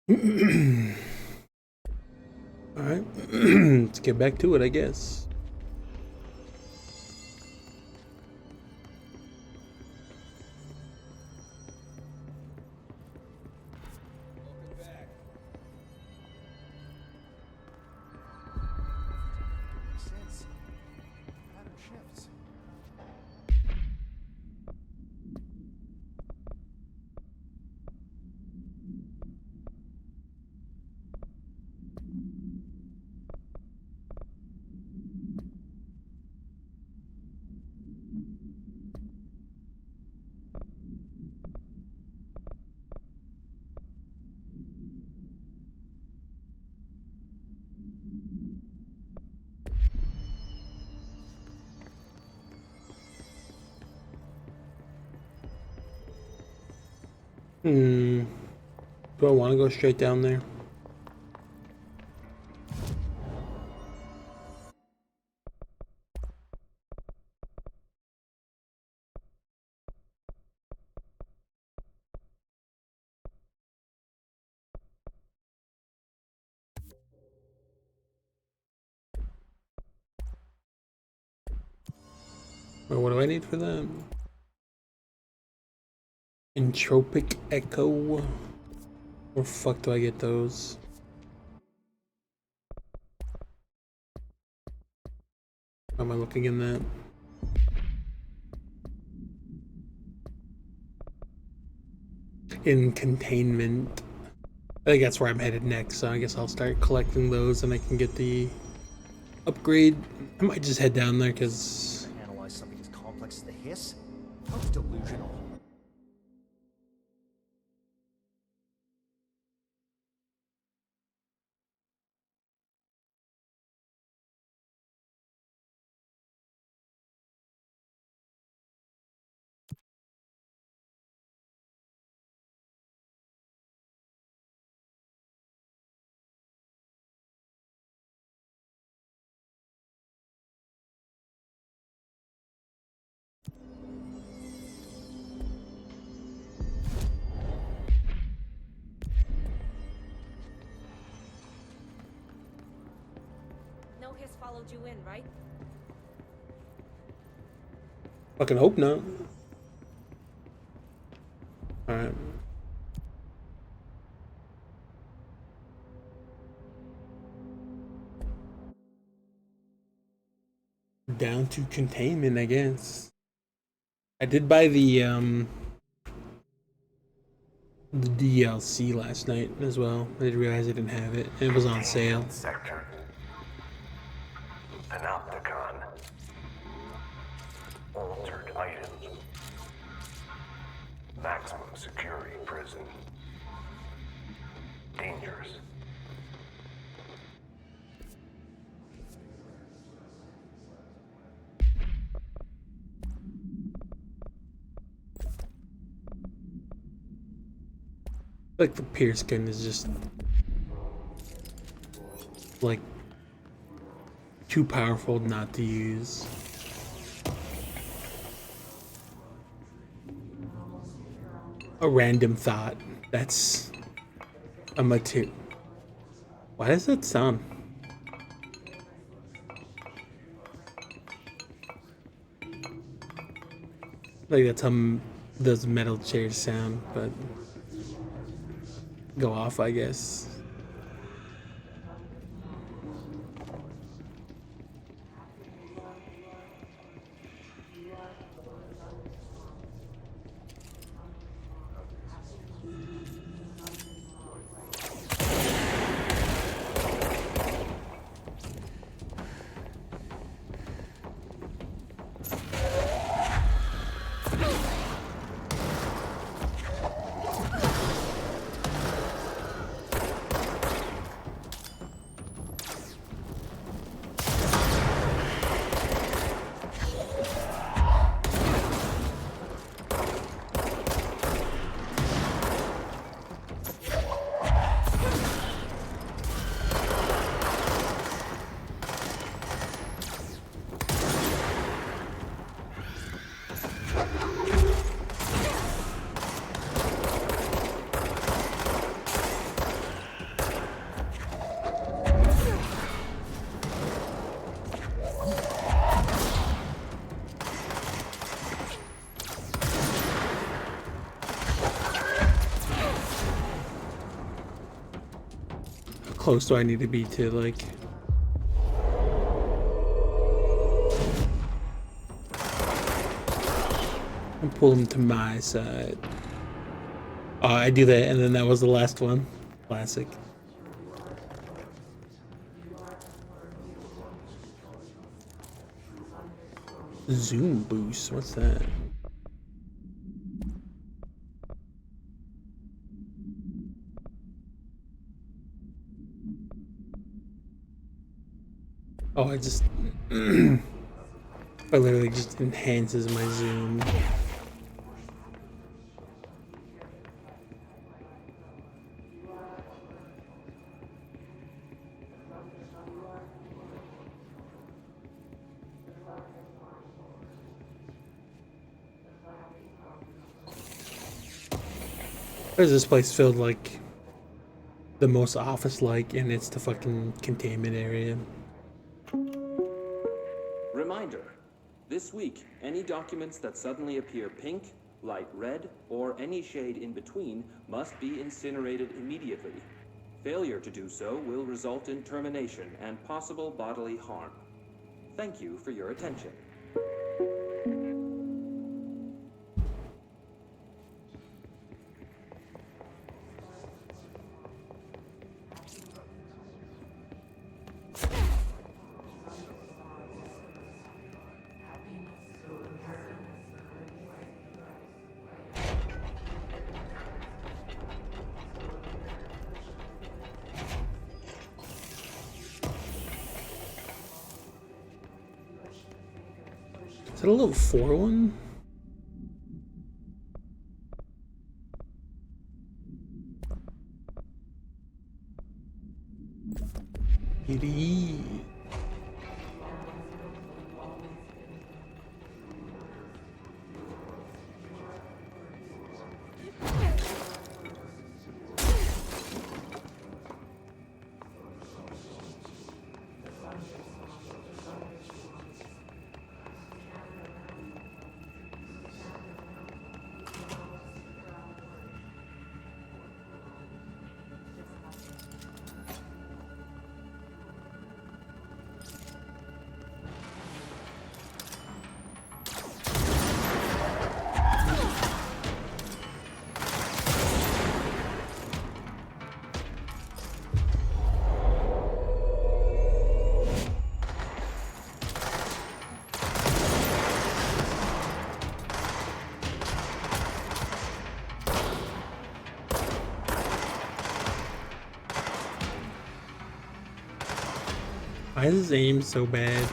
Alright, let's get back to it, I guess. Hmm. Do I want to go straight down there? Or what do I need for that? Entropic Echo? Where fuck do I get those? How am I looking in that? In containment. I think that's where I'm headed next, so I guess I'll start collecting those and I can get the upgrade. I might just head down there because Analyze something as complex as the hiss? How delusional. No hiss followed you in, right? fucking hope not. Alright. Down to containment, I guess. I did buy the DLC last night as well. I didn't realize I didn't have it. It was on sale. Sector. Panopticon. Altered items. Maximum security prison. Dangerous. Like the Pierce gun is just like too powerful not to use. A random thought. That's a material. Why does that sound? Like that's how those metal chairs sound, but go off, I guess. close do I need to be to, like... and pull him to my side. Oh, I do that, and then that was the last one. Classic. Zoom boost, what's that? Oh, I just... it literally just enhances my zoom. Why is this place filled like the most office-like, and it's the fucking containment area? Reminder. This week, any documents that suddenly appear pink, light red, or any shade in between must be incinerated immediately. Failure to do so will result in termination and possible bodily harm. Thank you for your attention. Is that a level 4 one? Kitty. Why is his aim so bad?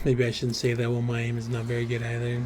Maybe I shouldn't say that while my aim is not very good either.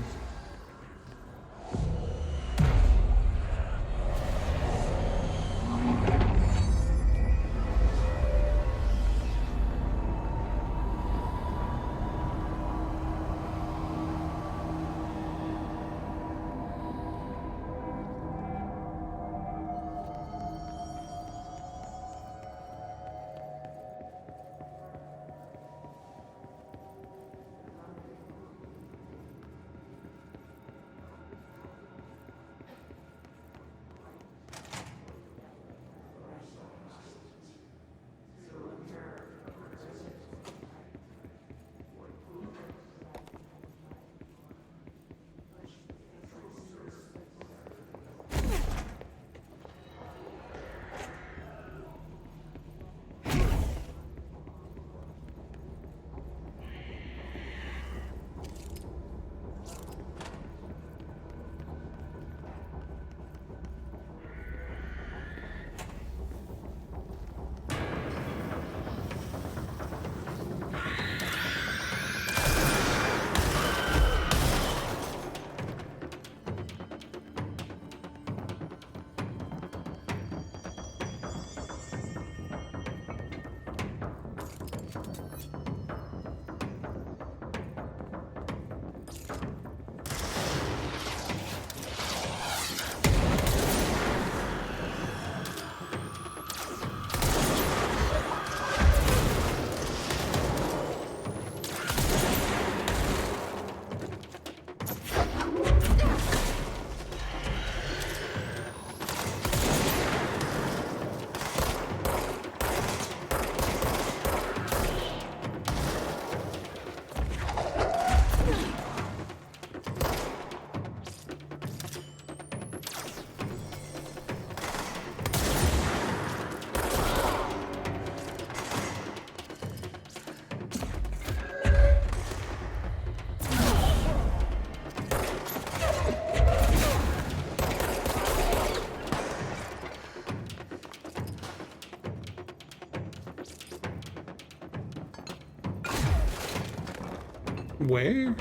Where?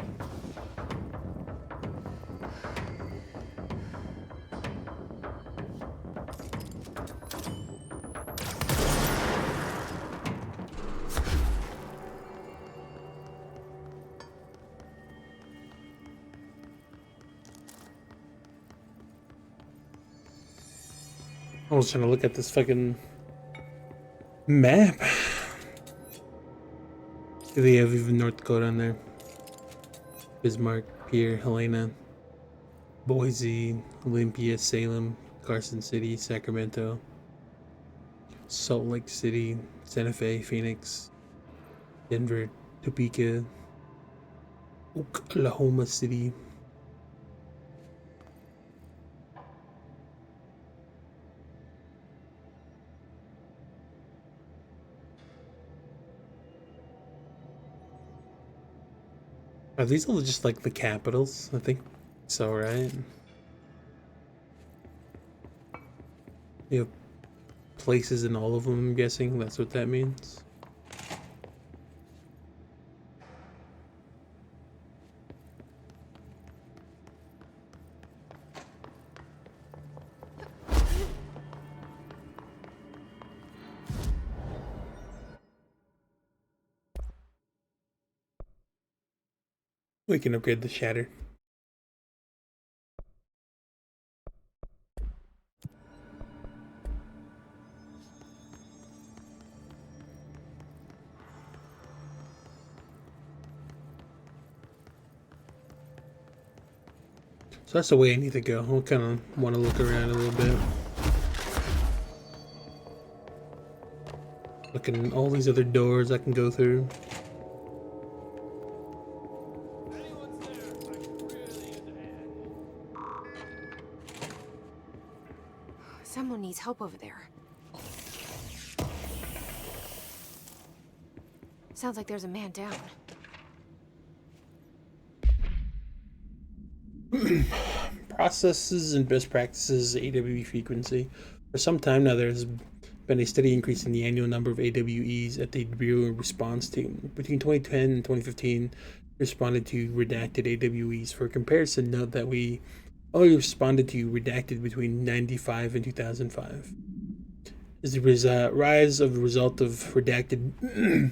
I was trying to look at this fucking map. Do they have even North Dakota on there? Bismarck, Pierre, Helena, Boise, Olympia, Salem, Carson City, Sacramento, Salt Lake City, Santa Fe, Phoenix, Denver, Topeka, Oklahoma City. Are these all just like the capitals? I think so, right? You have places in all of them, I'm guessing. That's what that means. We can upgrade the shatter. So that's the way I need to go. I kind of want to look around a little bit. Looking at all these other doors I can go through. Someone needs help over there. Sounds like there's a man down. Processes and best practices AWE frequency. For some time now, there's been a steady increase in the annual number of AWEs at the Bureau response team. Between 2010 and 2015, responded to redacted AWEs. For comparison, note that we only responded to redacted between 95 and 2005. Is the rise of the result of redacted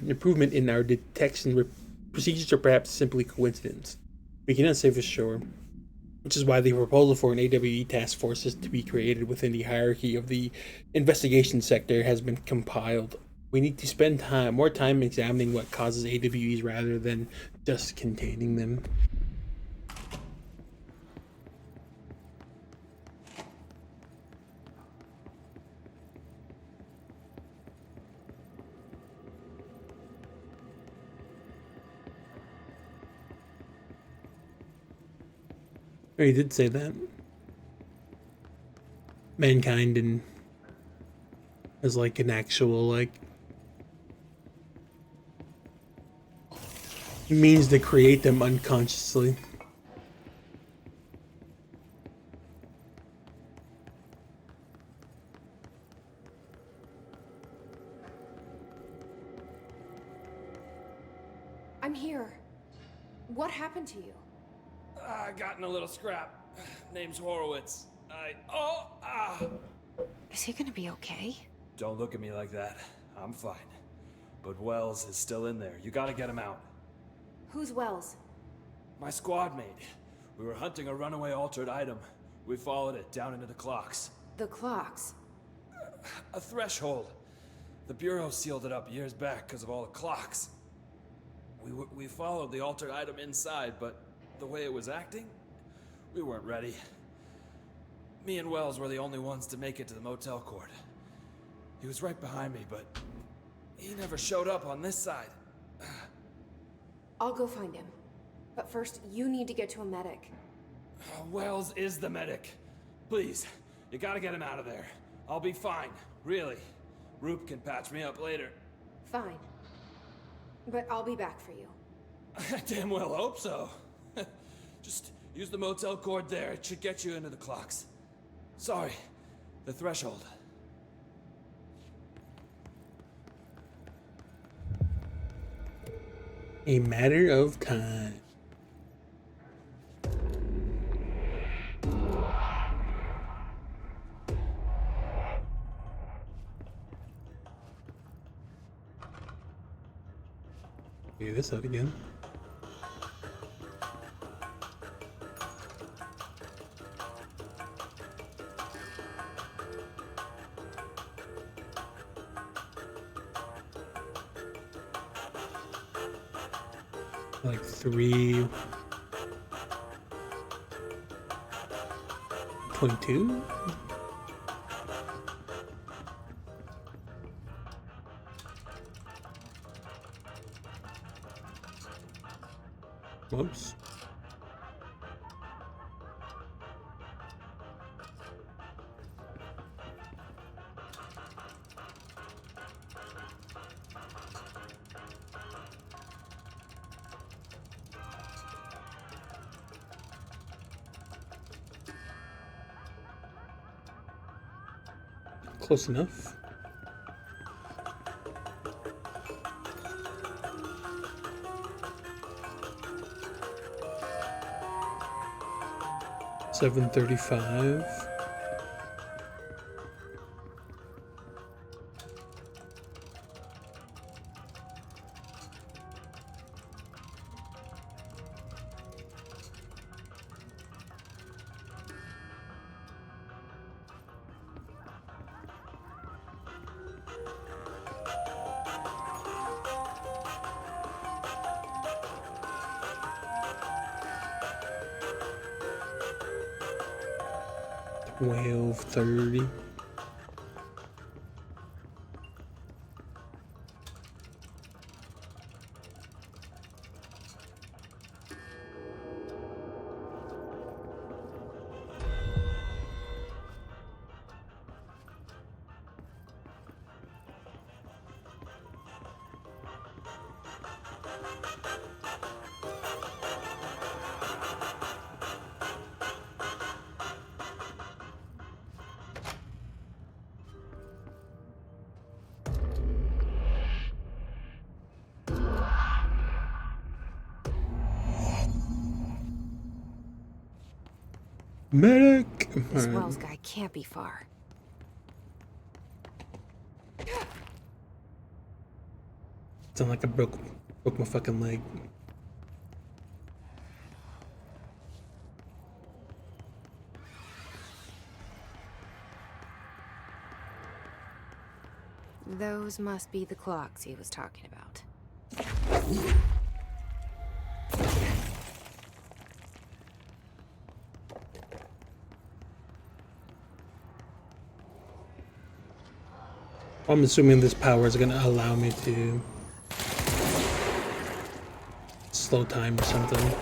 improvement in our detection procedures, or perhaps simply coincidence? We cannot say for sure, which is why the proposal for an AWE task force is to be created within the hierarchy of the investigation sector has been compiled. We need to spend more time examining what causes AWEs rather than just containing them. Oh, he did say that. Mankind and as like an actual like means to create them unconsciously. I'm here. What happened to you? I got in a little scrap. Name's Horowitz. Is he gonna be okay? Don't look at me like that. I'm fine. But Wells is still in there. You gotta get him out. Who's Wells? My squad mate. We were hunting a runaway altered item. We followed it down into the clocks. The clocks. A threshold. The Bureau sealed it up years back because of all the clocks. We followed the altered item inside, but the way it was acting, we weren't ready. Me and Wells were the only ones to make it to the motel court. He was right behind me, but he never showed up on this side. I'll go find him. But first, you need to get to a medic. Wells is the medic. Please, you gotta get him out of there. I'll be fine, really. Roop can patch me up later. Fine. But I'll be back for you. I damn well hope so. Just use the motel cord there. It should get you into the clocks. Sorry, the threshold. A matter of time. Figure this out again. Like 3.2. Whoops. Close enough. $735. $1230. Medic! This Wells guy can't be far. Sound like I broke my fucking leg. Those must be the clocks he was talking about. I'm assuming this power is gonna allow me to slow time or something.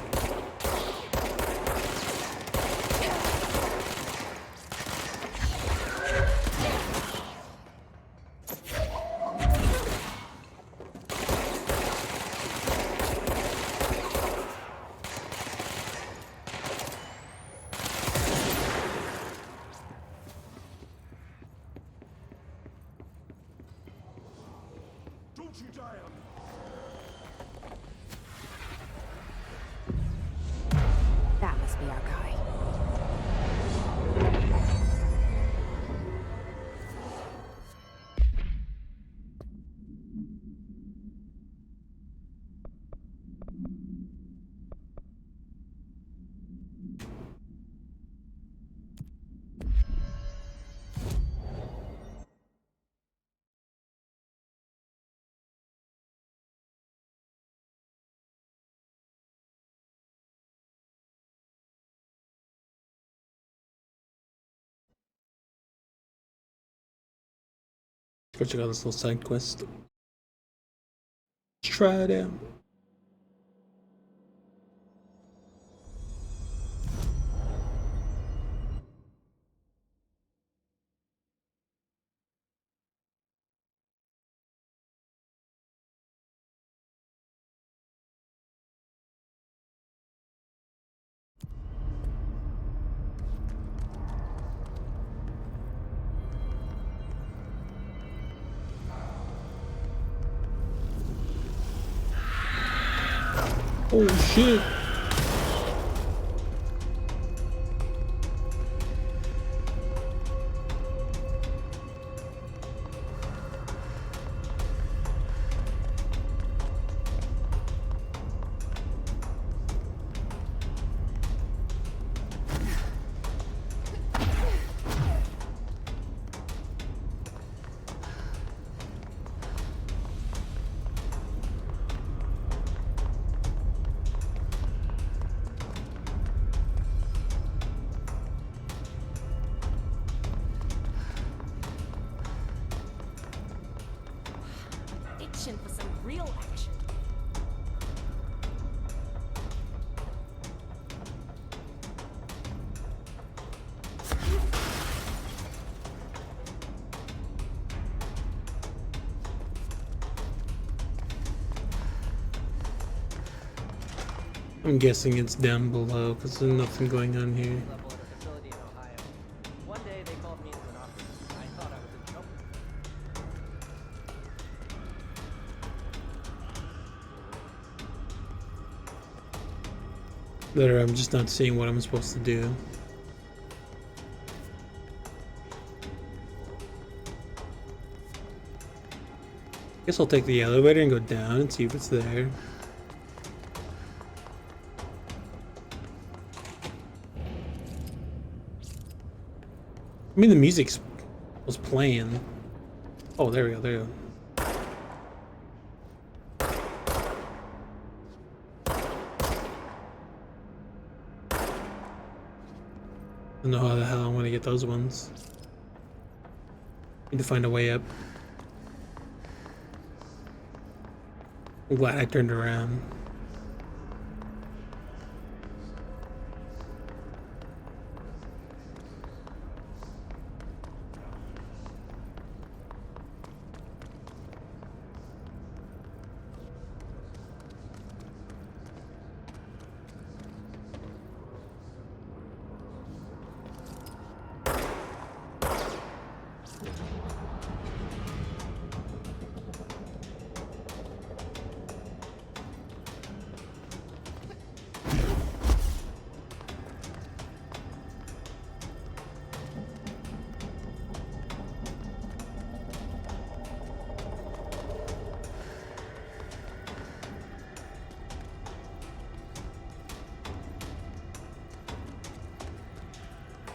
That must be our guy. Go check out this little side quest. Let's try it out. Oh shit. Itching for some real action. I'm guessing it's down below because there's nothing going on here. Level at a facility in Ohio. One day they called me into an office. I thought I was in trouble. Or I'm just not seeing what I'm supposed to do. Guess I'll take the elevator and go down and see if it's there. I mean, the music was playing. Oh, there we go, there we go. I don't know how the hell I'm gonna get those ones. Need to find a way up. I'm glad I turned around.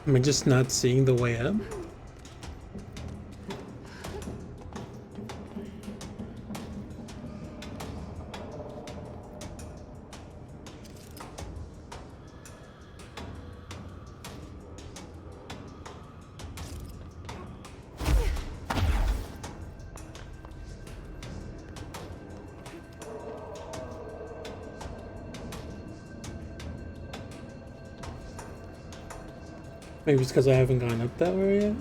Am I just not seeing the way up? Maybe it's because I haven't gone up that way yet.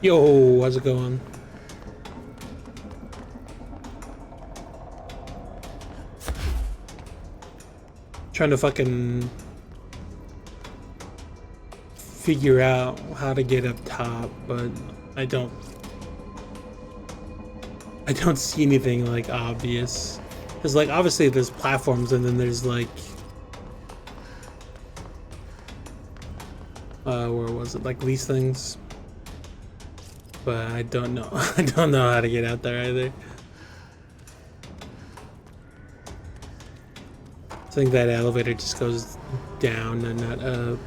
Yo, how's it going? Trying to fucking figure out how to get up top, but I don't see anything like obvious. Cause like obviously there's platforms and then there's like where was it? Like these things. But I don't know. I don't know how to get out there either. I think that elevator just goes down and not up.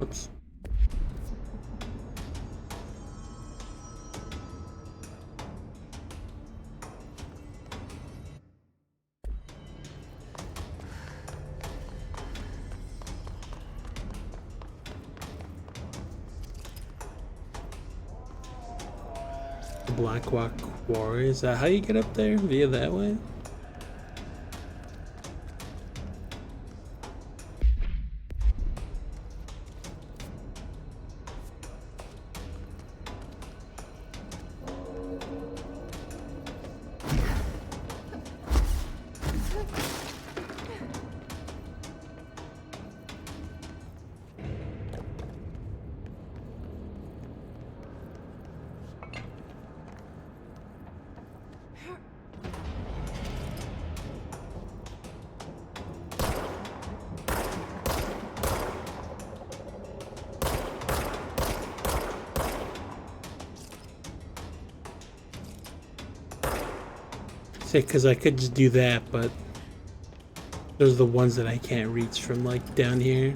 Oops. Black Rock Quarry, is that how you get up there? Via that way? Sick, because I could just do that, but those are the ones that I can't reach from like down here.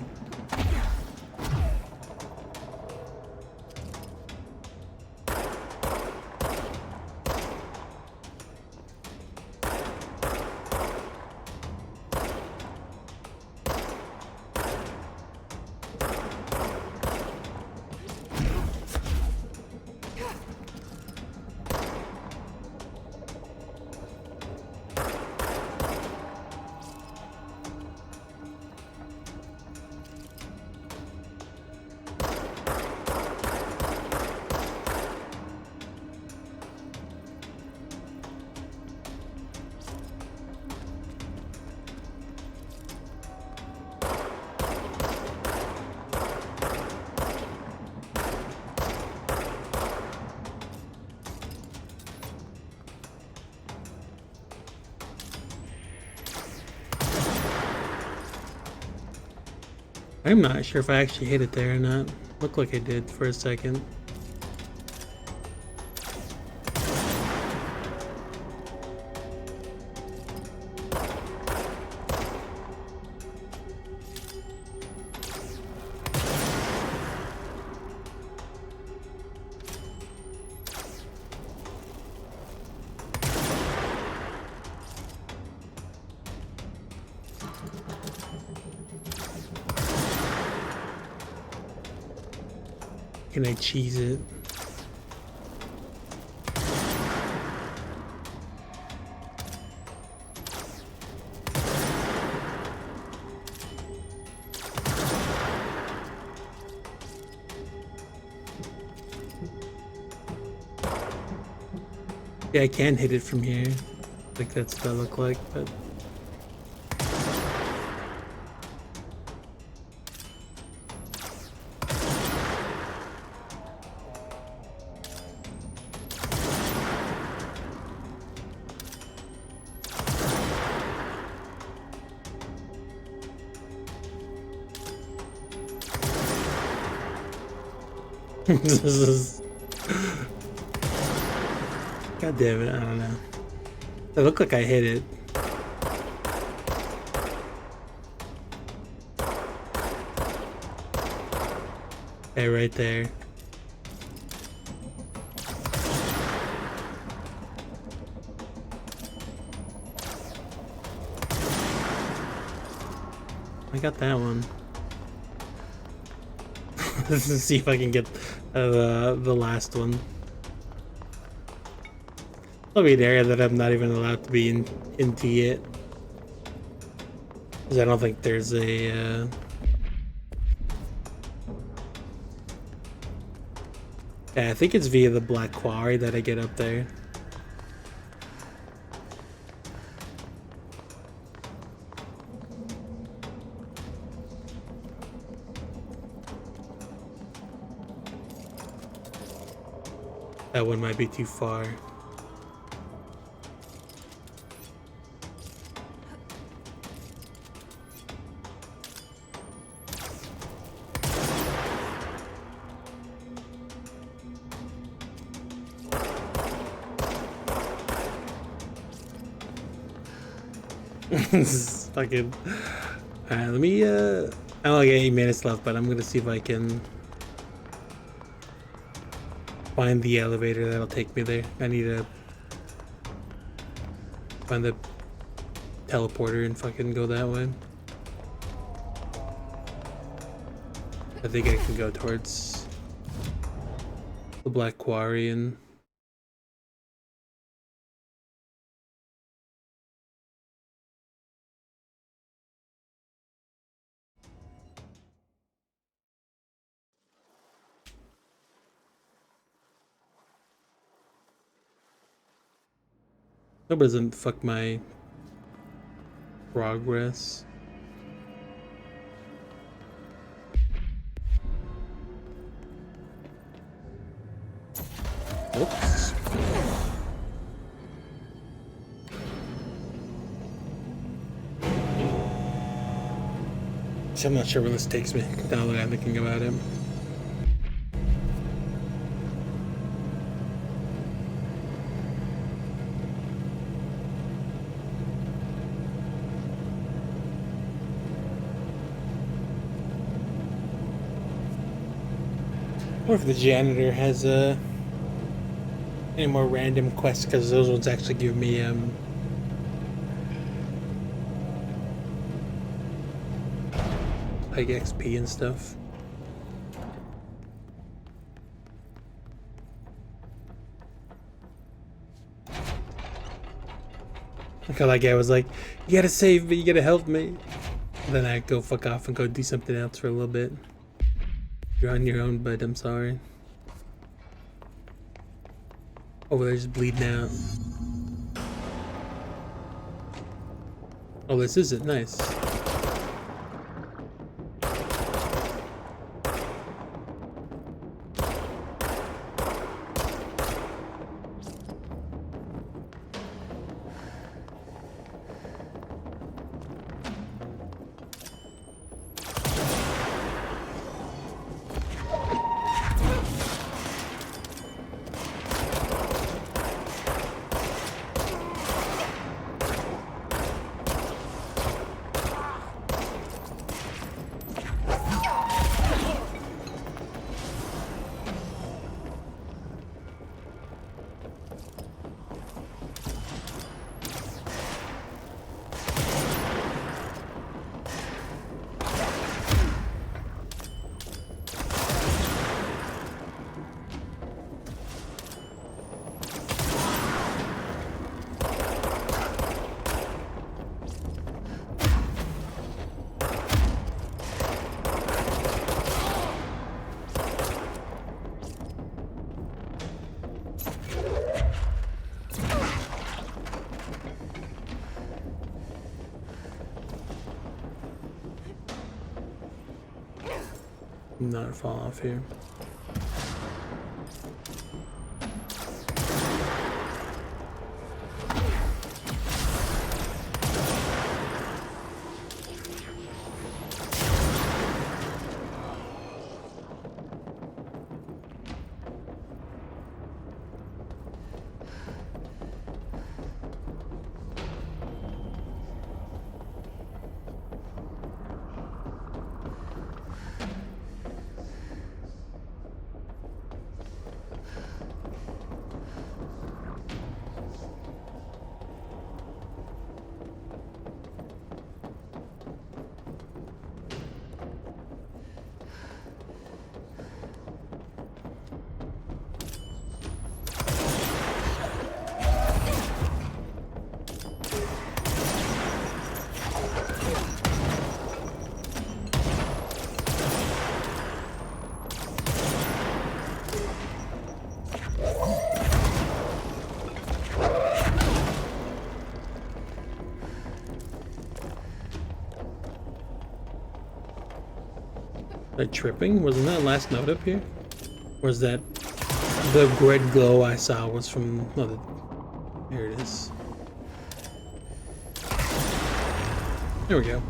I'm not sure if I actually hit it there or not. Looked like I did for a second. Can I cheese it? Yeah, I can hit it from here. Like that's what I look like, but this is... God damn it, I don't know. It looked like I hit it. Okay, right there. I got that one. Let's see if I can get the last one. There'll be an area that I'm not even allowed to be into yet. Because I don't think there's a... Yeah, I think it's via the Black Quarry that I get up there. That one might be too far. This is fucking... Alright, let me, I only got 8 minutes left, but I'm gonna see if I can find the elevator that'll take me there. I need to find the teleporter and fucking go that way. I think I can go towards the Black Quarry and... Hope it doesn't fuck my progress. Oops. So I'm not sure where this takes me now that I'm thinking about it. Or if the janitor has any more random quests, because those ones actually give me like XP and stuff. Like how that guy was like, "You gotta save me, you gotta help me." Then I go fuck off and go do something else for a little bit. You're on your own, but I'm sorry. Over there, just bleeding out. Oh, this isn't nice. Not fall off here. That tripping? Wasn't that last note up here? Or is that the red glow I saw was from... Oh, here it is. There we go.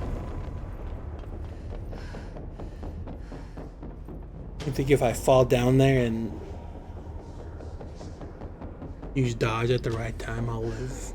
I think if I fall down there and use dodge at the right time, I'll live.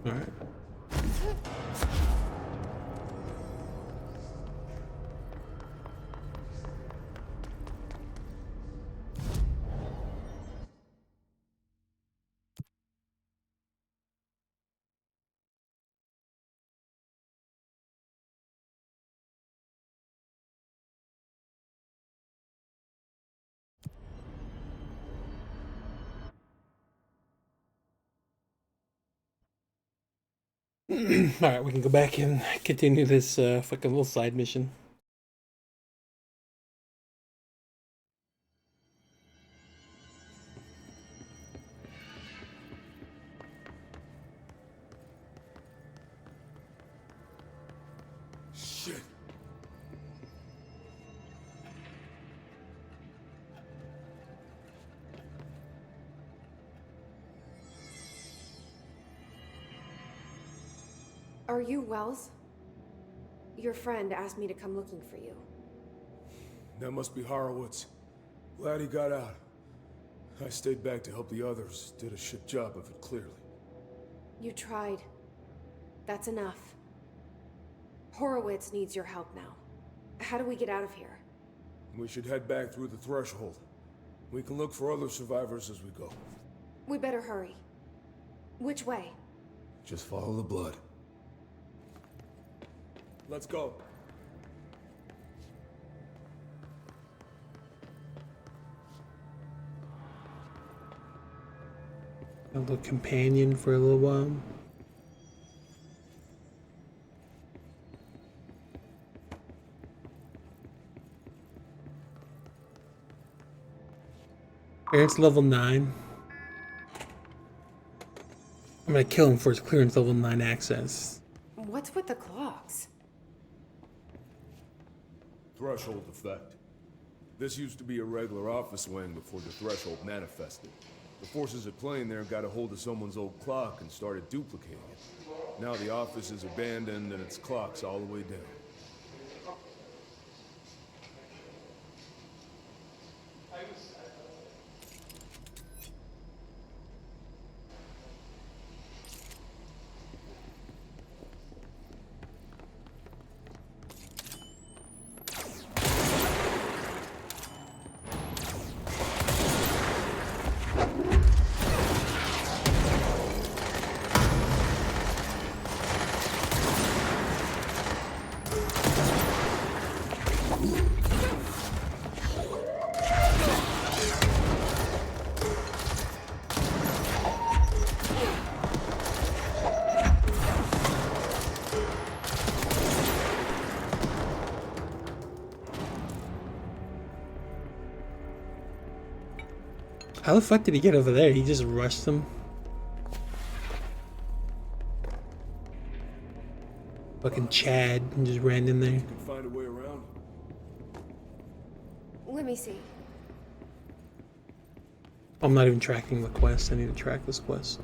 Alright. Alright, we can go back and continue this fucking little side mission. Shit. Are you Wells? Your friend asked me to come looking for you. That must be Horowitz. Glad he got out. I stayed back to help the others. Did a shit job of it, clearly. You tried. That's enough. Horowitz needs your help now. How do we get out of here? We should head back through the threshold. We can look for other survivors as we go. We better hurry. Which way? Just follow the blood. Let's go. A little companion for a little while. Clearance level 9. I'm gonna kill him for his clearance level 9 access. What's with the clocks? Threshold effect. This used to be a regular office wing before the threshold manifested. The forces at play in there got a hold of someone's old clock and started duplicating it. Now the office is abandoned and its clock's all the way down. How the fuck did he get over there? He just rushed them. Fucking Chad and just ran in there. You can find a way around. Let me see. I'm not even tracking the quest. I need to track this quest.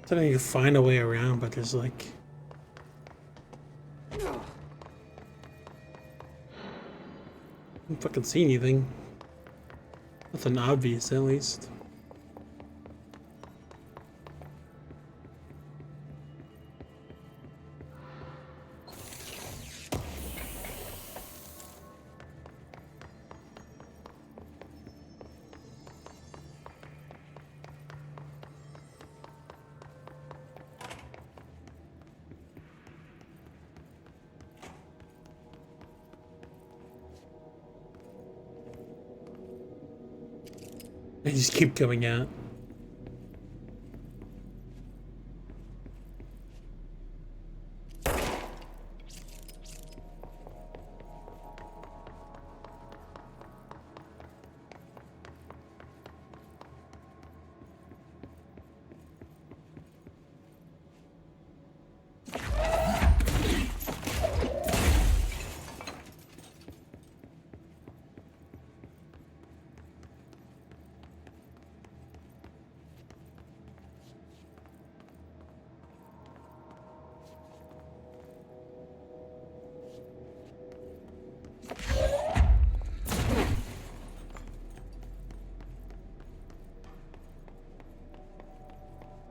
So I need to find a way around, but there's like... I don't fucking see anything. Nothing obvious, at least. They just keep coming out.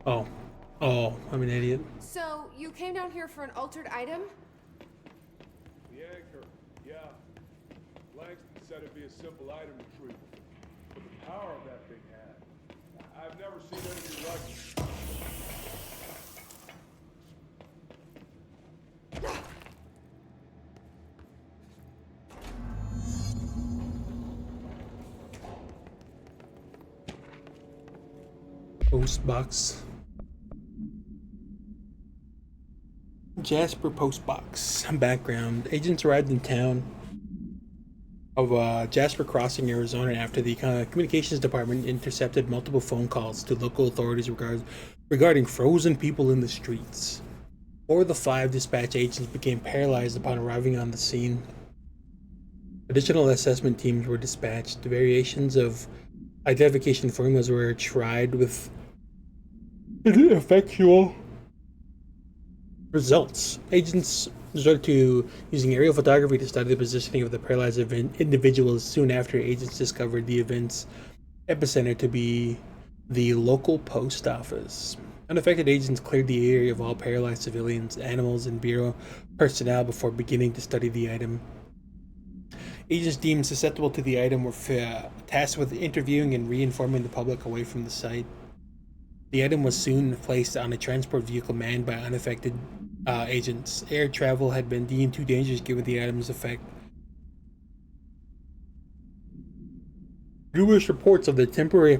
Oh. Oh, I'm an idiot. So, you came down here for an altered item? The anchor, yeah. Langston said it'd be a simple item retrieval. But the power that thing had, I've never seen anything like it. Post box. Jasper post box. Background. Agents arrived in town of Jasper Crossing, Arizona after the communications department intercepted multiple phone calls to local authorities regarding frozen people in the streets. 4 of the 5 dispatch agents became paralyzed upon arriving on the scene. Additional assessment teams were dispatched. The variations of identification formulas were tried with ineffectual results. Agents resorted to using aerial photography to study the positioning of the paralyzed individuals. Soon after, agents discovered the event's epicenter to be the local post office. Unaffected agents cleared the area of all paralyzed civilians, animals, and bureau personnel before beginning to study the item. Agents deemed susceptible to the item were tasked with interviewing and re-informing the public away from the site. The item was soon placed on a transport vehicle manned by unaffected agents. Air travel had been deemed too dangerous given the item's effect. Numerous reports of the temporary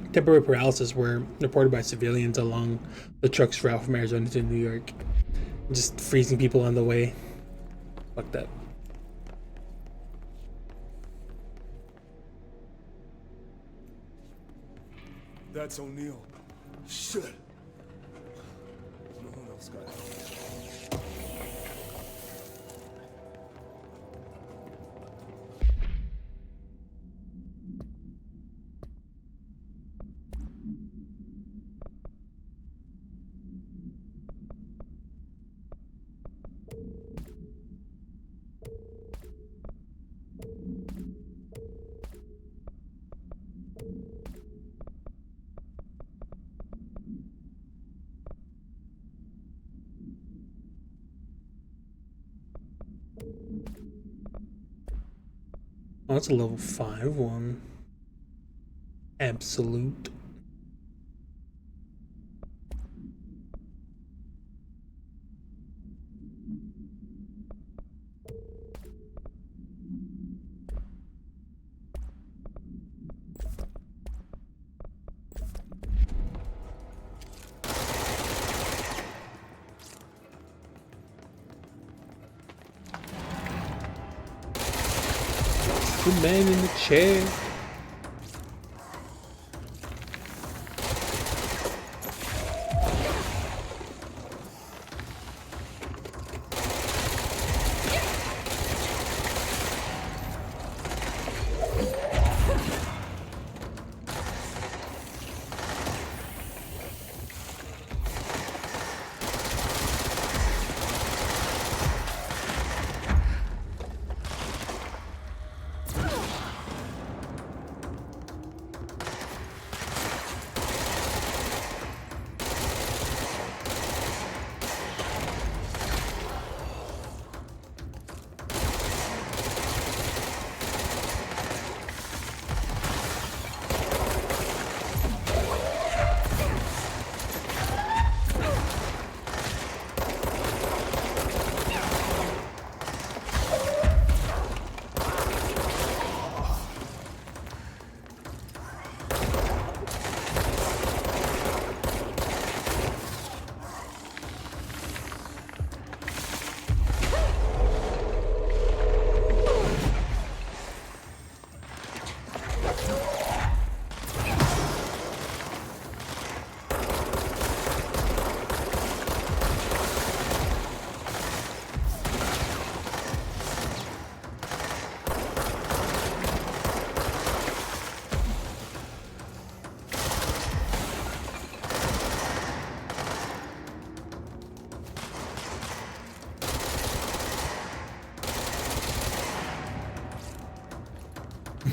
paralysis were reported by civilians along the truck's route from Arizona to New York. Just freezing people on the way. Fuck that. That's O'Neill. Shit. No one else got help. Oh, that's a level 5 one. Absolute. The man in the chair.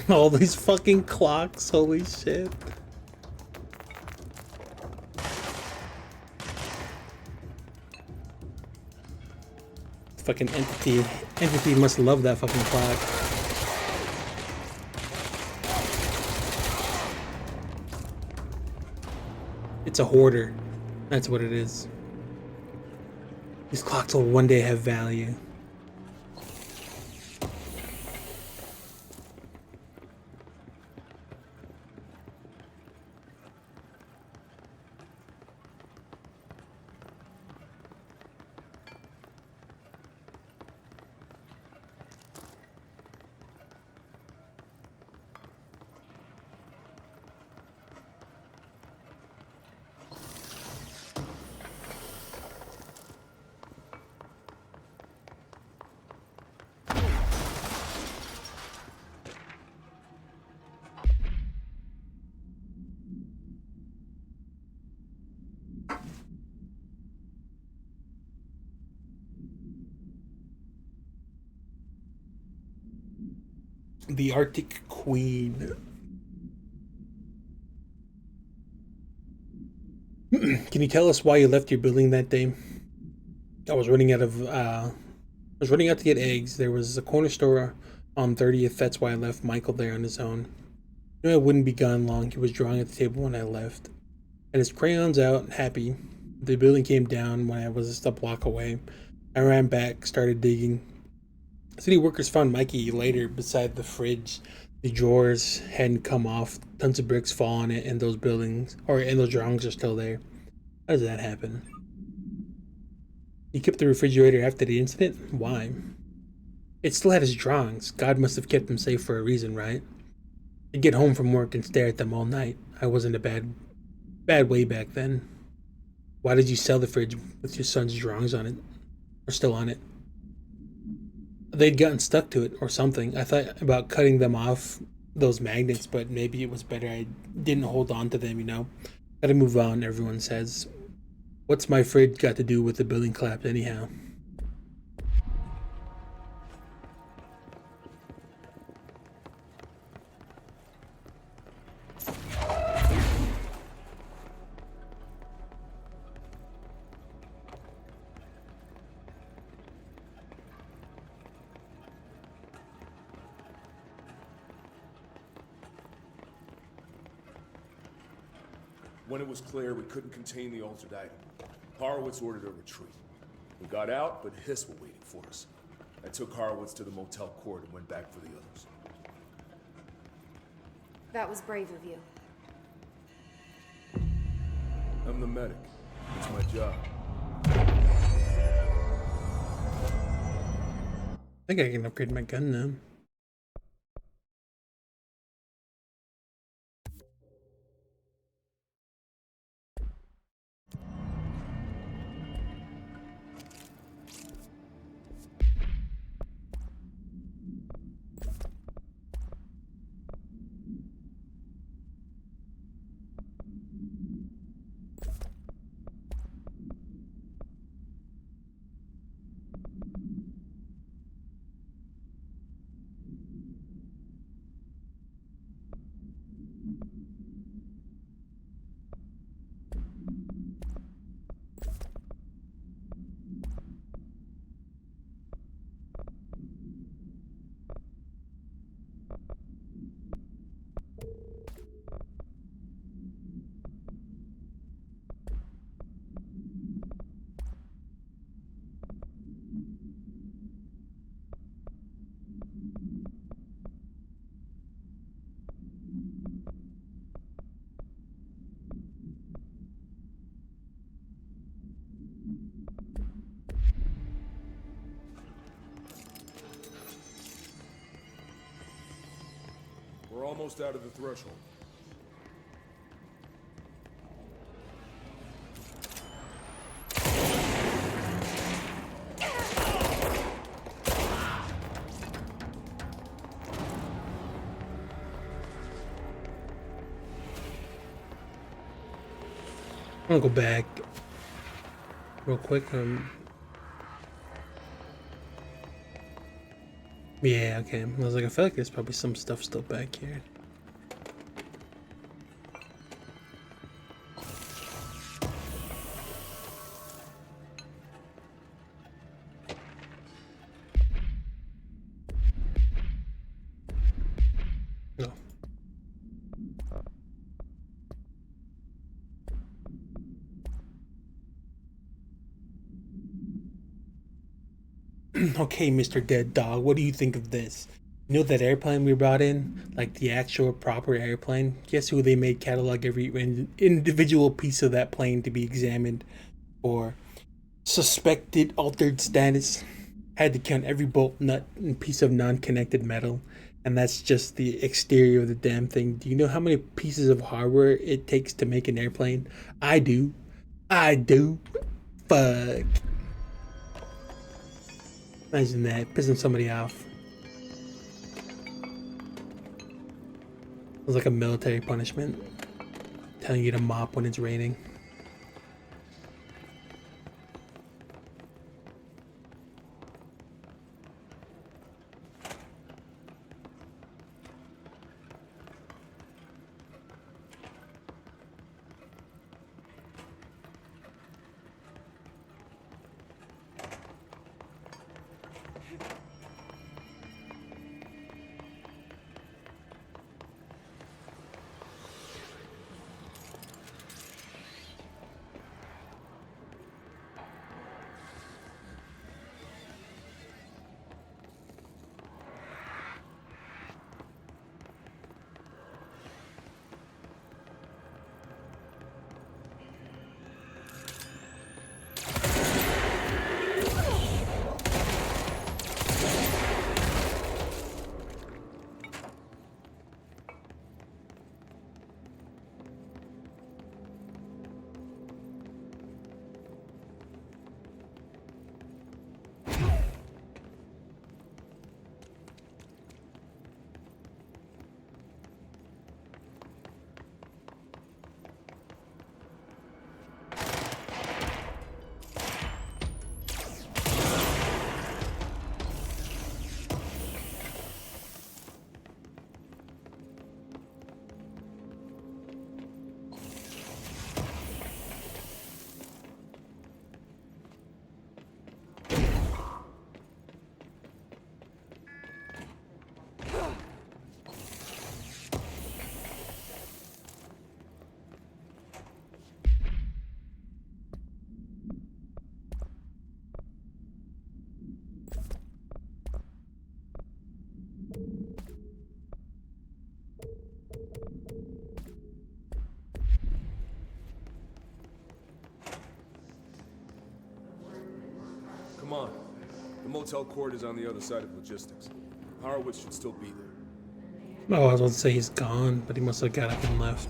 All these fucking clocks, holy shit. Fucking entity must love that fucking clock. It's a hoarder. That's what it is. These clocks will one day have value. The Arctic Queen. Can you tell us why you left your building that day? I was running out of I was running out to get eggs. There was a corner store on 30th. That's why I left Michael there on his own. I knew I wouldn't be gone long. He was drawing at the table when I left. And his crayons out, happy. The building came down when I was just a block away. I ran back, started digging. City workers found Mikey later beside the fridge. The drawers hadn't come off. Tons of bricks fall on it, and those drawings are still there. How does that happen? He kept the refrigerator after the incident? Why? It still had his drawings. God must have kept them safe for a reason, right? I'd get home from work and stare at them all night. I wasn't a bad way back then. Why did you sell the fridge with your son's drawings on it? Or still on it? They'd gotten stuck to it or something. I thought about cutting them off, those magnets, but maybe it was better I didn't hold on to them, you know? Gotta move on, everyone says. What's my fridge got to do with the building collapse anyhow? When it was clear we couldn't contain the altered item, Horowitz ordered a retreat. We got out, but Hiss were waiting for us. I took Horowitz to the motel court and went back for the others. That was brave of you. I'm the medic. It's my job. I think I can upgrade my gun now. We're almost out of the threshold. I'm gonna go back real quick. Yeah, okay. I was like, I feel like there's probably some stuff still back here. No. Okay, Mr. Dead Dog, what do you think of this? You know that airplane we brought in? Like the actual proper airplane? Guess who they made catalog every individual piece of that plane to be examined for suspected altered status? Had to count every bolt, nut, and piece of non-connected metal. And that's just the exterior of the damn thing. Do you know how many pieces of hardware it takes to make an airplane? I do. I do. Fuck. Imagine that, pissing somebody off. It was like a military punishment, telling you to mop when it's raining. Come on. The motel court is on the other side of logistics. Horowitz should still be there. Oh, I was about to say he's gone, but he must have got up and left.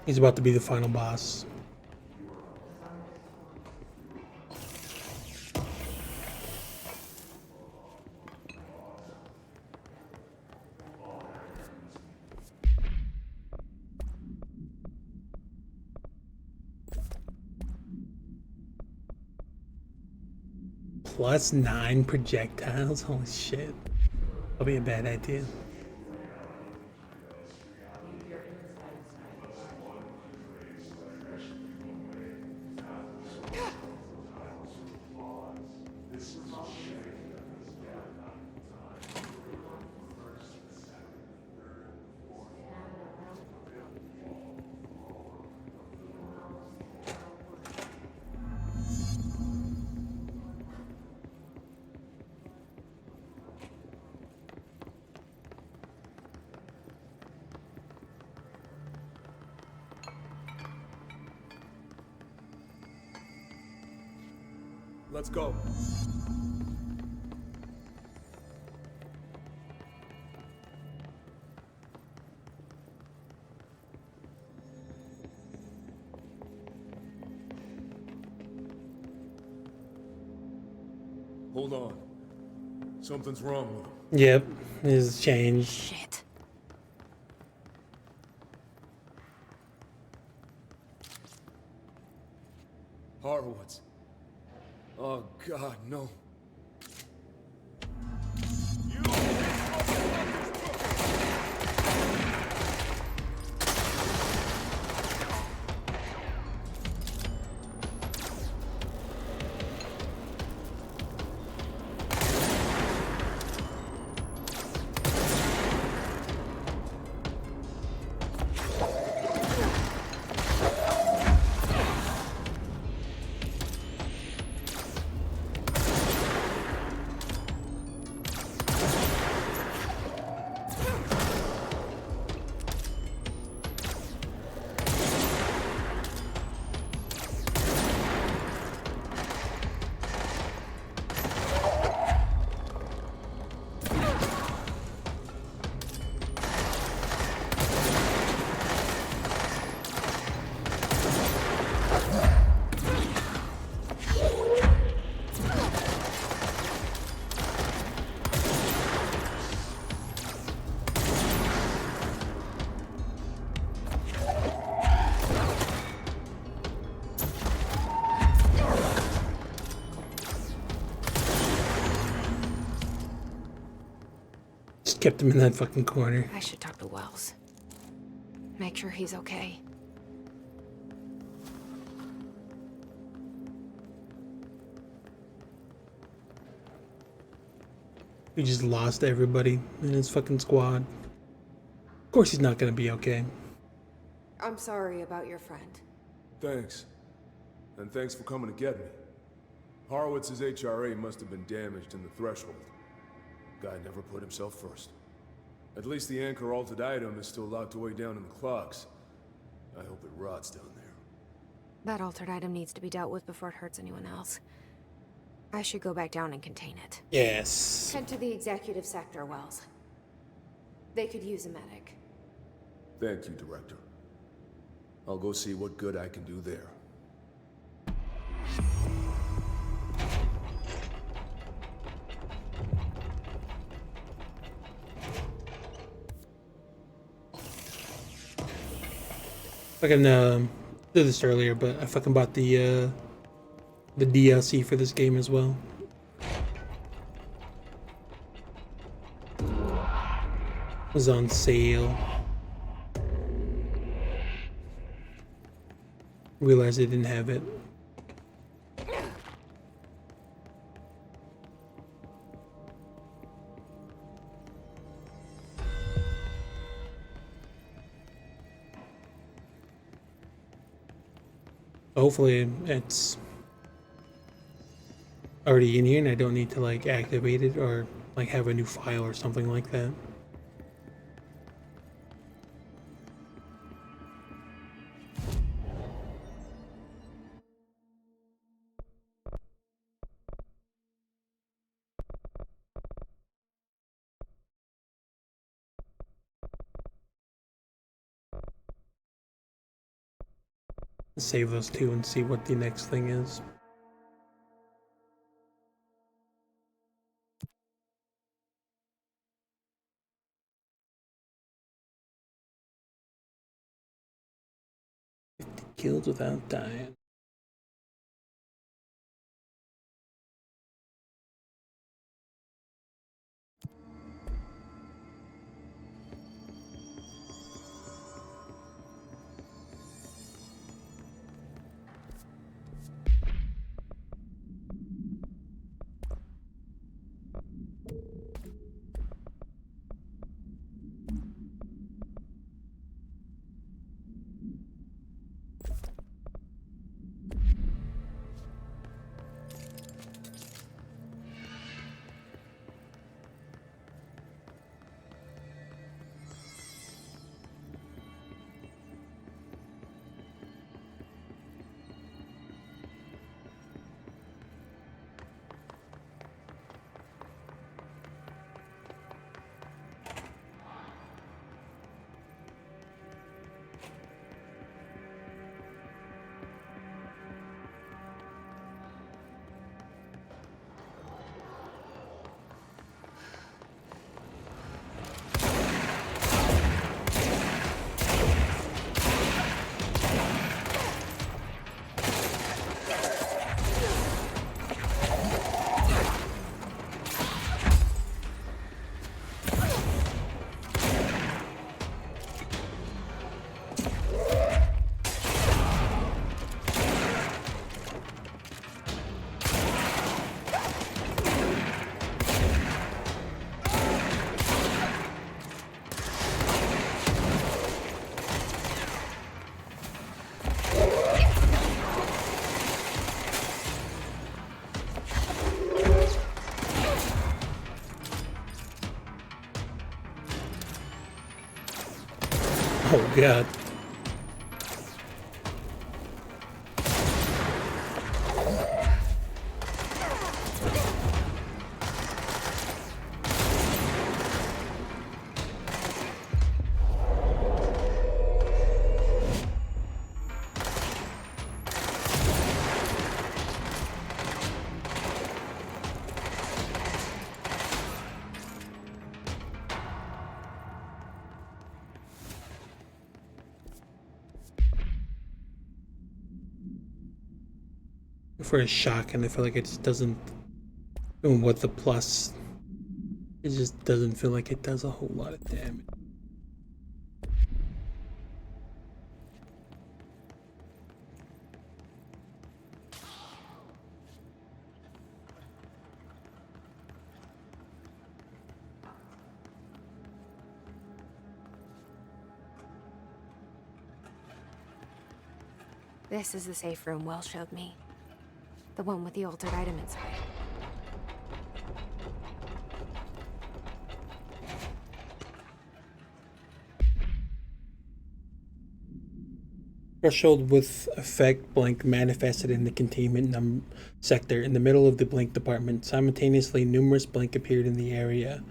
He's about to be the final boss. Plus 9 projectiles? Holy shit. That'll be a bad idea. Let's go. Hold on. Something's wrong with him. Yep, he's changed. Shit. Horowitz. Oh God, no. Just kept him in that fucking corner. I should talk to Wells. Make sure he's okay. We just lost everybody in his fucking squad. Of course he's not gonna be okay. I'm sorry about your friend. Thanks. And thanks for coming to get me. Horowitz's HRA must have been damaged in the threshold. Guy never put himself first. At least the anchor altered item is still locked away down in the clocks. I hope it rots down there. That altered item needs to be dealt with before it hurts anyone else. I should go back down and contain it. Yes. Head to the executive sector, Wells. They could use a medic. Thank you, Director. I'll go see what good I can do there. Fucking did this earlier, but I fucking bought the DLC for this game as well. It was on sale. Realized I didn't have it. Hopefully it's already in here and I don't need to like activate it or like have a new file or something like that. Save those two and see what the next thing is. Kills without dying. Oh god. For a shock, and I feel like it just doesn't. And with the plus, it just doesn't feel like it does a whole lot of damage. This is the safe room Will showed me. The one with the altered item inside. Threshold with effect blank manifested in the containment sector in the middle of the blank department. Simultaneously, numerous blank appeared in the area,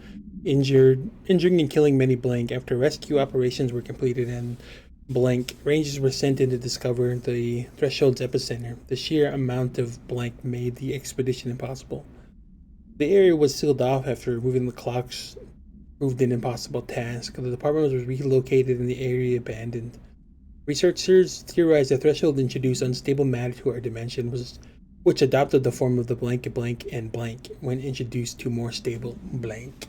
injuring and killing many blank. After rescue operations were completed and blank rangers were sent in to discover the threshold's epicenter, the sheer amount of blank made the expedition impossible. The area was sealed off after removing the clocks proved an impossible task. The department was relocated and the area abandoned. Researchers theorized the threshold introduced unstable matter to our dimension, which adopted the form of the blank blank and blank when introduced to more stable blank.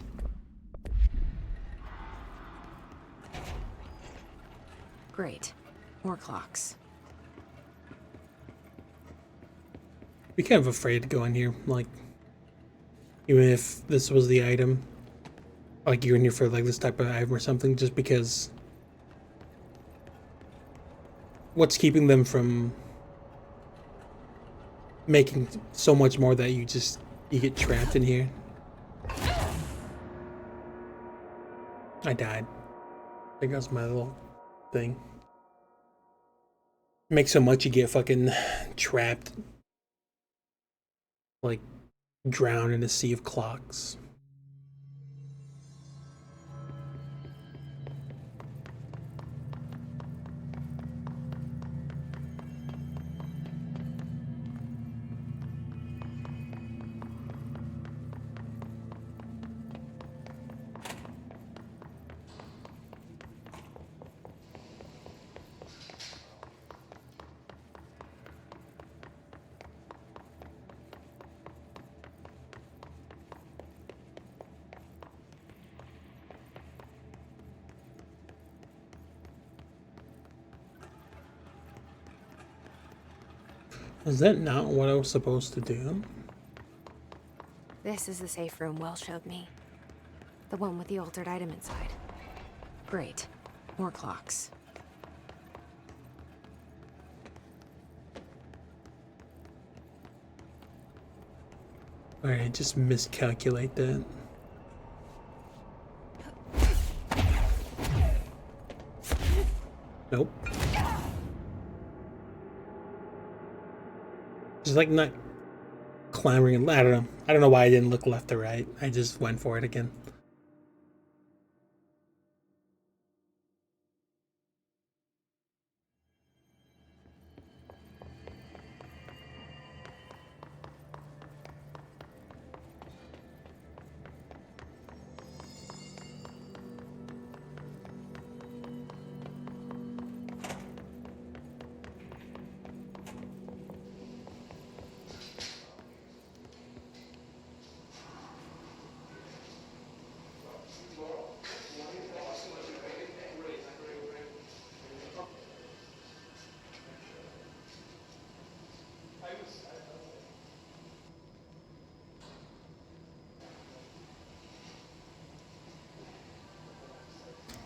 Great. More clocks. Be kind of afraid to go in here, like, even if this was the item, like you're in here for like this type of item or something, just because what's keeping them from making so much more that you get trapped in here? I died. There goes my little thing. Make so much you get fucking trapped, like drown in a sea of clocks. Is that not what I was supposed to do? This is the safe room Will showed me. The one with the altered item inside. Great. More clocks. Alright, just miscalculate that. Nope. Just like not clamoring. I don't know. I don't know why I didn't look left or right. I just went for it again.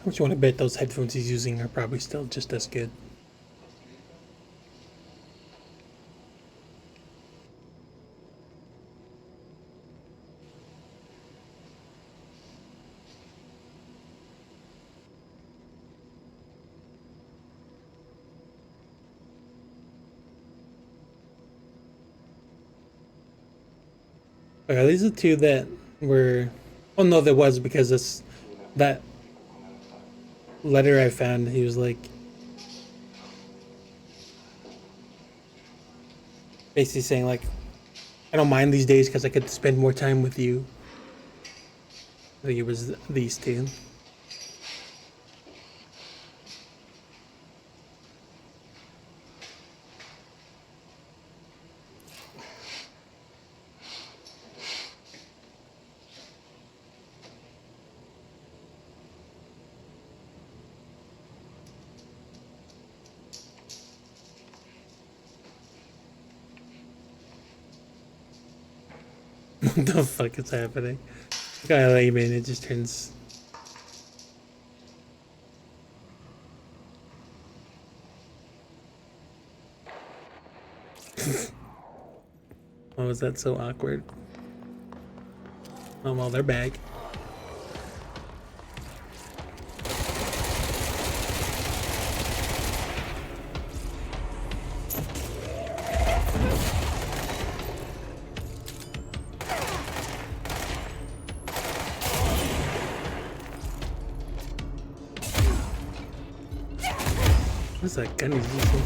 How much you want to bet those headphones he's using are probably still just as good? Are these the two that were? Oh no, there was because this that letter I found. He was like basically saying like, I don't mind these days because I could spend more time with you. I think it was these two. What the fuck is happening? Guy lame in it just turns. Oh, is that so awkward? Oh well, they're back. What's that gun he's using?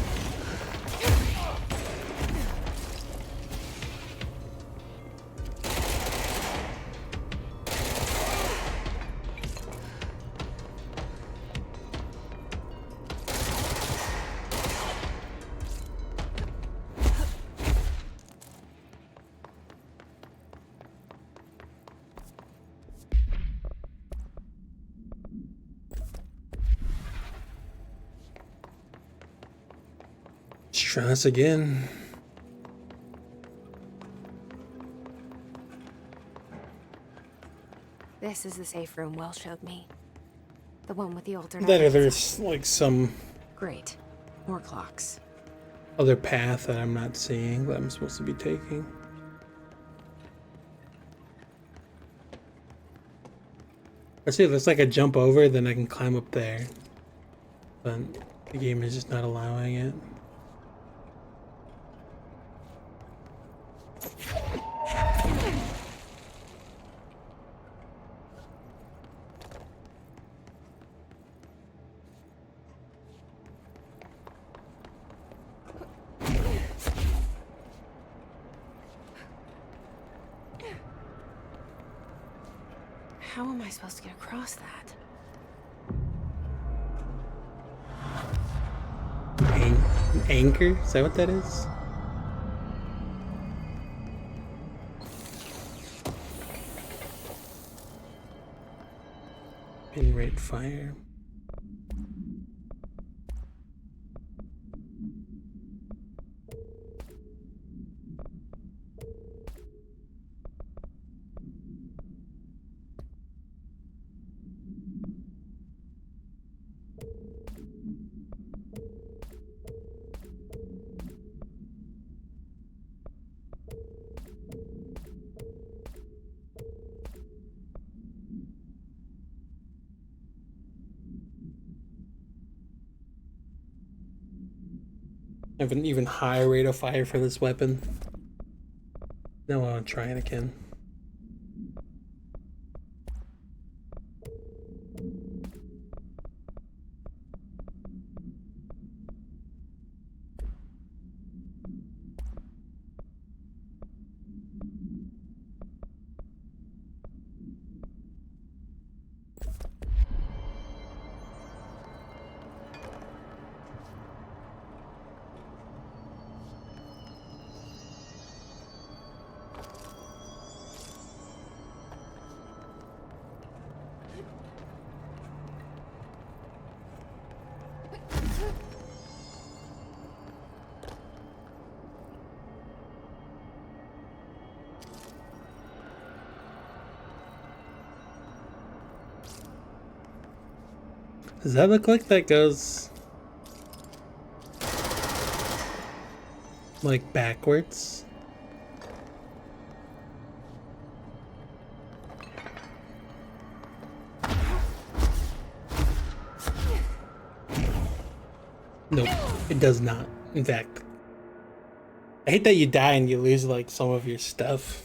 Let's try this again. This is the safe room Will showed me. The one with the alternate. That or there's like some Great. More clocks. other path that I'm not seeing that I'm supposed to be taking. I see if there's like a jump over, then I can climb up there. But the game is just not allowing it. How am I supposed to get across that? Anchor? Is that what that is? Pin rate fire. I have an even higher rate of fire for this weapon. Now I'll try it again. Does that look like that goes like backwards? Nope, it does not. In fact, I hate that you die and you lose like some of your stuff.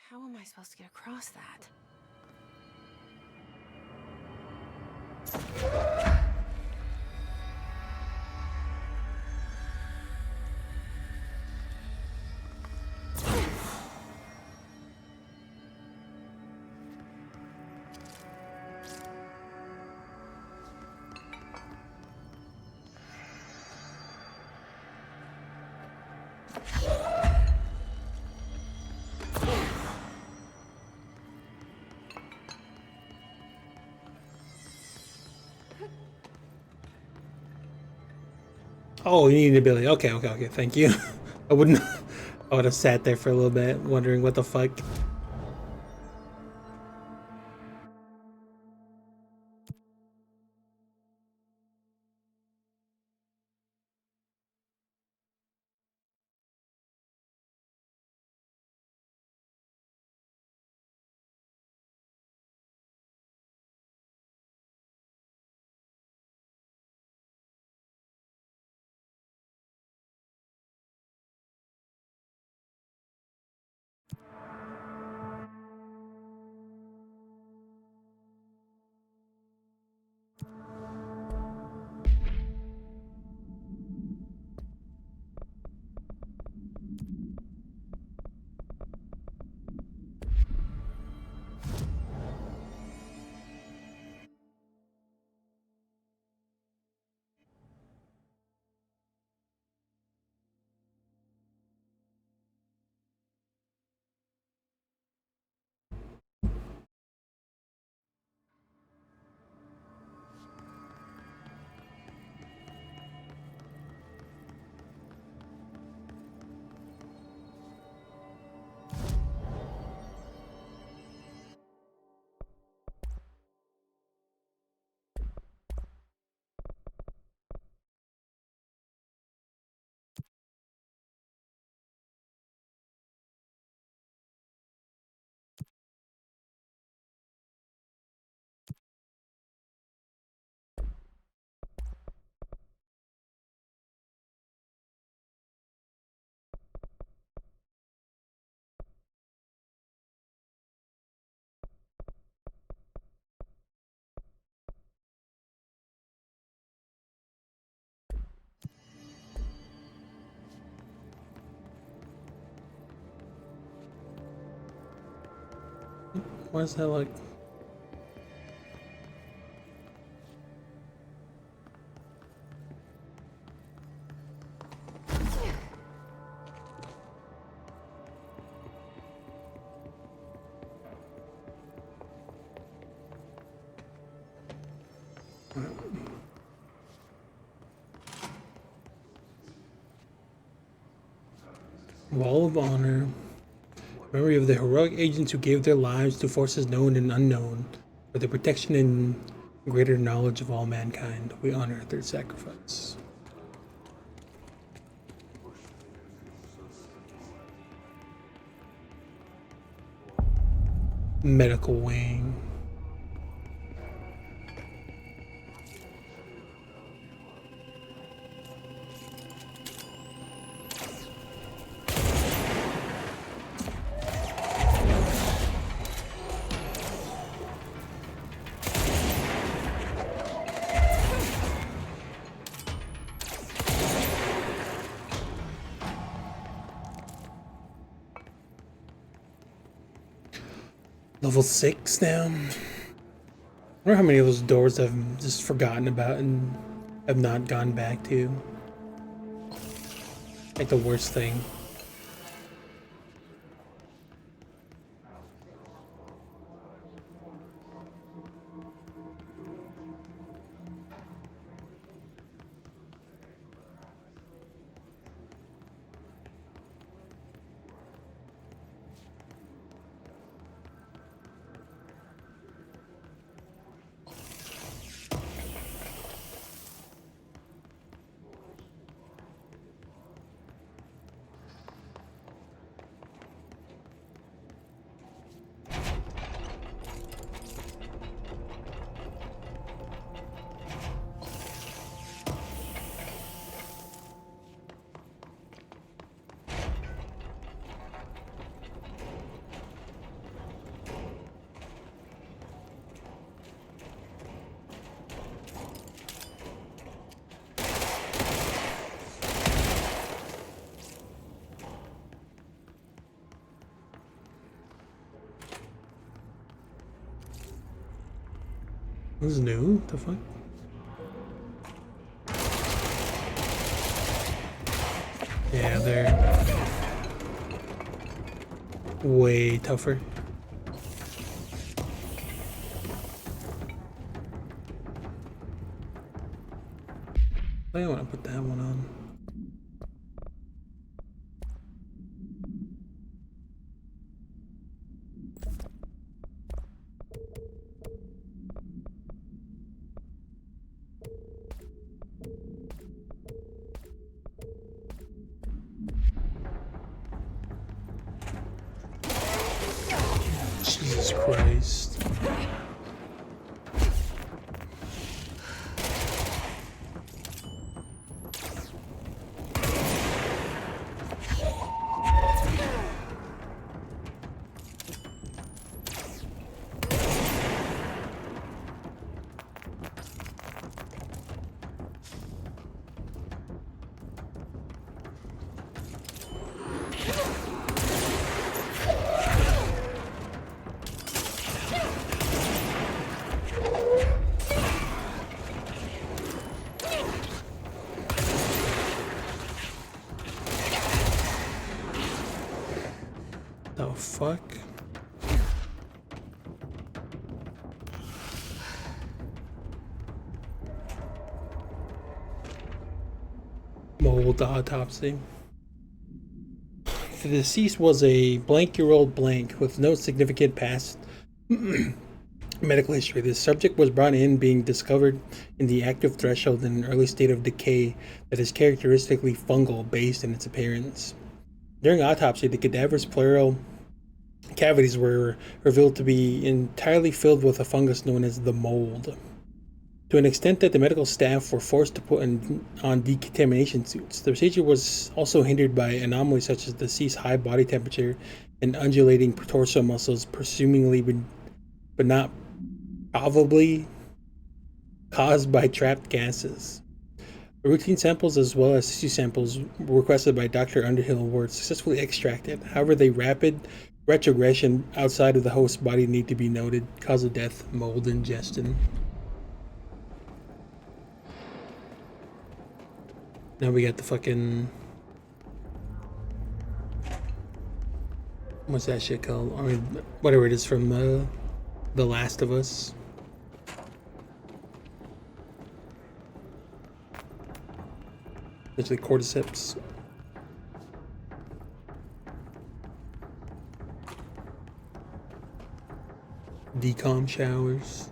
How am I supposed to get across that? Oh, you need an ability. Okay, okay, okay. Thank you. I wouldn't. I would have sat there for a little bit, wondering what the fuck. What's that like? Wall of Honor. Memory of the heroic agents who gave their lives to forces known and unknown for the protection and greater knowledge of all mankind. We honor their sacrifice. Medical wing. Level 6 now. I wonder how many of those doors I've just forgotten about and have not gone back to. Like the worst thing. This is new. What the fuck? Yeah, they're way tougher. I want to put that one on. Jesus Christ. The fuck? Mold autopsy. The deceased was a blank-year-old blank with no significant past medical history. The subject was brought in being discovered in the active threshold in an early state of decay that is characteristically fungal based in its appearance. During autopsy, the cadaver's pleural cavities were revealed to be entirely filled with a fungus known as the mold, to an extent that the medical staff were forced to put on decontamination suits. The procedure was also hindered by anomalies such as the deceased's high body temperature and undulating torso muscles, presumably but not probably caused by trapped gases. Routine samples as well as tissue samples requested by Dr. Underhill were successfully extracted. However, the rapid retrogression outside of the host body need to be noted. Cause of death, mold ingestion. Now we got the fucking... What's that shit called? I mean, whatever it is from The Last of Us. Essentially cordyceps. Decom showers.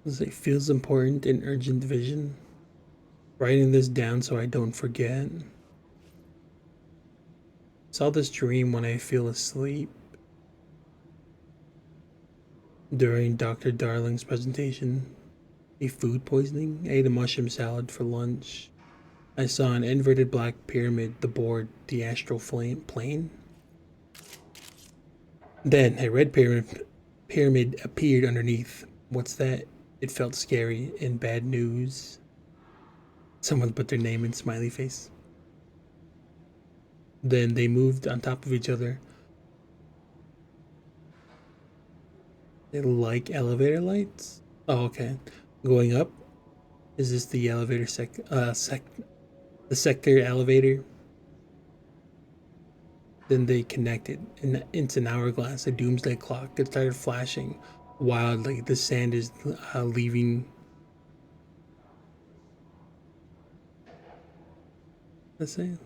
It feels important and urgent vision. Writing this down so I don't forget. Saw this dream when I fell asleep. During Dr. Darling's presentation, a food poisoning. I ate a mushroom salad for lunch. I saw an inverted black pyramid, the board, the astral plane. Then a red pyramid appeared underneath. What's that? It felt scary and bad news. Someone put their name in smiley face. Then they moved on top of each other. They like elevator lights? Oh, okay. Going up? Is this the elevator the sector elevator? Then they connected. And it's an hourglass, a doomsday clock that started flashing wildly. The sand is leaving. Let's say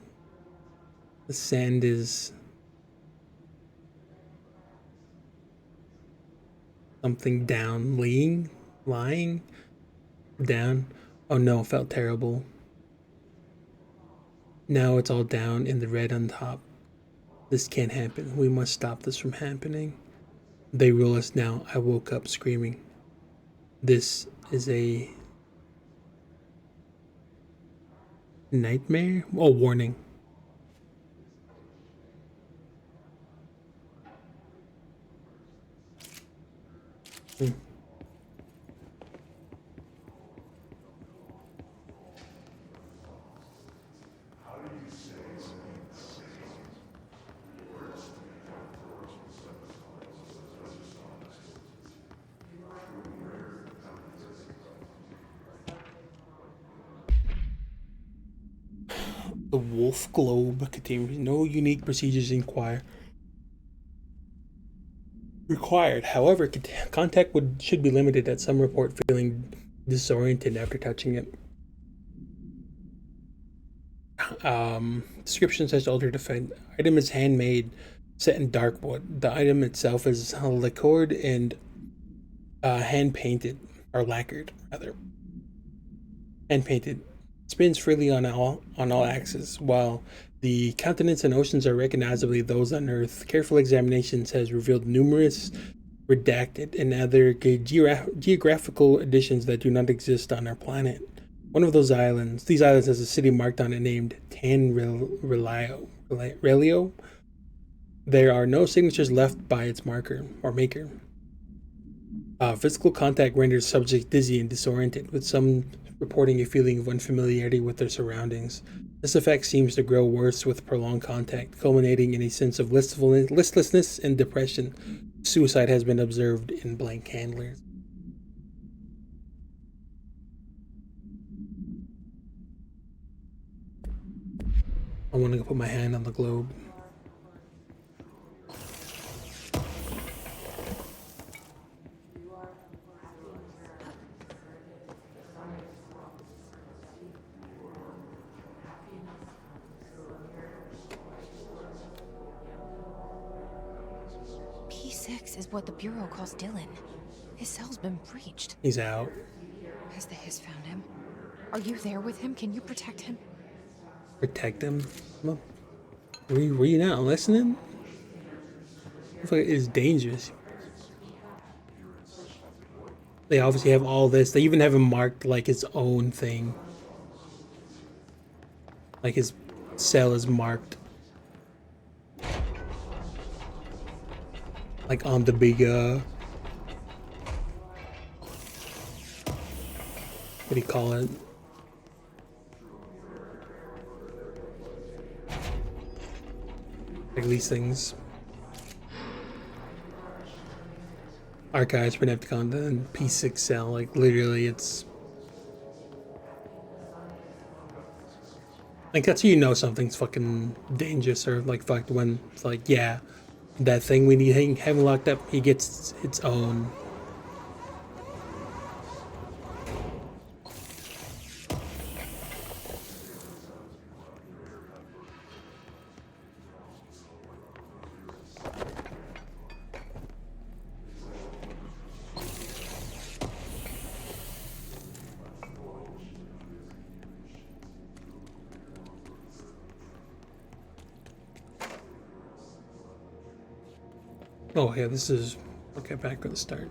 the sand is something down, lying down. Oh no, it felt terrible. Now it's all down in the red on top. This can't happen. We must stop this from happening. They rule us now. I woke up screaming. This is a nightmare? Oh, warning. The Wolf Globe contains no unique procedures required. However, contact should be limited at some report feeling disoriented after touching it. Description says altered effect. Item is handmade, set in dark wood. The item itself is lacquered and hand painted, or lacquered rather. Hand painted. Spins freely on all axes, while the continents and oceans are recognizably those on Earth. Careful examinations has revealed numerous redacted and other geographical additions that do not exist on our planet. One of these islands has a city marked on it named Relio. There are no signatures left by its marker or maker. Physical contact renders subjects dizzy and disoriented, with some reporting a feeling of unfamiliarity with their surroundings. This effect seems to grow worse with prolonged contact, culminating in a sense of listlessness and depression. Suicide has been observed in blank handlers. I want to put my hand on the globe. P6 is what the Bureau calls Dylan. His cell's been breached. He's out. Has the Hiss found him? Are you there with him? Can you protect him? Protect him? Well, were you not listening? It's dangerous. They obviously have all this. They even have him marked like his own thing. Like his cell is marked. Like on the big, what do you call it? Like these things. Archives, Panopticon, and P6 cell. Like literally, it's like that's how you know something's fucking dangerous or like fucked when it's like, yeah, that thing we need having locked up, he gets its own. Oh yeah, this is okay. Back at the start.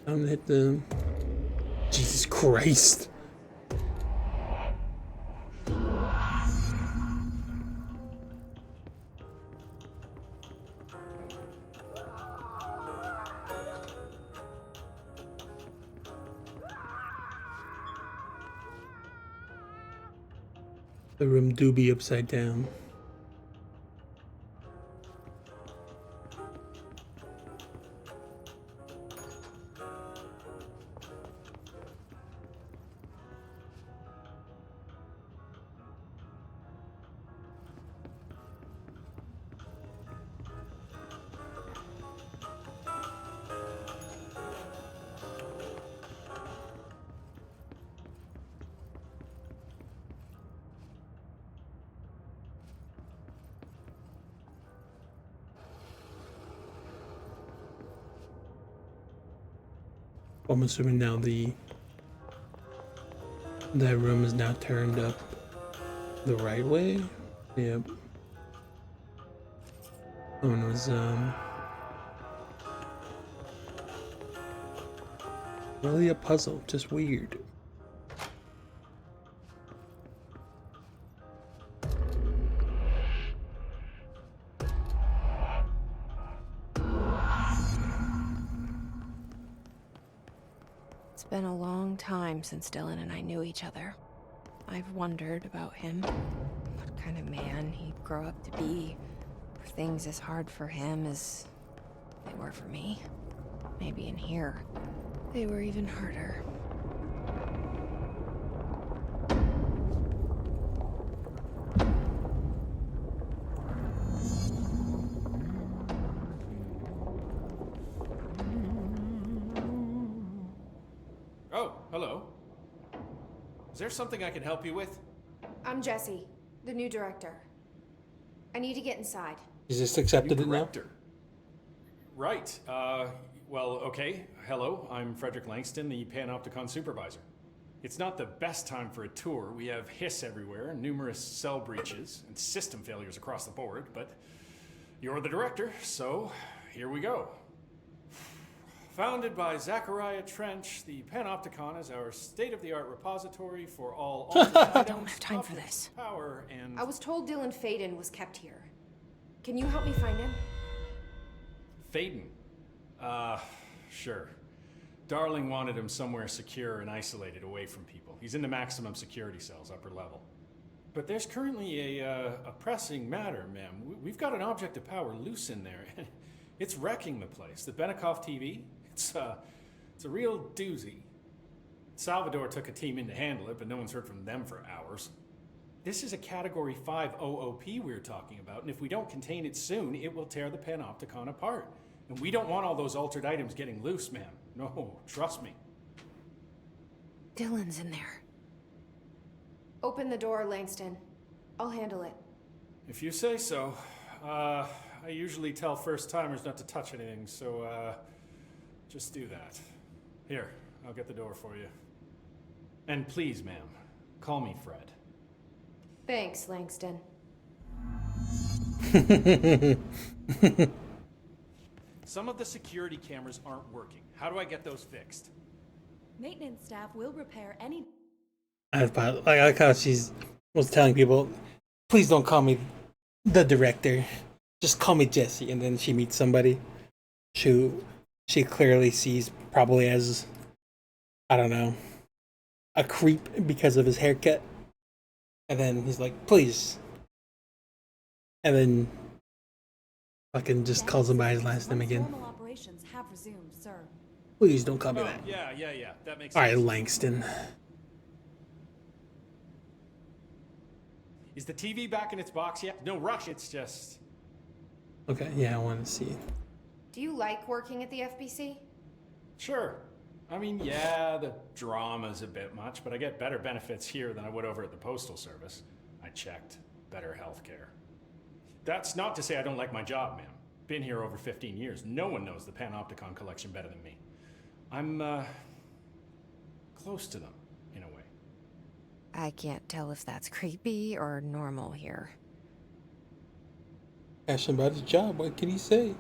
I'm gonna hit the. Jesus Christ. The room do be upside down. I'm assuming now that room is now turned up the right way. Yep. Oh, and it was really a puzzle, just weird. It's been a long time since Dylan and I knew each other. I've wondered about him. What kind of man he'd grow up to be. Were things as hard for him as they were for me? Maybe in here, they were even harder. Oh, hello. Is there something I can help you with? I'm Jesse, the new director. I need to get inside. You just accepted New it now? director. Right. Well, okay. Hello, I'm Frederick Langston, the Panopticon supervisor. It's not the best time for a tour. We have hiss everywhere, numerous cell breaches, and system failures across the board, but you're the director, so here we go. Founded by Zachariah Trench, the Panopticon is our state-of-the-art repository for all altered items, Don't have time for objects this. of power, and I was told Dylan Faden was kept here. Can you help me find him? Faden. Sure. Darling wanted him somewhere secure and isolated away from people. He's in the maximum security cells, upper level. But there's currently a pressing matter, ma'am. We've got an object of power loose in there. It's wrecking the place. The Benikoff TV, it's a real doozy. Salvador took a team in to handle it, but no one's heard from them for hours. This is a Category 5 OOP we're talking about, and if we don't contain it soon, it will tear the Panopticon apart. And we don't want all those altered items getting loose, ma'am. No, trust me. Dylan's in there. Open the door, Langston. I'll handle it. If you say so. I usually tell first-timers not to touch anything, so, just do that. Here, I'll get the door for you. And please, ma'am, call me Fred. Thanks, Langston. Some of the security cameras aren't working. How do I get those fixed? Maintenance staff will repair any. I like how she's was telling people, please don't call me the director. Just call me Jesse. And then she meets somebody who she clearly sees probably as, I don't know, a creep because of his haircut. And then he's like, please. And then fucking just calls him by his last name again. Normal operations have resumed, sir. Please don't call me Oh, that. yeah. That makes All right, sense. Langston. Is the TV back in its box yet? No rush, it's just... Okay, yeah, I want to see. Do you like working at the FBC? Sure. I mean, yeah, the drama's a bit much, but I get better benefits here than I would over at the Postal Service. I checked. Better healthcare. That's not to say I don't like my job, ma'am. Been here over 15 years. No one knows the Panopticon collection better than me. I'm, close to them, in a way. I can't tell if that's creepy or normal here. Ask him about his job. What can he say?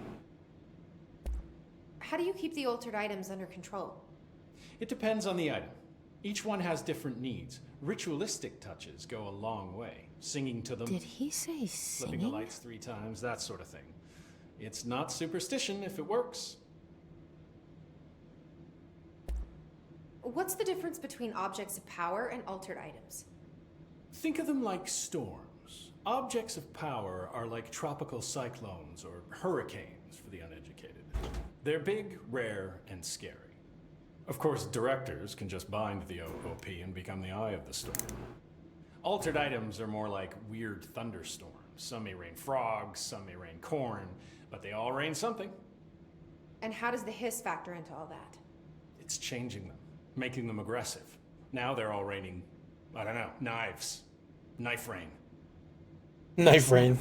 How do you keep the altered items under control? It depends on the item. Each one has different needs. Ritualistic touches go a long way. Singing to them. Did he say Flipping the singing? lights 3 times, that sort of thing. It's not superstition if it works. What's the difference between objects of power and altered items? Think of them like storms. Objects of power are like tropical cyclones or hurricanes for the uneducated. They're big, rare, and scary. Of course, directors can just bind the OP and become the eye of the storm. Altered items are more like weird thunderstorms. Some may rain frogs, some may rain corn, but they all rain something. And how does the hiss factor into all that? It's changing them, making them aggressive. Now they're all raining, I don't know, knives. Knife rain. Knife rain.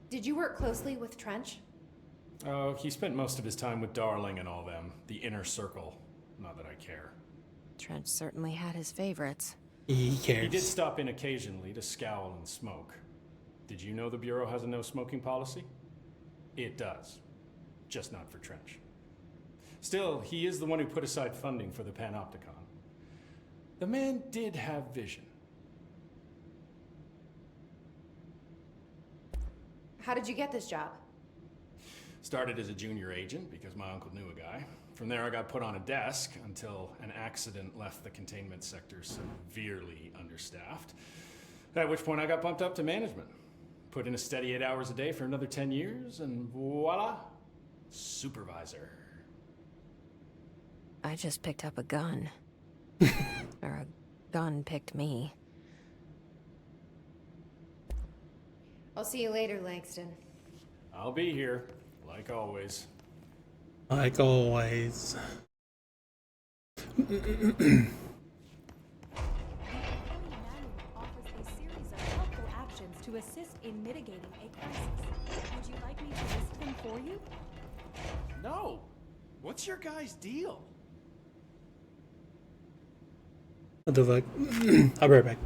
Did you work closely with Trench? Oh, he spent most of his time with Darling and all them. The inner circle. Not that I care. Trench certainly had his favorites. He cares. He did stop in occasionally to scowl and smoke. Did you know the Bureau has a no-smoking policy? It does. Just not for Trench. Still, he is the one who put aside funding for the Panopticon. The man did have vision. How did you get this job? Started as a junior agent because my uncle knew a guy. From there I got put on a desk until an accident left the containment sector severely understaffed. At which point I got bumped up to management. Put in a steady 8 hours a day for another 10 years and voila, supervisor. I just picked up a gun. Or a gun picked me. I'll see you later, Langston. I'll be here, like always. Like always. The employee manual offers a series of helpful actions to assist in mitigating a crisis. Would you like me to list them for you? No! What's your guy's deal? What the fuck? I'll be right back.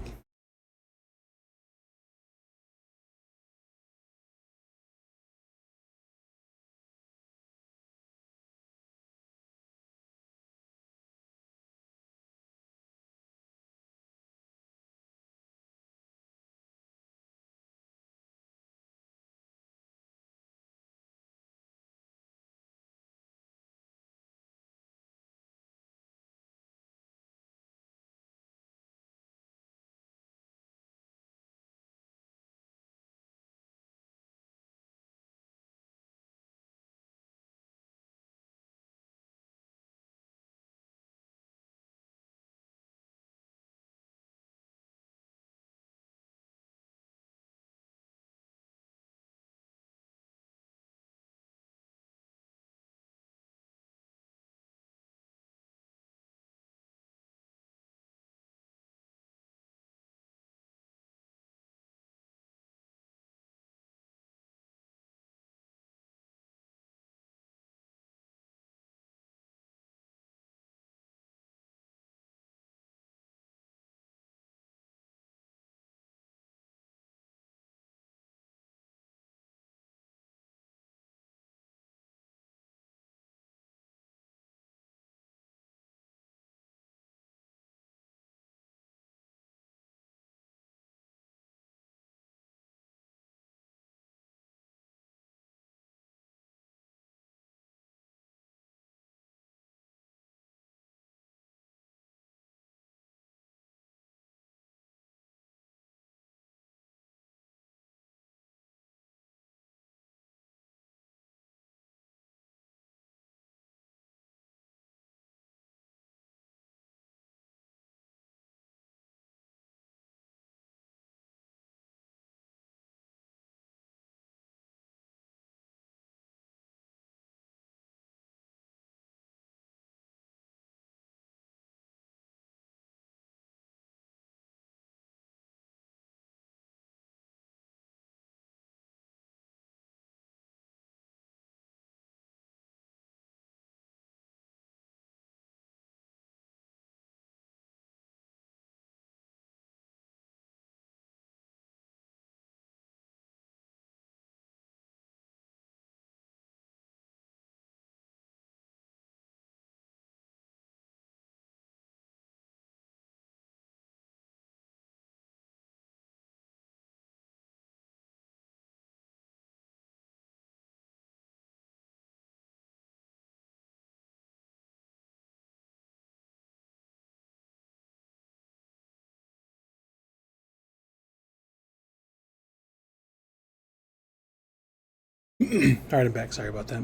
Alright, I'm back. Sorry about that.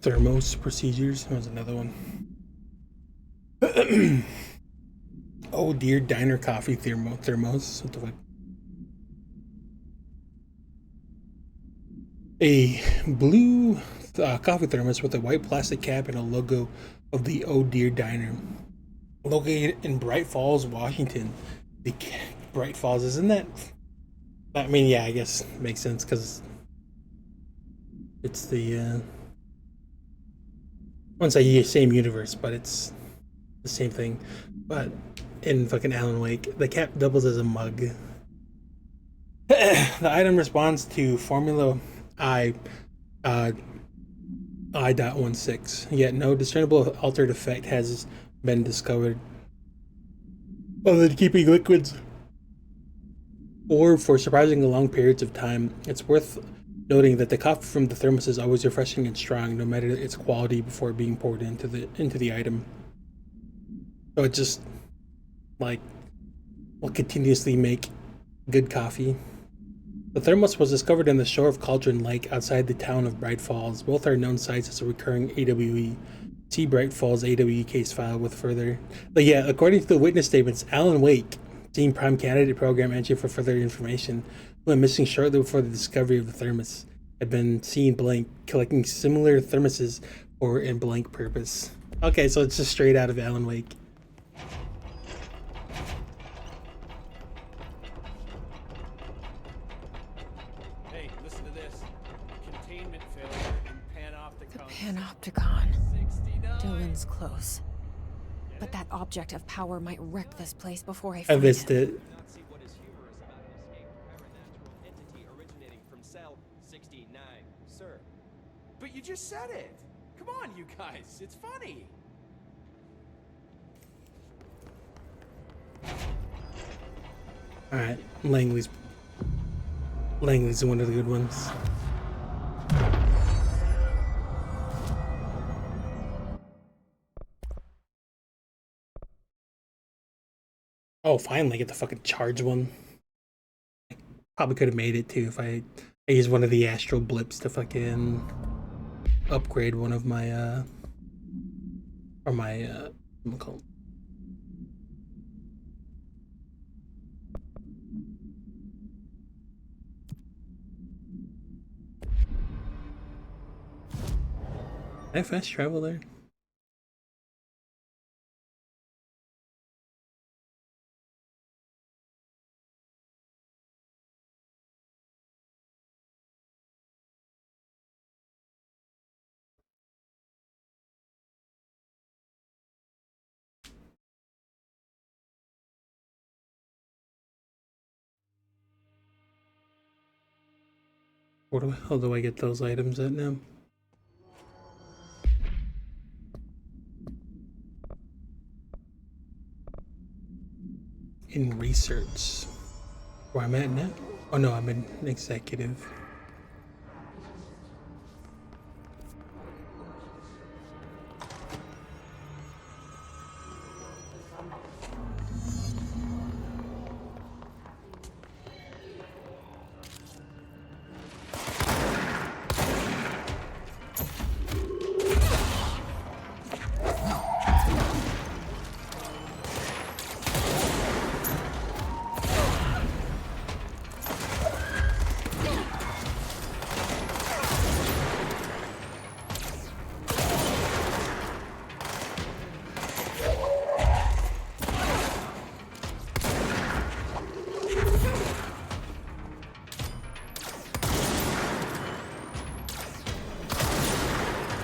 Thermos procedures. That was another one. Oh dear, diner coffee thermos. What the fuck? A blue coffee thermos with a white plastic cap and a logo of the Oh Dear Diner. Located in Bright Falls, Washington. The Bright Falls, isn't that? I mean, yeah, I guess it makes sense because it's the I wouldn't say the same universe, but it's the same thing. But in fucking Alan Wake, the cap doubles as a mug. The item responds to Formula I I.16, yet no discernible altered effect has been discovered other than keeping liquids or for surprisingly long periods of time. It's worth noting that the coffee from the thermos is always refreshing and strong, no matter its quality, before being poured into the item. So it just like will continuously make good coffee. The thermos was discovered in the shore of Cauldron Lake outside the town of Bright Falls. Both are known sites as a recurring AWE. See Bright Falls AWE case file with further. But yeah, according to the witness statements, Alan Wake, Team Prime Candidate Program entry for further information, who went missing shortly before the discovery of the thermos, had been seen blank collecting similar thermoses for a blank purpose. Okay, so it's just straight out of Alan Wake. Hey, listen to this. Containment failure in Panopticon. Panopticon. Dylan's close. But that object of power might wreck this place before I I find missed it. it. Not see what is humorous about an escaped paranatural entity originating from cell 69, sir. But you just said it. Come on, you guys. It's funny. Alright, Langley's one of the good ones. Oh, finally get the fucking charge one. Probably could have made it too if I used one of the astral blips to fucking upgrade one of my or my what call it? Can I fast travel there? Where the hell do I get those items at now? In research. Where I'm at now? Oh no, I'm in executive.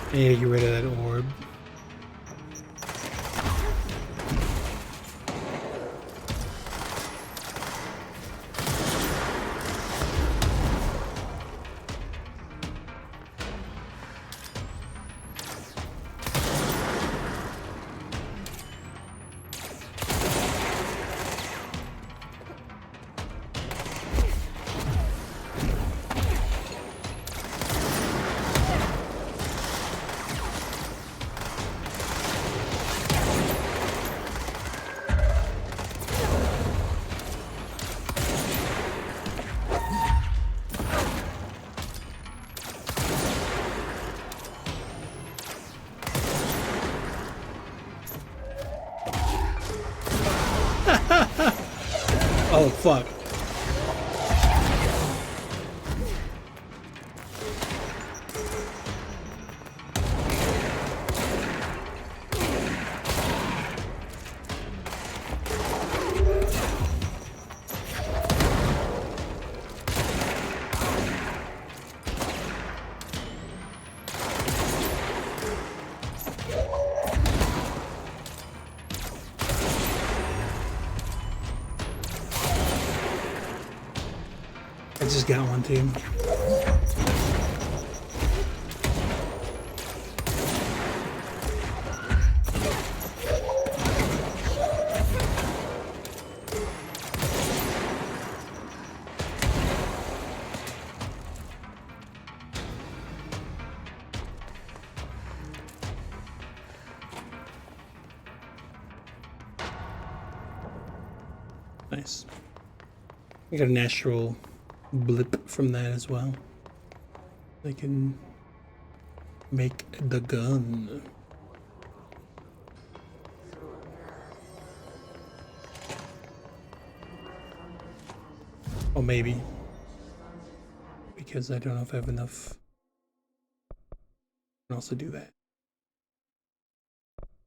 I need to get rid of that orb. Oh, fuck. I just got one, team. Nice. I got a natural blip from that as well. I can make the gun. Or maybe. Because I don't know if I have enough. I can also do that.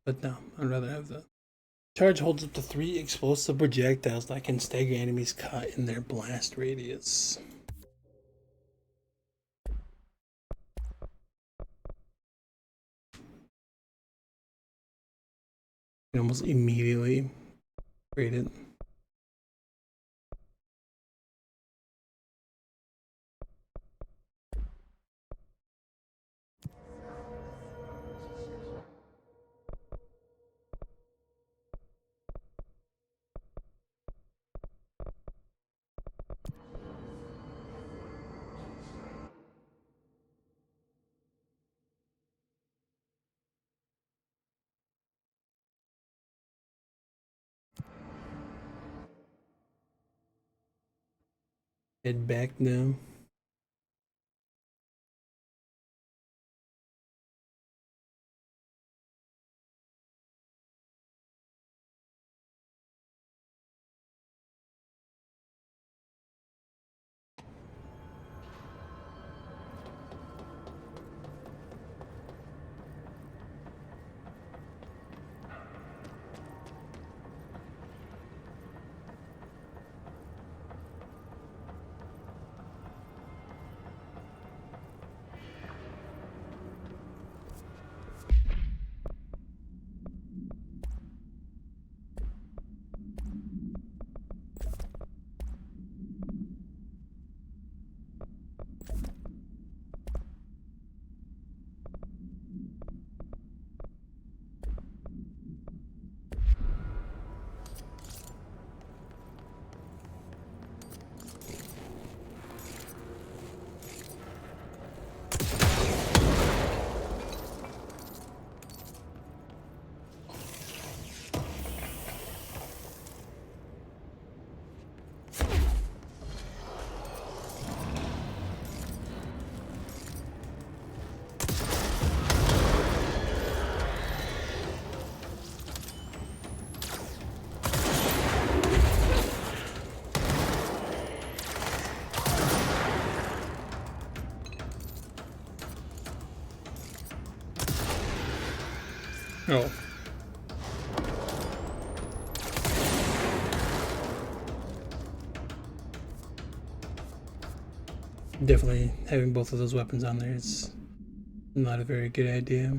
But no, I'd rather have the charge holds up to 3 explosive projectiles that can stagger enemies caught in their blast radius. You almost immediately rate it. Head back now. Oh. Definitely having both of those weapons on there is not a very good idea.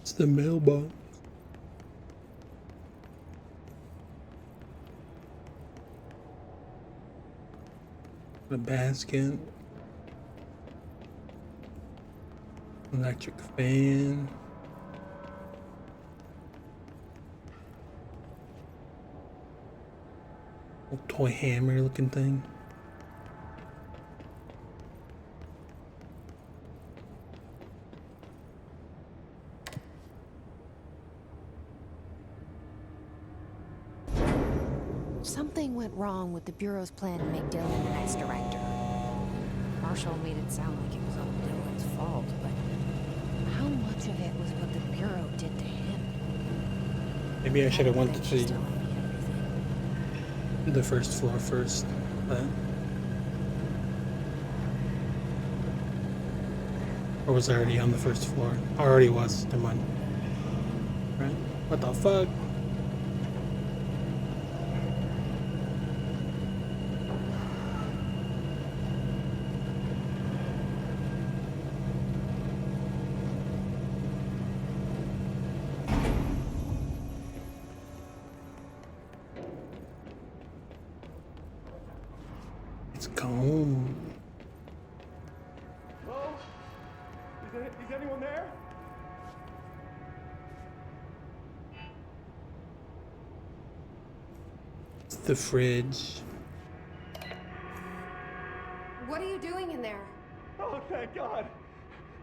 It's the mailbox. A basket. Electric fan. Little toy hammer looking thing. Something went wrong with the Bureau's plan to make Dylan the next director. Marshall made it sound like it was all Dylan's fault, but how much of it was what the Bureau did to him? Maybe I should have went to Just the, telling me everything. the first floor first. But... Or was I already on the first floor? I already was. Never mind. Right? What the fuck? It's gone. Hello? Is anyone there? It's the fridge. What are you doing in there? Oh, thank God.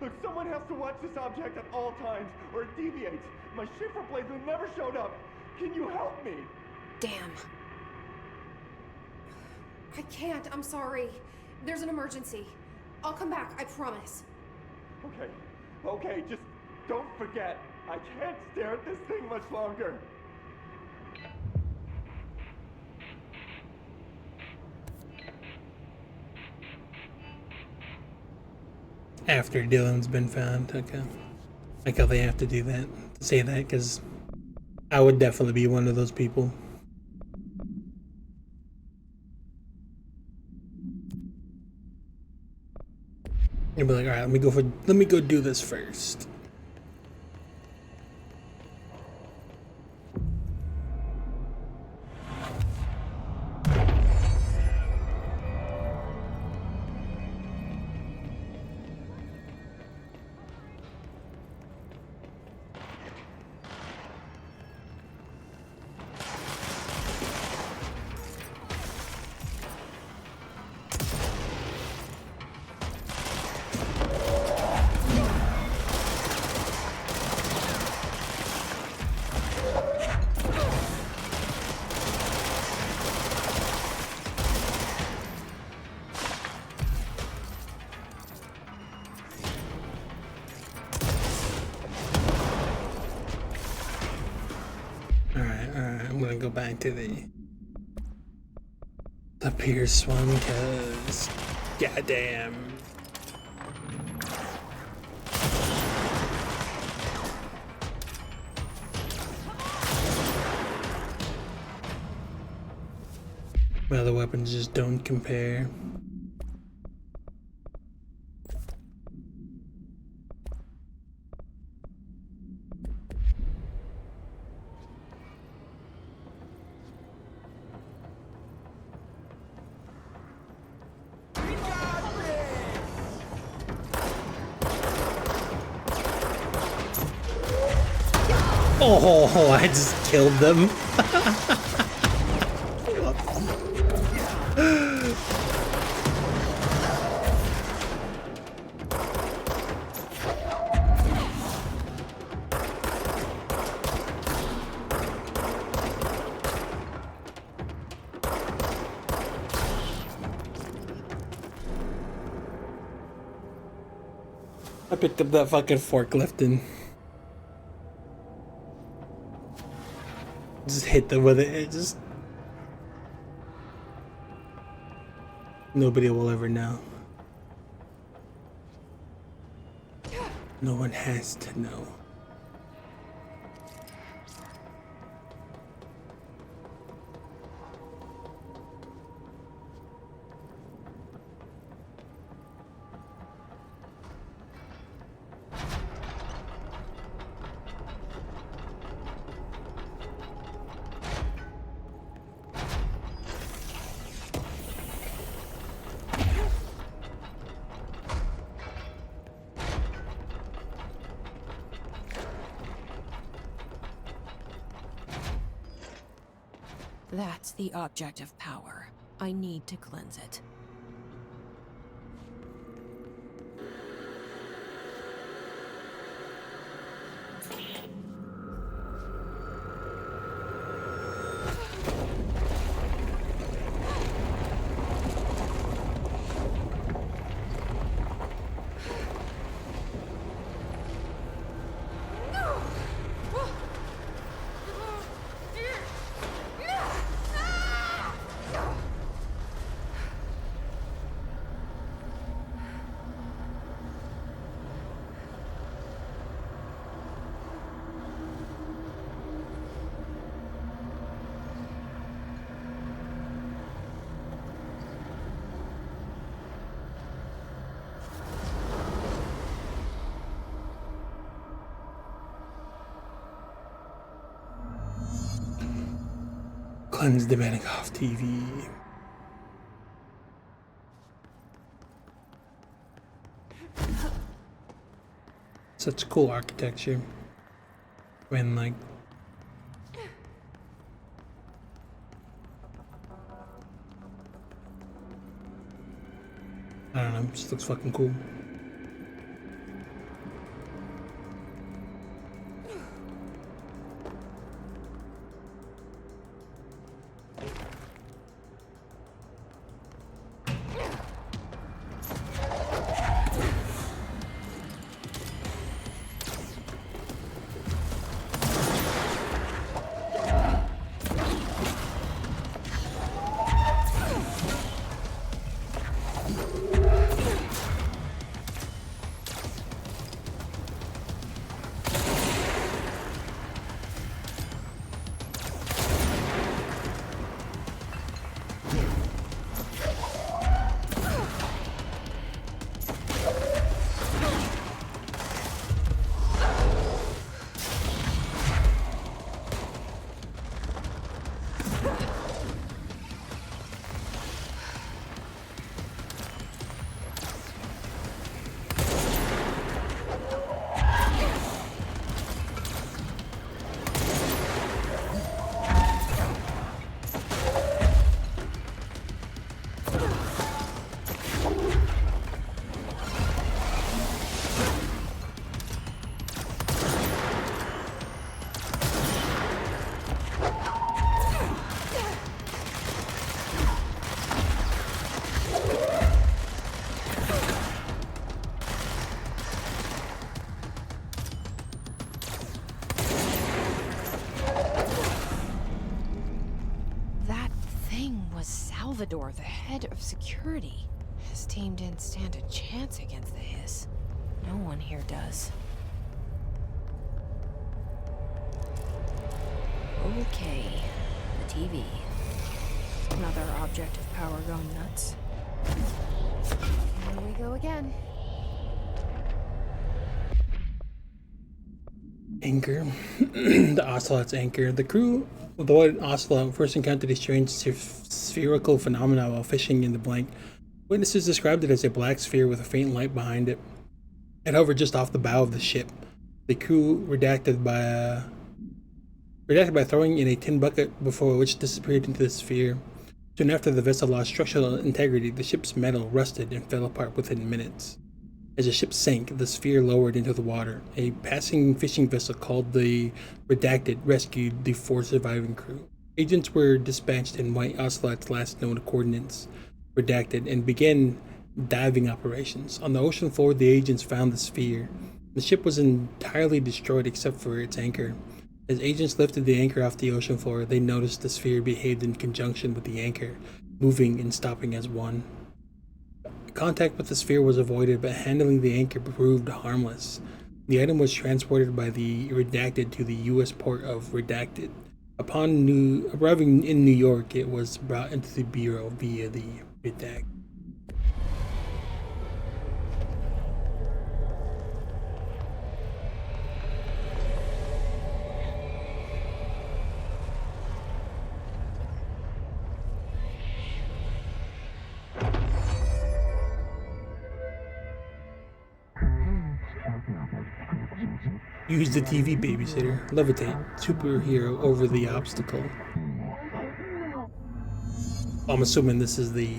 Look, someone has to watch this object at all times, or it deviates. My shifter blazer never showed up. Can you help me? Damn. I can't. I'm sorry. There's an emergency. I'll come back. I promise. Okay, just don't forget. I can't stare at this thing much longer. After Dylan's been found. Okay. Like how they have to do that. Say that, because I would definitely be one of those people. You'd be like, alright, let me go do this first. Alright, I'm gonna go back to the Pierce one, cause goddamn. My other weapons just don't compare. Oh, I just killed them. I picked up that fucking forklift and just hit them with it. It just... Nobody will ever know. No one has to know. That's the object of power. I need to cleanse it. Cleanse the Benikoff TV. Such cool architecture. When like I don't know, just looks fucking cool. Salvador, the head of security. His team didn't stand a chance against the Hiss. No one here does. Okay, the TV. Another object of power gone nuts. Here we go again. Anchor. The Ocelot's anchor. The crew of the White Ocelot first encountered a strange spherical phenomena while fishing in the blank. Witnesses described it as a black sphere with a faint light behind it. It hovered just off the bow of the ship. The crew redacted by throwing in a tin bucket, before which disappeared into the sphere. Soon after the vessel lost structural integrity, the ship's metal rusted and fell apart within minutes. As the ship sank, the sphere lowered into the water. A passing fishing vessel called the Redacted rescued the 4 surviving crew. Agents were dispatched in White Ocelot's last known coordinates, Redacted, and began diving operations. On the ocean floor, the agents found the sphere. The ship was entirely destroyed except for its anchor. As agents lifted the anchor off the ocean floor, they noticed the sphere behaved in conjunction with the anchor, moving and stopping as one. Contact with the sphere was avoided, but handling the anchor proved harmless. The item was transported by the Redacted to the U.S. port of Redacted. Upon arriving in New York, it was brought into the Bureau via the Redacted. Use the TV babysitter. Levitate. Superhero over the obstacle. I'm assuming this is the...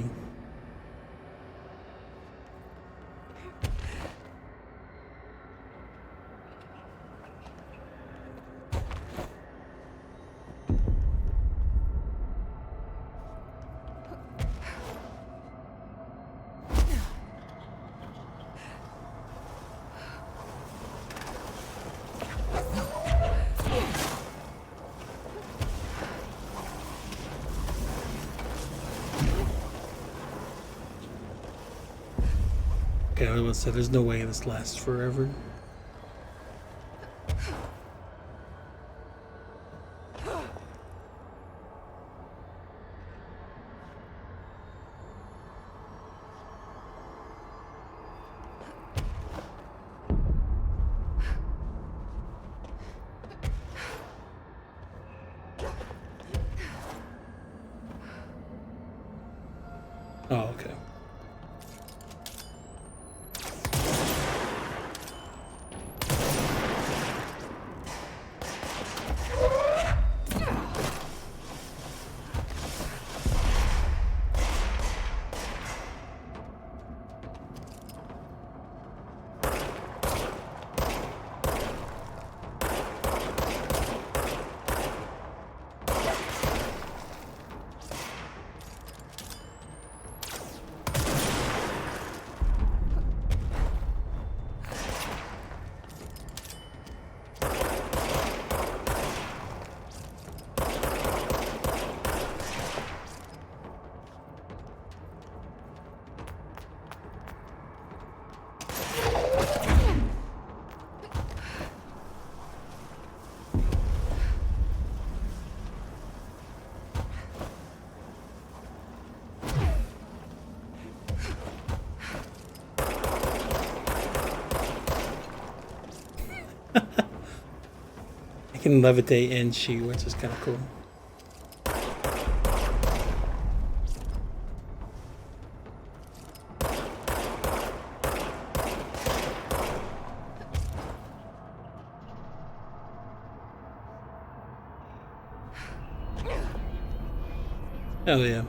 Okay, I was say there's no way this lasts forever. Oh, okay. I can levitate and shoot, which is kind of cool. Hell yeah.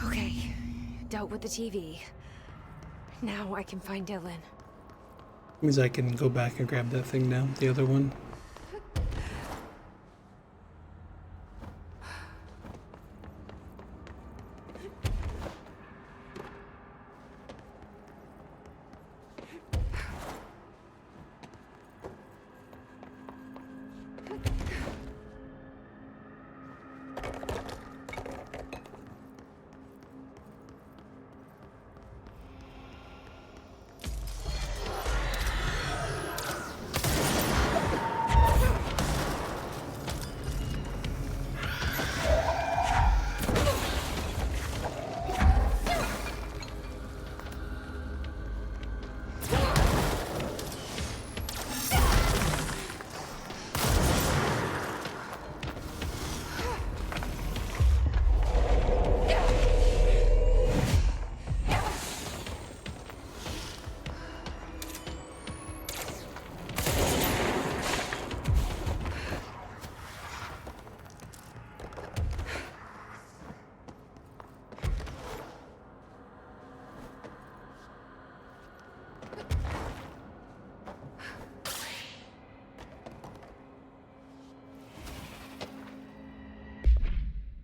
Okay, dealt with the TV. Now I can find Dylan. Means I can go back and grab that thing now, the other one.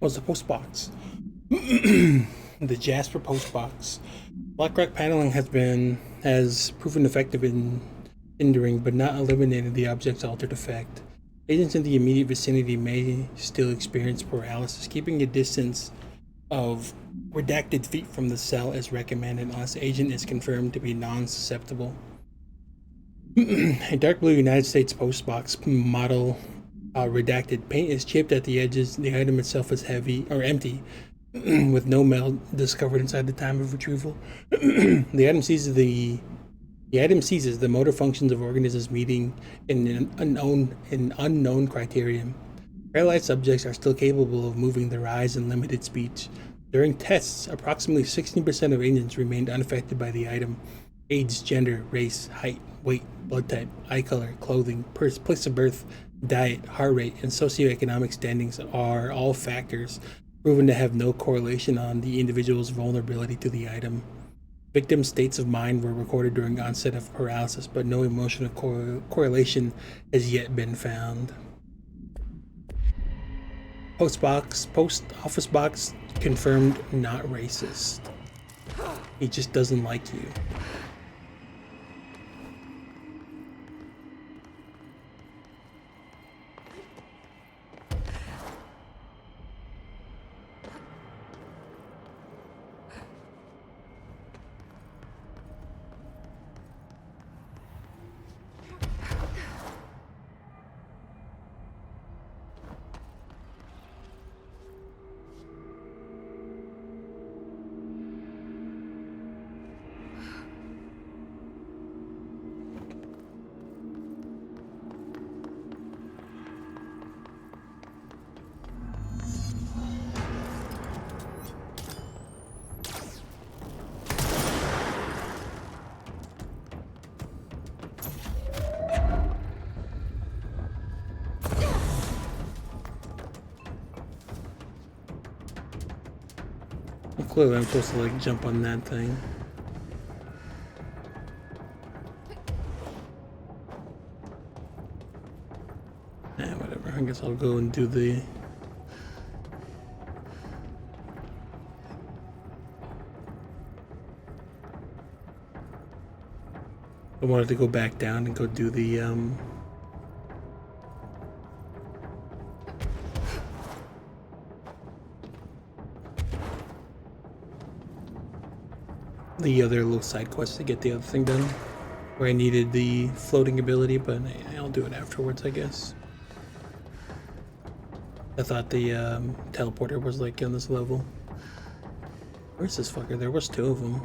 Was the post box. The Jasper post box. Blackrock paneling has proven effective in hindering but not eliminated the object's altered effect. Agents in the immediate vicinity may still experience paralysis. Keeping a distance of redacted feet from the cell is recommended unless agent is confirmed to be non-susceptible. A dark blue United States post box model redacted. Paint is chipped at the edges. The item itself is heavy or empty, with no mail discovered inside the time of retrieval. The item seizes the motor functions of organisms meeting an unknown criterion. Paralyzed subjects are still capable of moving their eyes and limited speech. During tests, approximately 16% of agents remained unaffected by the item. age, gender, race, height, weight, blood type, eye color, clothing, place of birth, diet, heart rate, and socioeconomic standings are all factors proven to have no correlation on the individual's vulnerability to the item. Victims' states of mind were recorded during onset of paralysis, but no emotional correlation has yet been found. Post office box confirmed not racist. He just doesn't like you. Clearly I'm supposed to like jump on that thing. Whatever, I guess I'll go and do the... I wanted to go back down and go do the other little side quest to get the other thing done, where I needed the floating ability, but I'll do it afterwards, I guess. I thought the teleporter was like on this level. Where's this fucker? There was two of them.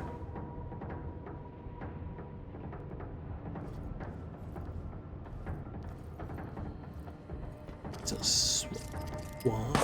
It's a swamp.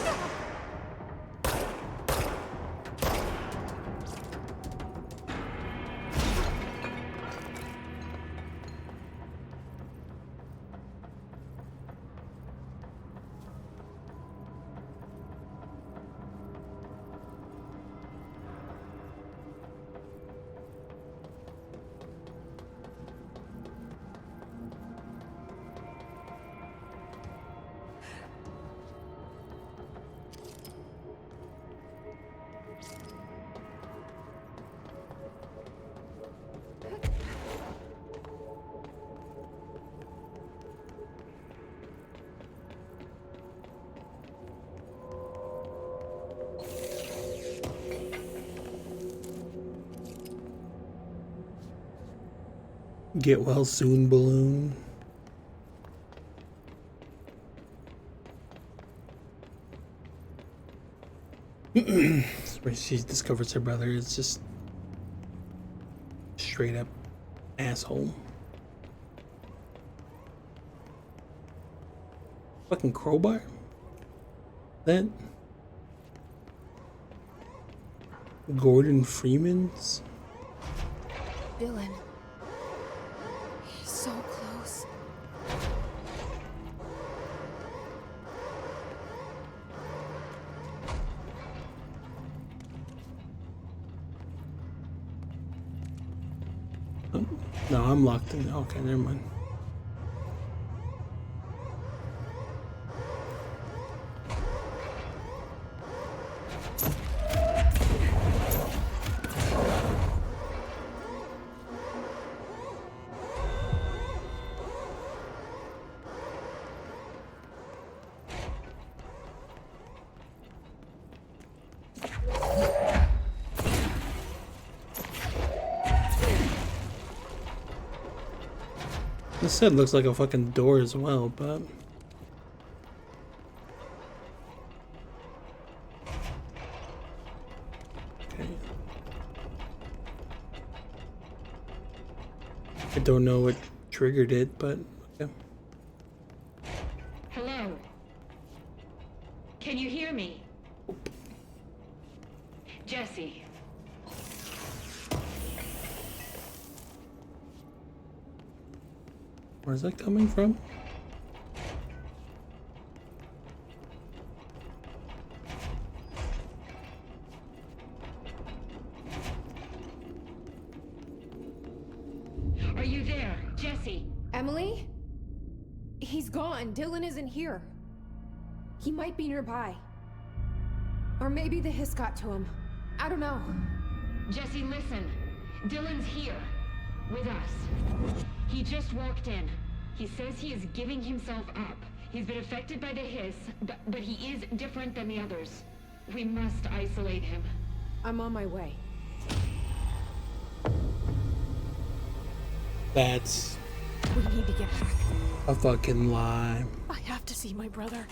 Get well soon, balloon. Where she discovers her brother is just straight up asshole. Fucking crowbar? That? Gordon Freeman's? Dylan. He's so close. Oh, no, I'm locked in. Okay, never mind. This set looks like a fucking door as well, but... Okay. I don't know what triggered it, but... Okay. Hello? Can you hear me? Jesse. Where's that coming from? Are you there, Jesse? Emily? He's gone. Dylan isn't here. He might be nearby. Or maybe the hiss got to him. I don't know. Jesse, listen. Dylan's here. With us. He just walked in. He says he is giving himself up. He's been affected by the hiss, but he is different than the others. We must isolate him. I'm on my way. That's We need to get back. a fucking lie. I have to see my brother.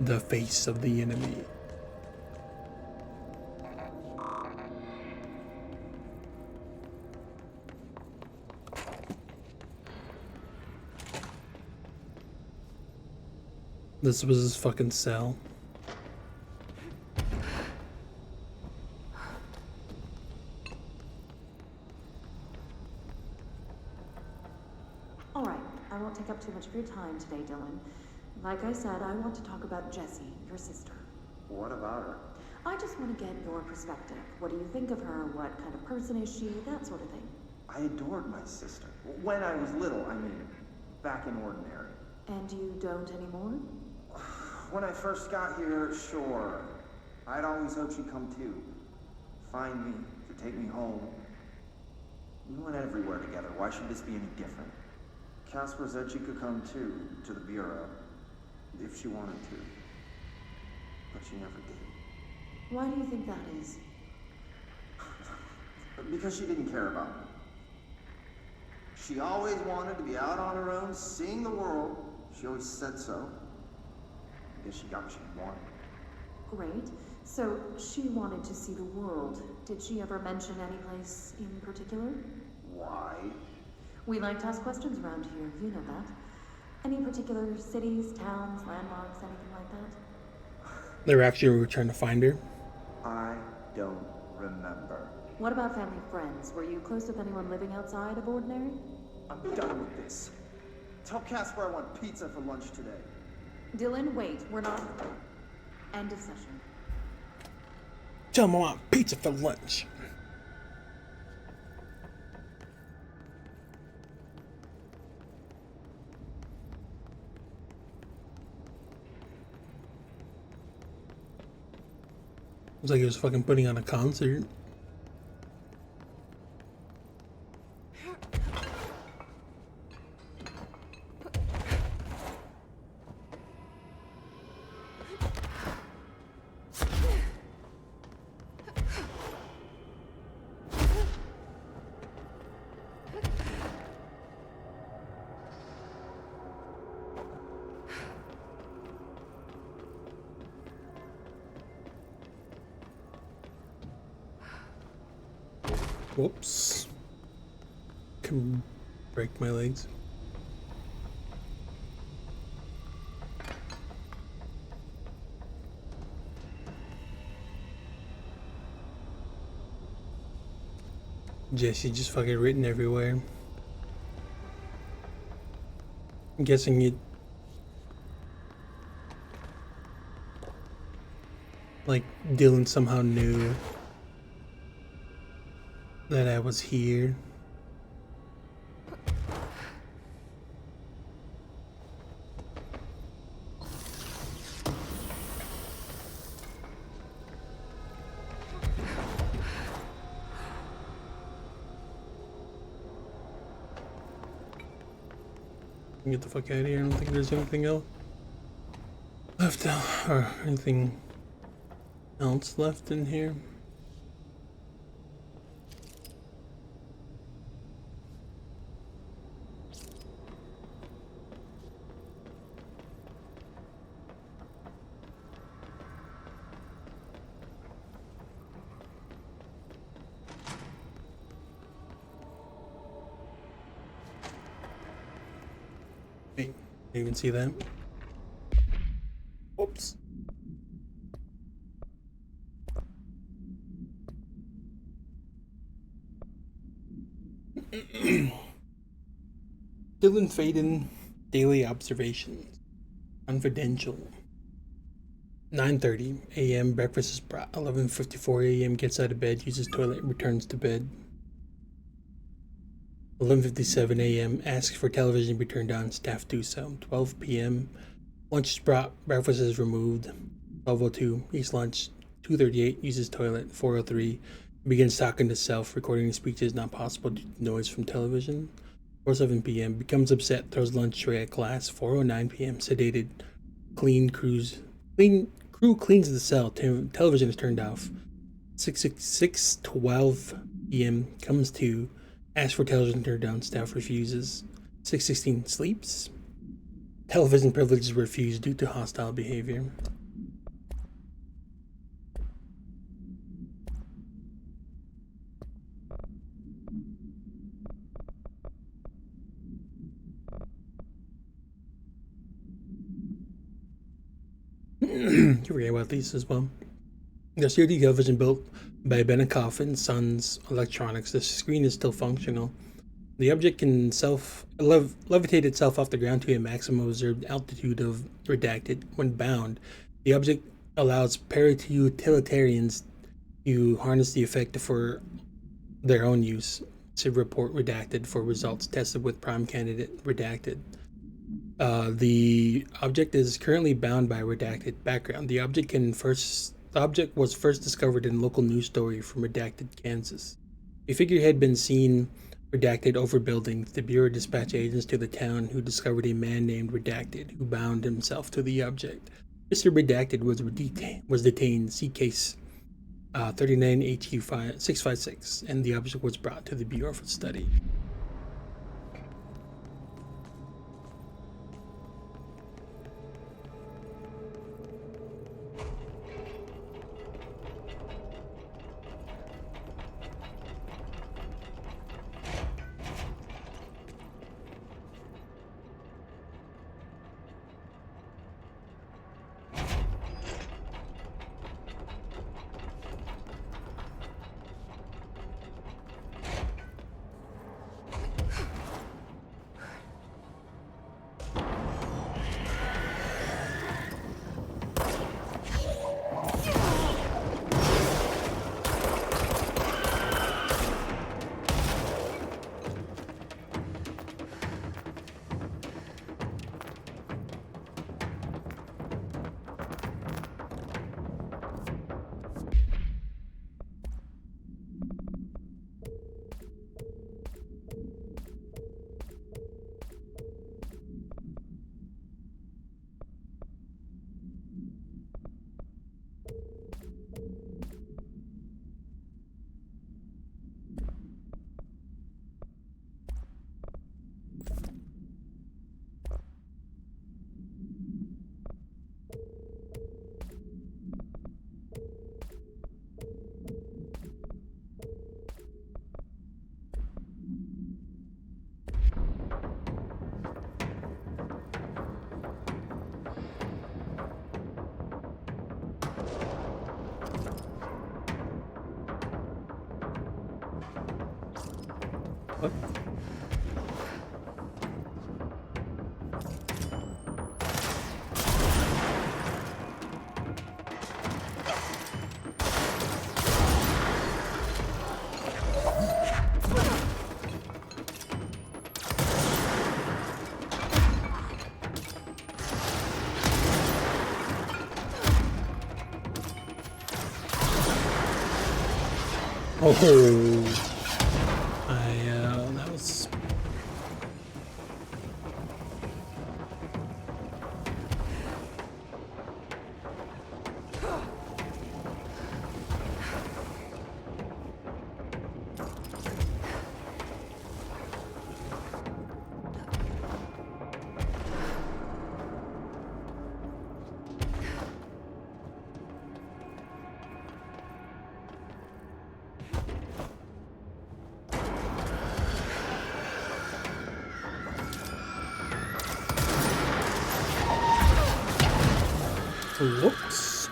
The face of the enemy. This was his fucking cell. All right, I won't take up too much of your time today, Dylan. Like I said, I want to talk about Jessie, your sister. What about her? I just want to get your perspective. What do you think of her? What kind of person is she? That sort of thing. I adored my sister. When I was little, I mean, back in Ordinary. And you don't anymore? When I first got here, sure. I'd always hoped she'd come too. Find me, to take me home. We went everywhere together. Why should this be any different? Casper said she could come too, to the Bureau. If she wanted to. But she never did. Why do you think that is? Because she didn't care about me. She always wanted to be out on her own, seeing the world. She always said so. I guess she got what she wanted. Great. So she wanted to see the world. Did she ever mention any place in particular? Why? We like to ask questions around here, you know that. Any particular cities, towns, landmarks, anything like that? They were actually trying to find her. I don't remember. What about family friends? Were you close with anyone living outside of Ordinary? I'm done with this. Tell Casper I want pizza for lunch today. Dylan, wait. We're not... End of session. Tell him I want pizza for lunch. It was like he was fucking putting on a concert. Whoops. Can break my legs. Jesse just fucking written everywhere. I'm guessing it. Like Dylan somehow knew that I was here. Get the fuck out of here. I don't think there's anything else left out, or anything else left in here. Wait, you even see that? Oops. Dylan Faden, daily observations. Confidential. 9:30 a.m. breakfast is brought. 11:54 a.m. gets out of bed, uses toilet, returns to bed. 11:57 a.m. asks for television to be turned on. Staff do so. 12 p.m. lunch is brought. Breakfast is removed. 12:02 eats lunch. 2:38 uses toilet. 4:03 begins talking to self. Recording speech is not possible due to noise from television. 4:07 p.m. becomes upset. Throws lunch tray at class. 4:09 p.m. sedated. Crew cleans the cell. Television is turned off. 6:12 p.m. comes to. Asks for television turned down. Staff refuses. 6:16 sleeps. Television privileges refused due to hostile behavior. You forget about these as well. The CRT television built by Benikoff and Sons Electronics. The screen is still functional. The object can levitate itself off the ground to a maximum observed altitude of redacted. When bound, the object allows para-utilitarians to harness the effect for their own use. To report redacted for results tested with prime candidate redacted. The object is currently bound by redacted background. The object was first discovered in a local news story from redacted Kansas. A figure had been seen redacted over buildings. The Bureau dispatched agents to the town who discovered a man named Redacted who bound himself to the object. Mr. Redacted was detained. See case 39 HQ 656, and the object was brought to the Bureau for study. What? Oh, that was. Whoops.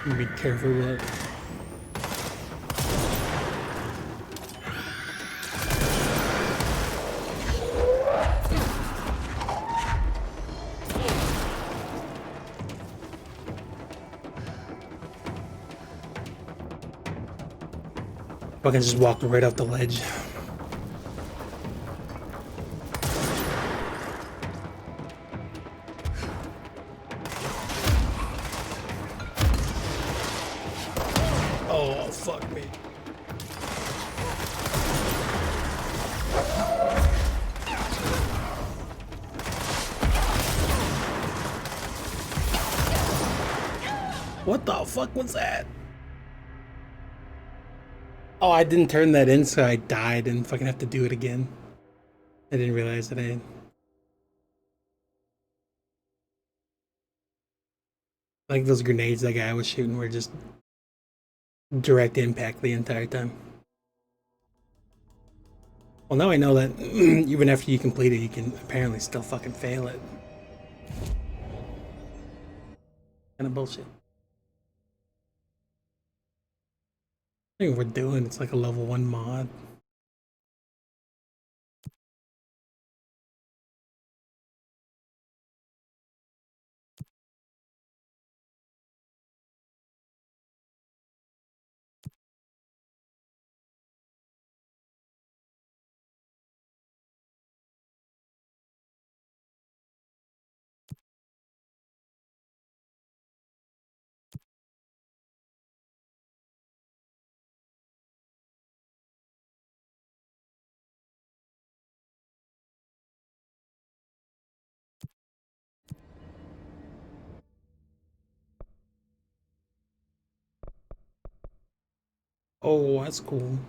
Be careful what. Fucking just walked right off the ledge. Oh, fuck me. What the fuck was that? Oh, I didn't turn that in, so I died and fucking have to do it again. I didn't realize that I... Like those grenades that guy was shooting were just direct impact the entire time. Well, now I know that even after you complete it, you can apparently still fucking fail it. Kind of bullshit. I think we're doing it's like a level 1 mod. Oh, that's cool.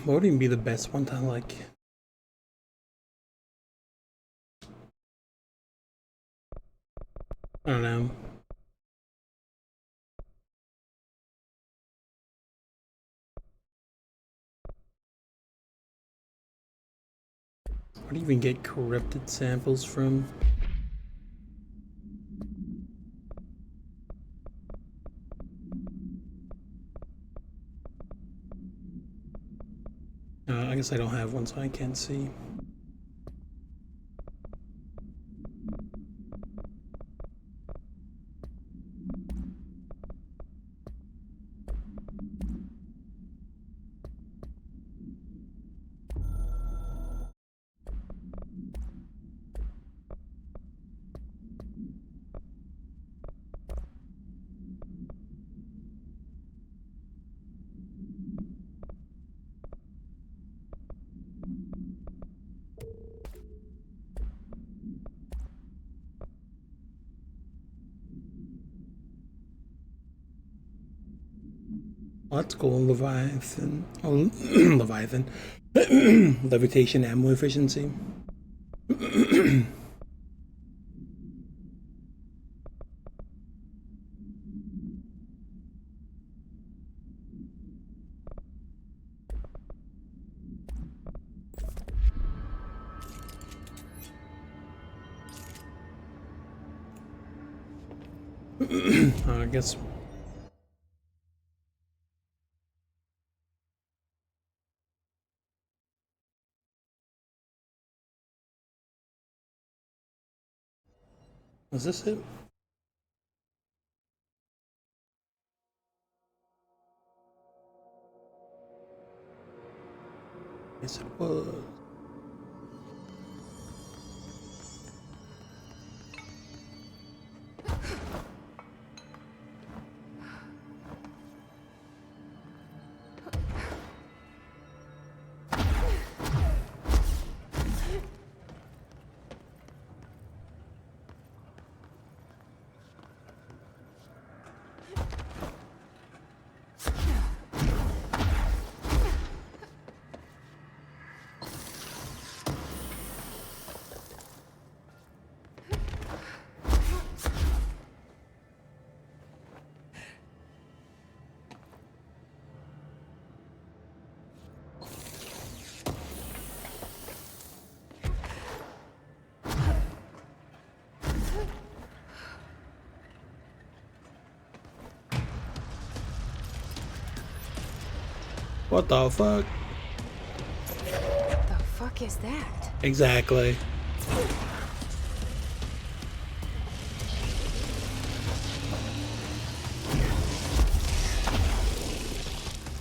What would even be the best one to like? I don't know. Where do you even get corrupted samples from? I guess I don't have one, so I can't see. Oh, that's cool. Leviathan. Oh, Leviathan. Levitation ammo efficiency. I guess. Was this it? Yes, it was. What the fuck? What the fuck is that? Exactly.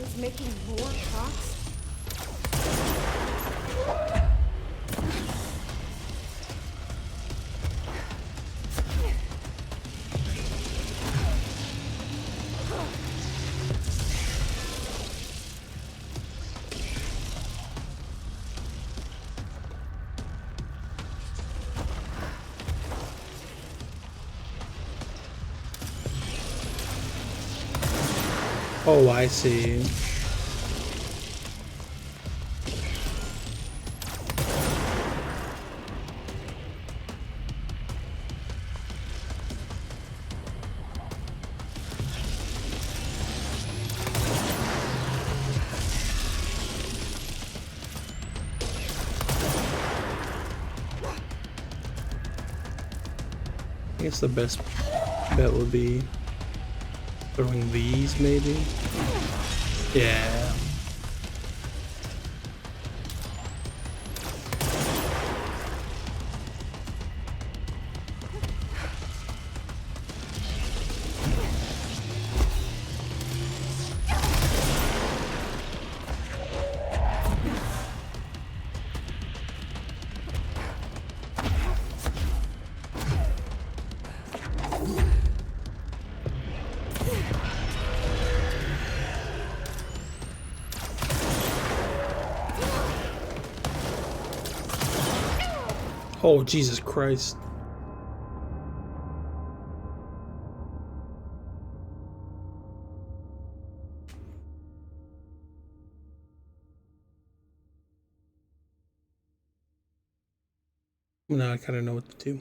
It's making more clocks? Oh, I see. I guess the best bet would be throwing these, maybe? Yeah. Oh, Jesus Christ. Now I kind of know what to do.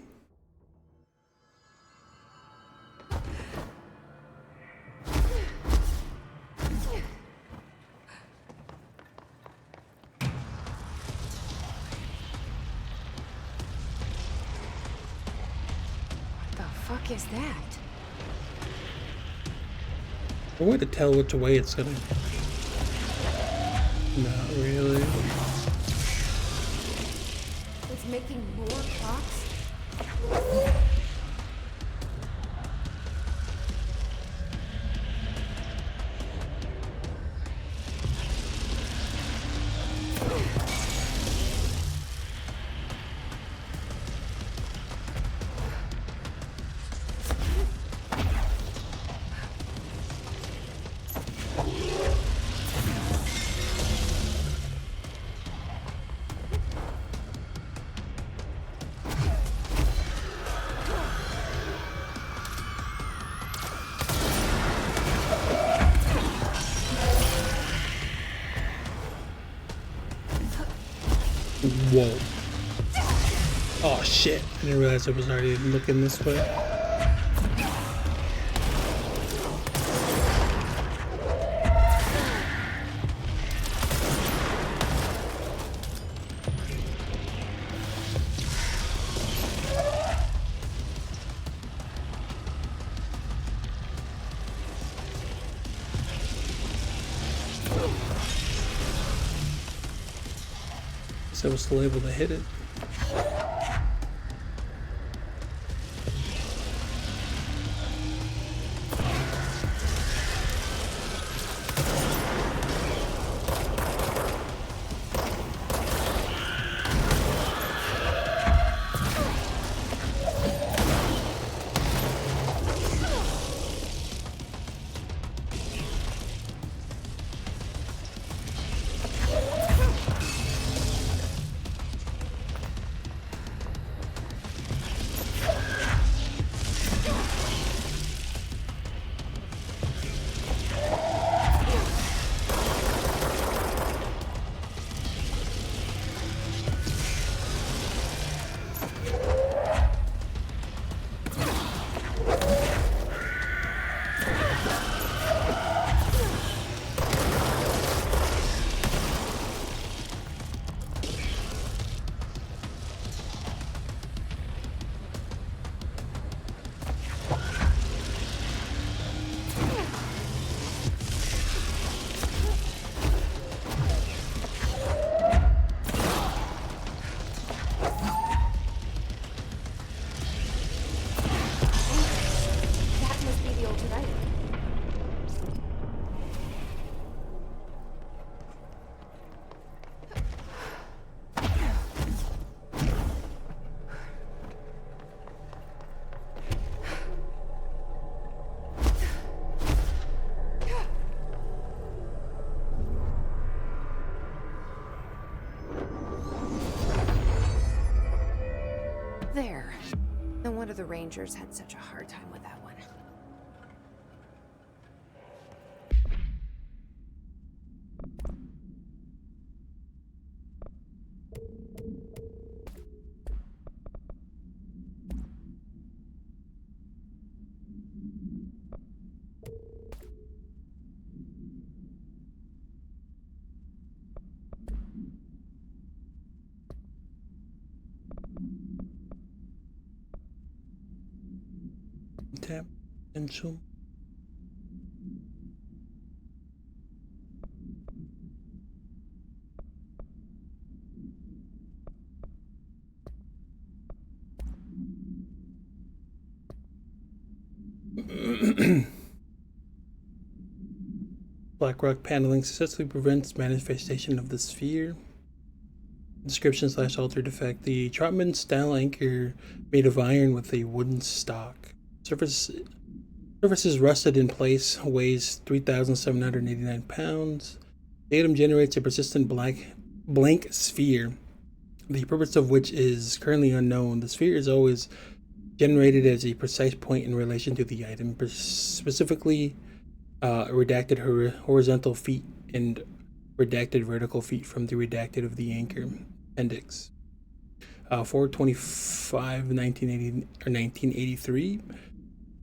What is that? A way to tell which way it's gonna. Not really. It's making more clocks? Whoa. Oh shit. I didn't realize I was already looking this way. I was still able to hit it. wonder the Rangers had such a hard time with that one. Tap potential. Blackrock paneling successfully prevents manifestation of the sphere. Description / altered effect. The Trotman style anchor made of iron with a wooden stock. Surface is rusted in place, weighs 3,789 pounds. The item generates a persistent blank sphere, the purpose of which is currently unknown. The sphere is always generated as a precise point in relation to the item, specifically redacted horizontal feet and redacted vertical feet from the redacted of the anchor appendix. 4/25, 1983.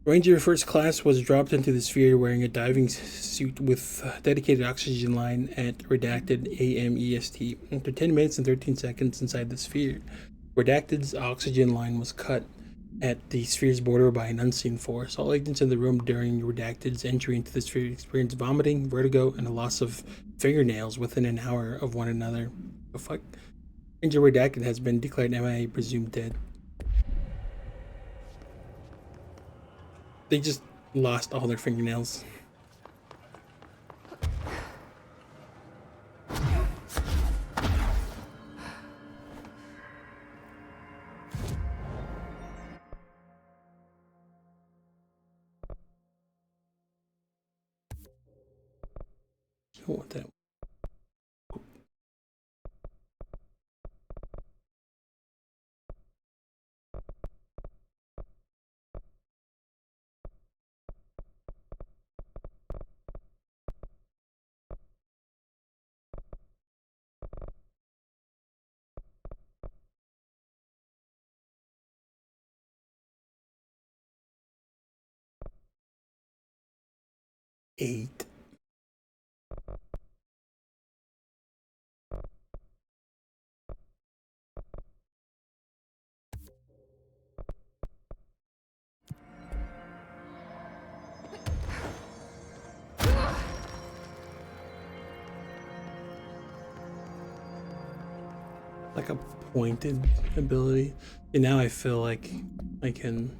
Ranger First Class was dropped into the sphere wearing a diving suit with dedicated oxygen line at redacted AMEST. After 10 minutes and 13 seconds inside the sphere, redacted's oxygen line was cut at the sphere's border by an unseen force. All agents in the room during redacted's entry into the sphere experienced vomiting, vertigo, and a loss of fingernails within an hour of one another. The fuck? Ranger Redacted has been declared MIA, presumed dead. They just lost all their fingernails. What that? Eight. Like a pointed ability. And now I feel like I can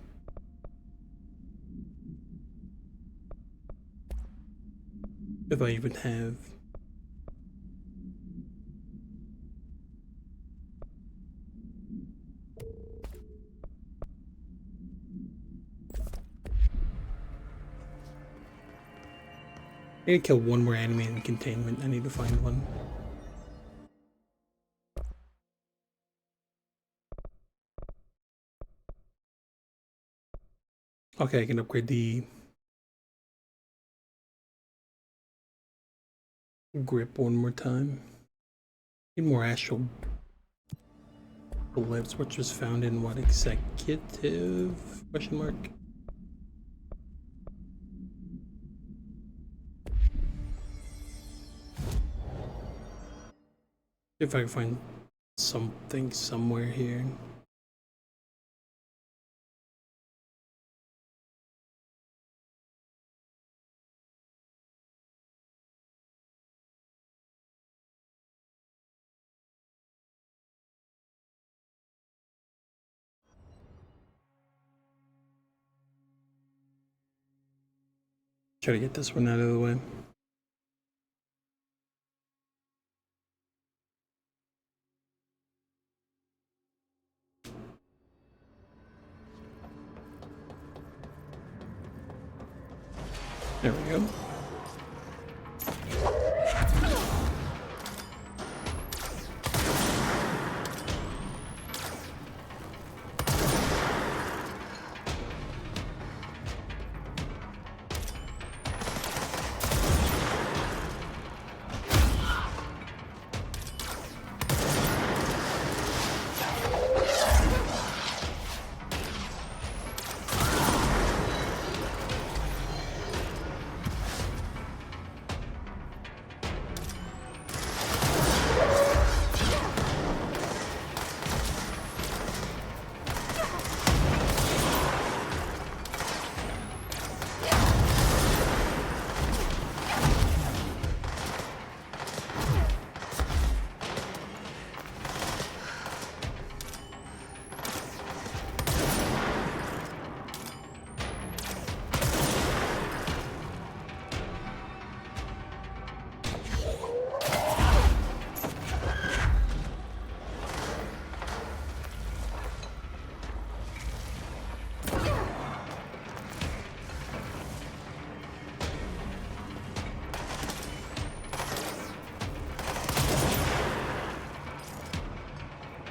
if I even have I need to kill one more enemy in containment. I need to find one. Okay, I can upgrade the grip one more time. Need more astral blips, which was found in what executive question mark? If I can find something somewhere here. Try to get this one out of the way. There we go.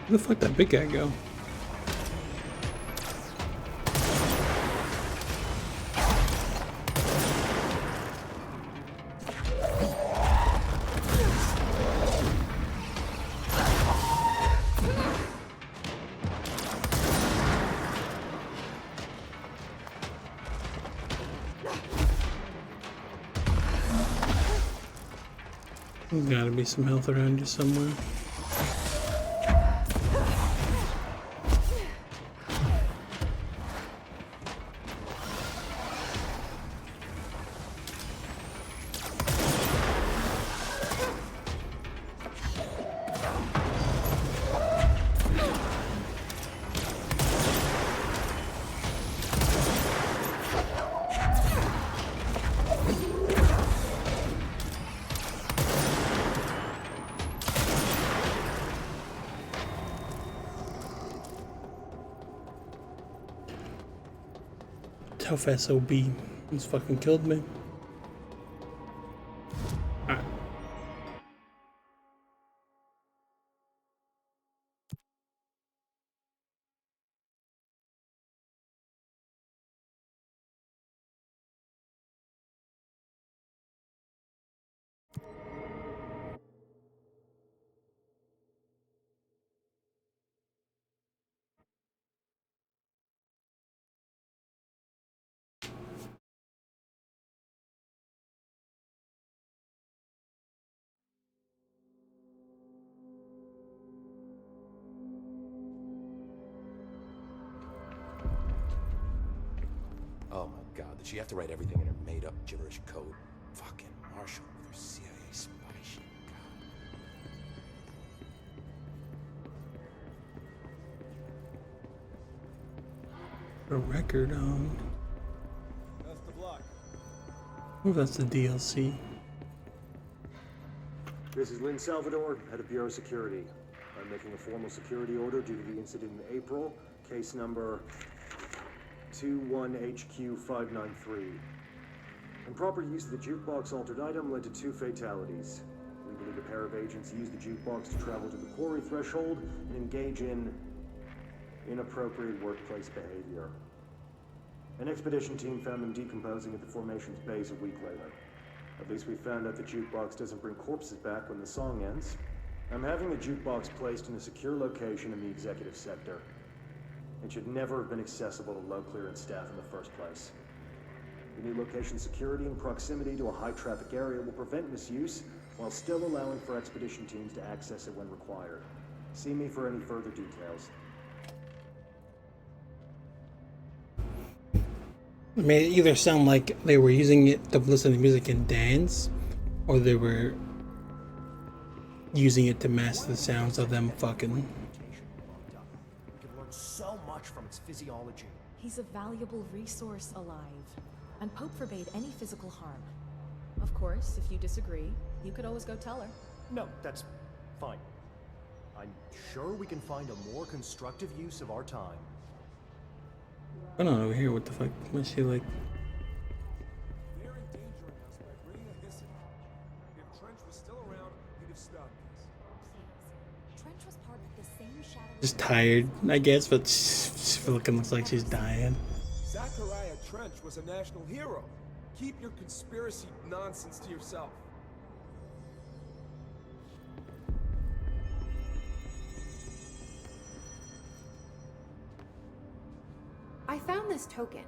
Where the fuck that big guy go? There's gotta be some health around you somewhere. Tough SOB. He's fucking killed me. Alright. Oh my god, did she have to write everything in her made-up gibberish code? Fucking Marshall with her CIA spy shit. A record on. Best of luck. Oh, that's the DLC. This is Lynn Salvador, head of Bureau Security. I'm making a formal security order due to the incident in April, case number 21HQ593. Improper use of the jukebox altered item led to 2 fatalities. We believe a pair of agents used the jukebox to travel to the quarry threshold and engage in inappropriate workplace behavior. An expedition team found them decomposing at the formation's base a week later. At least we found out the jukebox doesn't bring corpses back when the song ends. I'm having the jukebox placed in a secure location in the executive sector. It should never have been accessible to low clearance staff in the first place. The new location security and proximity to a high traffic area will prevent misuse while still allowing for expedition teams to access it when required. See me for any further details. It made it either sound like they were using it to listen to music and dance, or they were using it to mask the sounds of them fucking. We can learn so much from its physiology. He's a valuable resource alive, and Pope forbade any physical harm. Of course, if you disagree, you could always go tell her. No, that's fine. I'm sure we can find a more constructive use of our time. I don't know here what the fuck was she like? They're endangering us by bringing a hiss in. If Trench was still around, he'd have stopped this. Trench was part of the same shadow. Just tired, I guess, but she's looks like she's dying. Zachariah Trench was a national hero. Keep your conspiracy nonsense to yourself. I found this token.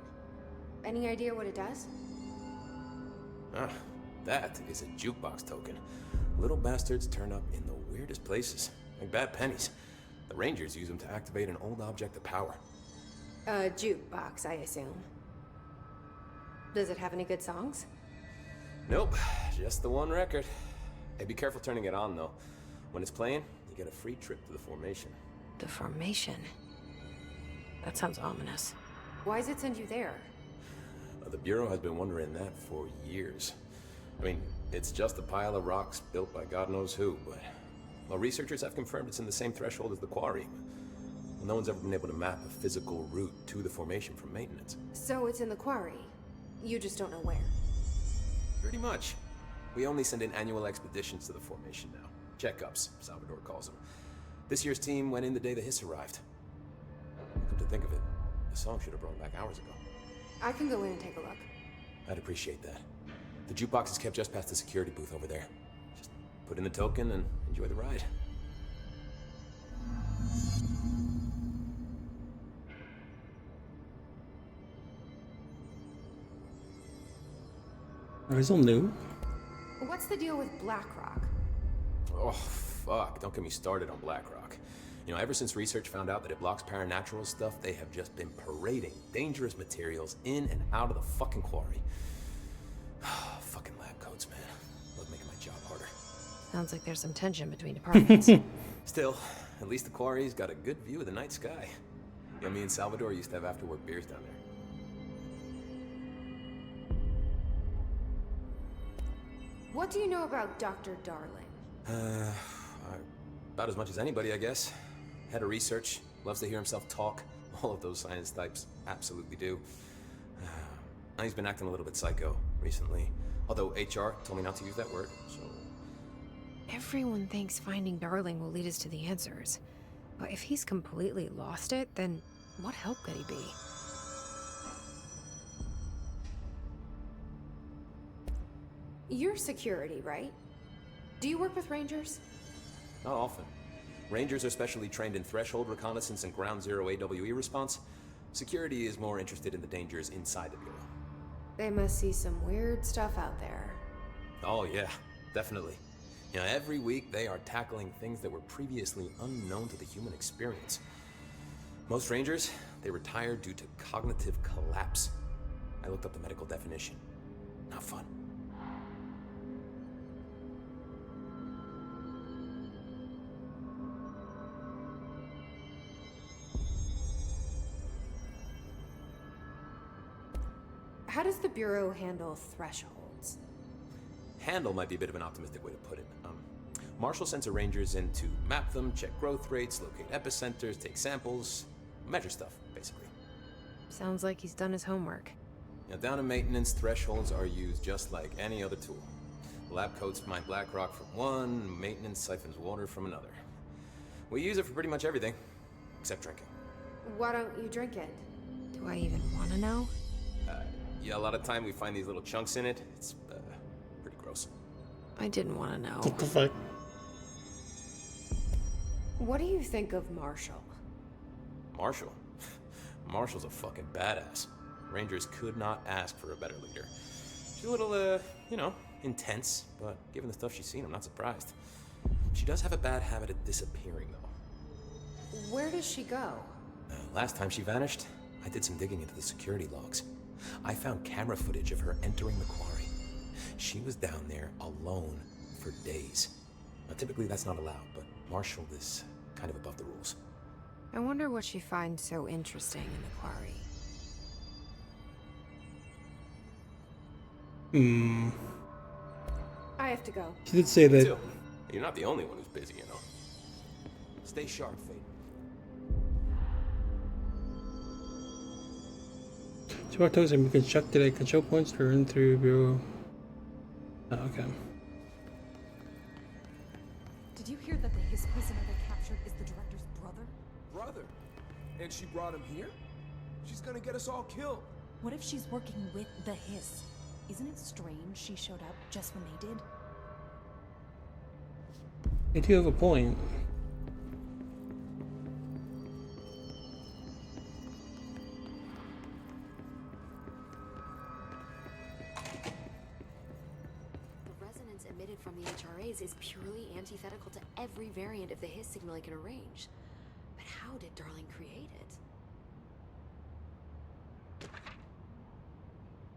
Any idea what it does? Ah, that is a jukebox token. Little bastards turn up in the weirdest places, like bad pennies. The Rangers use them to activate an old object of power. A jukebox, I assume. Does it have any good songs? Nope, just the one record. Hey, be careful turning it on, though. When it's playing, you get a free trip to the formation. The formation? That sounds ominous. Why does it send you there? The Bureau has been wondering that for years. I mean, it's just a pile of rocks built by God knows who, but... Well, researchers have confirmed it's in the same threshold as the quarry. Well, no one's ever been able to map a physical route to the formation from maintenance. So it's in the quarry. You just don't know where. Pretty much. We only send in annual expeditions to the formation now. Checkups, Salvador calls them. This year's team went in the day the hiss arrived. Come to think of it, the song should have brought back hours ago. I can go in and take a look. I'd appreciate that. The jukebox is kept just past the security booth over there. Just put in the token and enjoy the ride. Are still new? What's the deal with BlackRock? Oh, fuck. Don't get me started on BlackRock. You know, ever since research found out that it blocks paranatural stuff, they have just been parading dangerous materials in and out of the fucking quarry. Fucking lab coats, man. Love making my job harder. Sounds like there's some tension between departments. Still, at least the quarry's got a good view of the night sky. You know, me and Salvador used to have after-work beers down there. What do you know about Dr. Darling? About as much as anybody, I guess. Head of research, loves to hear himself talk. All of those science types absolutely do. He's been acting a little bit psycho recently. Although HR told me not to use that word, so... Everyone thinks finding Darling will lead us to the answers. But if he's completely lost it, then what help could he be? You're security, right? Do you work with Rangers? Not often. Rangers are specially trained in threshold reconnaissance and ground zero AWE response. Security is more interested in the dangers inside the Bureau. They must see some weird stuff out there. Oh yeah, definitely. You know, every week they are tackling things that were previously unknown to the human experience. Most Rangers, they retire due to cognitive collapse. I looked up the medical definition. Not fun. How does the Bureau handle thresholds? Handle might be a bit of an optimistic way to put it. Marshall sends her Rangers in to map them, check growth rates, locate epicenters, take samples, measure stuff, basically. Sounds like he's done his homework. Now, down in maintenance, thresholds are used just like any other tool. Lab coats mine black rock from one, maintenance siphons water from another. We use it for pretty much everything, except drinking. Why don't you drink it? Do I even want to know? Yeah, a lot of time we find these little chunks in it. It's pretty gross. I didn't want to know. What the fuck? What do you think of Marshall? Marshall? Marshall's a fucking badass. Rangers could not ask for a better leader. She's a little, you know, intense, but given the stuff she's seen, I'm not surprised. She does have a bad habit of disappearing, though. Where does she go? Last time she vanished, I did some digging into the security logs. I found camera footage of her entering the quarry. She was down there alone for days. Now, typically that's not allowed, but Marshall is kind of above the rules. I wonder what she finds so interesting in the quarry. I have to go. She did say that. Still, you're not the only one who's busy, you know. Stay sharp, Fate. Two tokens can be constructed at control points to run through Bureau. Oh, okay. Did you hear that the Hiss prisoner they captured is the director's brother? Brother? And she brought him here? She's gonna get us all killed. What if she's working with the Hiss? Isn't it strange she showed up just when they did? They do have a point. Emitted from the HRAs is purely antithetical to every variant of the Hiss signal I can arrange. But how did Darling create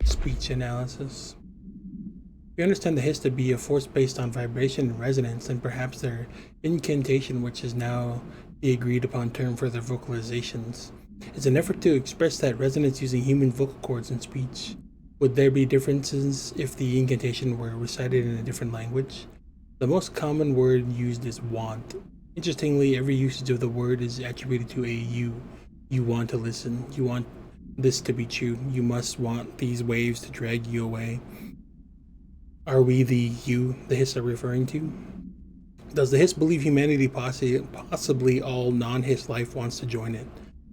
it? Speech analysis. We understand the Hiss to be a force based on vibration and resonance, and perhaps their incantation, which is now the agreed upon term for their vocalizations, is an effort to express that resonance using human vocal cords and speech. Would there be differences if the incantation were recited in a different language? The most common word used is want. Interestingly, every usage of the word is attributed to a you. You want to listen. You want this to be true. You must want these waves to drag you away. Are we the you the Hiss are referring to? Does the Hiss believe humanity, possibly all non-Hiss life, wants to join it,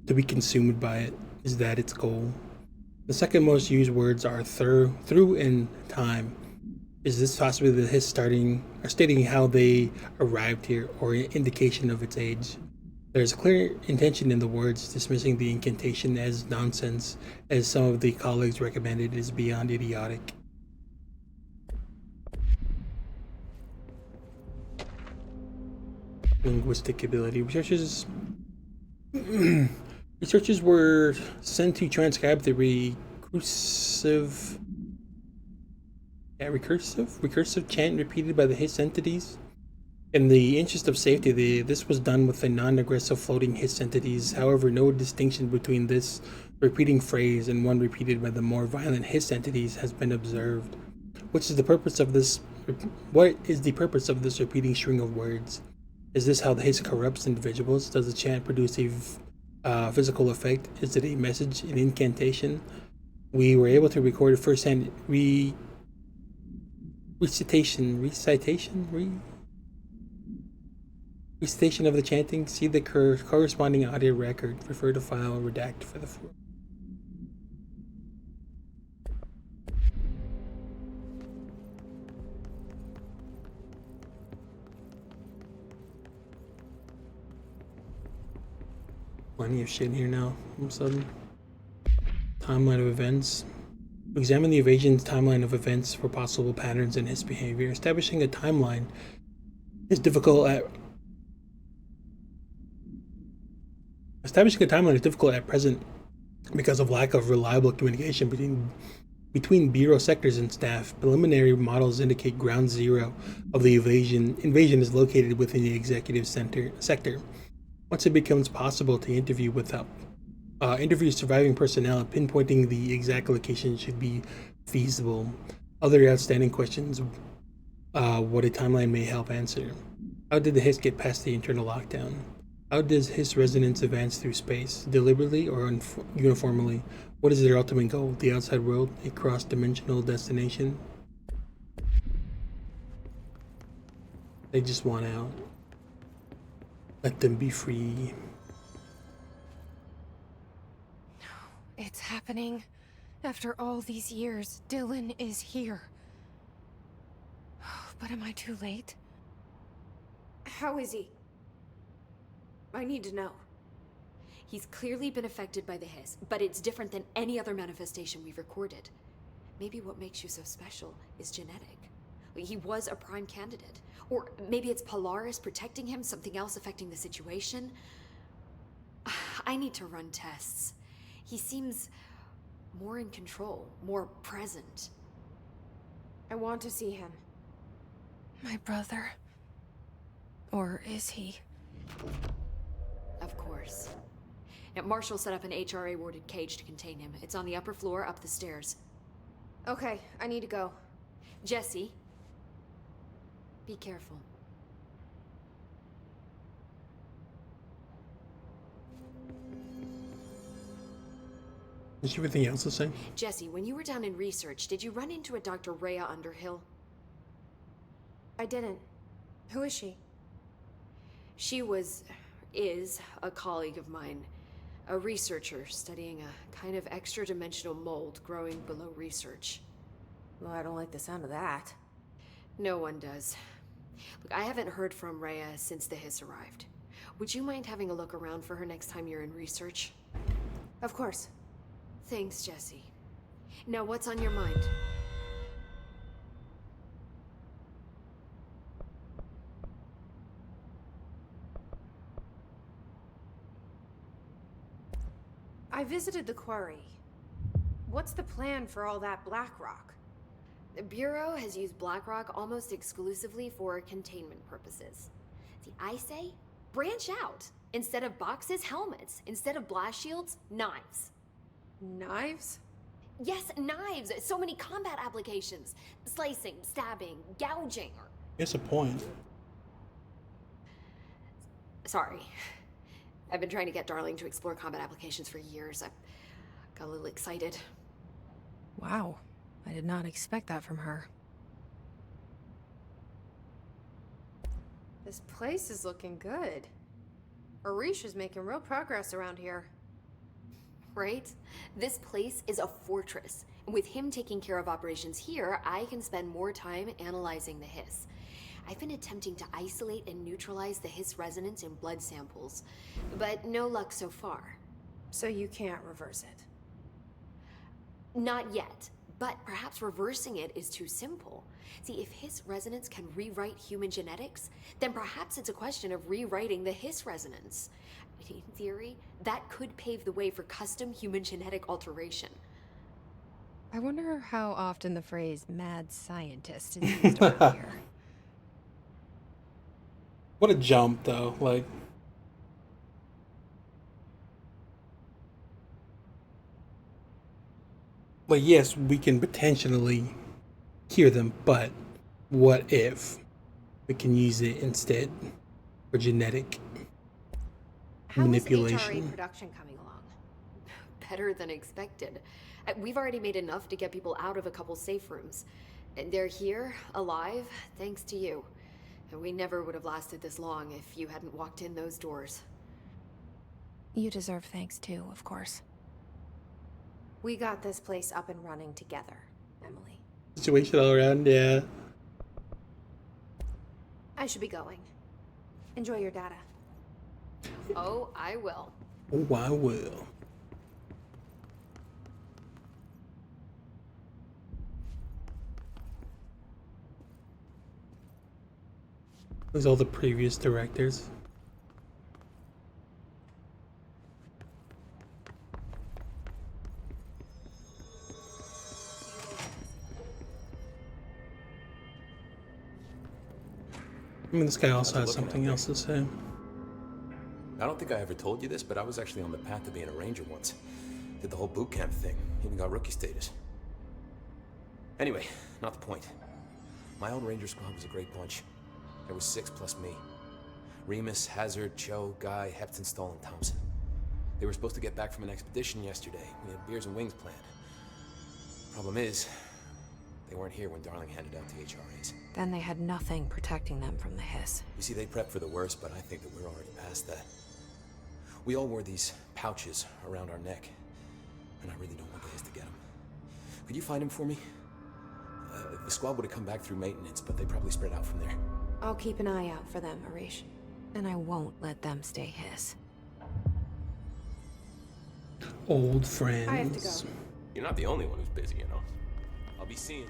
to be consumed by it? Is that its goal? The second most used words are through, and time. Is this possibly the Hiss stating how they arrived here, or an indication of its age? There is a clear intention in the words, dismissing the incantation as nonsense, as some of the colleagues recommended is beyond idiotic. Linguistic ability. Researchers were sent to transcribe the recursive chant repeated by the Hiss entities. In the interest of safety, this was done with the non-aggressive floating Hiss entities. However, no distinction between this repeating phrase and one repeated by the more violent Hiss entities has been observed. What is the purpose of this repeating string of words? Is this how the Hiss corrupts individuals? Does the chant produce a physical effect? Is it a message, an incantation? We were able to record first-hand recitation of the chanting. See the corresponding audio record. Refer to file redact for the floor. Plenty of shit here now. All of a sudden. Timeline of events. Examine the evasion's timeline of events for possible patterns in his behavior. Establishing a timeline is difficult at present because of lack of reliable communication between Bureau sectors and staff. Preliminary models indicate ground zero of the invasion is located within the executive sector. Once it becomes possible to interview surviving personnel, pinpointing the exact location should be feasible. Other outstanding questions, what a timeline may help answer. How did the Hiss get past the internal lockdown? How does Hiss resonance advance through space, deliberately or uniformly? What is their ultimate goal? The outside world, a cross-dimensional destination? They just want out. Let them be free. It's happening. After all these years, Dylan is here. But am I too late? How is he? I need to know. He's clearly been affected by the Hiss, but it's different than any other manifestation we've recorded. Maybe what makes you so special is genetic. He was a prime candidate. Or maybe it's Polaris protecting him, something else affecting the situation. I need to run tests. He seems more in control, more present. I want to see him. My brother? Or is he? Of course. Now, Marshall set up an HRA-warded cage to contain him. It's on the upper floor, up the stairs. Okay, I need to go. Jesse, be careful. Is everything else the same? Jesse, when you were down in research, did you run into a Dr. Rhea Underhill? I didn't. Who is she? She is a colleague of mine. A researcher studying a kind of extra-dimensional mold growing below research. Well, I don't like the sound of that. No one does. Look, I haven't heard from Rhea since the Hiss arrived. Would you mind having a look around for her next time you're in research? Of course. Thanks, Jesse. Now, what's on your mind? I visited the quarry. What's the plan for all that black rock? The Bureau has used Blackrock almost exclusively for containment purposes. See, I say, branch out. Instead of boxes, helmets. Instead of blast shields, knives. Knives? Yes, knives! So many combat applications. Slicing, stabbing, gouging, or... It's a point. Sorry. I've been trying to get Darling to explore combat applications for years. I got a little excited. Wow. I did not expect that from her. The This place is looking good. Arish is making real progress around here. Right? This place is a fortress. And with him taking care of operations here, I can spend more time analyzing the hiss. I've been attempting to isolate and neutralize the hiss resonance in blood samples, but no luck so far. So you can't reverse it? Not yet, but perhaps reversing it is too simple. See, if hiss resonance can rewrite human genetics, then perhaps it's a question of rewriting the hiss resonance. In theory, that could pave the way for custom human genetic alteration. I wonder how often the phrase mad scientist is used around here. What a jump, though. Like, yes, we can potentially hear them, but what if we can use it instead for genetic manipulation? How is HRA production coming along? Better than expected. We've already made enough to get people out of a couple safe rooms. And they're here, alive, thanks to you. And we never would have lasted this long if you hadn't walked in those doors. You deserve thanks too, of course. We got this place up and running together, Emily. Situation all around, yeah. I should be going. Enjoy your data. Oh, I will. Oh, I will. There's all the previous directors. I mean, this guy also has something else to say. I don't think I ever told you this, but I was actually on the path to being a ranger once. Did the whole boot camp thing, even got rookie status. Anyway, not the point. My old ranger squad was a great bunch. There was 6 plus me. Remus, Hazard, Cho, Guy, Hepton, Stoll, and Thompson. They were supposed to get back from an expedition yesterday. We had beers and wings planned. Problem is, they weren't here when Darling handed out the HRAs. Then they had nothing protecting them from the hiss. You see, they prepped for the worst, but I think that we're already past that. We all wore these pouches around our neck, and I really don't want guys to get them. Could you find them for me? The squad would have come back through maintenance, but they probably spread out from there. I'll keep an eye out for them, Arish. And I won't let them stay hiss. Old friends. I have to go. You're not the only one who's busy, you know. I'll be seeing you.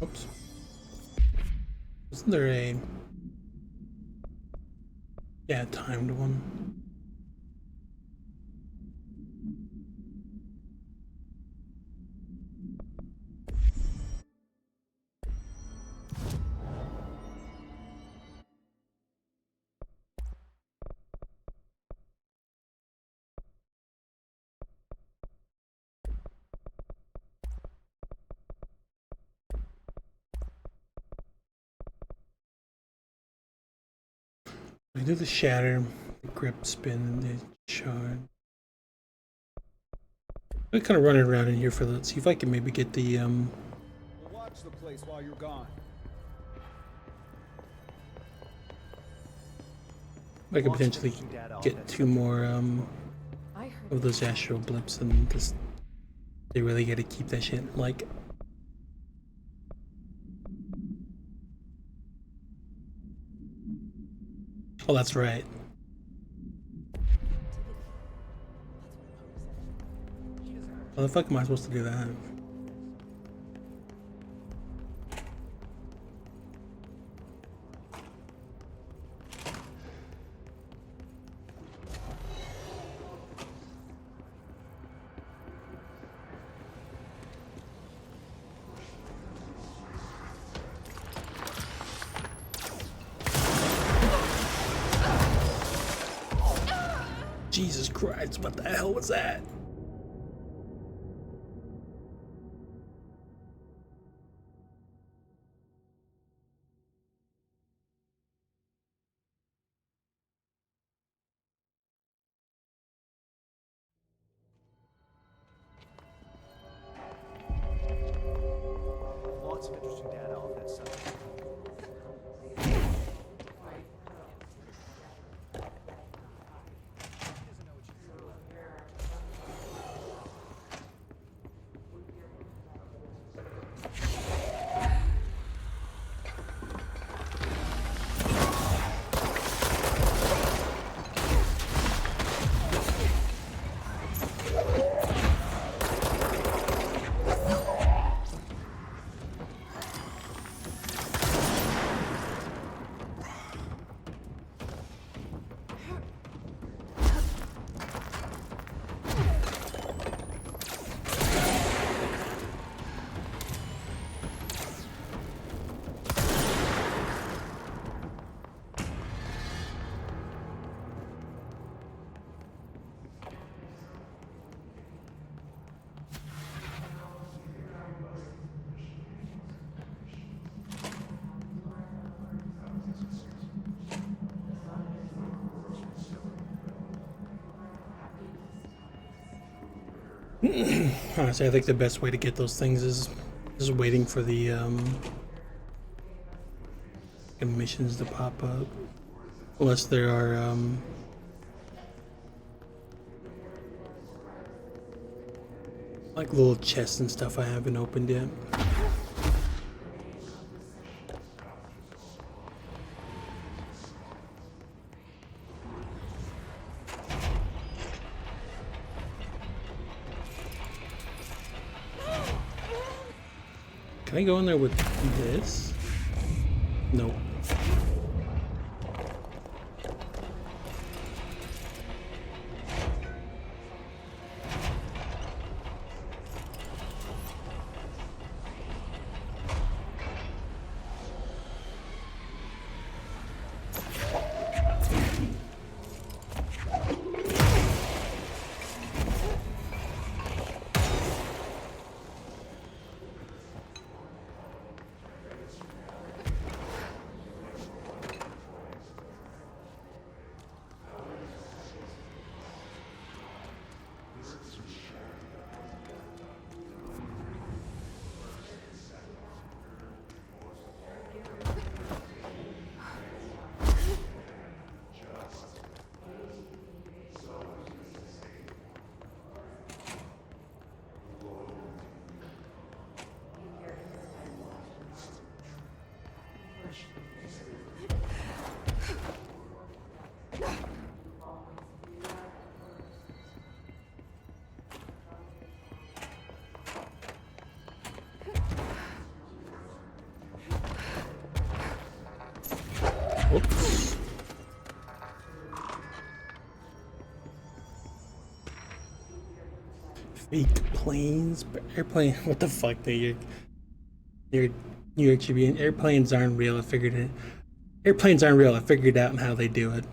Oops. Isn't there a... Yeah, timed one. I do the shatter, the grip spin, and the shard. I'm kind of running around in here for that. See if I can maybe get the We'll watch the place while you're gone. I could potentially get 2 more of those astral blips, and just they really got to keep that shit like. Oh, that's right. How the fuck am I supposed to do that? Jesus Christ, what the hell was that? Lots of interesting data off that subject. Honestly, I think the best way to get those things is just waiting for the missions to pop up. Unless there are like little chests and stuff I haven't opened yet. Can I go in there with this? Nope. Oops. Fake planes, airplane. What the fuck, dude? You're Tribune. Airplanes aren't real. I figured it. Airplanes aren't real. I figured out how they do it.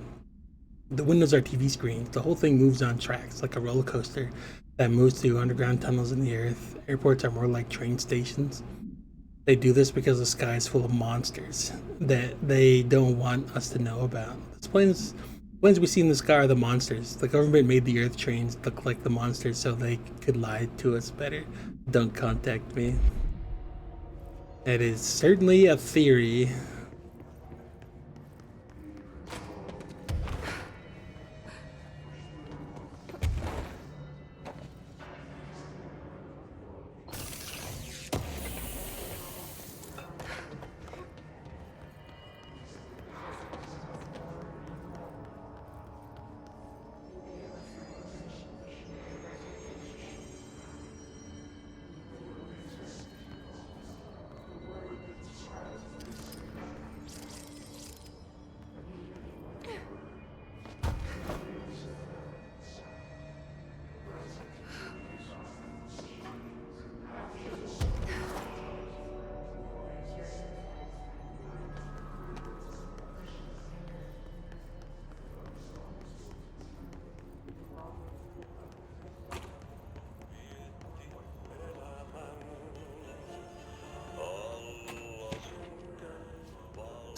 The windows are TV screens. The whole thing moves on tracks like a roller coaster that moves through underground tunnels in the earth. Airports are more like train stations. They do this because the sky is full of monsters that they don't want us to know about. The planes we see in the sky are the monsters. The government made the earth trains look like the monsters so they could lie to us better. Don't contact me. That is certainly a theory.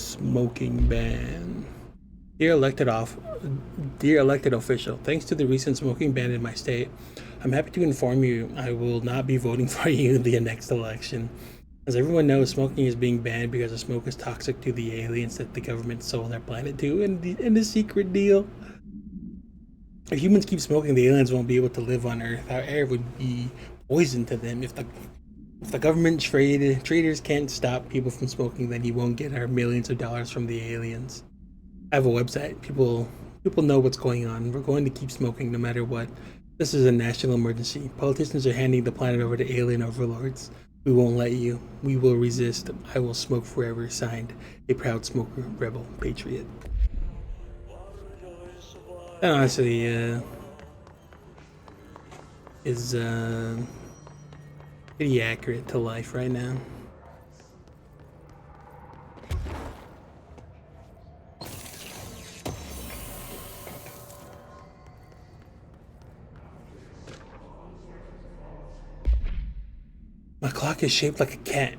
smoking ban. Dear elected official, thanks to the recent smoking ban in my state, I'm happy to inform you I will not be voting for you in the next election. As everyone knows, smoking is being banned because the smoke is toxic to the aliens that the government sold our planet to in the secret deal. If humans keep smoking, the aliens won't be able to live on Earth. Our air would be poison to them. If the government traders can't stop people from smoking, then you won't get our millions of dollars from the aliens. I have a website. People know what's going on. We're going to keep smoking no matter what. This is a national emergency. Politicians are handing the planet over to alien overlords. We won't let you. We will resist. I will smoke forever. Signed, a proud smoker, rebel, patriot. That honestly is pretty accurate to life right now. My clock is shaped like a cat,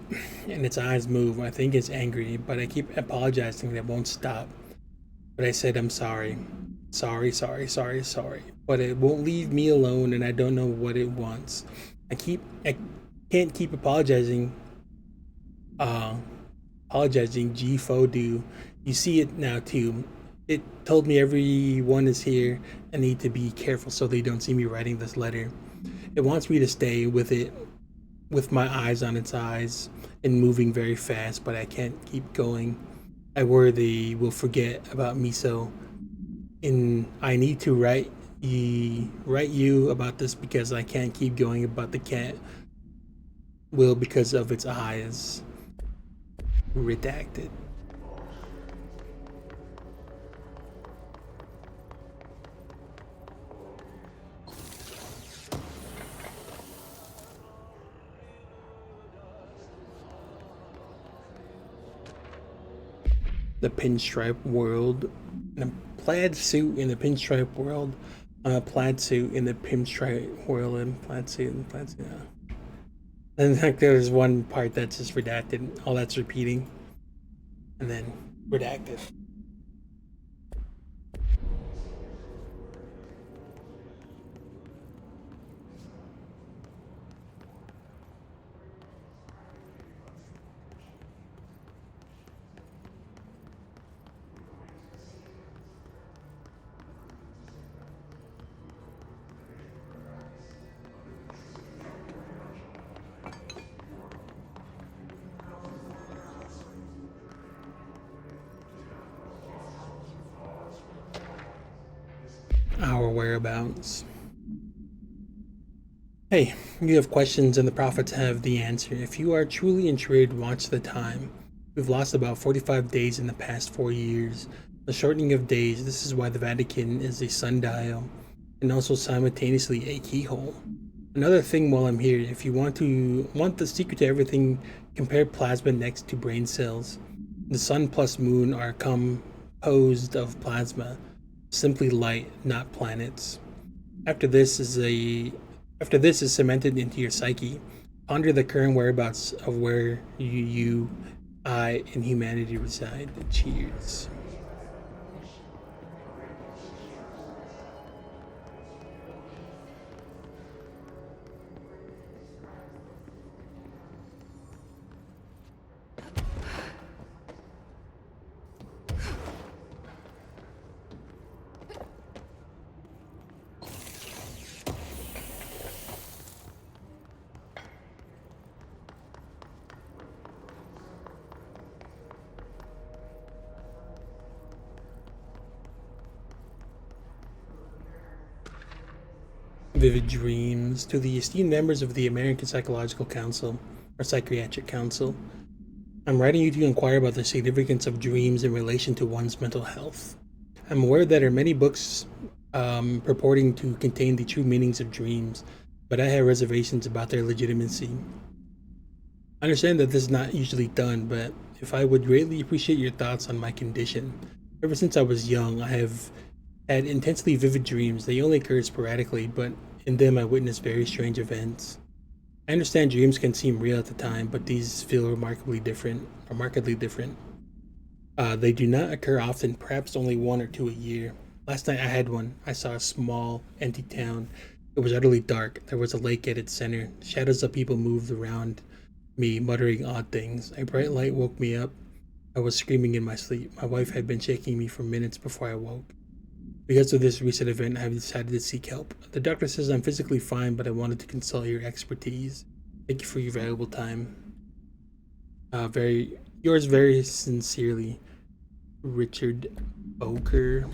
and its eyes move. I think it's angry, but I keep apologizing and it won't stop. But I said I'm sorry. Sorry. But it won't leave me alone, and I don't know what it wants. I can't keep apologizing. G-Fodu. You see it now too. It told me everyone is here and need to be careful so they don't see me writing this letter. It wants me to stay with it, with my eyes on its eyes and moving very fast, but I can't keep going. I worry they will forget about me, so I need to write you about this because I can't keep going about the cat will because of its eyes. Redacted. The pinstripe world. In a plaid suit in the pinstripe world. A plaid suit in the pinstripe world and plaid suit. And like there's one part that's just redacted. All that's repeating. And then redacted. Our whereabouts. Hey, you have questions and the prophets have the answer. If you are truly intrigued, watch the time. We've lost about 45 days in the past 4 years. The shortening of days, this is why the Vatican is a sundial and also simultaneously a keyhole. Another thing while I'm here, if you want the secret to everything, compare plasma next to brain cells. The sun plus moon are composed of plasma, simply light, not planets. After this is cemented into your psyche. Ponder the current whereabouts of where I, and humanity reside. Cheers. Vivid dreams. To the esteemed members of the American Psychological Council, or Psychiatric Council, I'm writing you to inquire about the significance of dreams in relation to one's mental health. I'm aware that there are many books purporting to contain the true meanings of dreams, but I have reservations about their legitimacy. I understand that this is not usually done, but if I would greatly appreciate your thoughts on my condition. Ever since I was young, I have had intensely vivid dreams. They only occur sporadically, but in them I witnessed very strange events. I understand dreams can seem real at the time, but these feel remarkably different. They do not occur often, perhaps only one or two a year. Last night I had one. I saw a small, empty town. It was utterly dark. There was a lake at its center. Shadows of people moved around me, muttering odd things. A bright light woke me up. I was screaming in my sleep. My wife had been shaking me for minutes before I woke. Because of this recent event, I have decided to seek help. The doctor says I'm physically fine, but I wanted to consult your expertise. Thank you for your valuable time. Yours very sincerely, Richard Boker.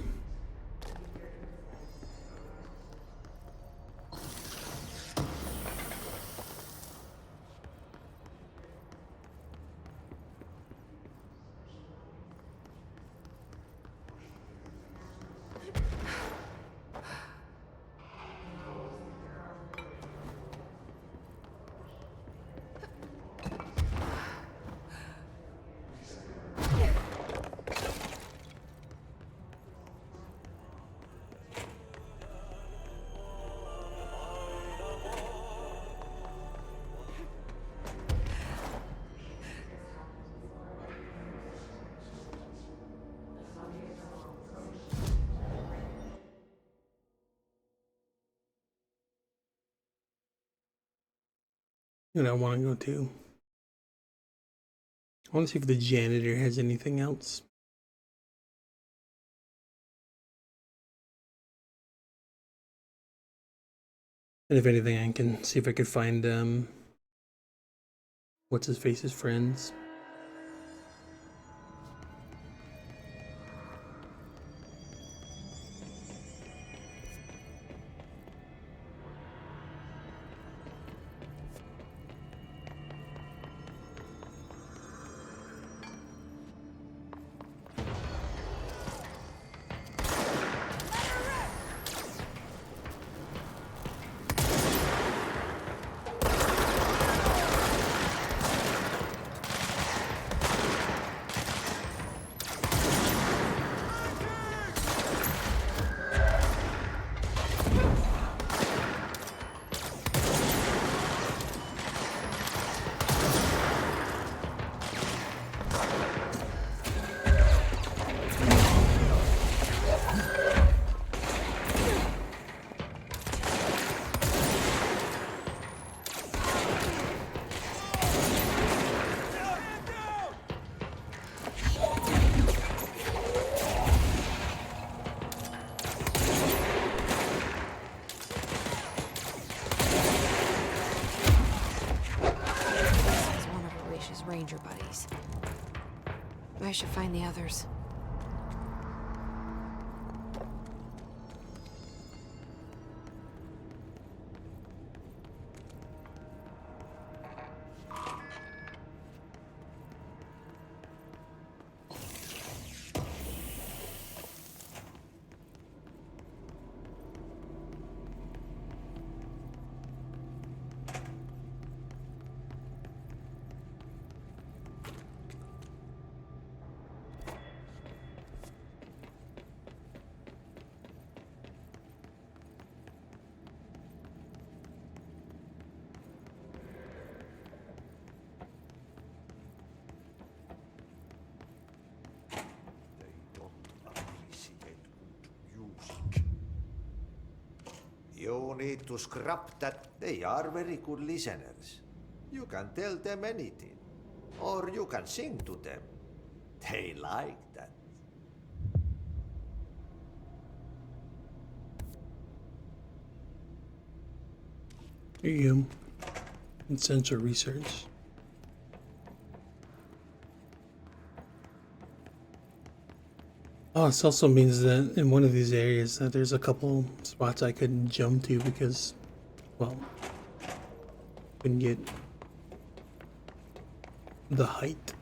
And I want to go too. I want to see if the janitor has anything else. And if anything, I can see if I could find what's his face's friends. Ranger buddies. I should find the others. You need to scrap that. They are very good listeners. You can tell them anything. Or you can sing to them. They like that. Here you go. And sensor research. Oh, this also means that in one of these areas that there's a couple spots I couldn't jump to because, well, couldn't get the height.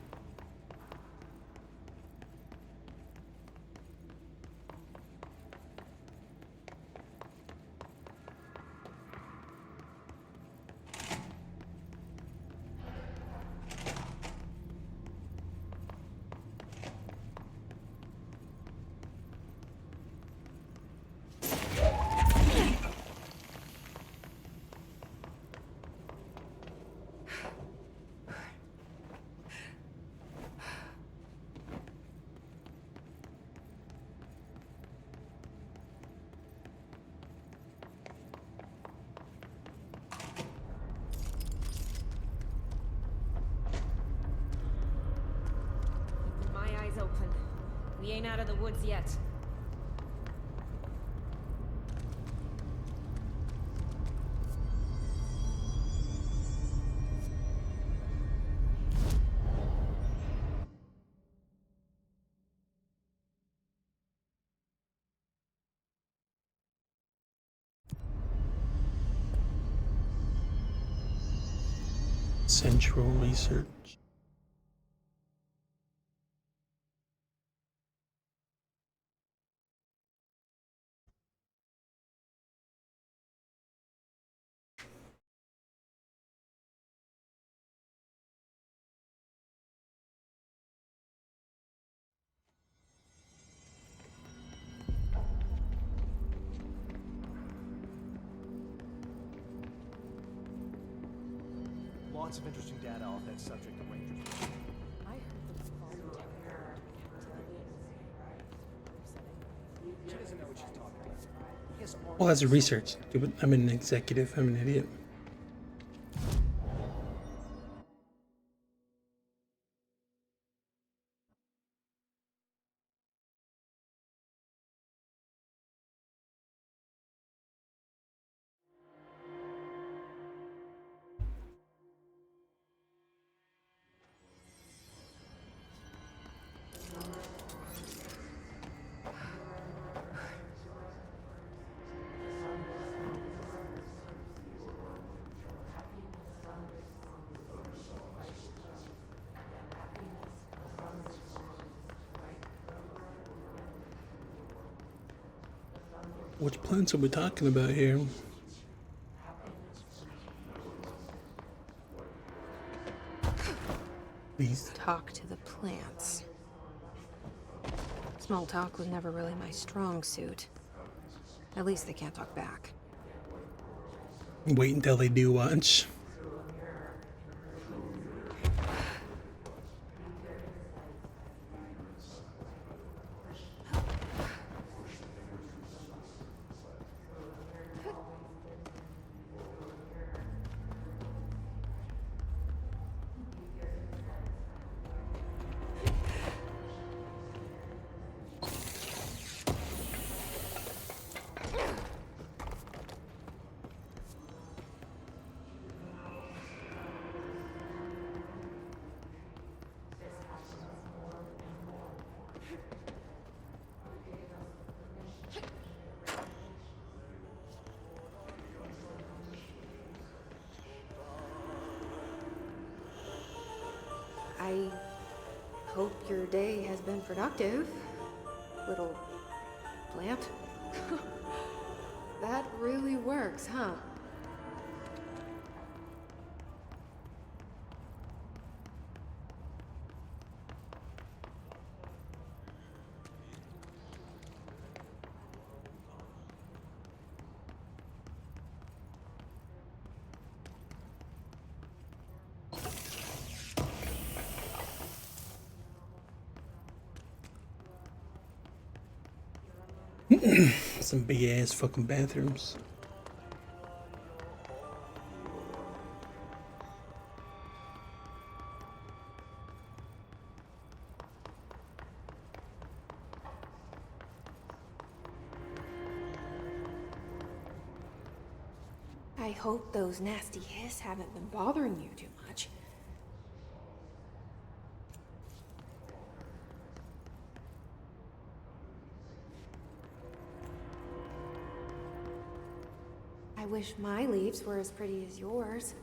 ain't out of the woods yet. Central research. Lots of interesting data off that subject the Rangers. I heard the fallen She doesn't know what she's talking about. Yes, Well, as a research, dude, I'm an executive. I'm an idiot. Which plants are we talking about here? These. Talk to the plants. Small talk was never really my strong suit. At least they can't talk back. Wait until they do watch. I hope your day has been productive, little plant. That really works, huh? Some big ass fucking bathrooms. I hope those nasty hiss haven't been bothering you too much. I wish my leaves were as pretty as yours.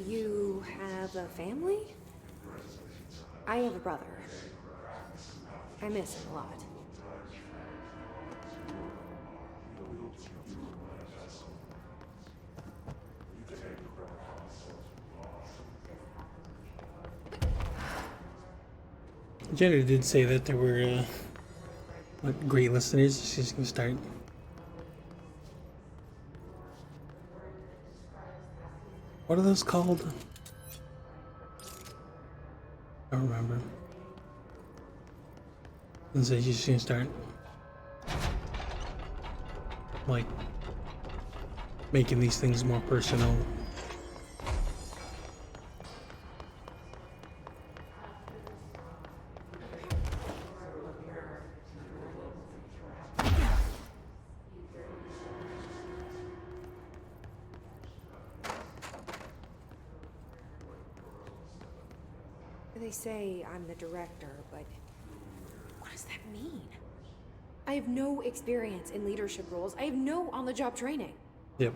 You have a family? I have a brother. I miss him a lot. Jenna did say that there were great listeners. She's gonna start. What are those called? I don't remember. And so she's gonna start like making these things more personal. They say I'm the director, but what does that mean? I have no experience in leadership roles. I have no on-the-job training. Yep.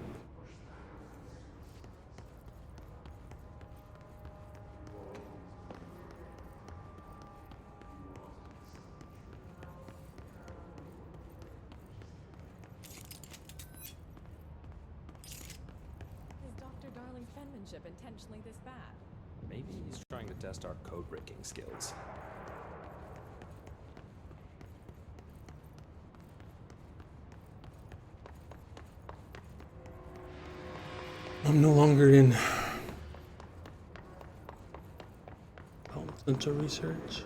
Is Dr. Darling's penmanship intentionally this bad? Maybe he's trying to test our code breaking skills. I'm no longer in developmental research.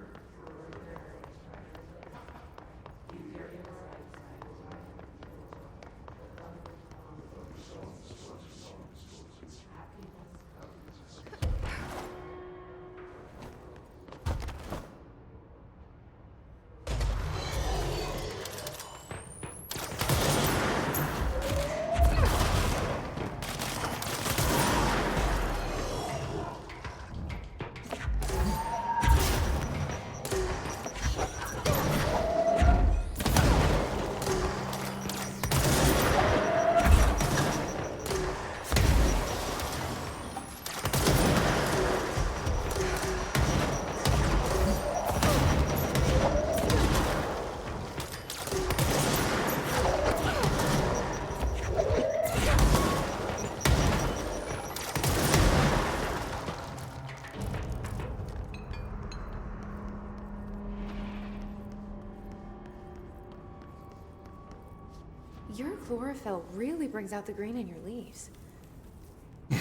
Your chlorophyll really brings out the green in your leaves.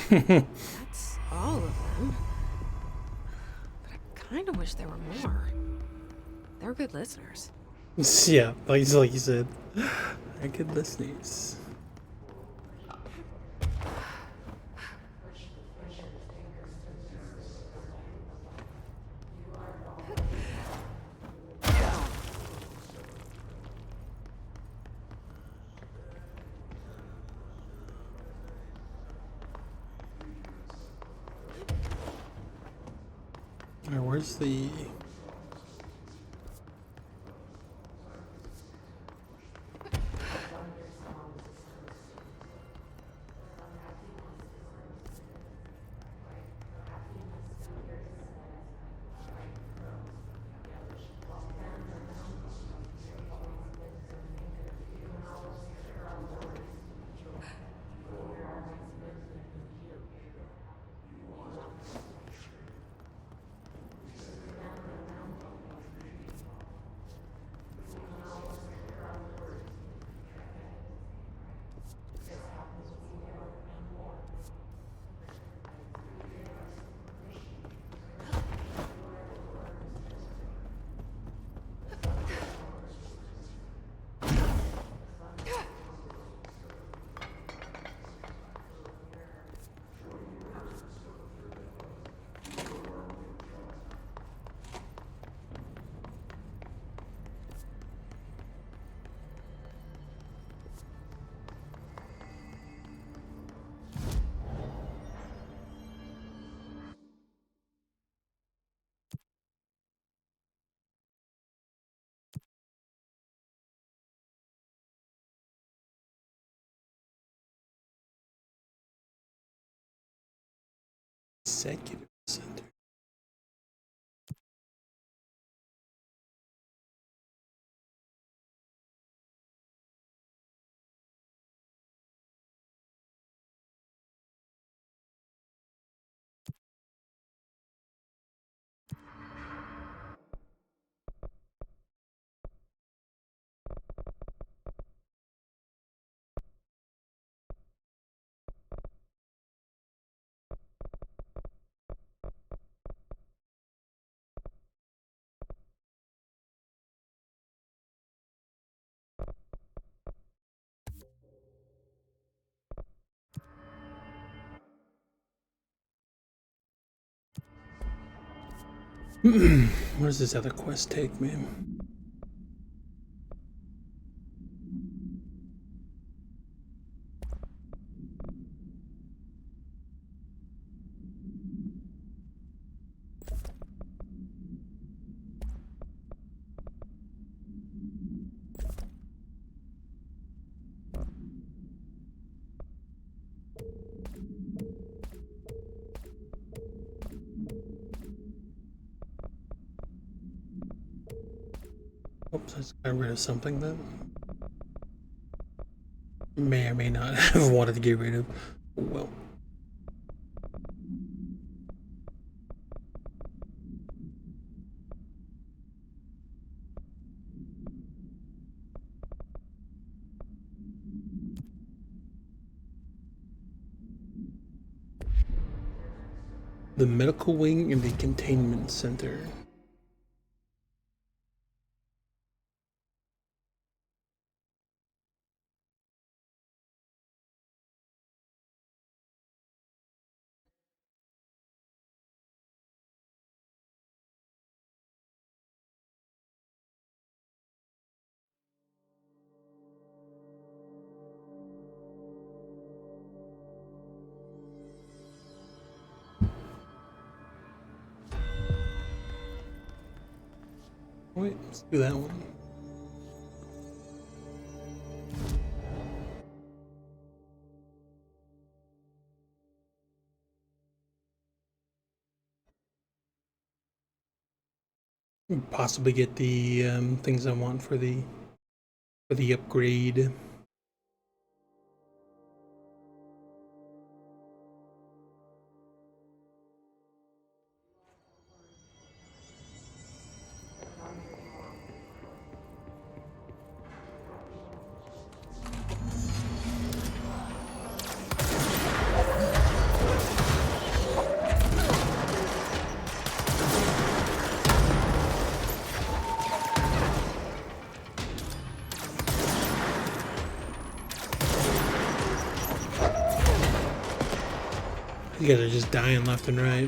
That's all of them. But I kind of wish there were more. They're good listeners. Yeah, like you said, they're good listeners. Alright, where's the... Executive Center. Where does this other quest take me? Oops, I just got rid of something then. May or may not have wanted to get rid of. Well. The medical wing in the containment center. Wait, let's do that one. Possibly get the things I want for the upgrade. You guys are just dying left and right.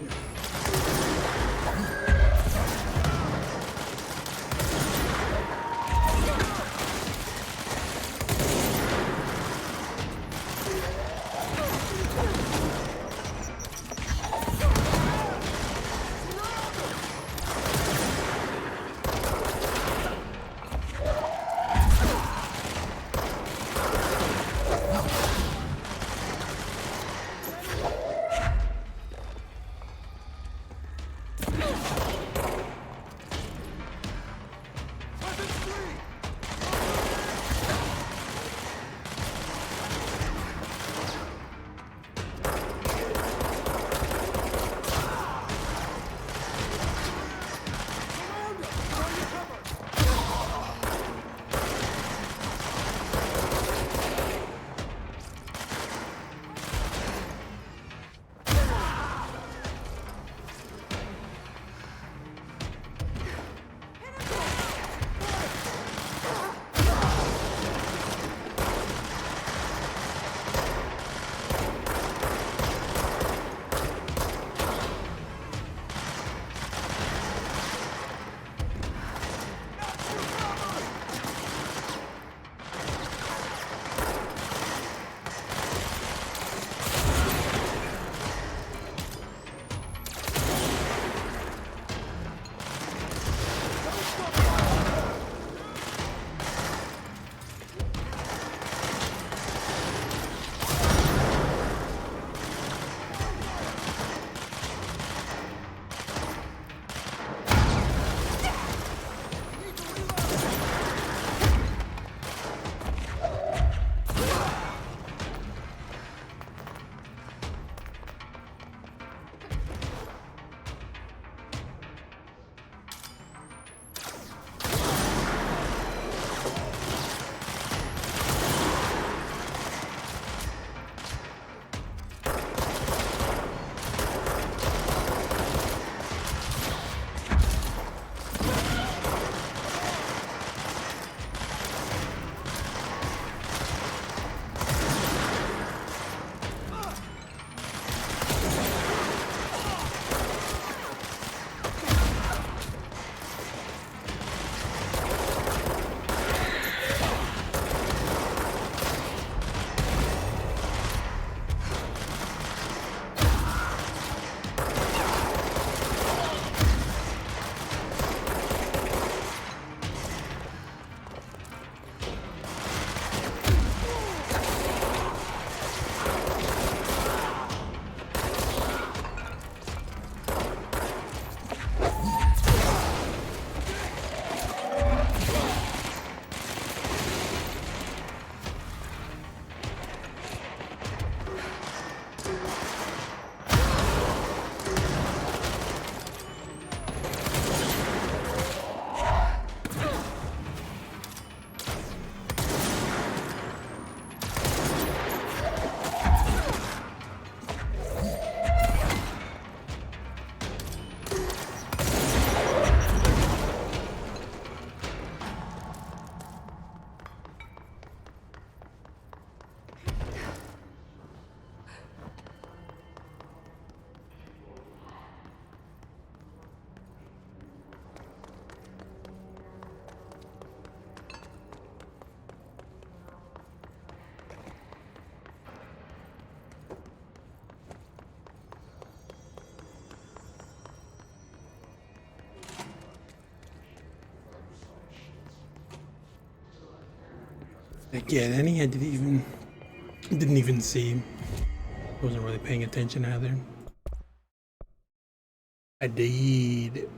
Like, yeah, Danny, I didn't even see. Wasn't really paying attention either. I did.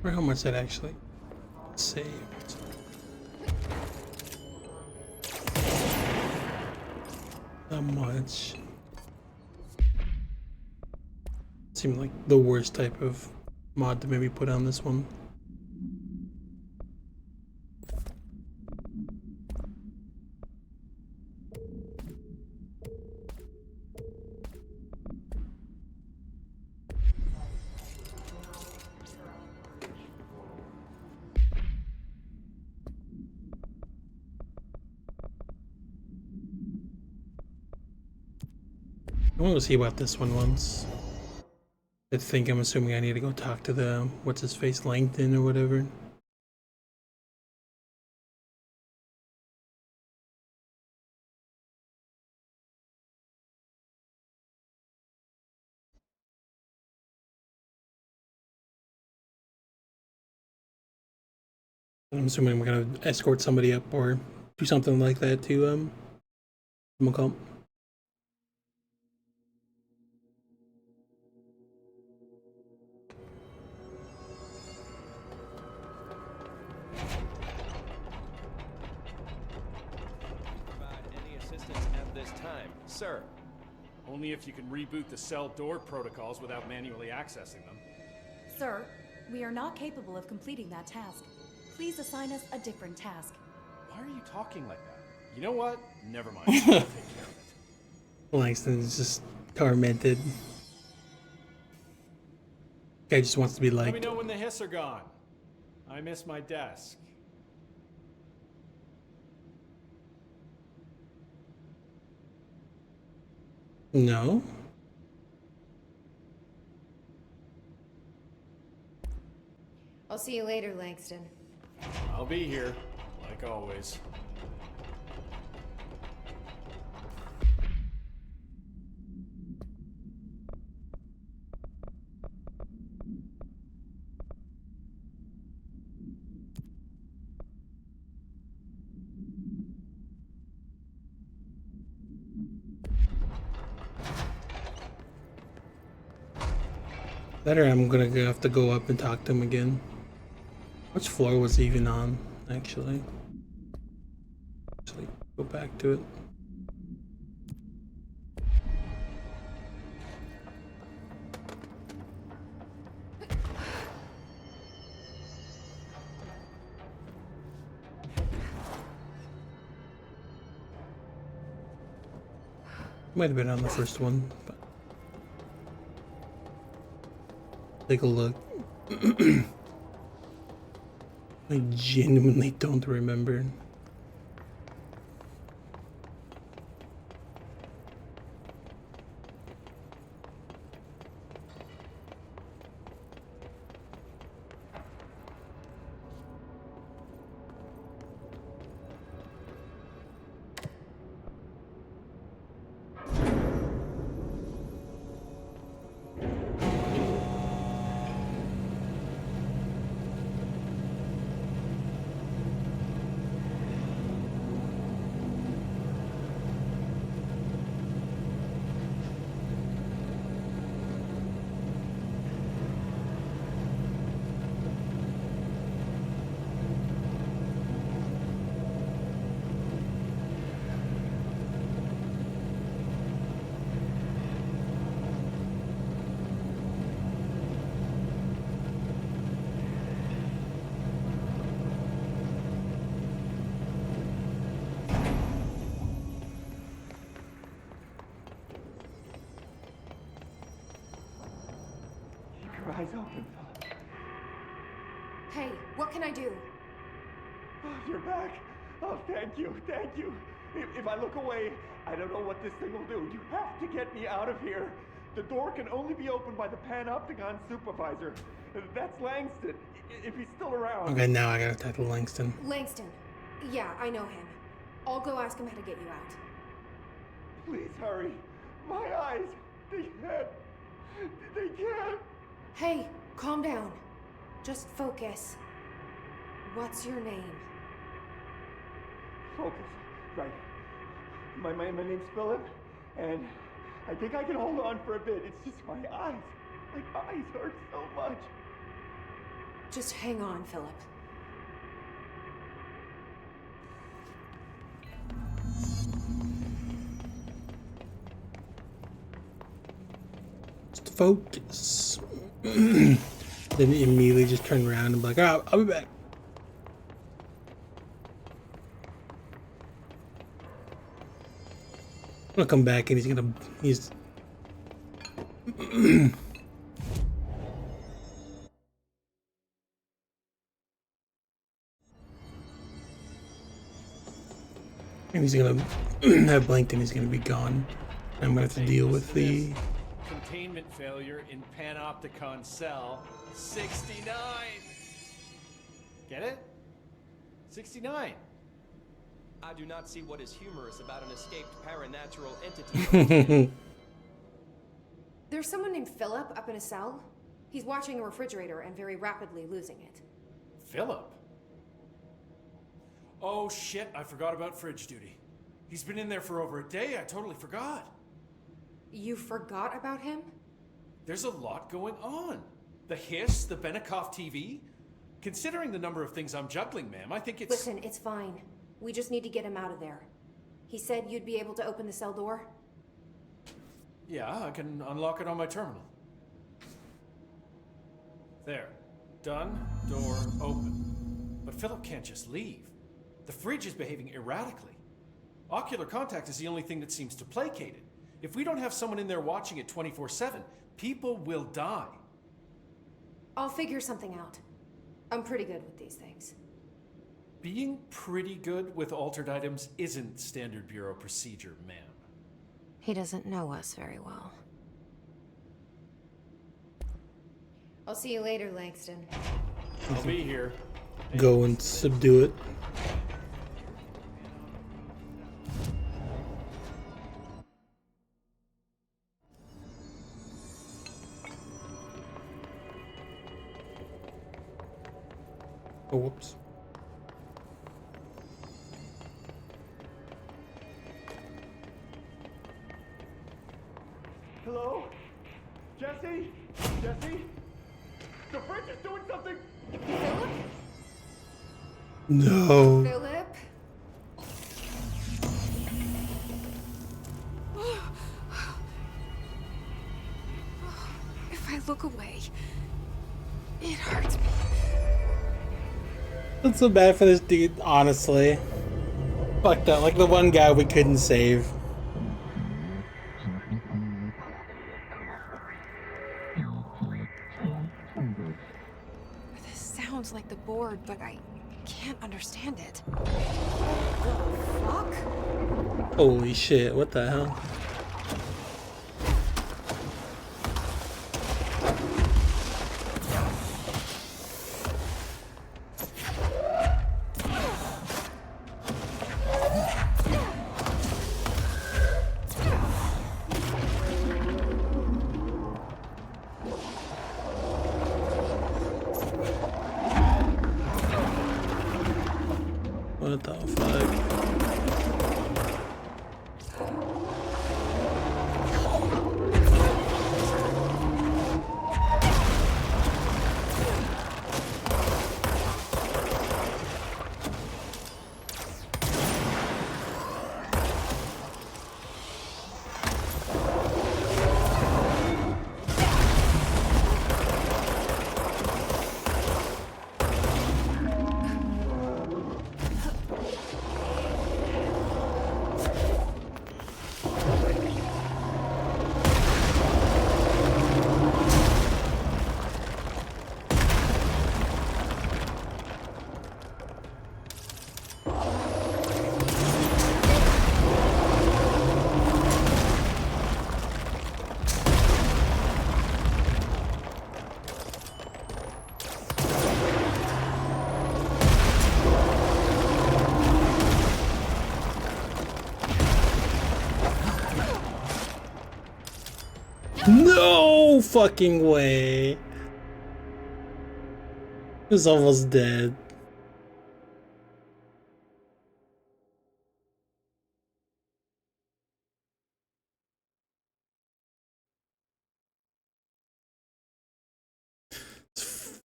Or how much that actually saved. Not much. Seemed like the worst type of mod to maybe put on this one. I want to see about this one once. I'm assuming I need to go talk to the, what's his face, Langton or whatever. I'm assuming I'm gonna escort somebody up or do something like that to, Macomb. Provide any assistance at this time, sir. Only if you can reboot the cell door protocols without manually accessing them. Sir, we are not capable of completing that task. Please assign us a different task. Why are you talking like that? You know what? Never mind. I'll take care of it. Langston's just tormented. Guy just wants to be Let me liked. know when the hiss are gone. I miss my desk. No. I'll see you later, Langston. I'll be here, like always. That or I'm gonna have to go up and talk to him again. Which floor was he even on, actually? Go back to it. Might have been on the first one, but take a look. I genuinely don't remember. eyes open, Philip. Hey, what can I do? Oh, you're back. Oh, thank you, thank you. If I look away, I don't know what this thing will do. You have to get me out of here. The door can only be opened by the Panopticon supervisor. That's Langston, if he's still around. Okay, now I gotta talk to Langston. Langston. Yeah, I know him. I'll go ask him how to get you out. Please hurry. My eyes, they can't. Hey, calm down. Just focus. What's your name? Focus. Right. My name's Philip, and I think I can hold on for a bit. It's just my eyes. My eyes hurt so much. Just hang on, Philip. Just focus. Then immediately just turn around and be like, "Oh, I'll be back." I'm gonna come back and he's and he's gonna have blinked and he's gonna be gone. I'm gonna have to deal with the containment failure in Panopticon cell 69. Get it? 69. I do not see what is humorous about an escaped paranatural entity. There's someone named Philip up in a cell. He's watching a refrigerator and very rapidly losing it. Philip? Oh shit, I forgot about fridge duty. He's been in there for over a day, I totally forgot. You forgot about him? There's a lot going on. The hiss, the Benikoff TV. Considering the number of things I'm juggling, ma'am, I think it's... Listen, it's fine. We just need to get him out of there. He said you'd be able to open the cell door? Yeah, I can unlock it on my terminal. There. Done. Door open. But Philip can't just leave. The fridge is behaving erratically. Ocular contact is the only thing that seems to placate it. If we don't have someone in there watching it 24/7, people will die. I'll figure something out. I'm pretty good with these things. Being pretty good with altered items isn't standard Bureau procedure, ma'am. He doesn't know us very well. I'll see you later, Langston. I'll be here. go and subdue it. Oh, whoops. Hello? Jesse? Jesse? The fridge is doing something! Philip? No. Philip? If I look away, it hurts me. That's so bad for this dude, honestly. Fucked up, like the one guy we couldn't save. This sounds like the board, but I can't understand it. Fuck? Holy shit, what the hell? What the fuck? fucking way. He was almost dead.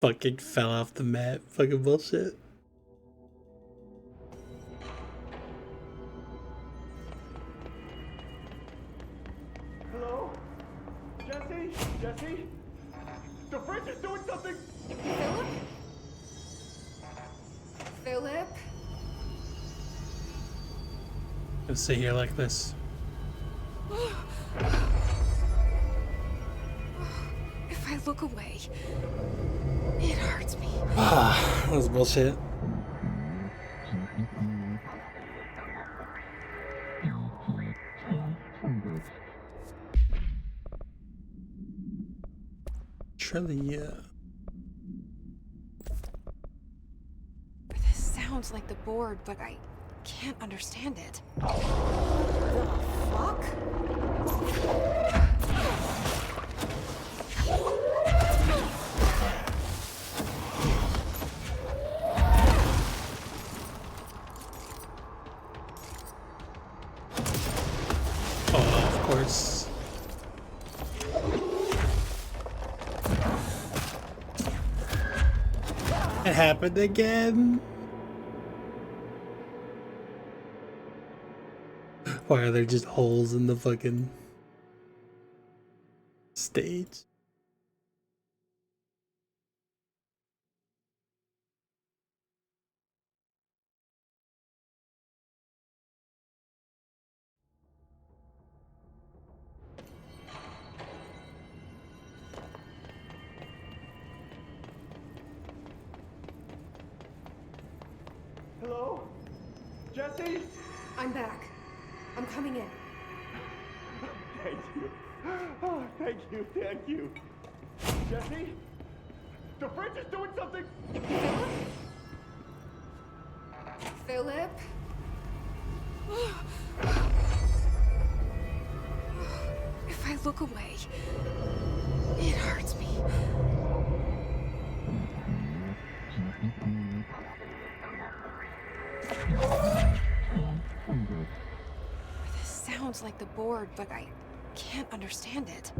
Fucking fell off the map. Fucking bullshit. Hello? Jesse? Jesse? The fridge is doing something! Philip? Philip? I'll sit here like this. If I look away, it hurts me. Ah, that was bullshit. Trillia. This sounds like the board, but I can't understand it. The fuck? Oh, of course. It happened again. Why are there just holes in the fucking stage? Hello? Jesse? I'm back. I'm coming in. Thank you. Oh, thank you, thank you. Jesse? The fridge is doing something! Philip? If I look away, it hurts me. This sounds like the board, but I can't understand it.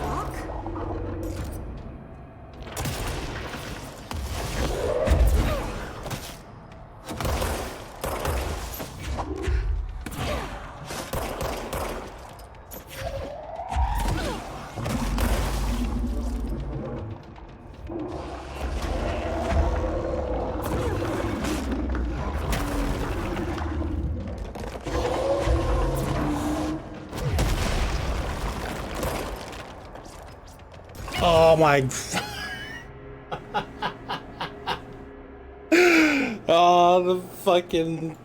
Fuck? Oh my. Oh, the fucking.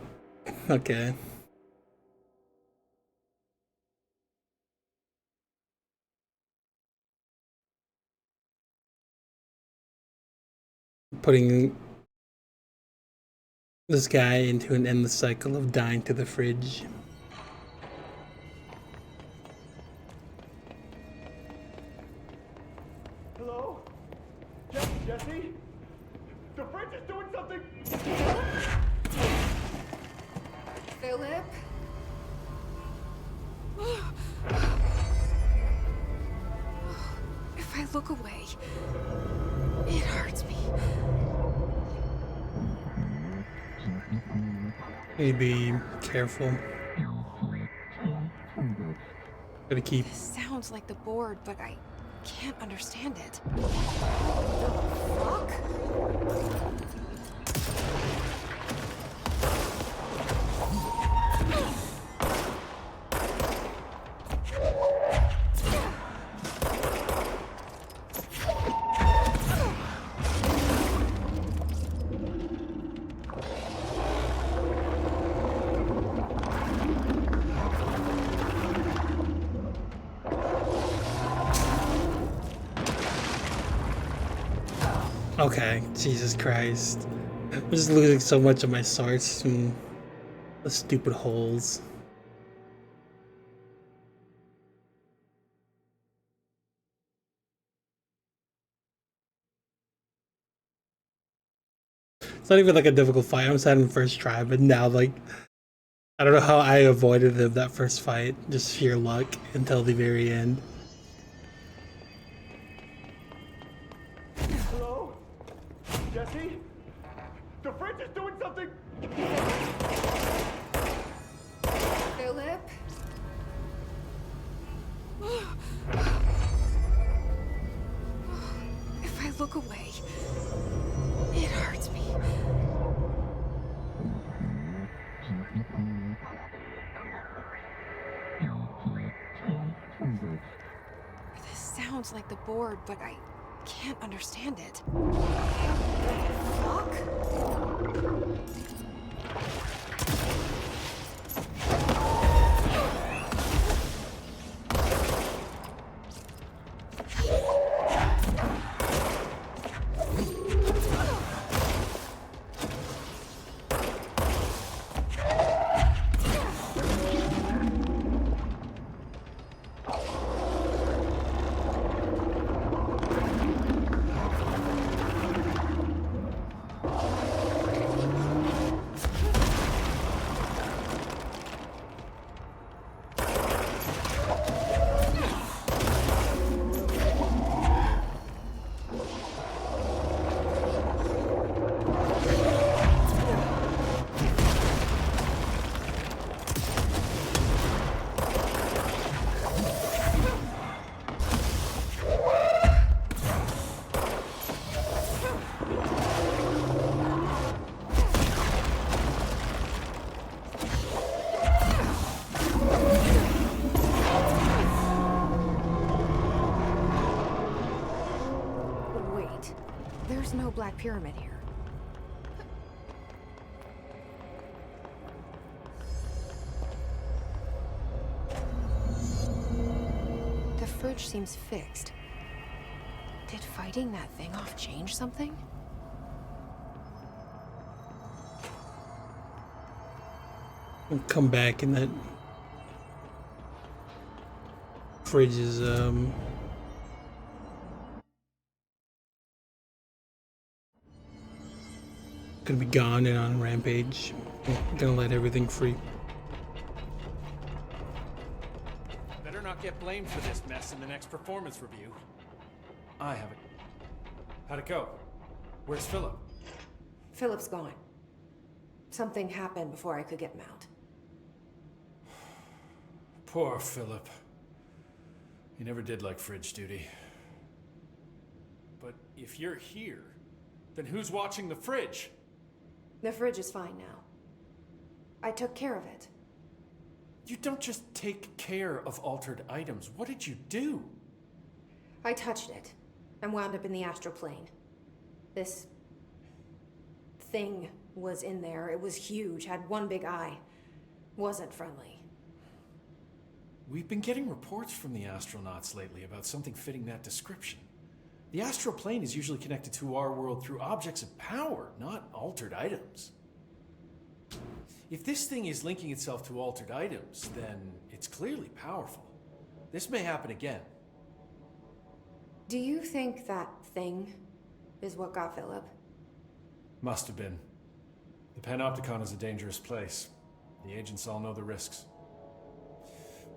Okay. Putting this guy into an endless cycle of dying to the fridge. Hello? Jesse? The fridge is doing something! Philip? If I look away, it hurts me. Need to be careful. Gotta keep. This sounds like the board, but I can't understand it. Fuck? Okay, Jesus Christ. I'm just losing so much of my swords from the stupid holes. It's not even like a difficult fight. I'm sad in the first try, but now like I don't know how I avoided that first fight. Just sheer luck until the very end. Hello? Jesse? The fridge is doing something! Philip? If I look away, it hurts me. This sounds like the board, but I can't understand it. Wait, there's no Black Pyramid here. The fridge seems fixed. Did fighting that thing off change something? I'll come back and that fridge is gonna be gone and on a rampage. I'm gonna let everything free. Better not get blamed for this mess in the next performance review. I have it. How'd it go? Where's Philip? Philip's gone. Something happened before I could get him out. Poor Philip. He never did like fridge duty. But if you're here, then who's watching the fridge? The fridge is fine now. I took care of it. You don't just take care of altered items. What did you do? I touched it and wound up in the astral plane. This thing was in there. It was huge, had one big eye. Wasn't friendly. We've been getting reports from the astronauts lately about something fitting that description. The astral plane is usually connected to our world through objects of power, not altered items. If this thing is linking itself to altered items, then it's clearly powerful. This may happen again. Do you think that thing is what got Philip? Must have been. The Panopticon is a dangerous place. The agents all know the risks.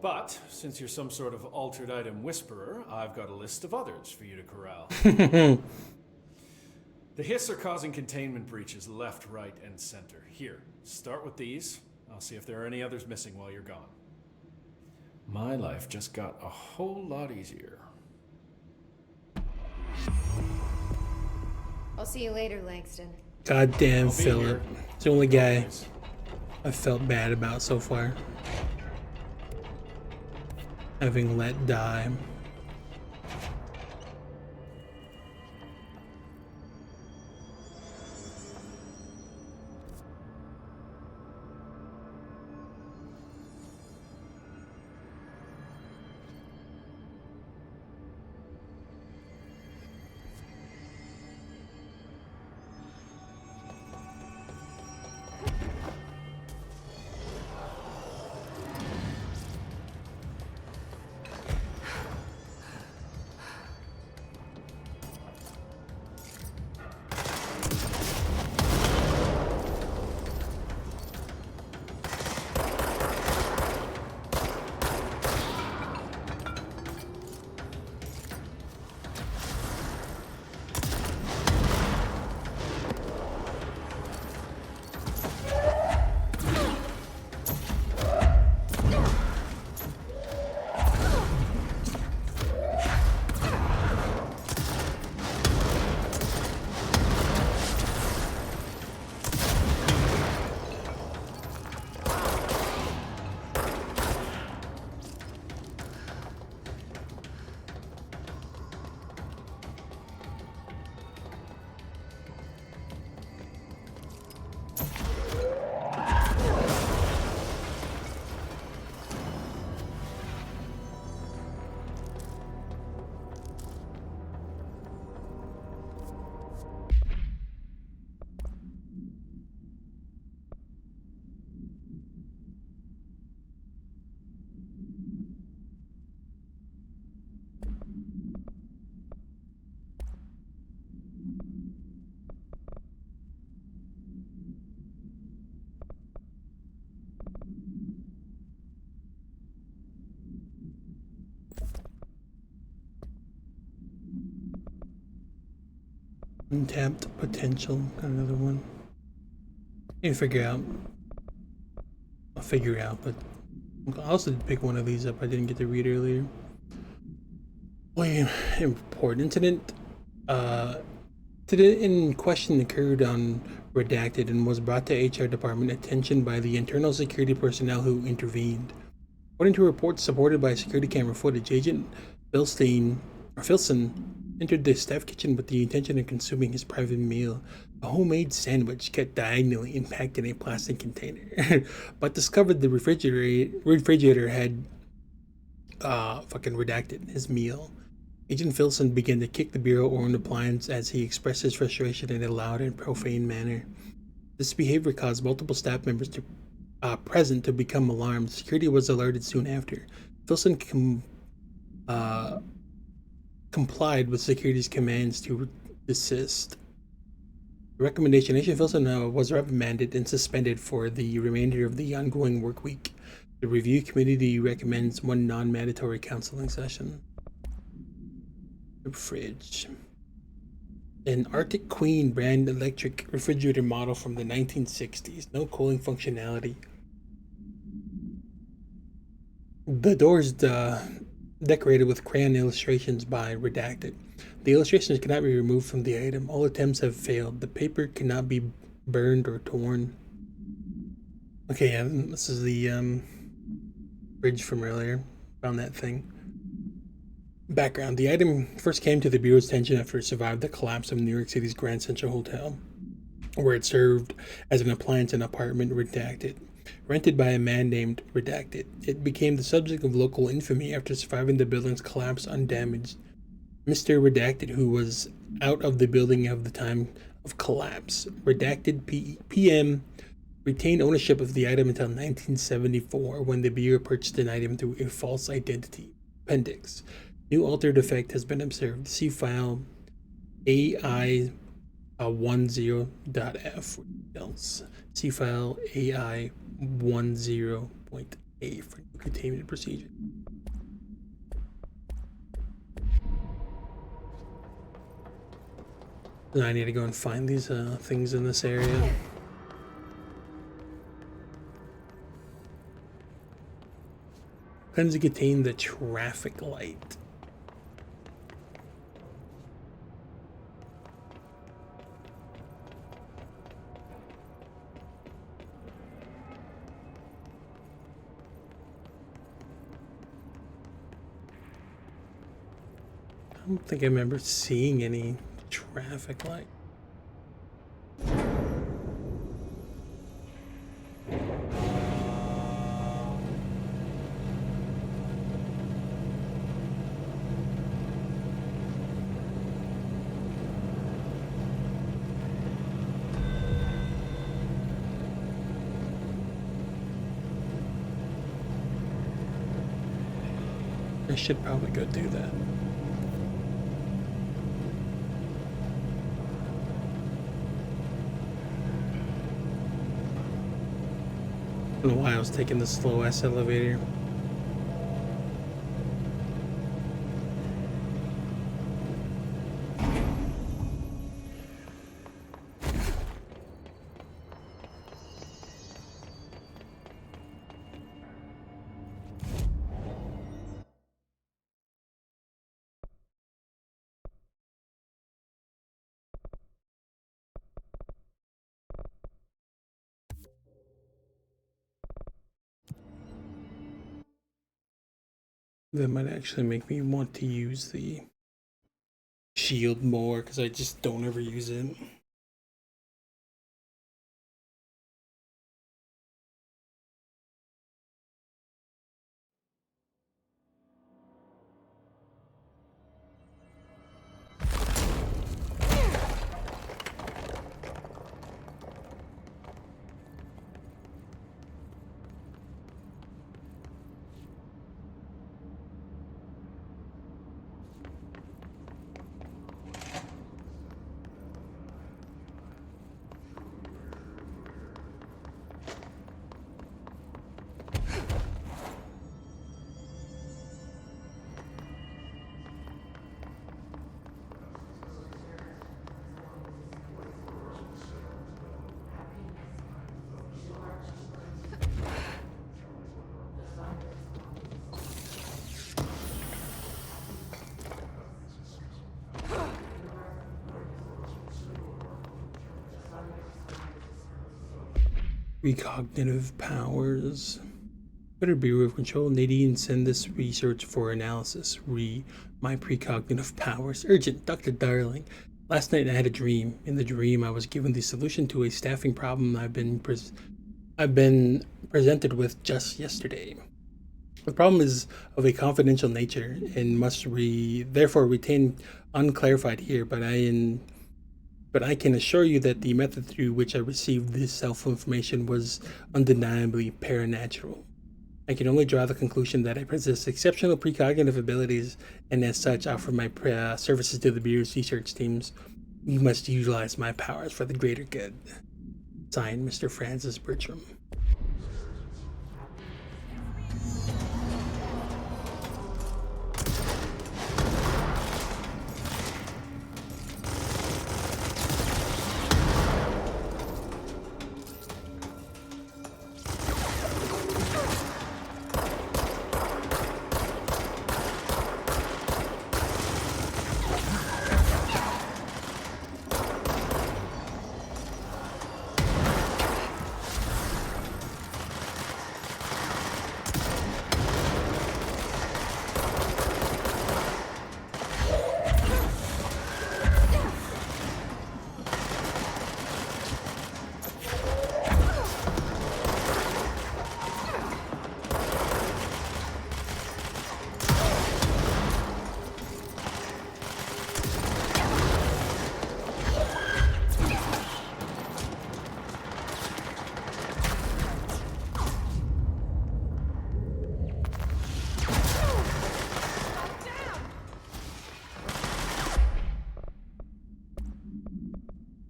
But, since you're some sort of altered item whisperer, I've got a list of others for you to corral. The Hiss are causing containment breaches left, right, and center. Here, start with these. I'll see if there are any others missing while you're gone. My life just got a whole lot easier. I'll see you later, Langston. Goddamn Philip. It's the only guy I felt bad about so far. Having let die. Untapped potential. Got another one. I'll figure out, but I also did pick one of these up I didn't get to read earlier. Important incident. Incident in question occurred on Redacted and was brought to HR department attention by the internal security personnel who intervened. According to reports supported by security camera footage, Agent Filson entered the staff kitchen with the intention of consuming his private meal, a homemade sandwich kept diagonally packed in a plastic container, but discovered the refrigerator had fucking redacted his meal. Agent Filson began to kick the bureau-owned appliance as he expressed his frustration in a loud and profane manner. This behavior caused multiple staff members present to become alarmed. Security was alerted soon after. Filson complied with security's commands to desist. The recommendation, Agent Filson was reprimanded and suspended for the remainder of the ongoing work week. The review committee recommends one non-mandatory counseling session. The fridge. An Arctic Queen brand electric refrigerator model from the 1960s. No cooling functionality. The doors decorated with crayon illustrations by Redacted. The illustrations cannot be removed from the item. All attempts have failed. The paper cannot be burned or torn. Okay, yeah, this is the fridge from earlier. Found that thing. Background. The item first came to the Bureau's attention after it survived the collapse of New York City's Grand Central Hotel, where it served as an appliance and apartment. Redacted. Rented by a man named Redacted. It became the subject of local infamy after surviving the building's collapse undamaged. Mr. Redacted, who was out of the building at the time of collapse. Redacted PM retained ownership of the item until 1974, when the Bureau purchased an item through a false identity. Appendix. New altered effect has been observed. See file AI 10.f for details. See file AI 10.a for new containment procedure. Now I need to go and find these things in this area. Claims to contain the traffic light. I don't think I remember seeing any traffic light. I should probably go do that. I don't know why I was taking the slow ass elevator. That might actually make me want to use the shield more, because I just don't ever use it. Recognitive powers. Better Bureau of Control, Nadine, send this research for analysis. My precognitive powers. Urgent, Dr. Darling. Last night I had a dream. In the dream, I was given the solution to a staffing problem I've been presented with just yesterday. The problem is of a confidential nature and must therefore retain unclarified here, but I can assure you that the method through which I received this self-information was undeniably paranatural. I can only draw the conclusion that I possess exceptional precognitive abilities, and as such offer my services to the Bureau's research teams. You must utilize my powers for the greater good. Signed, Mr. Francis Bertram.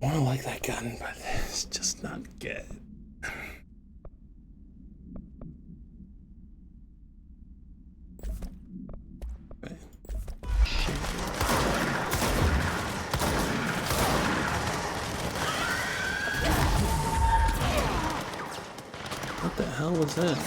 I don't like that gun, but it's just not good. What the hell was that?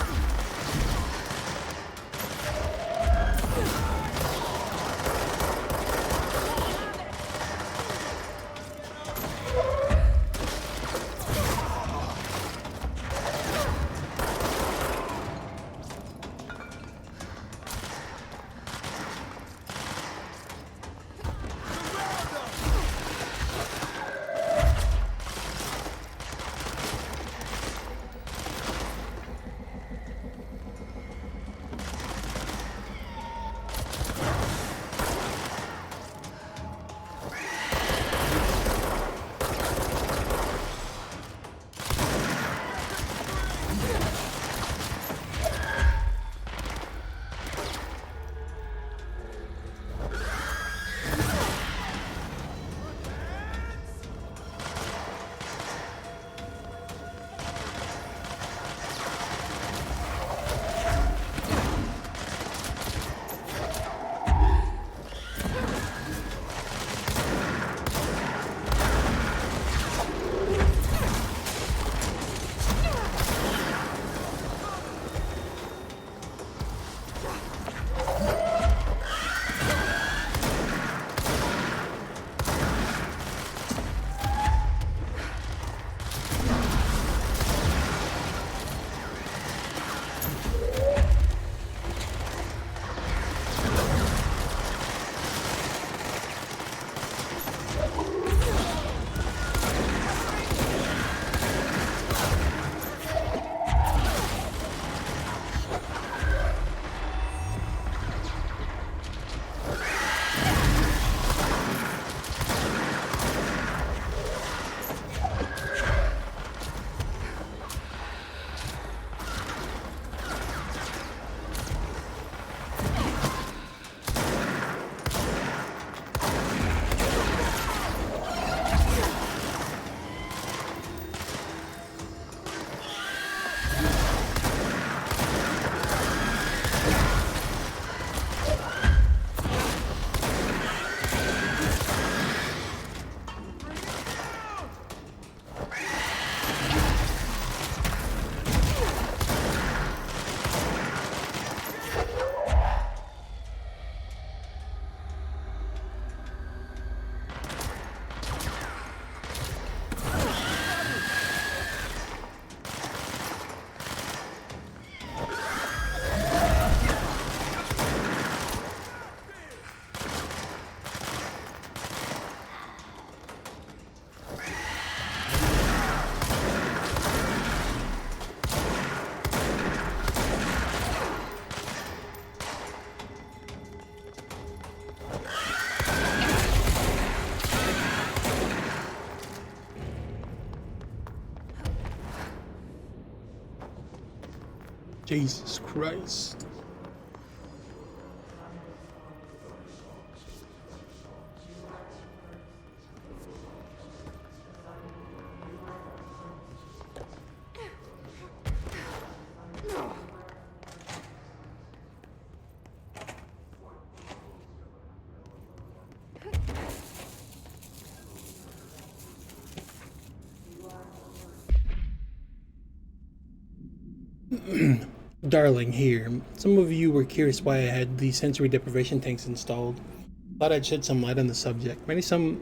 Jesus Christ. Darling, here. Some of you were curious why I had the sensory deprivation tanks installed. Thought I'd shed some light on the subject. Maybe some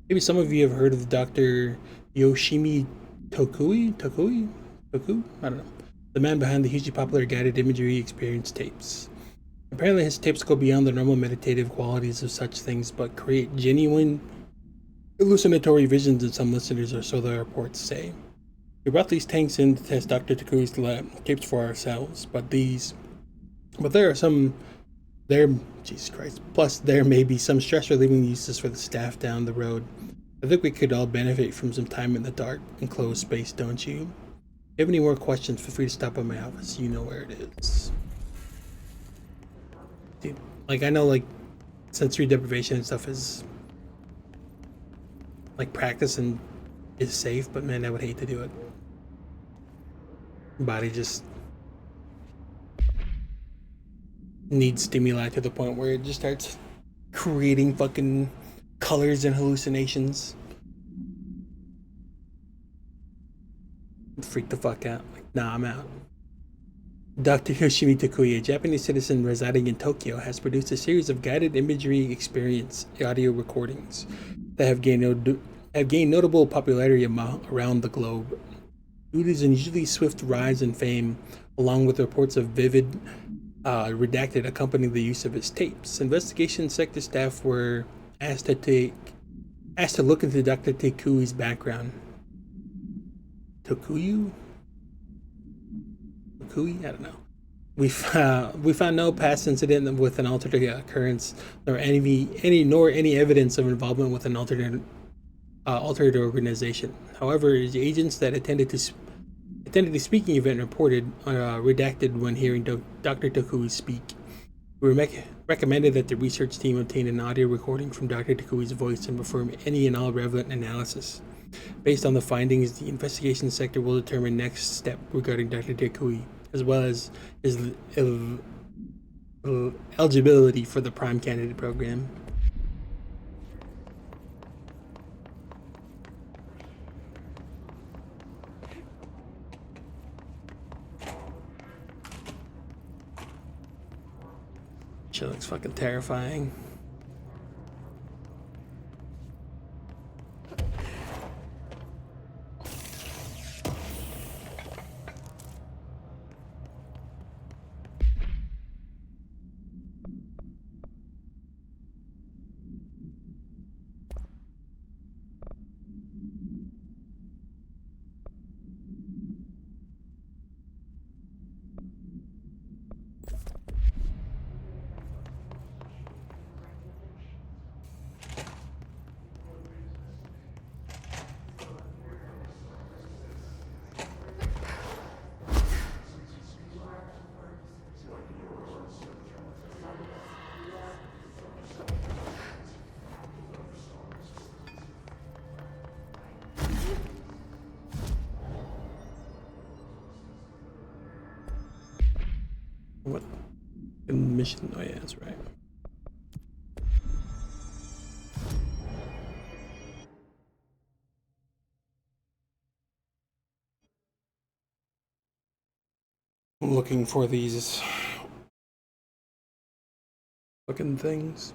of you have heard of Dr. Yoshimi Toku? I don't know. The man behind the hugely popular guided imagery experience tapes. Apparently his tapes go beyond the normal meditative qualities of such things, but create genuine hallucinatory visions in some listeners, or so the reports say. We brought these tanks in to test Dr. Takui's lab tapes for ourselves, but there are some Jesus Christ. Plus there may be some stress relieving uses for the staff down the road. I think we could all benefit from some time in the dark, enclosed space, don't you? If you have any more questions, feel free to stop by my office. You know where it is. Dude, like I know like sensory deprivation and stuff is like practice and is safe, but man, I would hate to do it. Body just needs stimuli to the point where it just starts creating fucking colors and hallucinations. Freak the fuck out. Like, nah, I'm out. Dr. Yoshimi Takui, a Japanese citizen residing in Tokyo, has produced a series of guided imagery experience audio recordings that have gained notable popularity around the globe. Due to his unusually swift rise in fame, along with reports of vivid redacted accompanying the use of his tapes, investigation sector staff were asked to look into Dr. Takui's background. Takui? I don't know. We found no past incident with an altered occurrence, nor any evidence of involvement with an altered organization. However, the agents that attended the speaking event reported redacted when hearing Dr. Takui speak. We recommended that the research team obtain an audio recording from Dr. Takui's voice and perform any and all relevant analysis. Based on the findings, the investigation sector will determine next step regarding Dr. Takui, as well as his eligibility for the Prime Candidate program. Shit looks fucking terrifying. What mission? Oh yeah, that's right. I'm looking for these fucking things.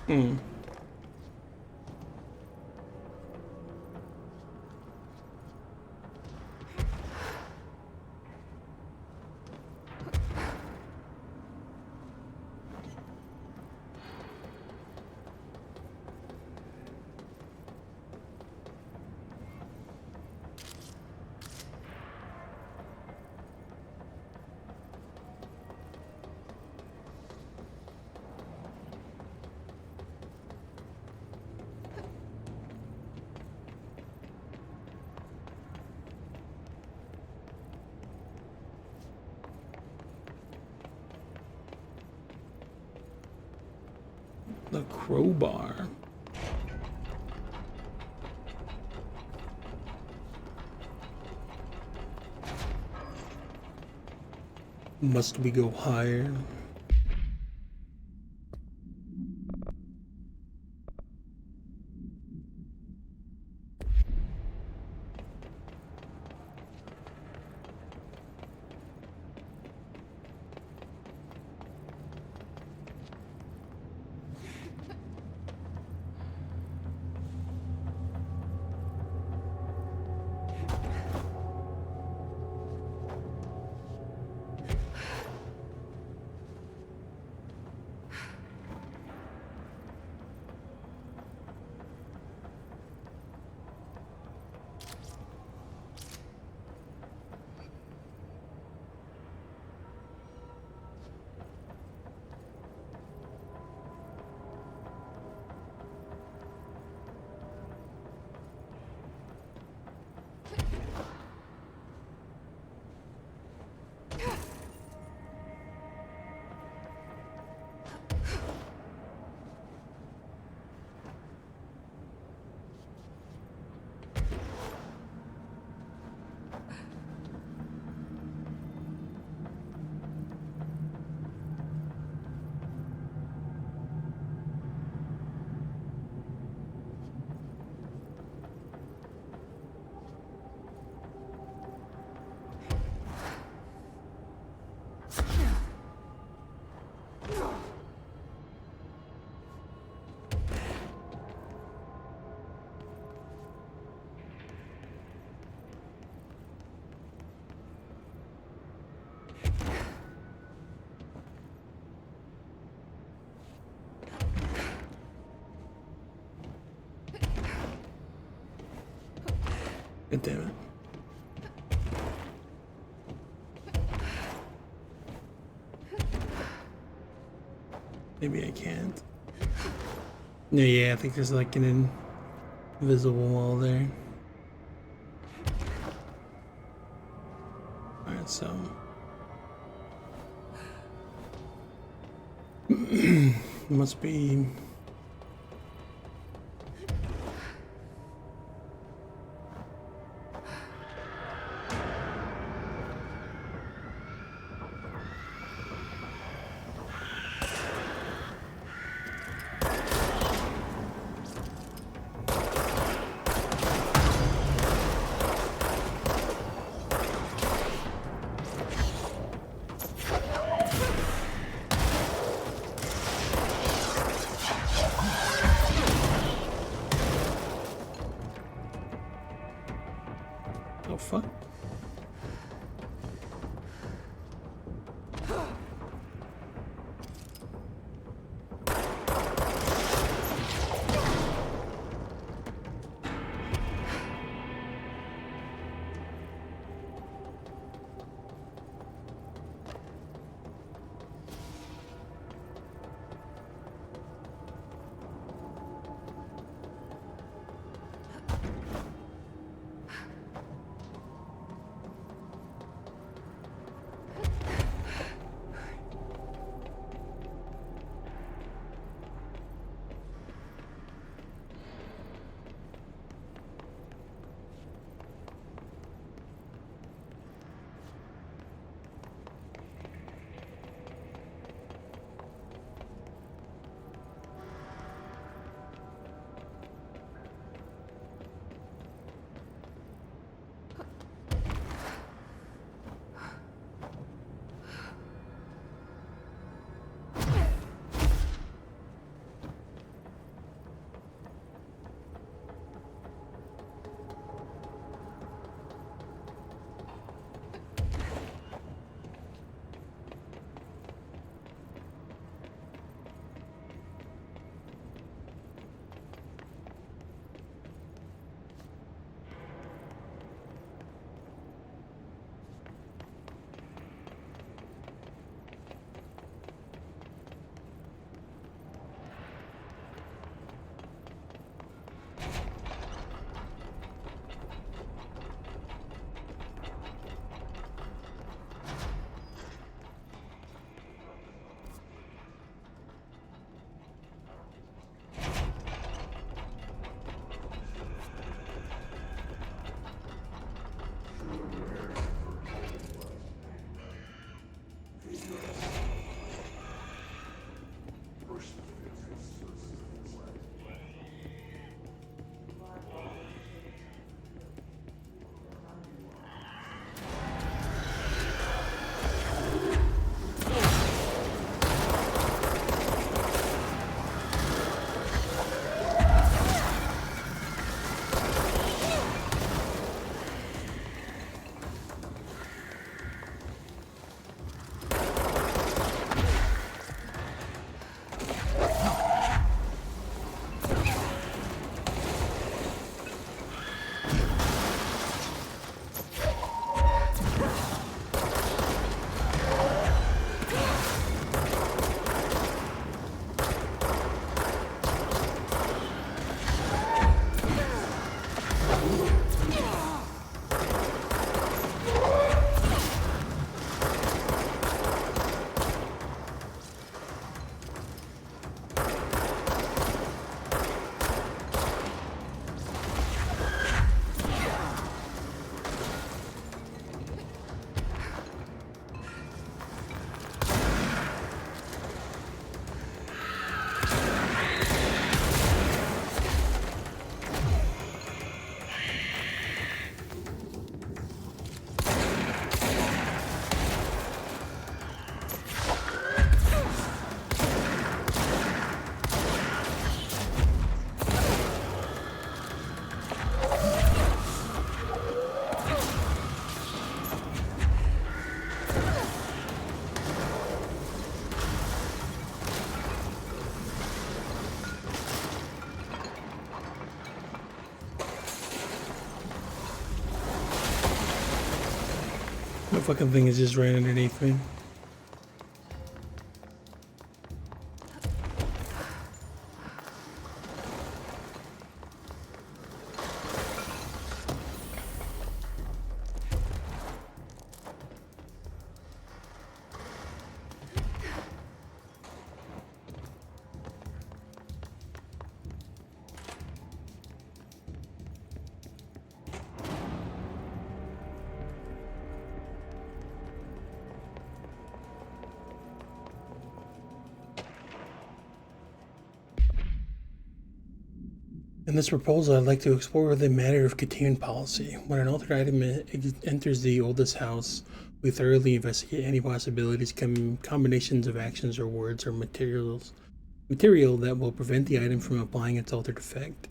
Hmm. The crowbar. Must we go higher? God damn it. Maybe I can't. No, yeah, I think there's like an invisible wall there. Alright, so. Must be. fucking thing is just right underneath me. In this proposal, I'd like to explore the matter of containment policy. When an altered item enters the oldest house, we thoroughly investigate any possibilities, combinations of actions or words or material that will prevent the item from applying its altered effect.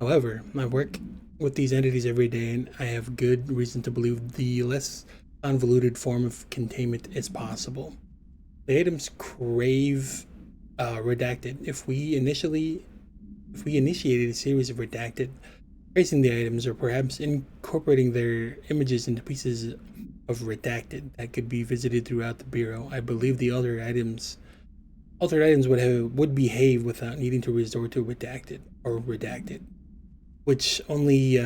However, I work with these entities every day, and I have good reason to believe the less convoluted form of containment is possible. The items crave redacted. If we initiated a series of redacted, tracing the items, or perhaps incorporating their images into pieces of redacted that could be visited throughout the Bureau, I believe the altered items would behave without needing to resort to redacted, which only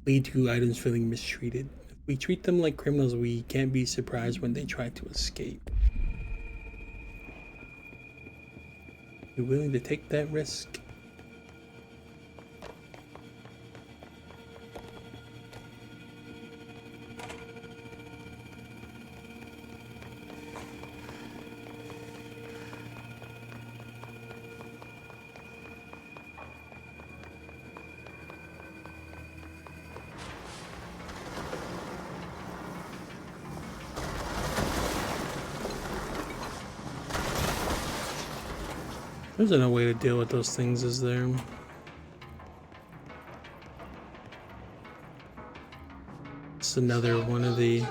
lead to items feeling mistreated. If we treat them like criminals, we can't be surprised when they try to escape. You willing to take that risk? There's no way to deal with those things, is there? It's another one of the...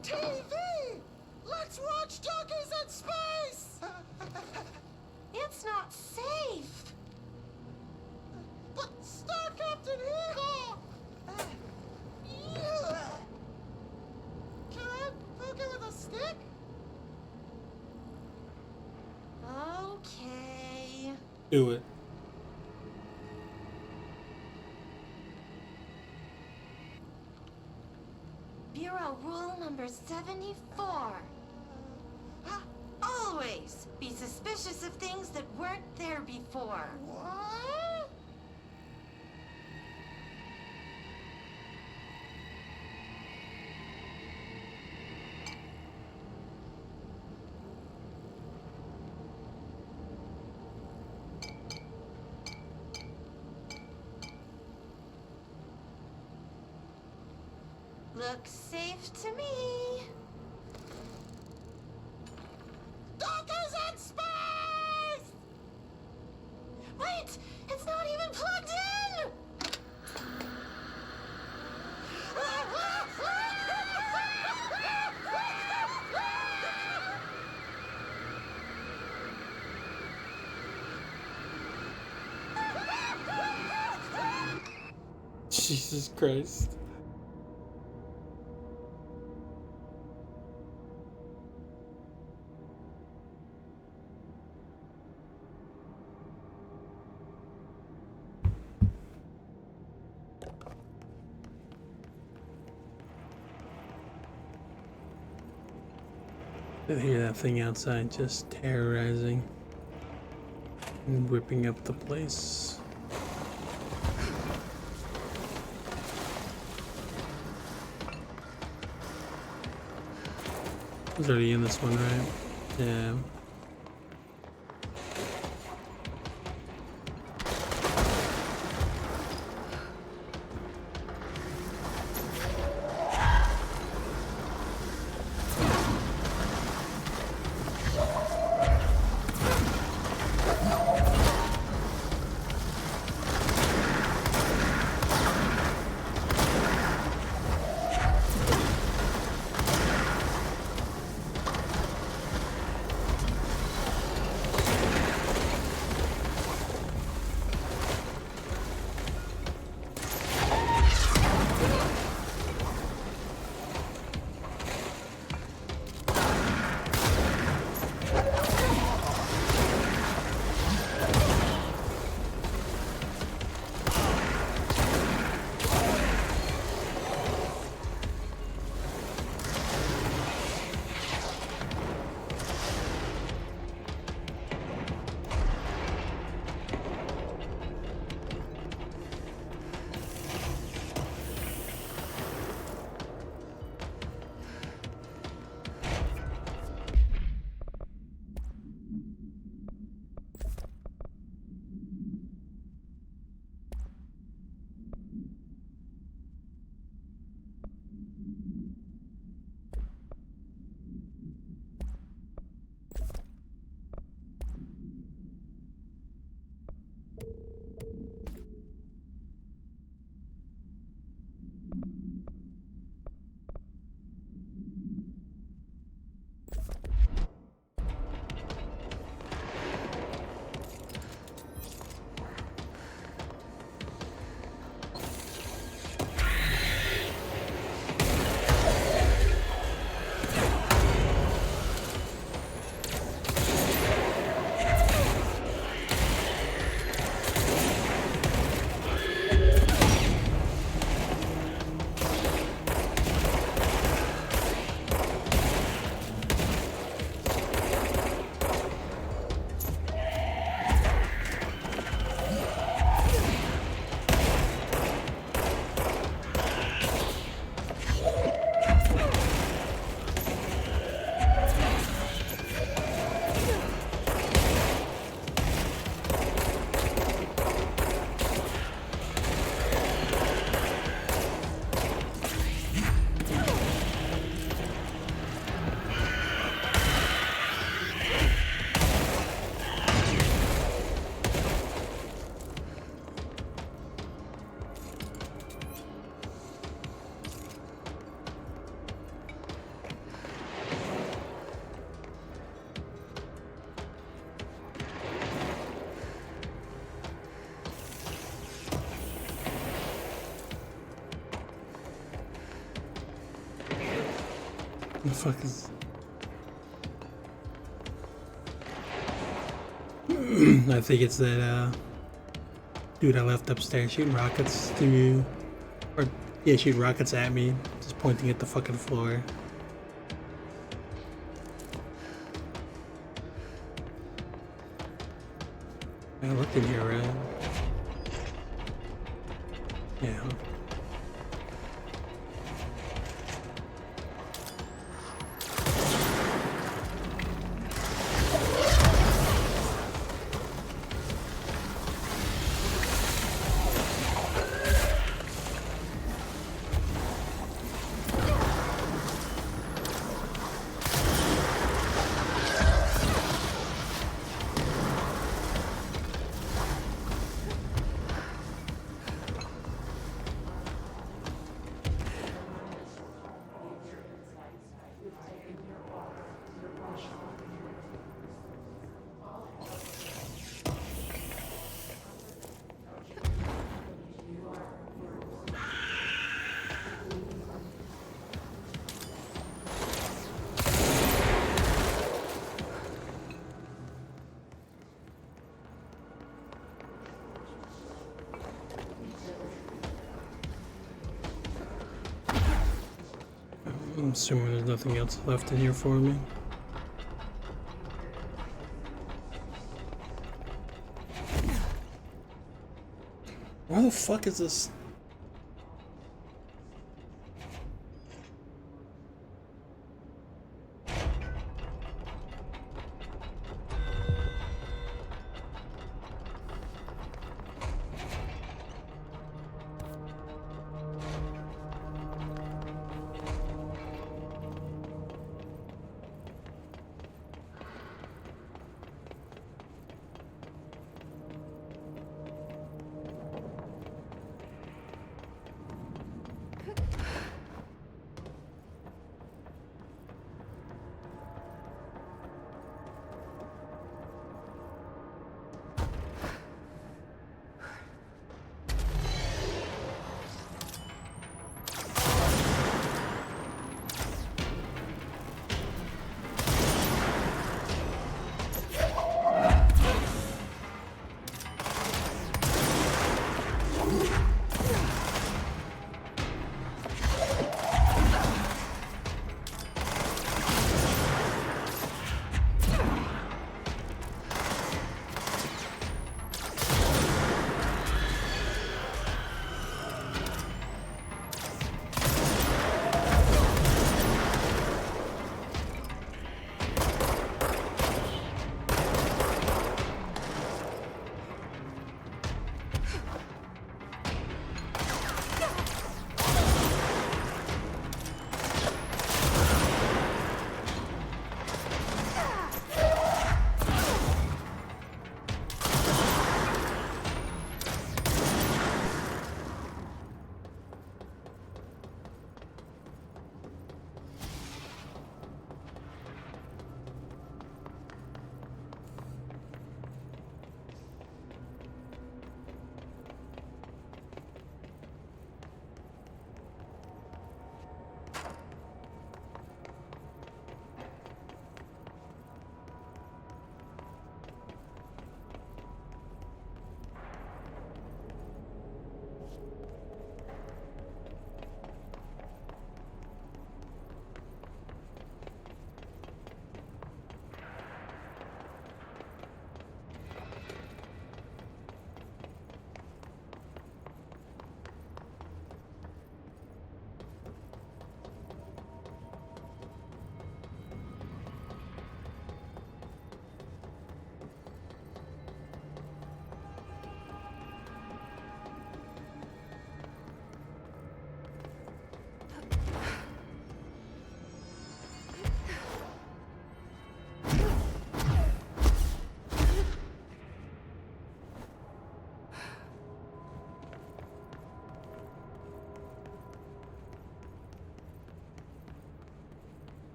TV! Let's watch Donkeys in Space! It's not safe! But Star Captain Eagle! Can I poke it with a stick? Okay. Do it. Bureau rule number 74. Always be suspicious of things that weren't there before. What? Looks safe to me. Donkeys in space! Wait! It's not even plugged in! Jesus Christ. I hear that thing outside just terrorizing and ripping up the place. I was already in this one, right? Yeah. The fuck is... I think it's that dude I left upstairs shooting rockets through, or yeah, shooting rockets at me, just pointing at the fucking floor. I looked in here, right? Yeah. I'm assuming there's nothing else left in here for me. Why the fuck is this?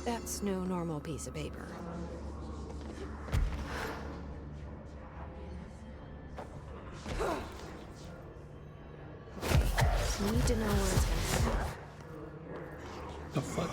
That's no normal piece of paper. Need to know where it's gonna go. The fuck?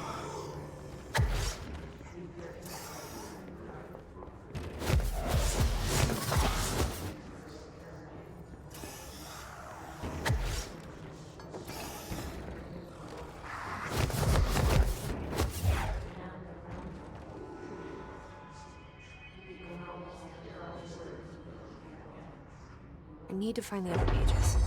I need to find the other pages.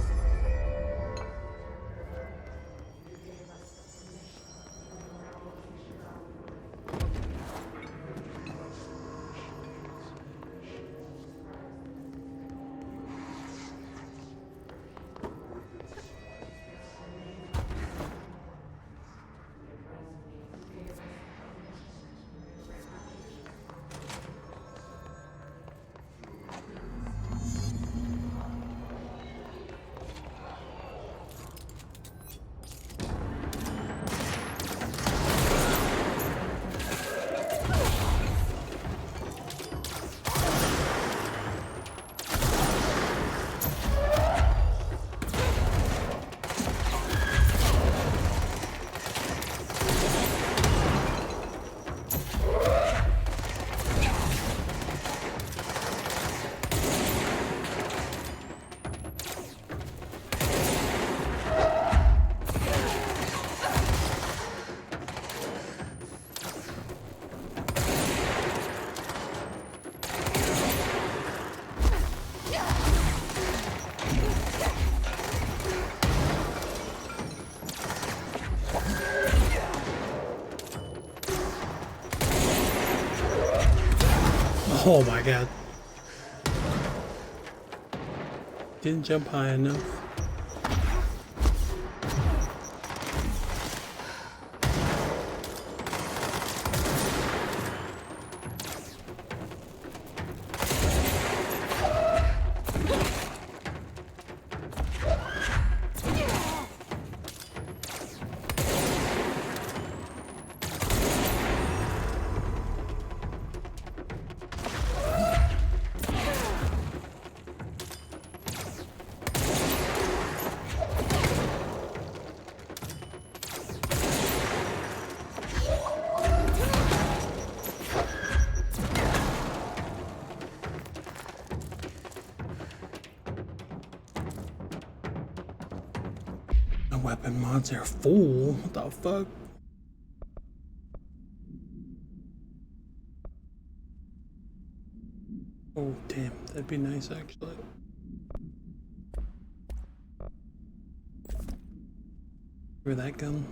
Oh my god. Didn't jump high enough. My weapon mods are full. What the fuck? Oh damn, that'd be nice actually. For that gun.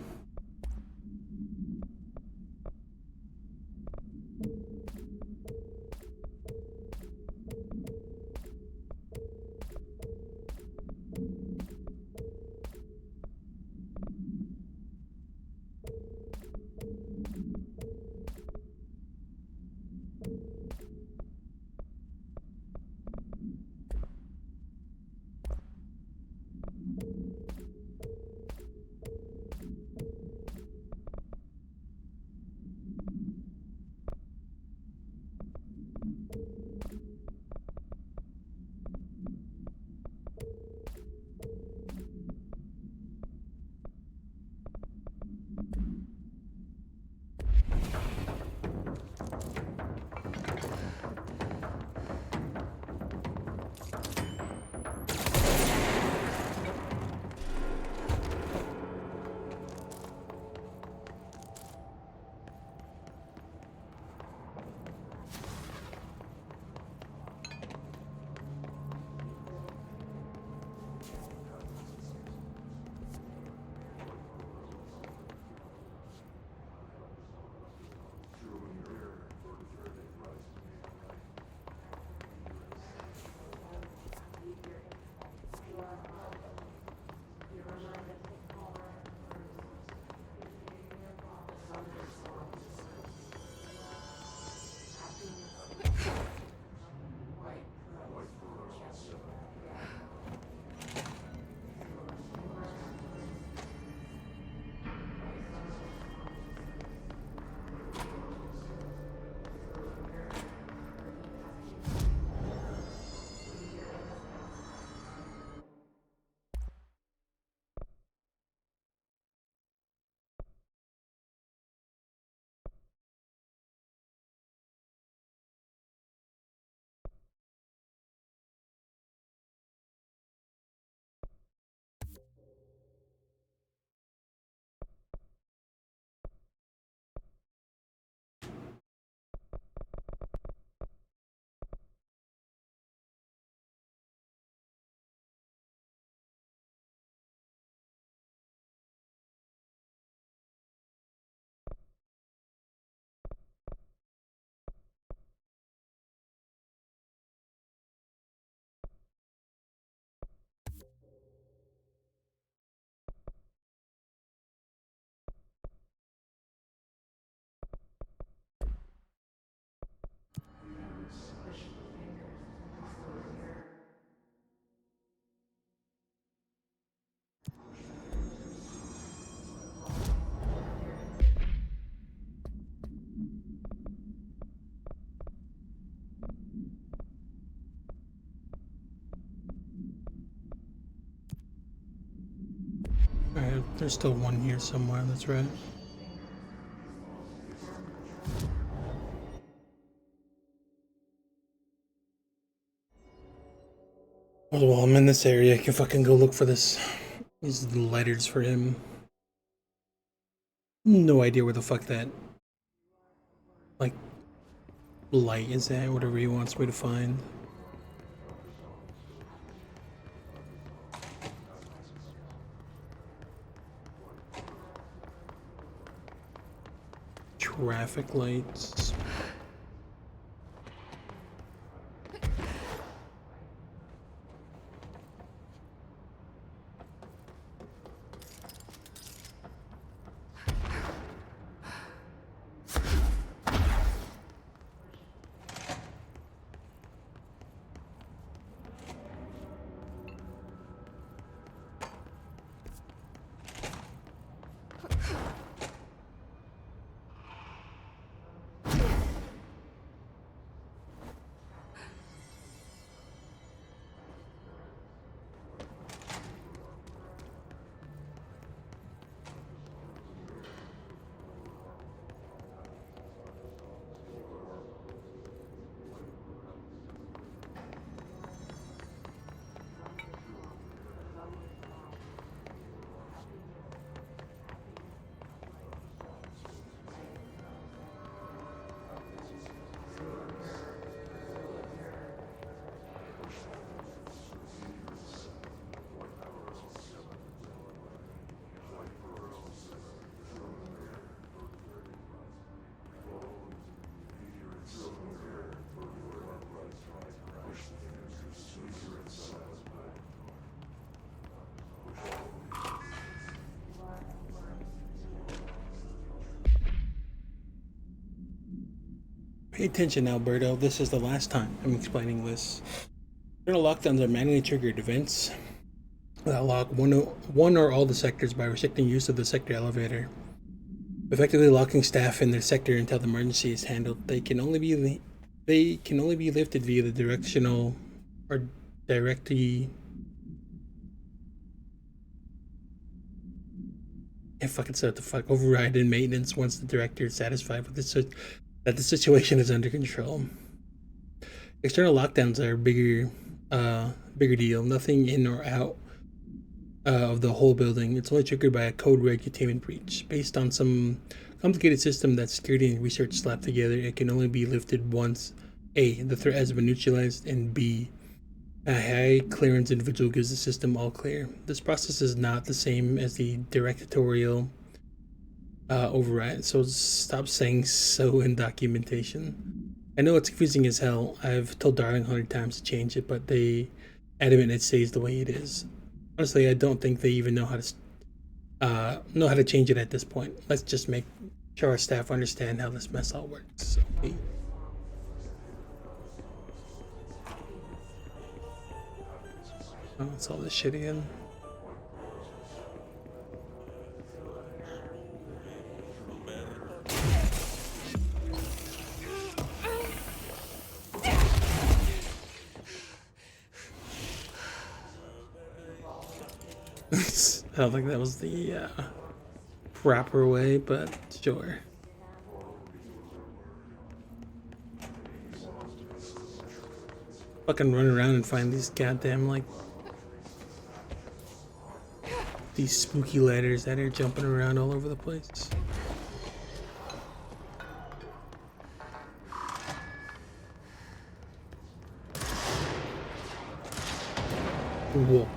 There's still one here somewhere, that's right. Well, while I'm in this area, I can fucking go look for these letters for him. No idea where the fuck that, like, light is at, whatever he wants me to find. Traffic lights. Pay attention, Alberto. This is the last time I'm explaining this. Internal lockdowns are manually triggered events that lock one or all the sectors by restricting use of the sector elevator, effectively locking staff in their sector until the emergency is handled. They can only be lifted via the directional or directly. Can't fucking say what the fuck. Override and maintenance once the director is satisfied with that the situation is under control. External lockdowns are bigger deal. Nothing in or out of the whole building. It's only triggered by a code red containment breach. Based on some complicated system that security and research slapped together, it can only be lifted once A, the threat has been neutralized, and B, a high clearance individual gives the system all clear. This process is not the same as the directorial override, so stop saying so in documentation. I know it's confusing as hell. I've told Darling 100 times to change it, but they adamant it stays the way it is. Honestly, I don't think they even know how to change it at this point. Let's just make sure our staff understand how this mess all works. Okay. Oh, it's all this shit again. I don't think that was the proper way, but sure. Fucking run around and find these goddamn, like, these spooky ladders that are jumping around all over the place. Whoa.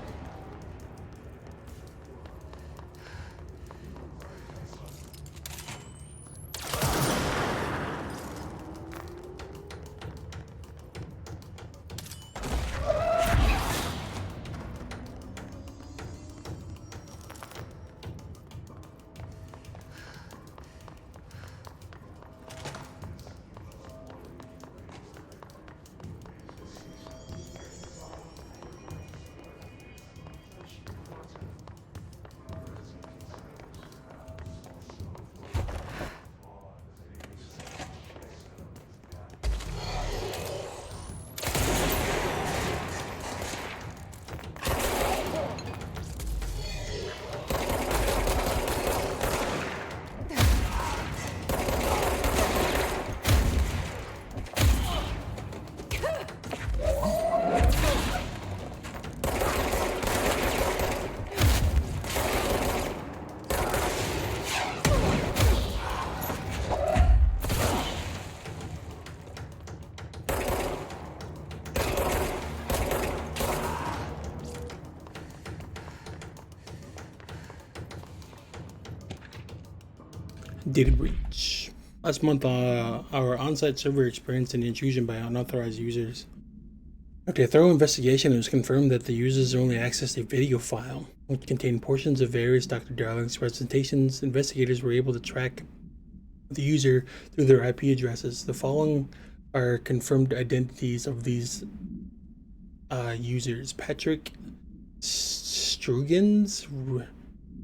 Data breach. Last month, our on-site server experienced an intrusion by unauthorized users. After a thorough investigation, it was confirmed that the users only accessed a video file, which contained portions of various Dr. Darling's presentations. Investigators were able to track the user through their IP addresses. The following are confirmed identities of these users: Patrick Strugans,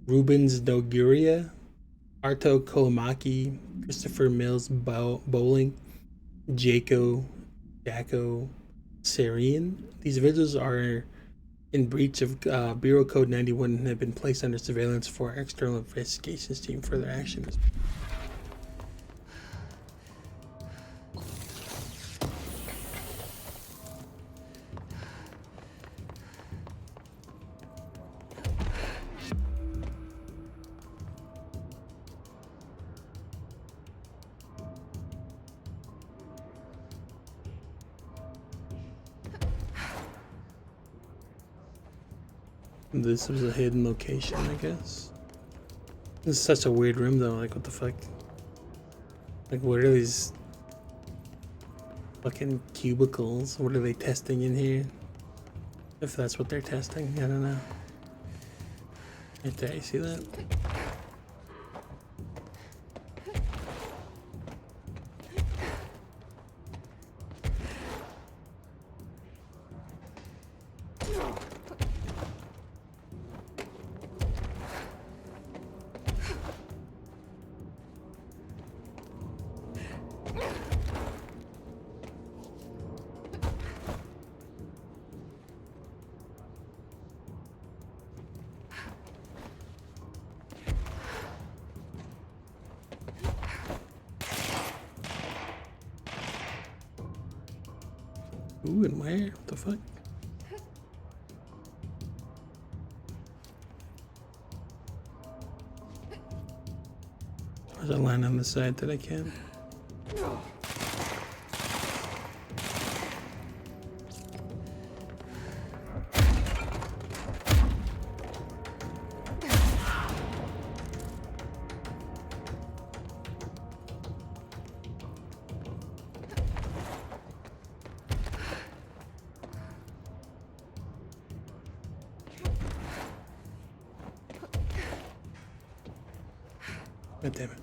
Rubens Noguria, Arto Kolomaki, Christopher Mills Bowling, Jacko Sarian. These individuals are in breach of Bureau Code 91 and have been placed under surveillance for our external investigations team for their actions. This was a hidden location, I guess. This is such a weird room though, like what the fuck? Like what are these fucking cubicles? What are they testing in here? If that's what they're testing, I don't know. Right there, you see that? Ooh, and where? What the fuck? There's a line on the side that I can. God damn it.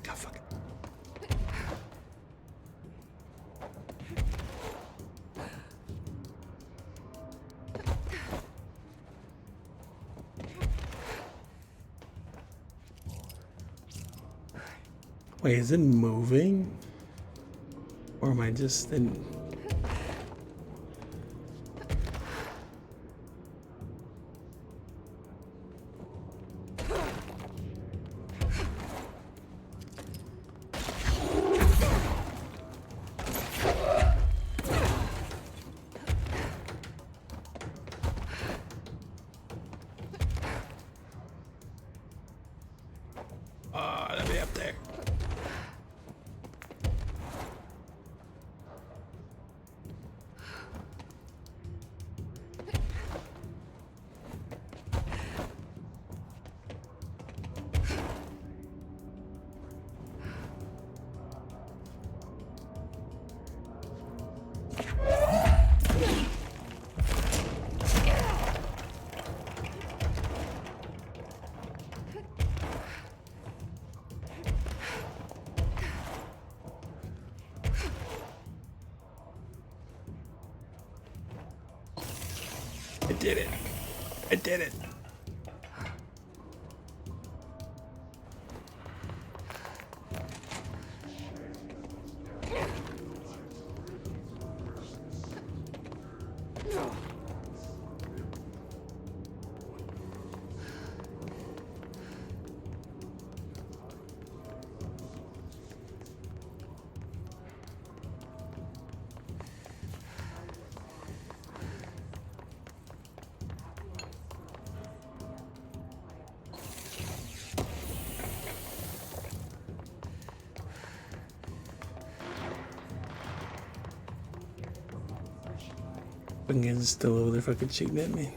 God, fuck it. Wait, is it moving? Or am I just in... let me up there. I did it. I did it. Fucking still over there fucking shooting at me.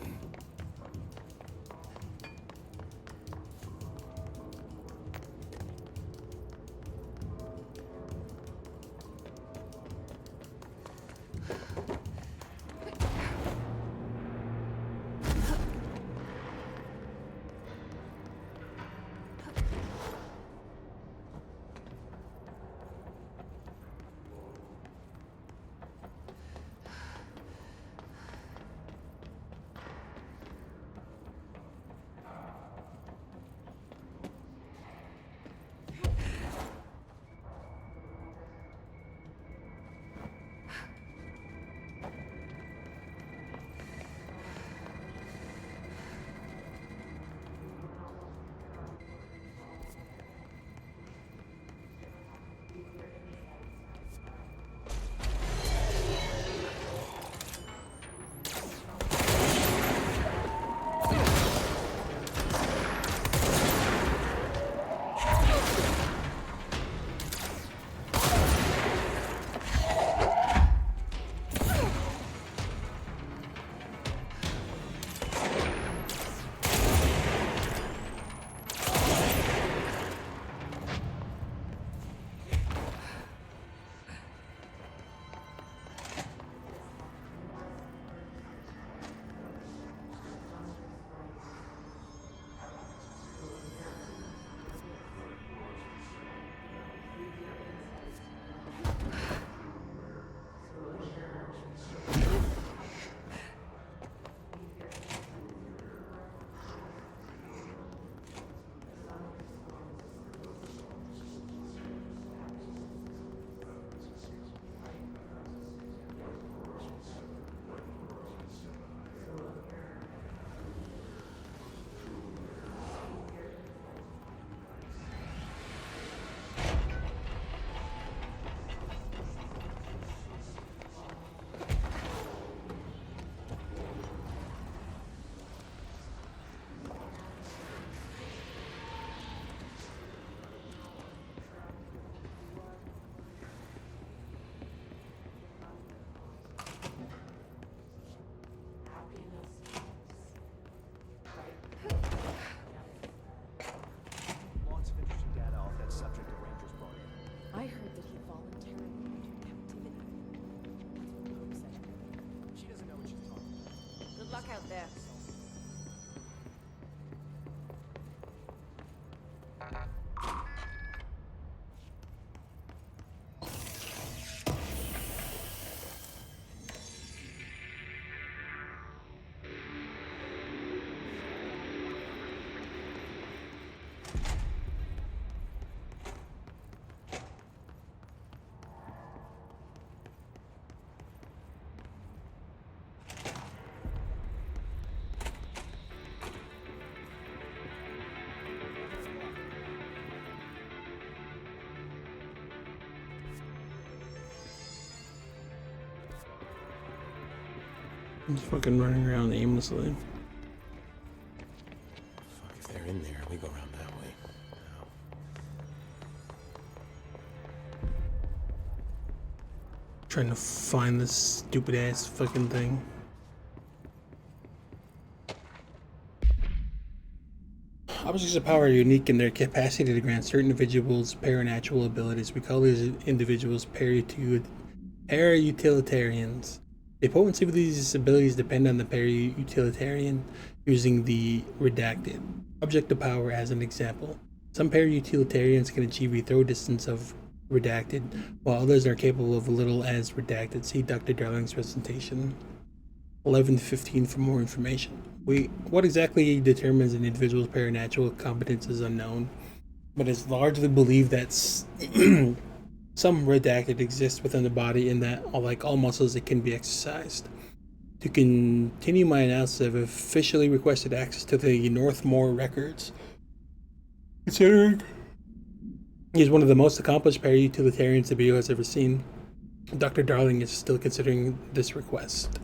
Lots of interesting data off that subject the Rangers brought in. I heard that he voluntarily entered captivity. That's what Pope said. She doesn't know what she's talking about. Good luck out there. I'm just fucking running around aimlessly. Fuck, if they're in there, we go around that way. Trying to find this stupid ass fucking thing. Objects of power are unique in their capacity to grant certain individuals paranatural abilities. We call these individuals para-utilitarians. The potency of these abilities depend on the para-utilitarian using the redacted. Object of power as an example. Some para-utilitarians can achieve a throw distance of redacted, while others are capable of little as redacted. See Dr. Darling's presentation 11-15 for more information. What exactly determines an individual's paranatural competence is unknown, but it's largely believed that some redacted exists within the body, and that, like all muscles, it can be exercised. To continue my analysis, I've officially requested access to the Northmore records. Considering he's one of the most accomplished para-utilitarians the Bureau has ever seen, Dr. Darling is still considering this request.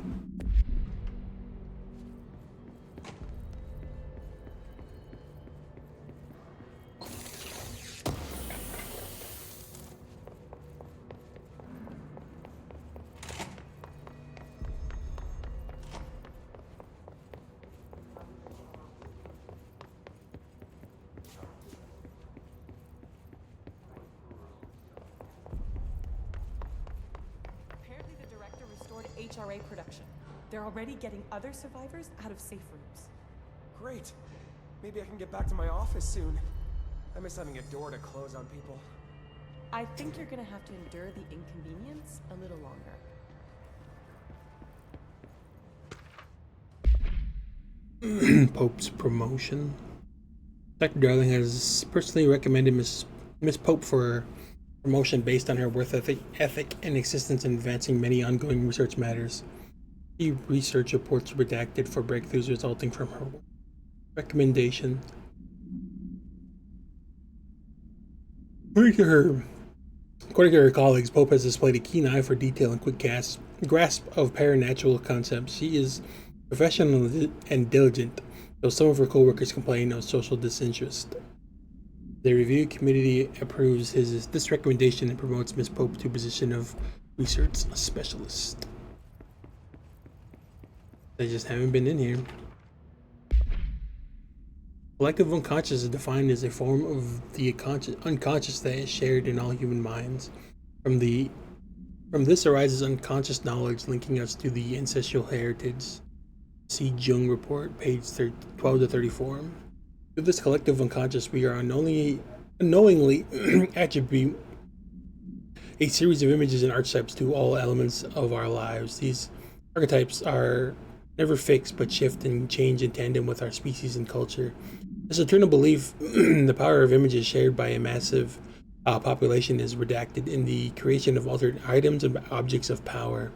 HRA production. They're already getting other survivors out of safe rooms. Great. Maybe I can get back to my office soon. I miss having a door to close on people. I think you're gonna have to endure the inconvenience a little longer. Pope's promotion. Dr. Darling has personally recommended Miss Pope for promotion based on her work ethic and existence in advancing many ongoing research matters. Key research reports redacted for breakthroughs resulting from her recommendation. According to her colleagues, Pope has displayed a keen eye for detail and quick grasp of paranatural concepts. She is professional and diligent, though some of her co-workers complain of social disinterest. The review committee approves this recommendation and promotes Ms. Pope to a position of research specialist. They just haven't been in here. Collective unconscious is defined as a form of the unconscious that is shared in all human minds. From this arises unconscious knowledge linking us to the ancestral heritage. See Jung Report, page 12 to 34. Through this collective unconscious, we are unknowingly attribute a series of images and archetypes to all elements of our lives. These archetypes are never fixed but shift and change in tandem with our species and culture. This eternal belief in the power of images shared by a massive population is redacted in the creation of altered items and objects of power.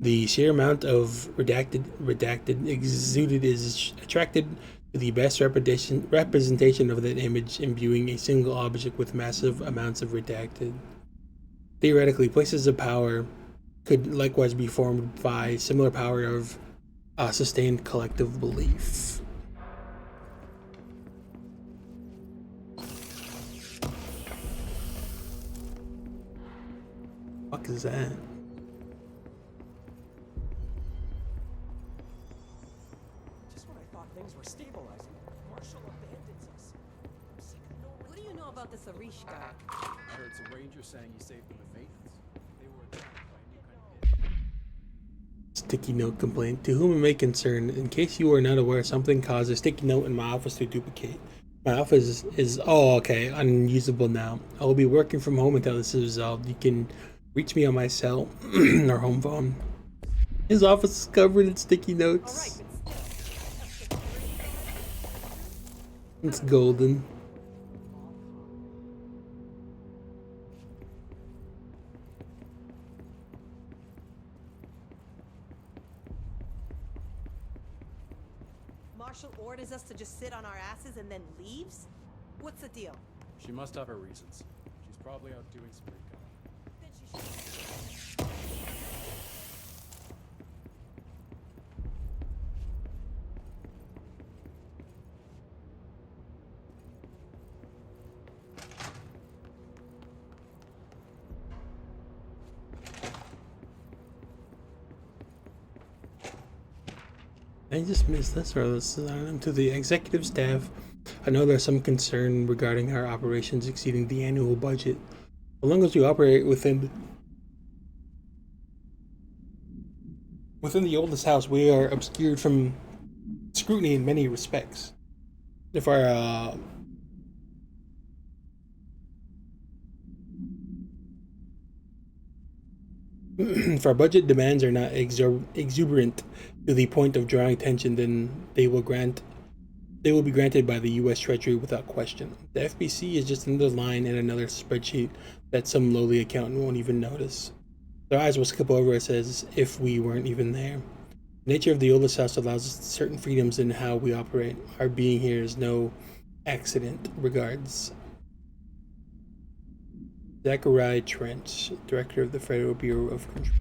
The sheer amount of redacted exuded is attracted to the best representation of that image, imbuing a single object with massive amounts of redacted. Theoretically, places of power could likewise be formed by similar power of sustained collective belief. What is that? Just when I thought things were stabilizing, Marshall abandons us. I'm sick of knowing. What do you know about this Arish guy? I heard some rangers saying you saved them the Phaetons. They were attacked by a new kind of pit. Sticky note complaint. To whom it may concern, in case you are not aware, something caused a sticky note in my office to duplicate. My office is unusable now. I will be working from home until this is resolved. You can reach me on my cell or home phone. His office is covered in sticky notes. It's golden. Marshall orders us to just sit on our asses and then leaves? What's the deal? She must have her reasons. She's probably out doing some recon. I just missed this, or this is to the executive staff. I know there's some concern regarding our operations exceeding the annual budget. As long as we operate within the oldest house, we are obscured from scrutiny in many respects. If our if our budget demands are not exuberant to the point of drawing attention, then they will be granted by the U.S. Treasury without question. The FBC is just another line in another spreadsheet that some lowly accountant won't even notice. Their eyes will skip over us as if we weren't even there. The nature of the oldest house allows us certain freedoms in how we operate. Our being here is no accident. Regards, Zachariah Trench, Director of the Federal Bureau of Control.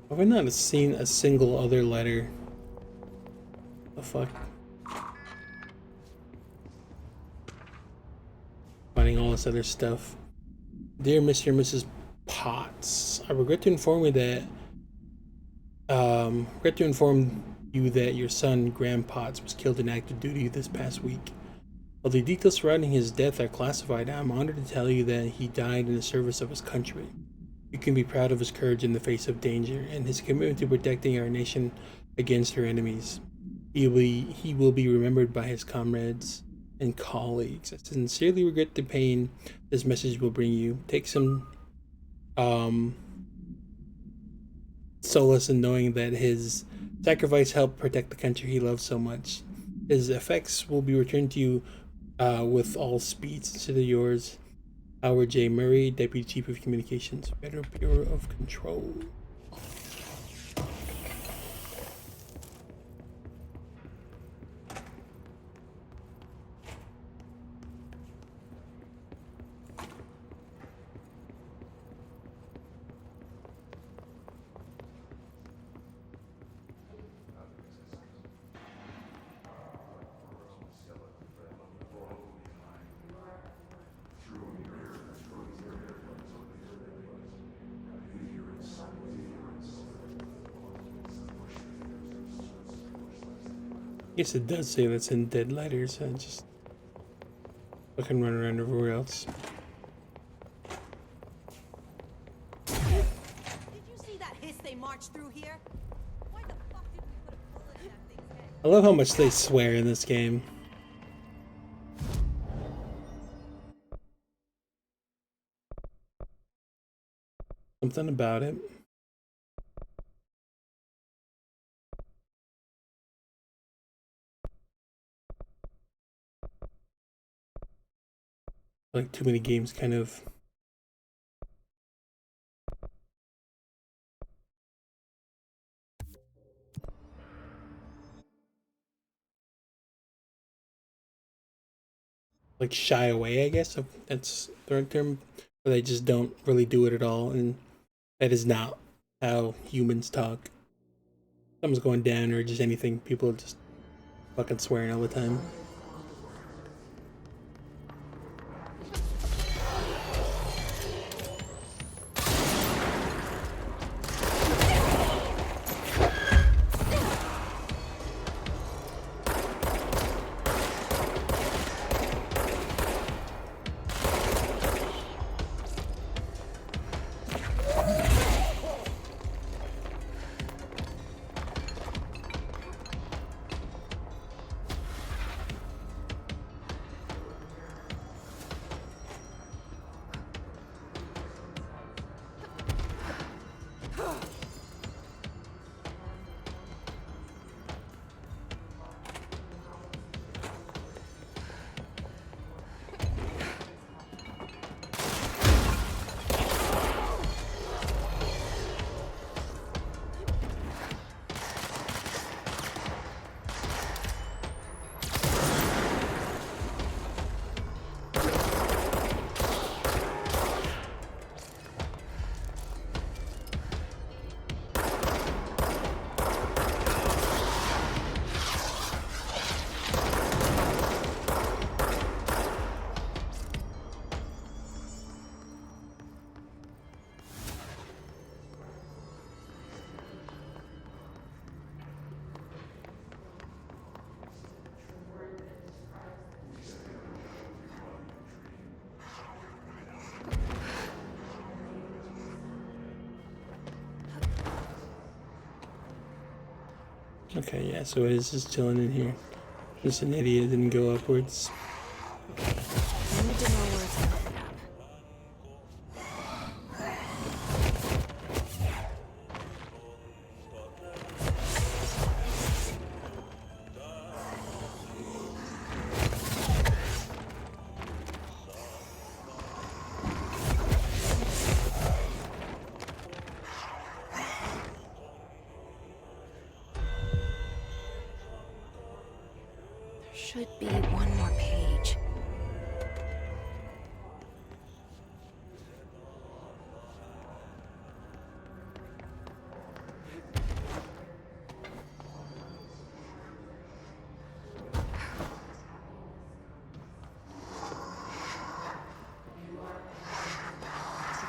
Have I not seen a single other letter? The fuck? Finding all this other stuff. Dear Mr. and Mrs. Potts, I regret to inform you that Regret to inform you that your son, Graham Potts, was killed in active duty this past week. While the details surrounding his death are classified, I'm honored to tell you that he died in the service of his country. You can be proud of his courage in the face of danger and his commitment to protecting our nation against her enemies. He will be remembered by his comrades and colleagues. I sincerely regret the pain this message will bring you. Take some solace in knowing that his sacrifice helped protect the country he loved so much. His effects will be returned to you with all speed. Consider yours, Howard J. Murray, Deputy Chief of Communications, Federal Bureau of Control. Yes, it does say that's in Dead Lighters. I just fucking run around everywhere else. Did you see that hiss they marched through here? Why the fuck did we put a bullet in that thing's head? I love how much they swear in this game. Something about it. Like too many games kind of like shy away, I guess. That's the right term. Or they just don't really do it at all, and that is not how humans talk. Something's going down or just anything, people are just fucking swearing all the time. Okay, yeah, so it is just chilling in here. Just an idiot didn't go upwards. I need to know where it's gonna end up. Should be one more page.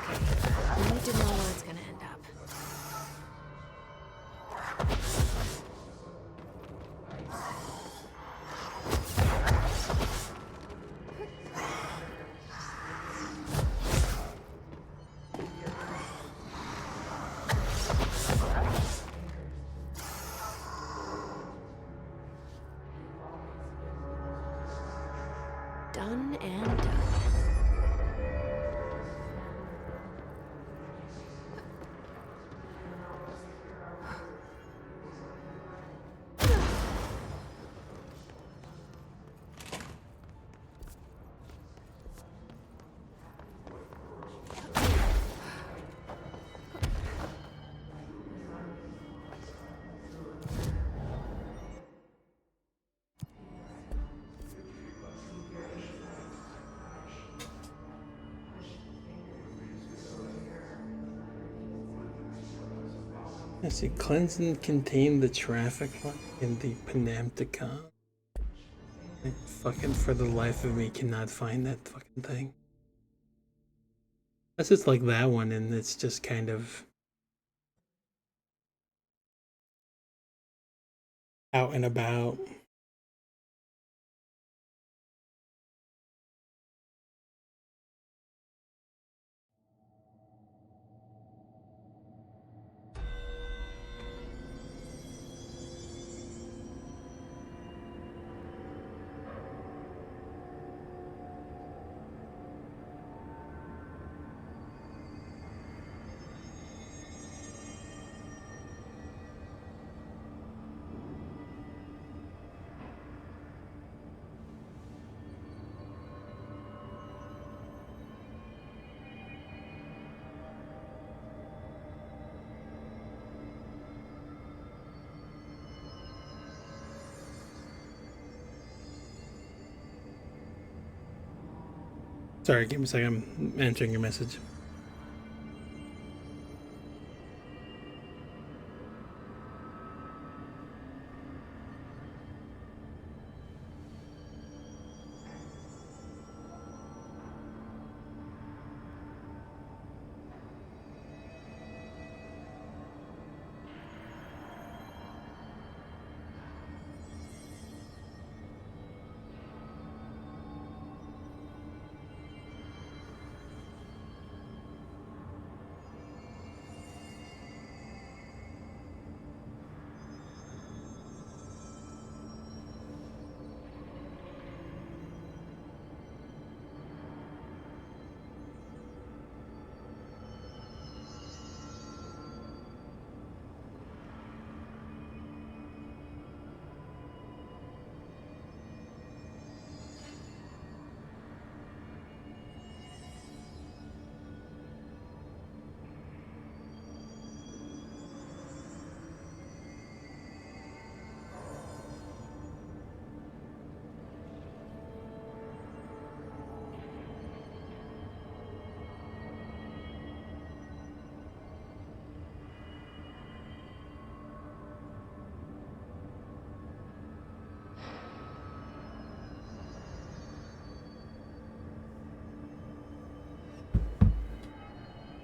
Okay, I need to know where it's gonna end up. done and done. I see, cleanse and contain the traffic light in the Panopticon. I fucking for the life of me cannot find that fucking thing. Unless it's like that one and it's just kind of out and about. Sorry, give me a second. I'm answering your message.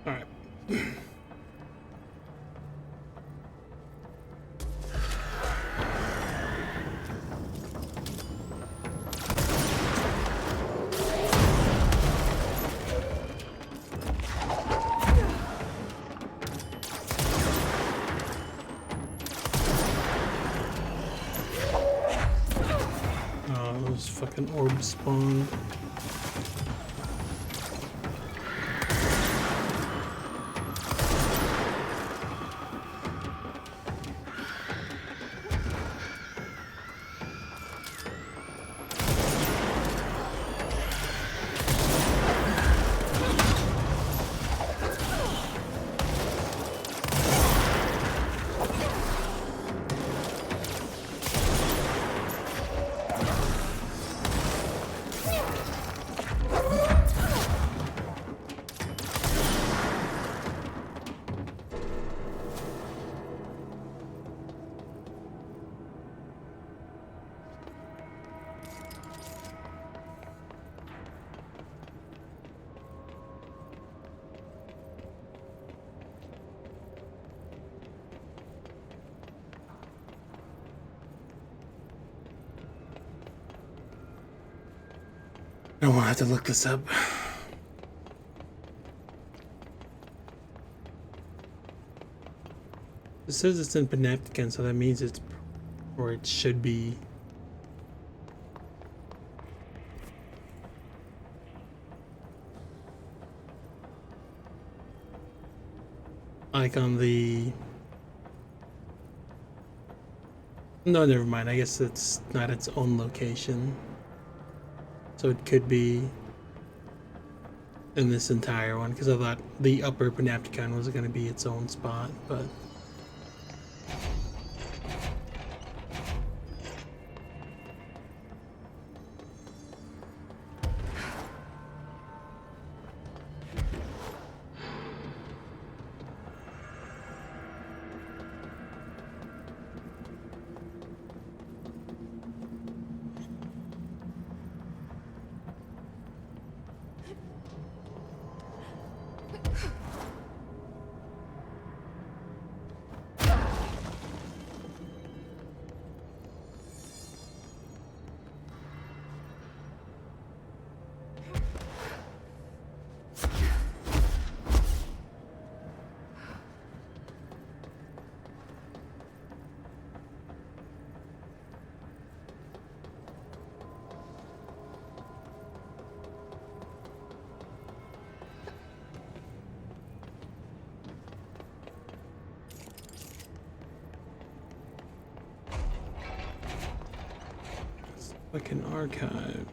All right. Oh, those fucking orbs spawned. I don't want to have to look this up. It says it's in Panopticon, so that means it's, or it should be. like on the... No, never mind. I guess it's not its own location. So it could be in this entire one, because I thought the upper Panopticon was going to be its own spot, but... Like an archive.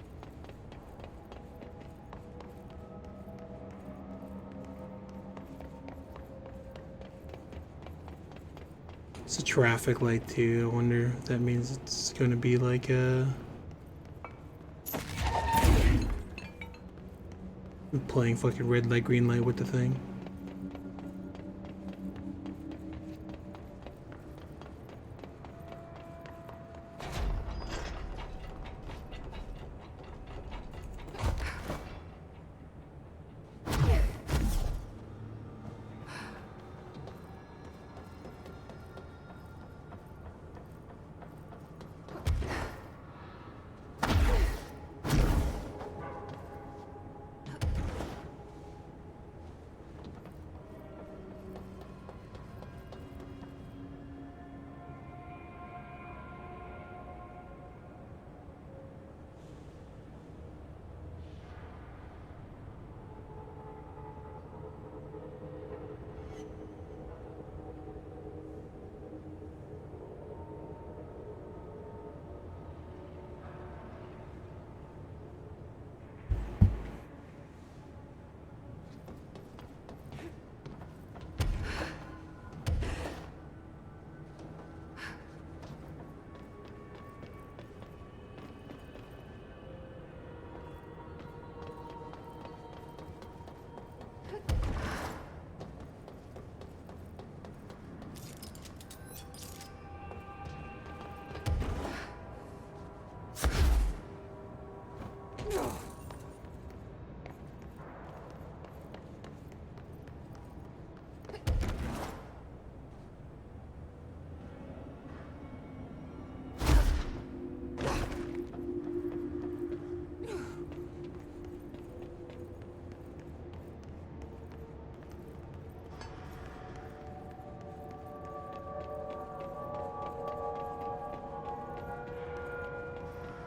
It's a traffic light too. I wonder if that means it's gonna be like a... playing fucking red light, green light with the thing.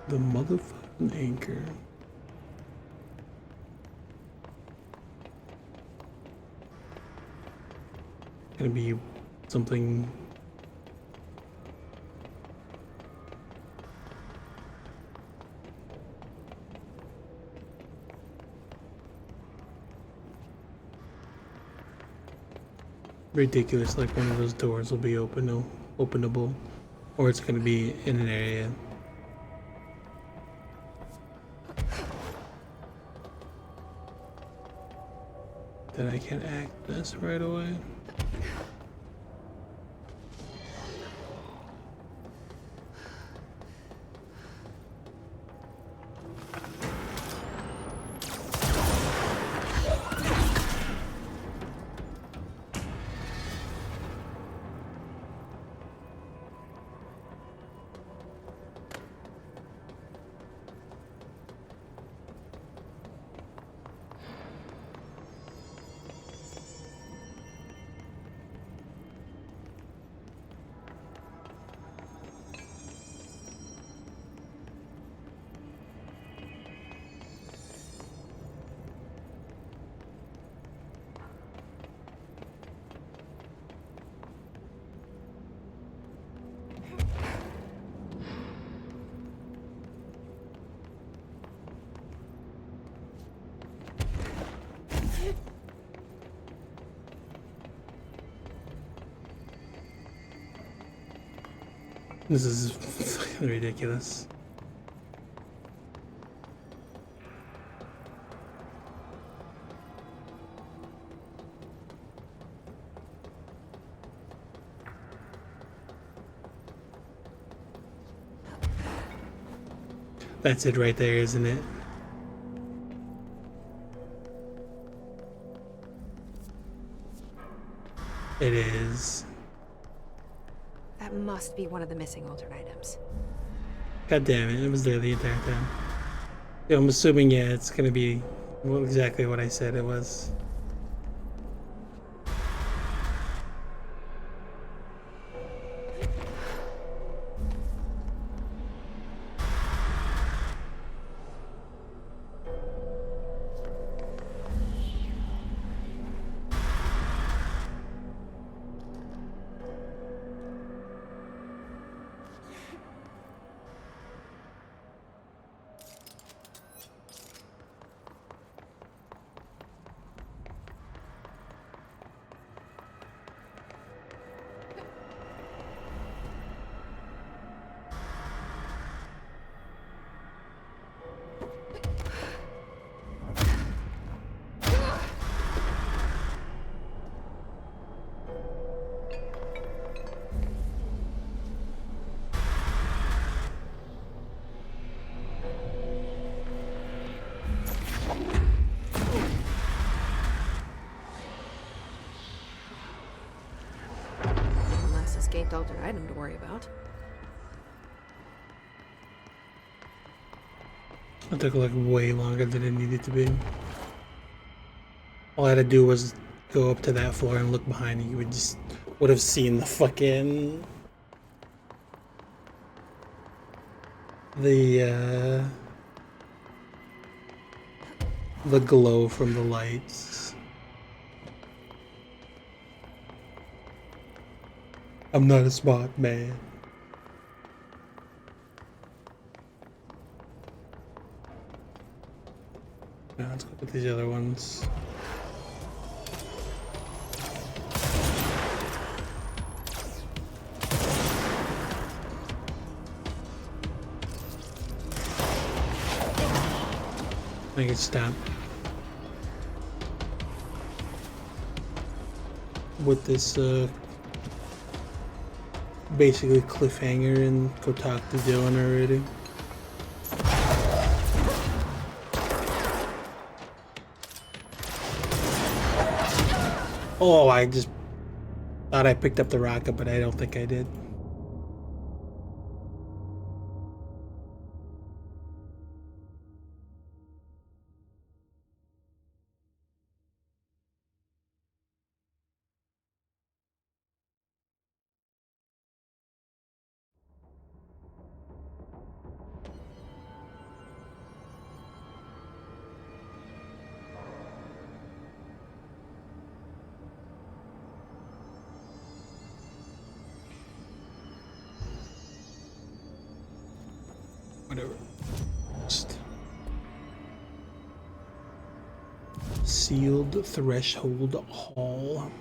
The motherfucking anchor. Gonna be something. Ridiculous, like one of those doors will be openable, or it's gonna be in an area. That I can access right away. This is fucking ridiculous. That's it right there, isn't it? It is. That must be one of the missing alternate items. God damn it, it was there the entire time. Yeah, I'm assuming, yeah, it's gonna be exactly what I said it was. Last escaped alternate item to worry about. It took like way longer than it needed to be. All I had to do was go up to that floor and look behind you. You would have seen the fucking the glow from the lights. I'm not a smart man. Now let's go with these other ones. I can stop with this basically cliffhanger and go talk to Dylan already. Oh, I just thought I picked up the rocket, but I don't think I did. Whatever. Just sealed threshold hall.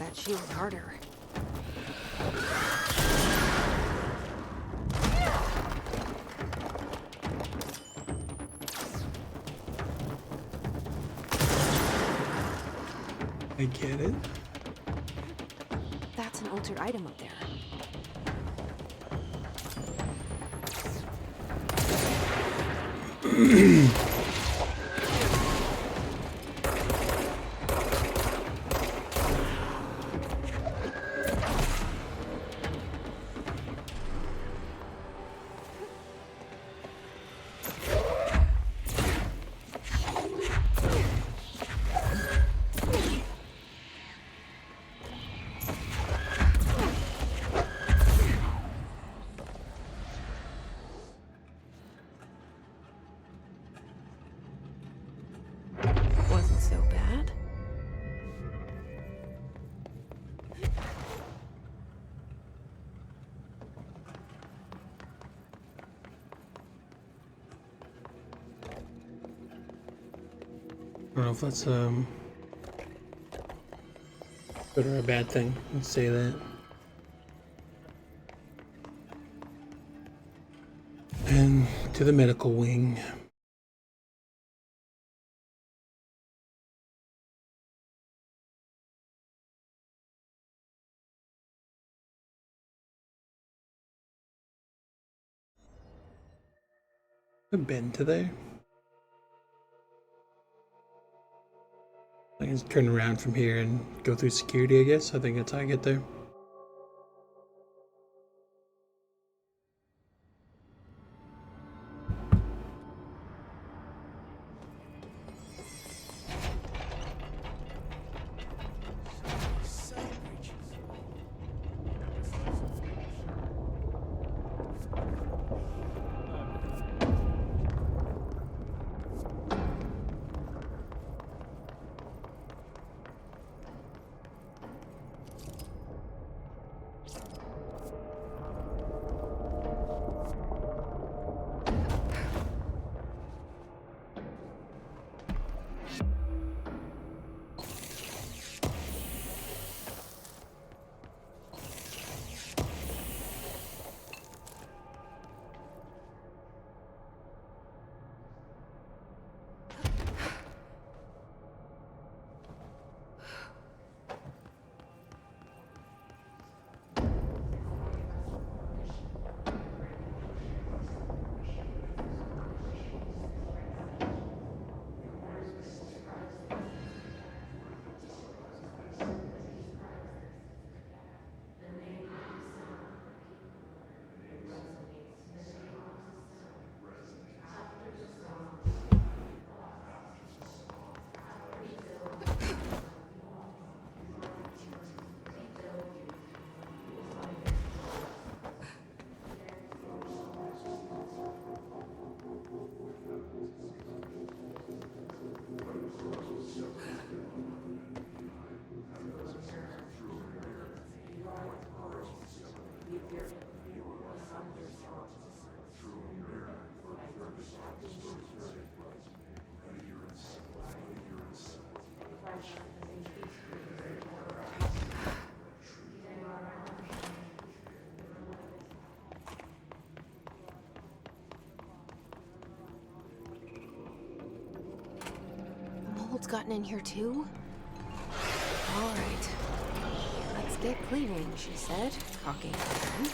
that shield harder. I get it. That's an altered item up there. Wasn't so bad. I don't know if that's good or a bad thing. Let's say that. And to the medical wing. I've been to there. I can just turn around from here and go through security, I guess. I think that's how I get there. Mold's gotten in here too? All right. Let's get cleaning, she said, cocking her gun.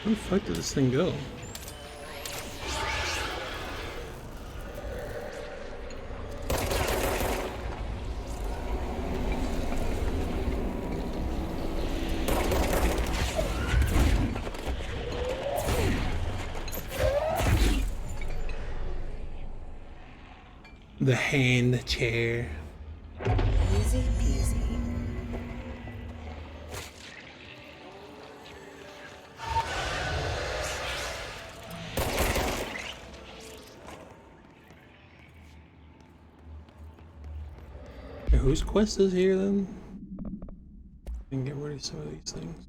Where the fuck did this thing go? The hand chair. Easy peasy. Okay, whose quest is here then? I can get rid of some of these things.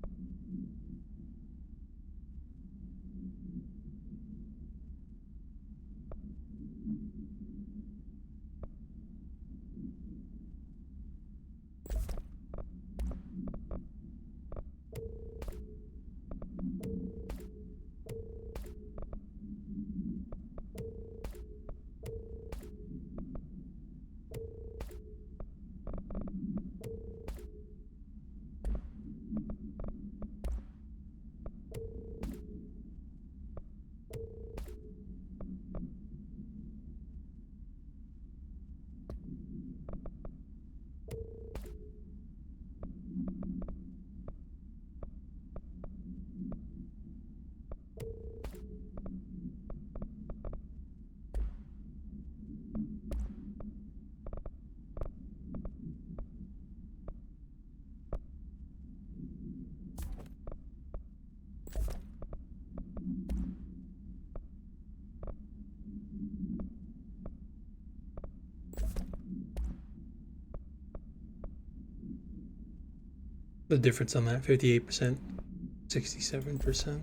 The difference on that, 58%, 67%.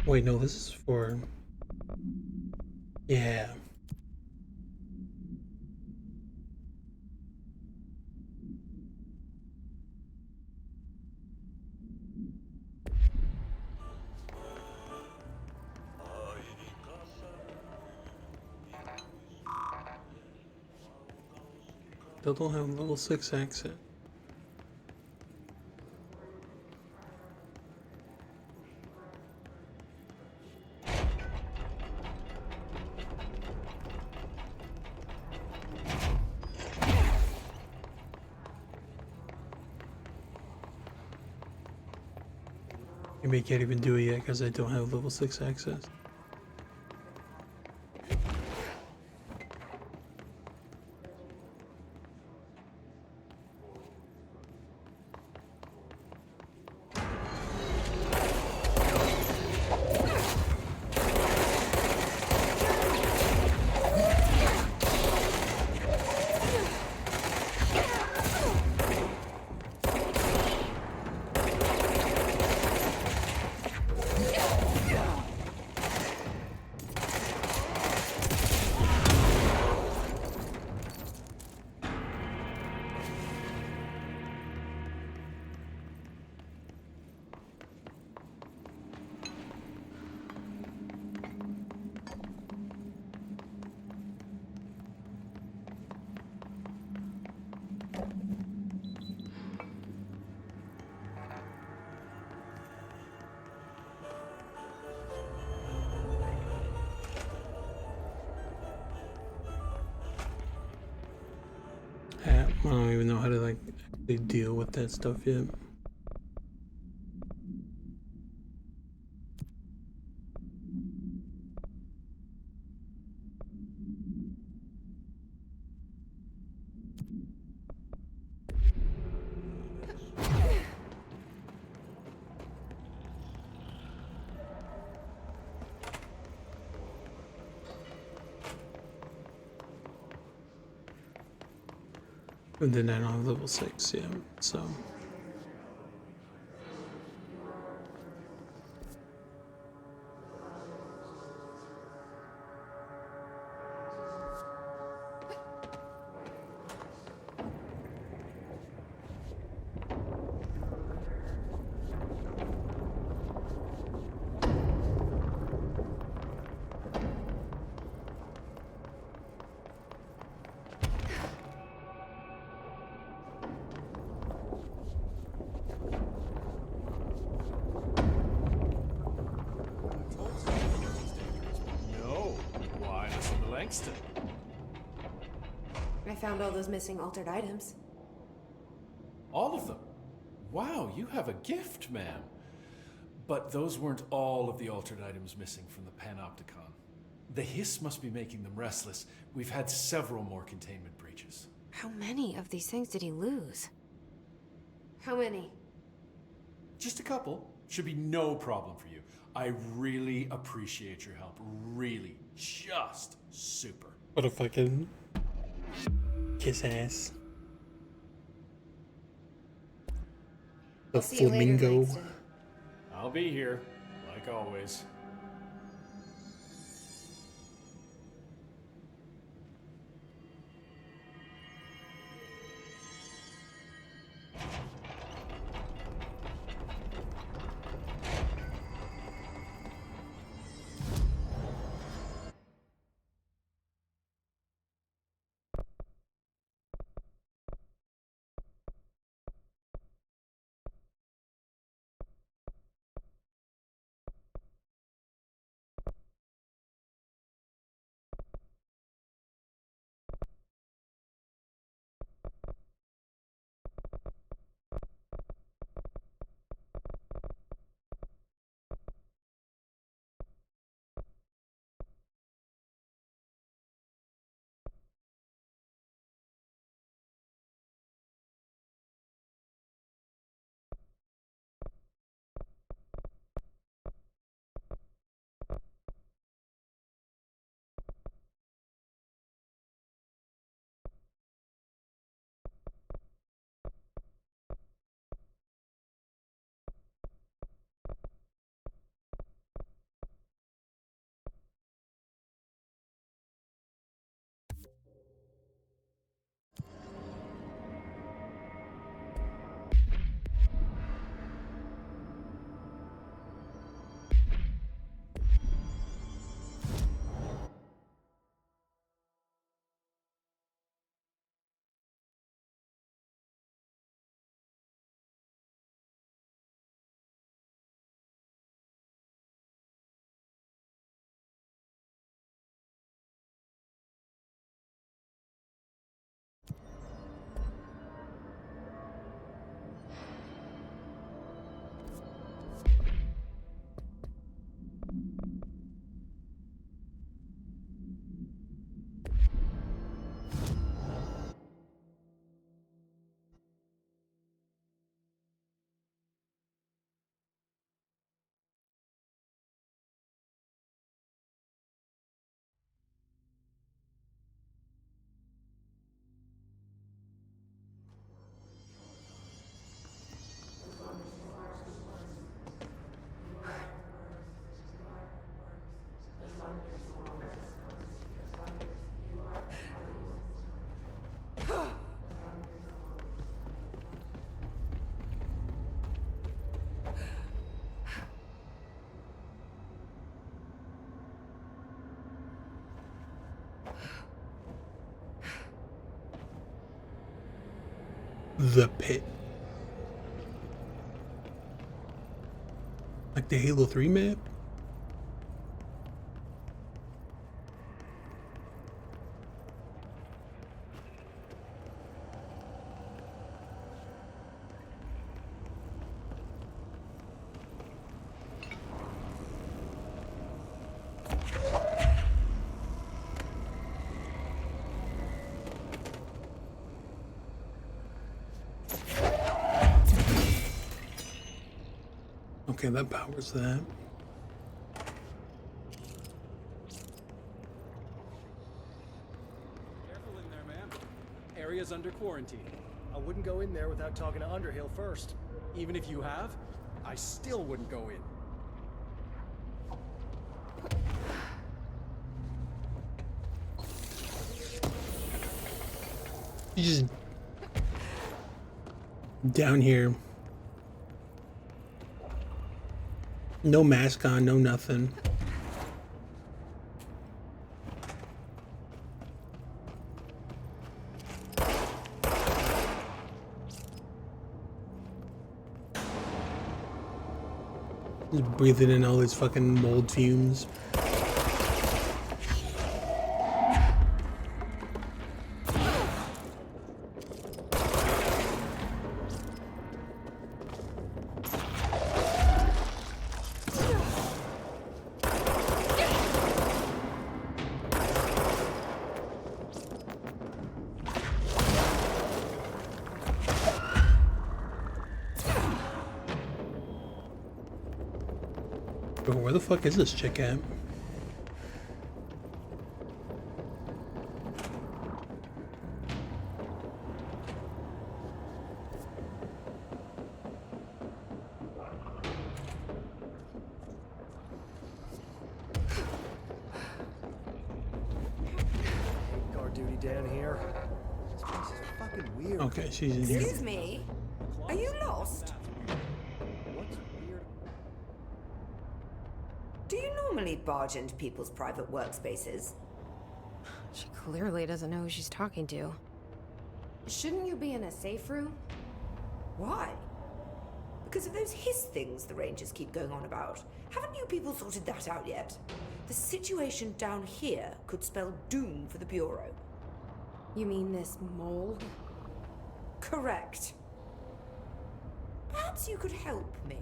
Wait, no, this is for... Yeah. Still don't have level 6 access. Maybe I can't even do it yet because I don't have level 6 access. I don't even know how to like actually deal with that stuff yet. And then I don't have level 6 yet, so. I found all those missing altered items. All of them? Wow, you have a gift, ma'am. But those weren't all of the altered items missing from the Panopticon. The hiss must be making them restless. We've had several more containment breaches. How many of these things did he lose? How many? Just a couple. Should be no problem for you. I really appreciate your help. Really. Just super. What a fucking kiss ass. The I'll see you later, flamingo. Langston. I'll be here, like always. The pit. Like the Halo 3 map? Okay, that powers that. Careful in there, ma'am. Area's under quarantine. I wouldn't go in there without talking to Underhill first. Even if you have, I still wouldn't go in. You just down here. No mask on, no nothing. Just breathing in all these fucking mold fumes. Bro, where the fuck is this chick at? Guard duty down here. This place is fucking weird. Okay, she's in here. Excuse me? Are you lost? What's weird? Do you normally barge into people's private workspaces? She clearly doesn't know who she's talking to. Shouldn't you be in a safe room? Why? Because of those hiss things the Rangers keep going on about. Haven't you people sorted that out yet? The situation down here could spell doom for the Bureau. You mean this mold? Correct. Perhaps you could help me.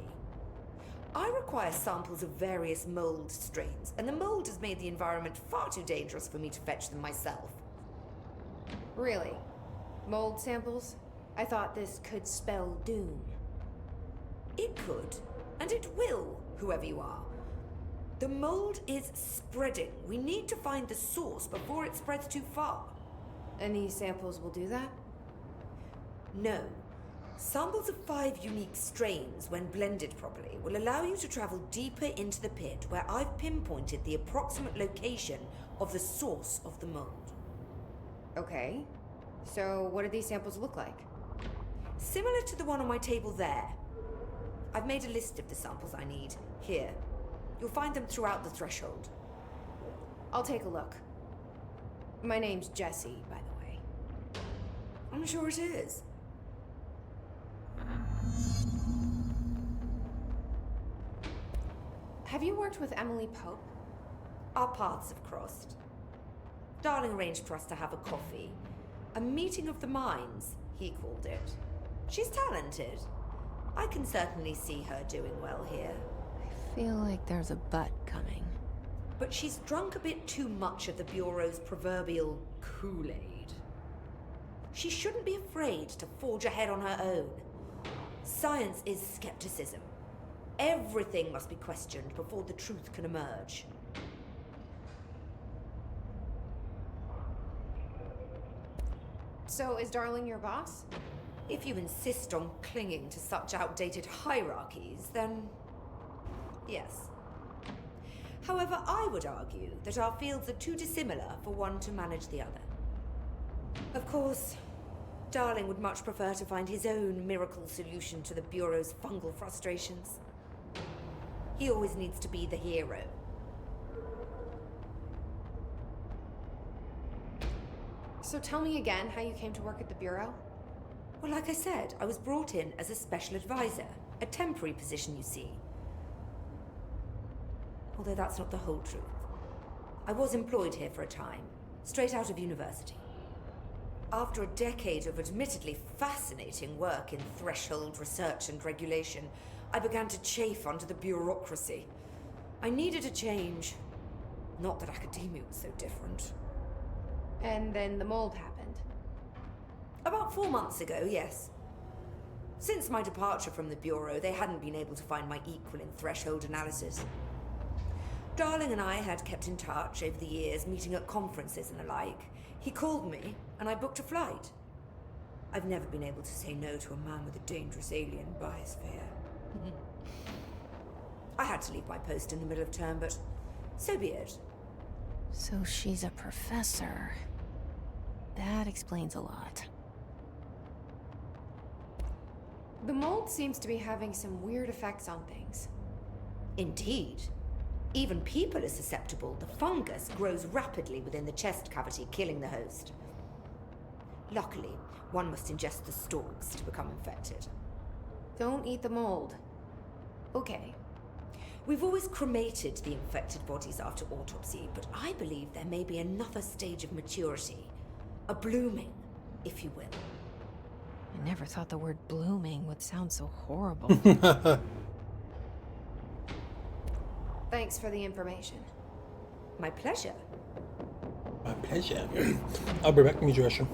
I require samples of various mold strains, and the mold has made the environment far too dangerous for me to fetch them myself. Really? Mold samples? I thought this could spell doom. It could, and it will, whoever you are. The mold is spreading. We need to find the source before it spreads too far. And these samples will do that? No. Samples of 5 unique strains, when blended properly, will allow you to travel deeper into the pit where I've pinpointed the approximate location of the source of the mold. Okay. So what do these samples look like? Similar to the one on my table there. I've made a list of the samples I need. Here. You'll find them throughout the threshold. I'll take a look. My name's Jessie, by the way. I'm sure it is. Have you worked with Emily Pope? Our paths have crossed. Darling arranged for us to have a coffee. A meeting of the minds, he called it. She's talented. I can certainly see her doing well here. I feel like there's a but coming. But she's drunk a bit too much of the Bureau's proverbial Kool-Aid. She shouldn't be afraid to forge ahead on her own. Science is skepticism. Everything must be questioned before the truth can emerge. So is Darling your boss? If you insist on clinging to such outdated hierarchies, then yes. However, I would argue that our fields are too dissimilar for one to manage the other. Of course, Darling would much prefer to find his own miracle solution to the Bureau's fungal frustrations. He always needs to be the hero. So tell me again how you came to work at the Bureau? Well, like I said, I was brought in as a special advisor. A temporary position, you see. Although that's not the whole truth. I was employed here for a time, straight out of university. After a decade of admittedly fascinating work in threshold research and regulation, I began to chafe under the bureaucracy. I needed a change. Not that academia was so different. And then the mold happened. About 4 months ago, yes. Since my departure from the Bureau, they hadn't been able to find my equal in threshold analysis. Darling and I had kept in touch over the years, meeting at conferences and the like. He called me, and I booked a flight. I've never been able to say no to a man with a dangerous alien biosphere. I had to leave my post in the middle of term, but so be it. So she's a professor. That explains a lot. The mold seems to be having some weird effects on things. Indeed. Even people are susceptible. The fungus grows rapidly within the chest cavity, killing the host. Luckily, one must ingest the stalks to become infected. Don't eat the mold. Okay. We've always cremated the infected bodies after autopsy, but I believe there may be another stage of maturity. A blooming, if you will. I never thought the word blooming would sound so horrible. Thanks for the information. My pleasure. My pleasure. I'll be back in the restroom.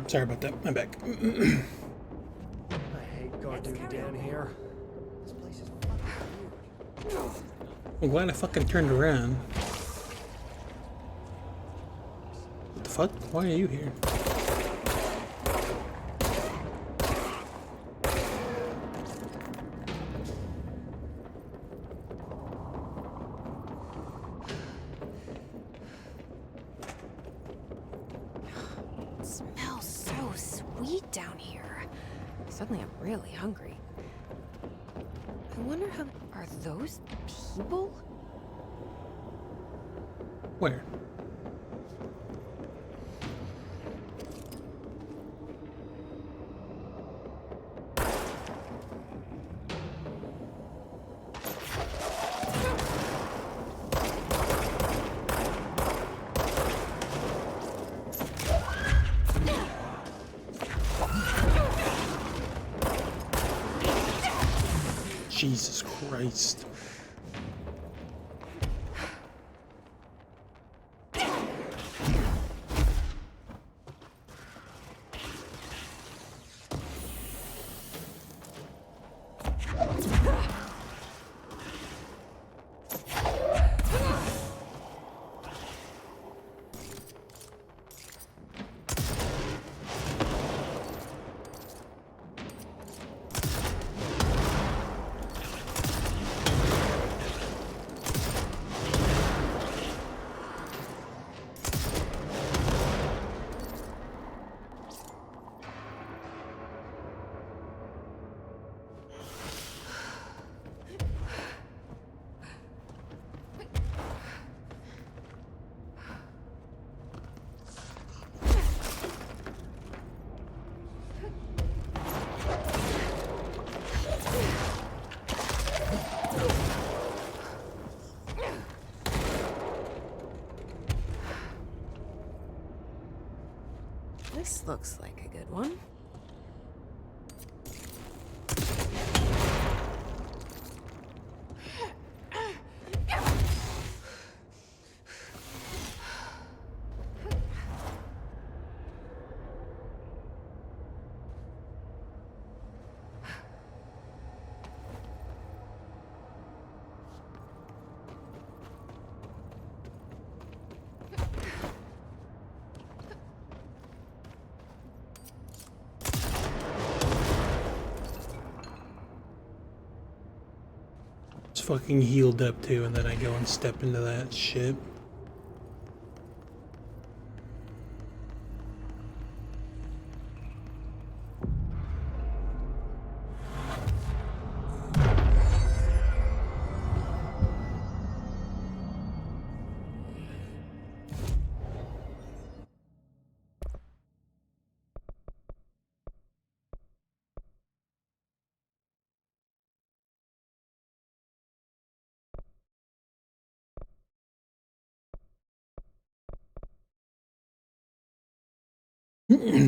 Alright, sorry about that. My back. I hate Gardude down here. This place is fucking weird. I'm glad I fucking turned around. What the fuck? Why are you here? It smells so sweet down here. Suddenly I'm really hungry. I wonder how... Are those people? Where? Jesus Christ. This looks like a good one. It's fucking healed up too, and then I go and step into that shit.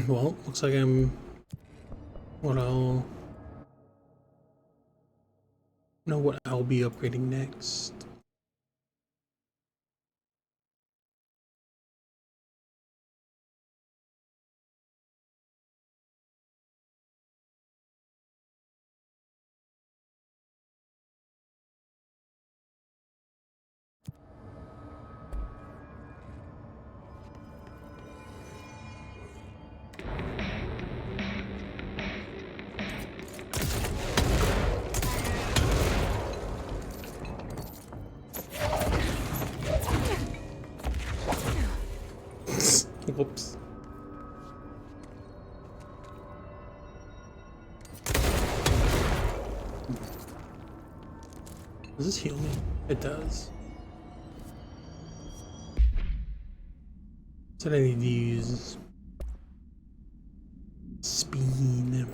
Well, looks like I'm what I'll know what I'll be upgrading next. Whoops. Does this heal me? It does. So I need to use speed.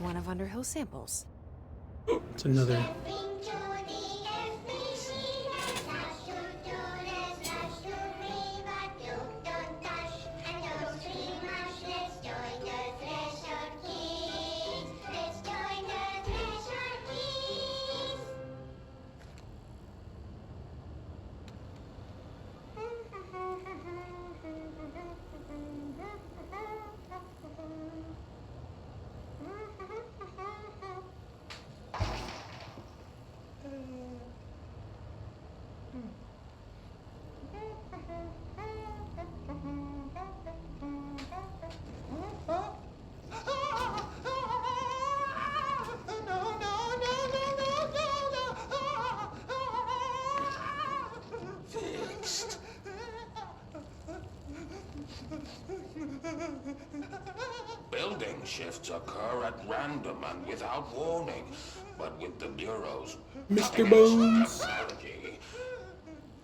One of Underhill's samples. It's another. Building shifts occur at random and without warning, but with the Bureau's Mr. Bones technology,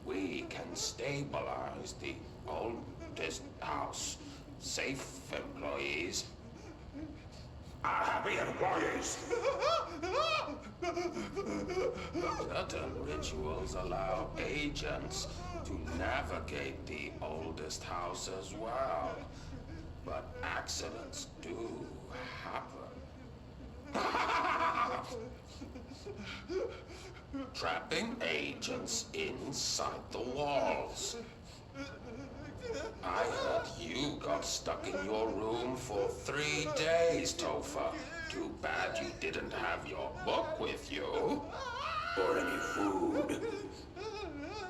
we can stabilize the oldest house. Safe employees are happy employees. Certain rituals allow agents to navigate the oldest house as well. But accidents do happen. Trapping agents inside the walls. I heard you got stuck in your room for 3 days, Topher. Too bad you didn't have your book with you. Or any food.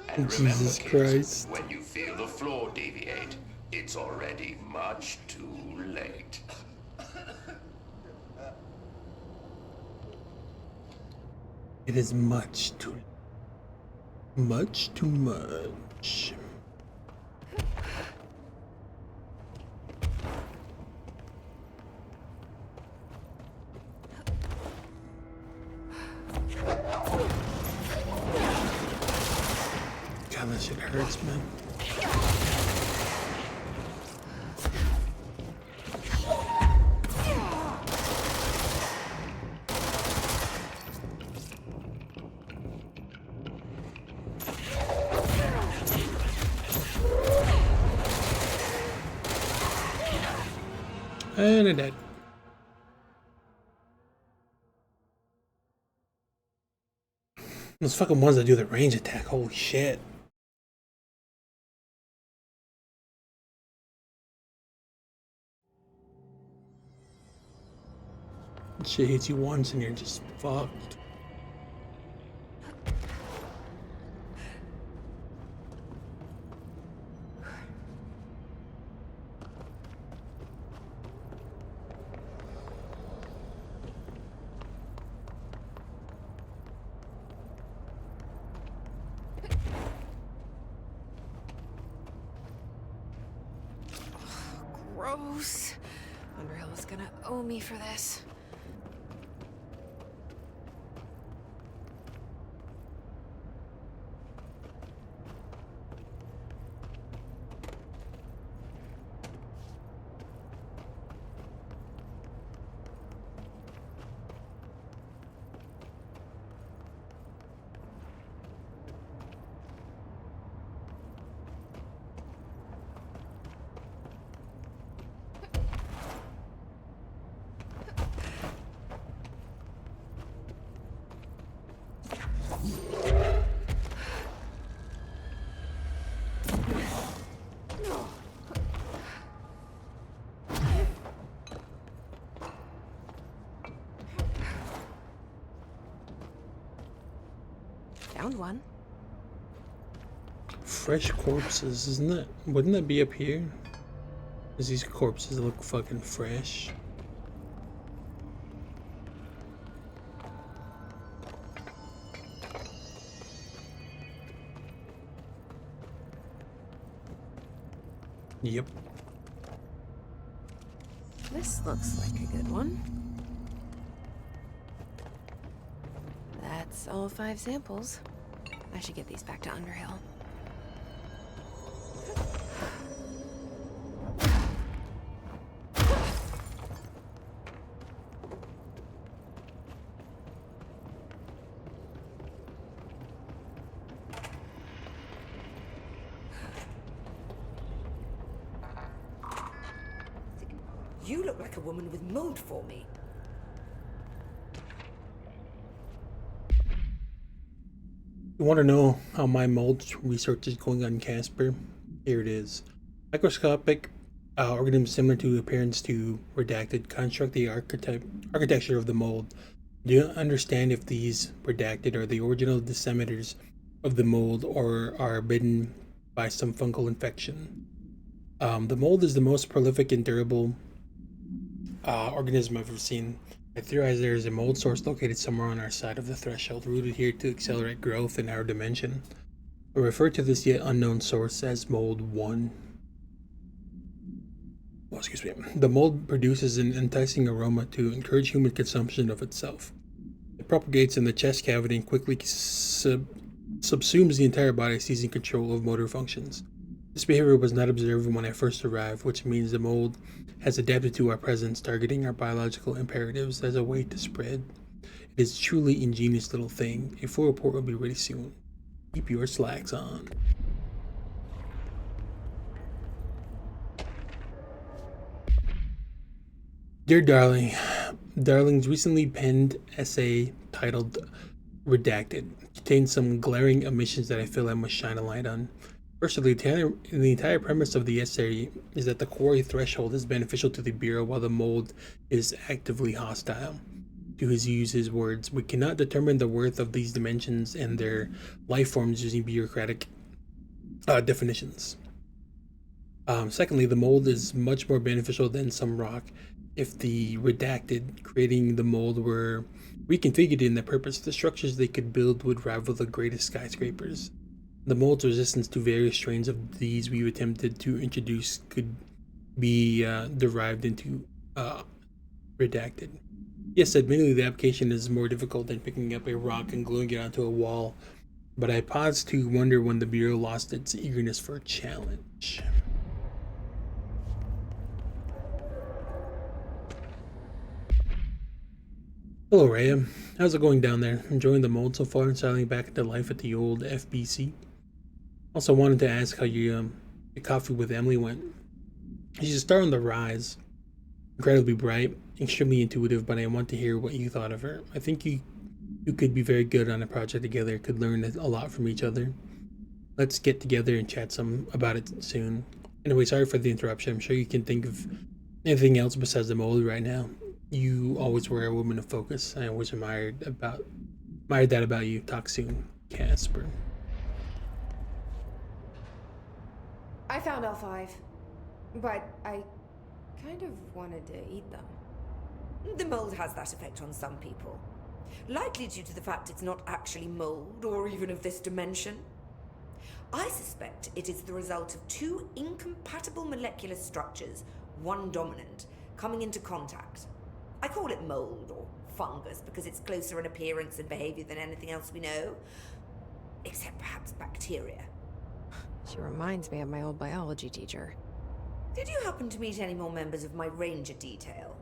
And Jesus remember, kids, Christ. when you feel the floor deviate, it's already much too late. It is much too much. God, that shit hurts, man. And it dead. Those fucking ones that do the range attack, holy shit. Shit hits you once and you're just fucked. Gross. Underhill is gonna owe me for this. Found one. Fresh corpses, isn't that? Wouldn't that be up here? Because these corpses look fucking fresh. Yep. This looks like a good one. That's all 5 samples. I should get these back to Underhill. You look like a woman with mold for me. You want to know how my mold research is going on Casper? Here it is. Microscopic organisms similar to appearance to redacted construct the architecture of the mold. Do you understand if these redacted are the original disseminators of the mold or are bitten by some fungal infection? The mold is the most prolific and durable organism I've ever seen. I theorize there is a mold source located somewhere on our side of the threshold, rooted here to accelerate growth in our dimension. I refer to this yet unknown source as Mold 1. Oh, excuse me. The mold produces an enticing aroma to encourage human consumption of itself. It propagates in the chest cavity and quickly subsumes the entire body, seizing control of motor functions. This behavior was not observed when I first arrived, which means the mold has adapted to our presence, targeting our biological imperatives as a way to spread. It is a truly ingenious little thing. A full report will be ready soon. Keep your slacks on. Dear Darling, Darling's recently penned essay titled Redacted contains some glaring omissions that I feel I must shine a light on. Firstly, the entire premise of the essay is that the quarry threshold is beneficial to the Bureau while the mold is actively hostile. To use his words, we cannot determine the worth of these dimensions and their life forms using bureaucratic definitions. Secondly, the mold is much more beneficial than some rock. If the redacted creating the mold were reconfigured in their purpose, the structures they could build would rival the greatest skyscrapers. The mold's resistance to various strains of these we've attempted to introduce could be derived into redacted. Yes, admittedly the application is more difficult than picking up a rock and gluing it onto a wall, but I pause to wonder when the Bureau lost its eagerness for a challenge. Hello Rhea, how's it going down there? Enjoying the mold so far and settling back into life at the old FBC? Also wanted to ask how your coffee with Emily went. She's a star on the rise. Incredibly bright, extremely intuitive, but I want to hear what you thought of her. I think you could be very good on a project together, could learn a lot from each other. Let's get together and chat some about it soon. Anyway, sorry for the interruption. I'm sure you can think of anything else besides the mold right now. You always were a woman of focus. I always admired that about you. Talk soon, Casper. I found all 5, but I kind of wanted to eat them. The mold has that effect on some people. Likely due to the fact it's not actually mold or even of this dimension. I suspect it is the result of 2 incompatible molecular structures, one dominant, coming into contact. I call it mold or fungus because it's closer in appearance and behavior than anything else we know. Except perhaps bacteria. She reminds me of my old biology teacher. Did you happen to meet any more members of my ranger detail?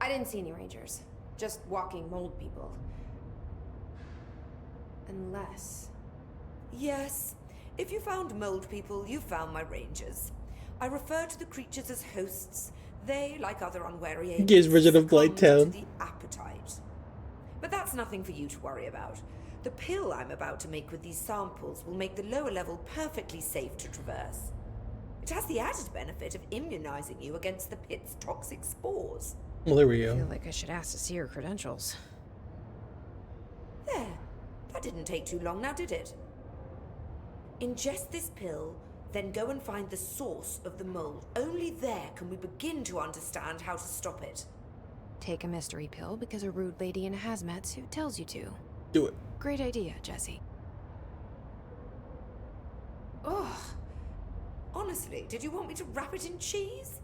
I didn't see any rangers. Just walking mold people. Unless... Yes. If you found mold people, you found my rangers. I refer to the creatures as hosts. They, like other unwary agents, Gives version of succumb Blighttown. to the appetite. But that's nothing for you to worry about. The pill I'm about to make with these samples will make the lower level perfectly safe to traverse. It has the added benefit of immunizing you against the pit's toxic spores. Well, there we I go. feel like I should ask to see her credentials. There. That didn't take too long now, did it? Ingest this pill, then go and find the source of the mold. Only there can we begin to understand how to stop it. Take a mystery pill because a rude lady in a hazmat suit tells you to. Do it. Great idea, Jesse. Ugh. Honestly, did you want me to wrap it in cheese?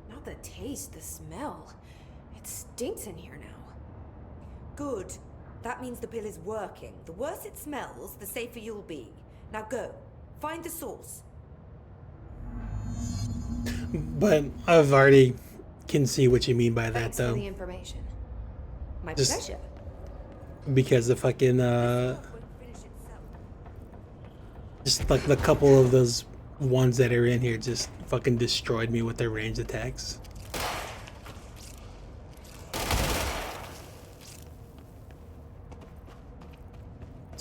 Not the taste, the smell. It stinks in here now. Good. That means the pill is working. The worse it smells, the safer you'll be. Now go. Find the source. But I've already can see what you mean by that, Thanks though. for the information. My Just- pleasure. Because the fucking just like the couple of those ones that are in here just fucking destroyed me with their ranged attacks.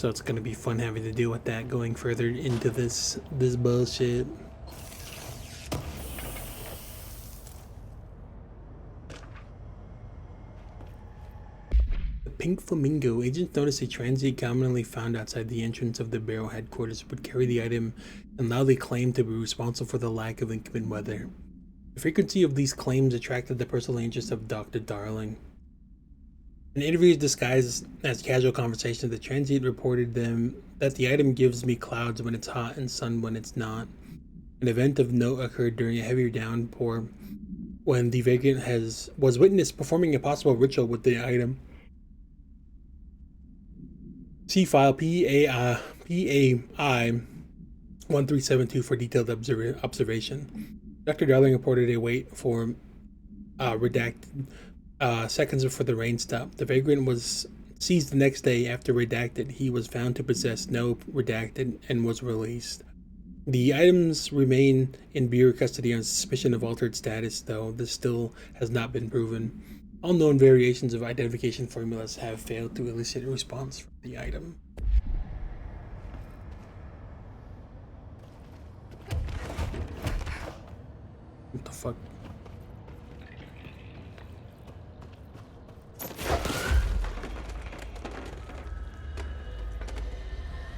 So it's gonna be fun having to deal with that going further into this bullshit. The Pink Flamingo. Agents noticed a transient commonly found outside the entrance of the Bureau headquarters would carry the item and loudly claimed to be responsible for the lack of inclement weather. The frequency of these claims attracted the personal interest of Dr. Darling. In interviews disguised as casual conversations, the transient reported them that the item gives me clouds when it's hot and sun when it's not. An event of note occurred during a heavier downpour when the vagrant was witnessed performing a possible ritual with the item. See file PAI 1372 for detailed observation. Dr. Darling reported a wait for redacted seconds before the rain stopped. The vagrant was seized the next day after redacted. He was found to possess no redacted and was released. The items remain in Bureau custody on suspicion of altered status, though this still has not been proven. All known variations of identification formulas have failed to elicit a response from the item. What the fuck?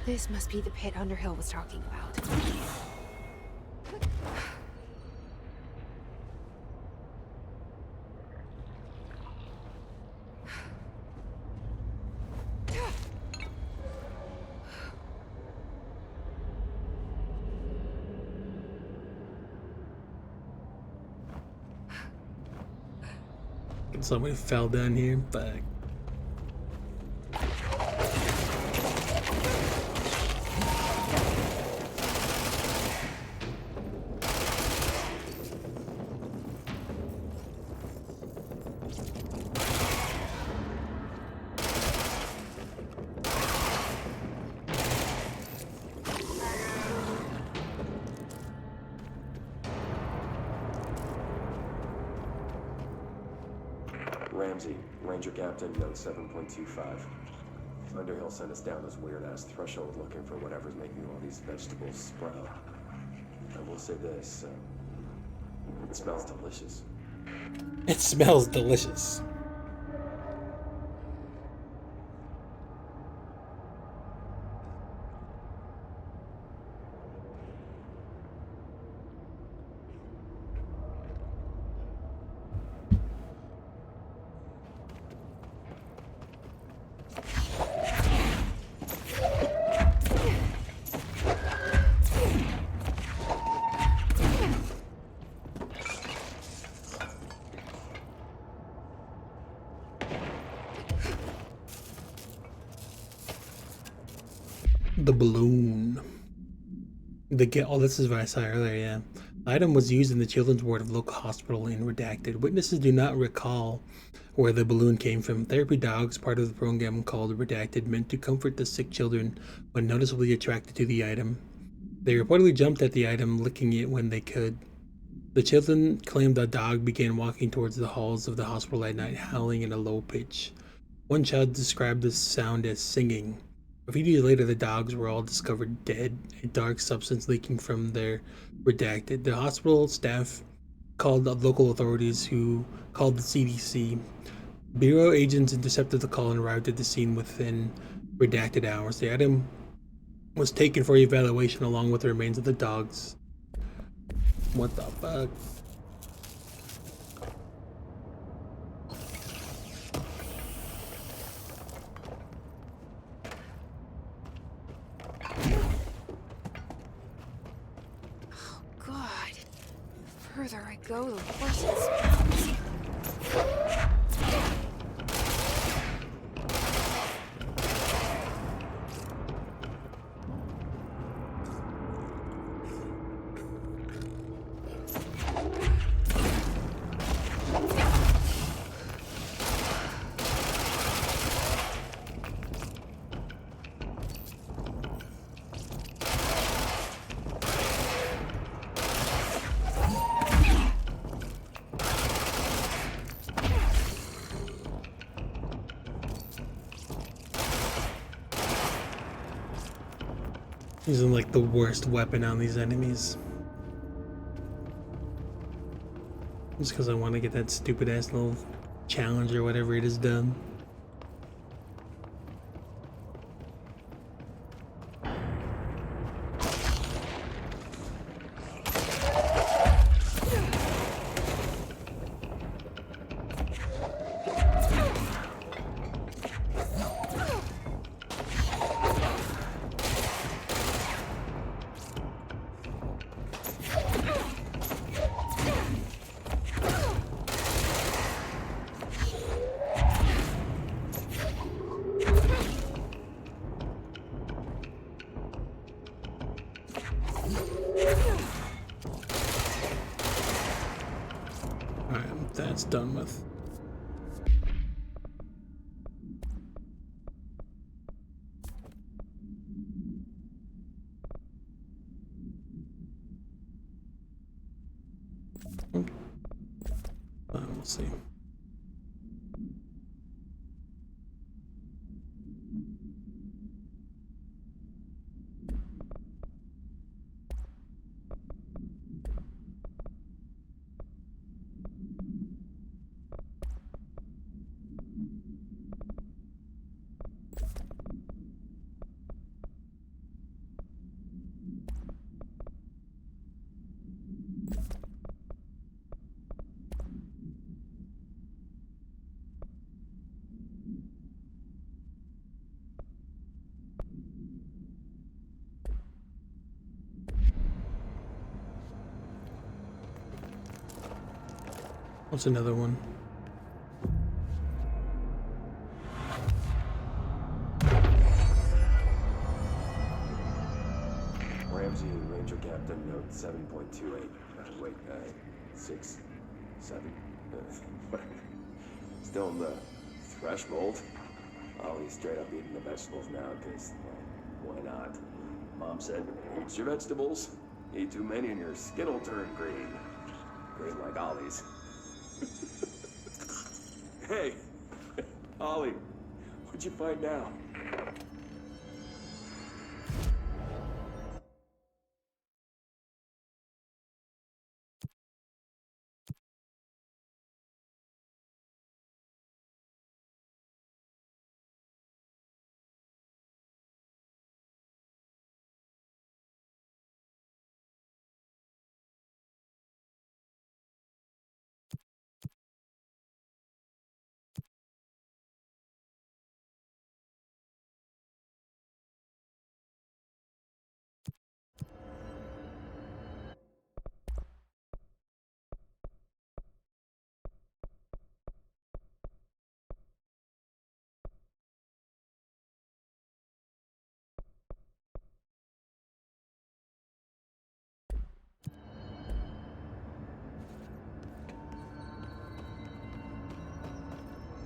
This must be the pit Underhill was talking about. Somebody fell down here, but Ramsey, Ranger Captain, note 7.25. Underhill sent us down this weird-ass threshold looking for whatever's making all these vegetables sprout. I will say this, it smells delicious. it smells delicious. The balloon. Oh, this is what I saw earlier, yeah. The item was used in the children's ward of local hospital in Redacted. Witnesses do not recall where the balloon came from. Therapy dogs, part of the program called Redacted, meant to comfort the sick children when noticeably attracted to the item. They reportedly jumped at the item, licking it when they could. The children claimed the dog began walking towards the halls of the hospital at night, howling in a low pitch. One child described the sound as singing. A few days later, the dogs were all discovered dead, a dark substance leaking from their Redacted. The hospital staff called the local authorities, who called the CDC. Bureau agents intercepted the call and arrived at the scene within Redacted hours. The item was taken for evaluation along with the remains of the dogs. What the fuck? The further I go, the worse it smells. Using like the worst weapon on these enemies. Just because I want to get that stupid ass little challenge or whatever it is done. Alright, that's done with. We'll see. What's another one? Ramsey, Ranger Captain, note 7.28. Wait, 6, 7, whatever. Still in the threshold. Oh, he's straight up eating the vegetables now, because, well, why not? Mom said, eat your vegetables. Eat too many and your skin will turn green. Green like Ollie's. Hey, Ollie, what'd you find now?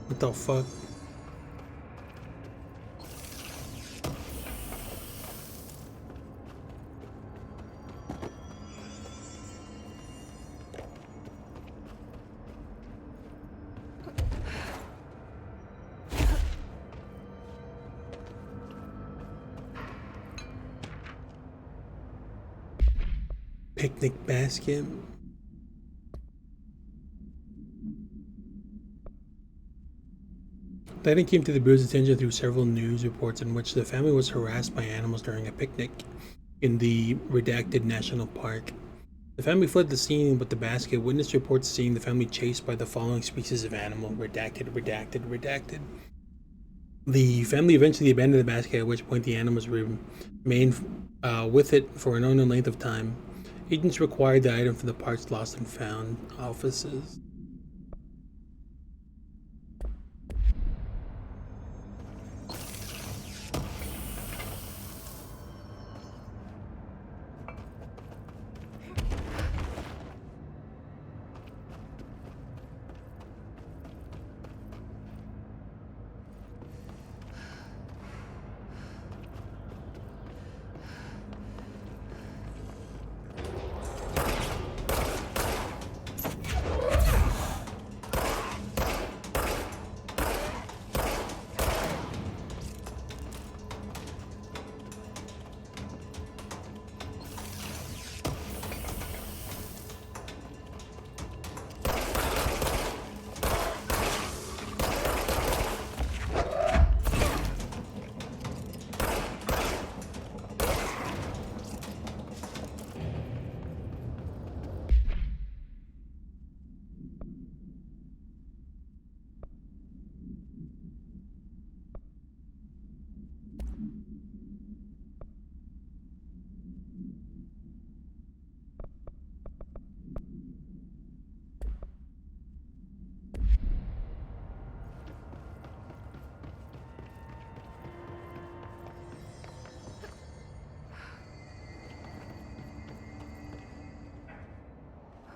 What the fuck? Picnic basket. The item came to the Bureau's attention through several news reports in which the family was harassed by animals during a picnic in the redacted national park. The family fled the scene with the basket. Witness reports seeing the family chased by the following species of animal: redacted, redacted, redacted. The family eventually abandoned the basket, at which point the animals remained with it for an unknown length of time. Agents required the item from the park's lost and found offices.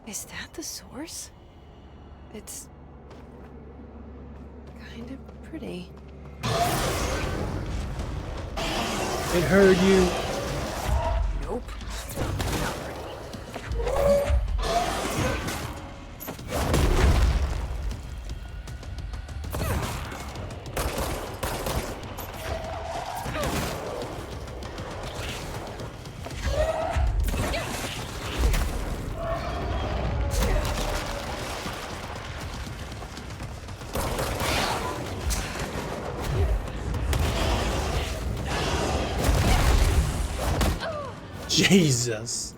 Is that the source? It's kind of pretty. It heard you. Nope. Jesus.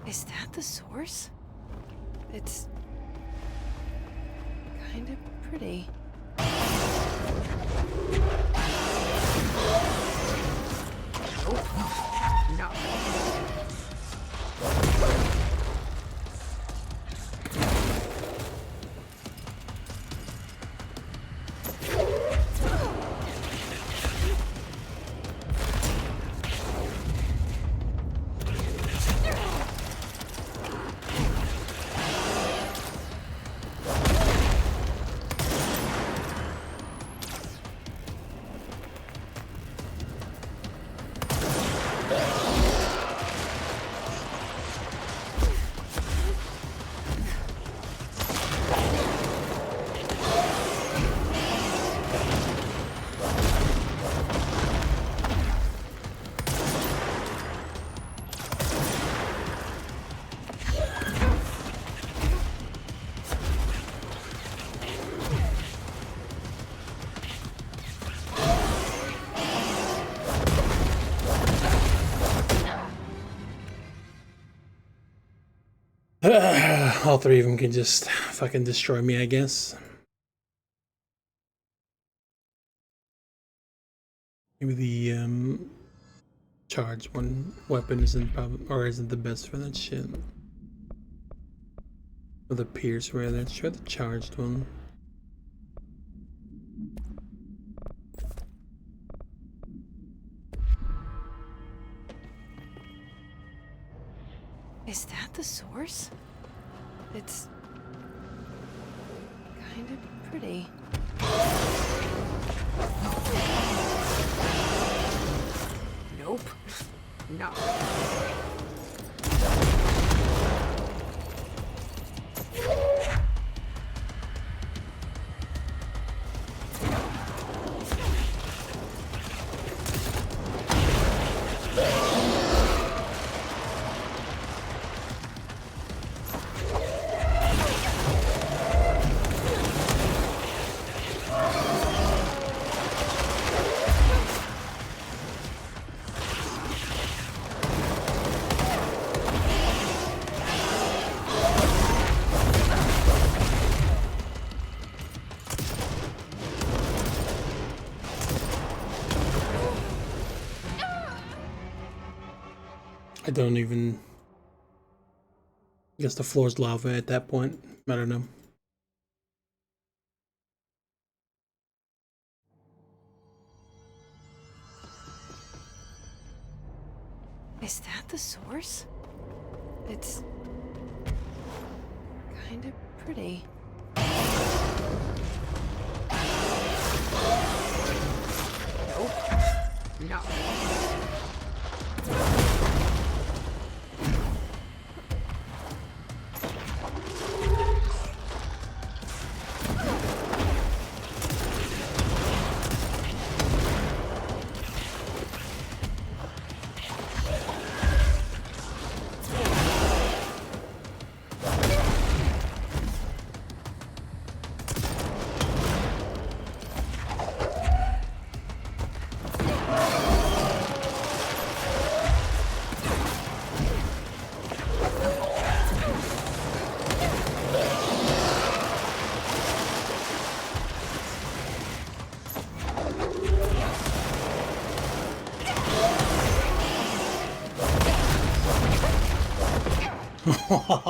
Is that the source? It's kind of pretty. Nope. No. All three of them can just fucking destroy me, I guess. Maybe the charged one weapon isn't probably or isn't the best for that shit. Or the pierce rather. Let's try the charged one. Is that the source? It's kind of pretty. Nope. No. I don't even... I guess the floor's lava at that point. I don't know. Is that the source? It's kind of pretty. Nope. No.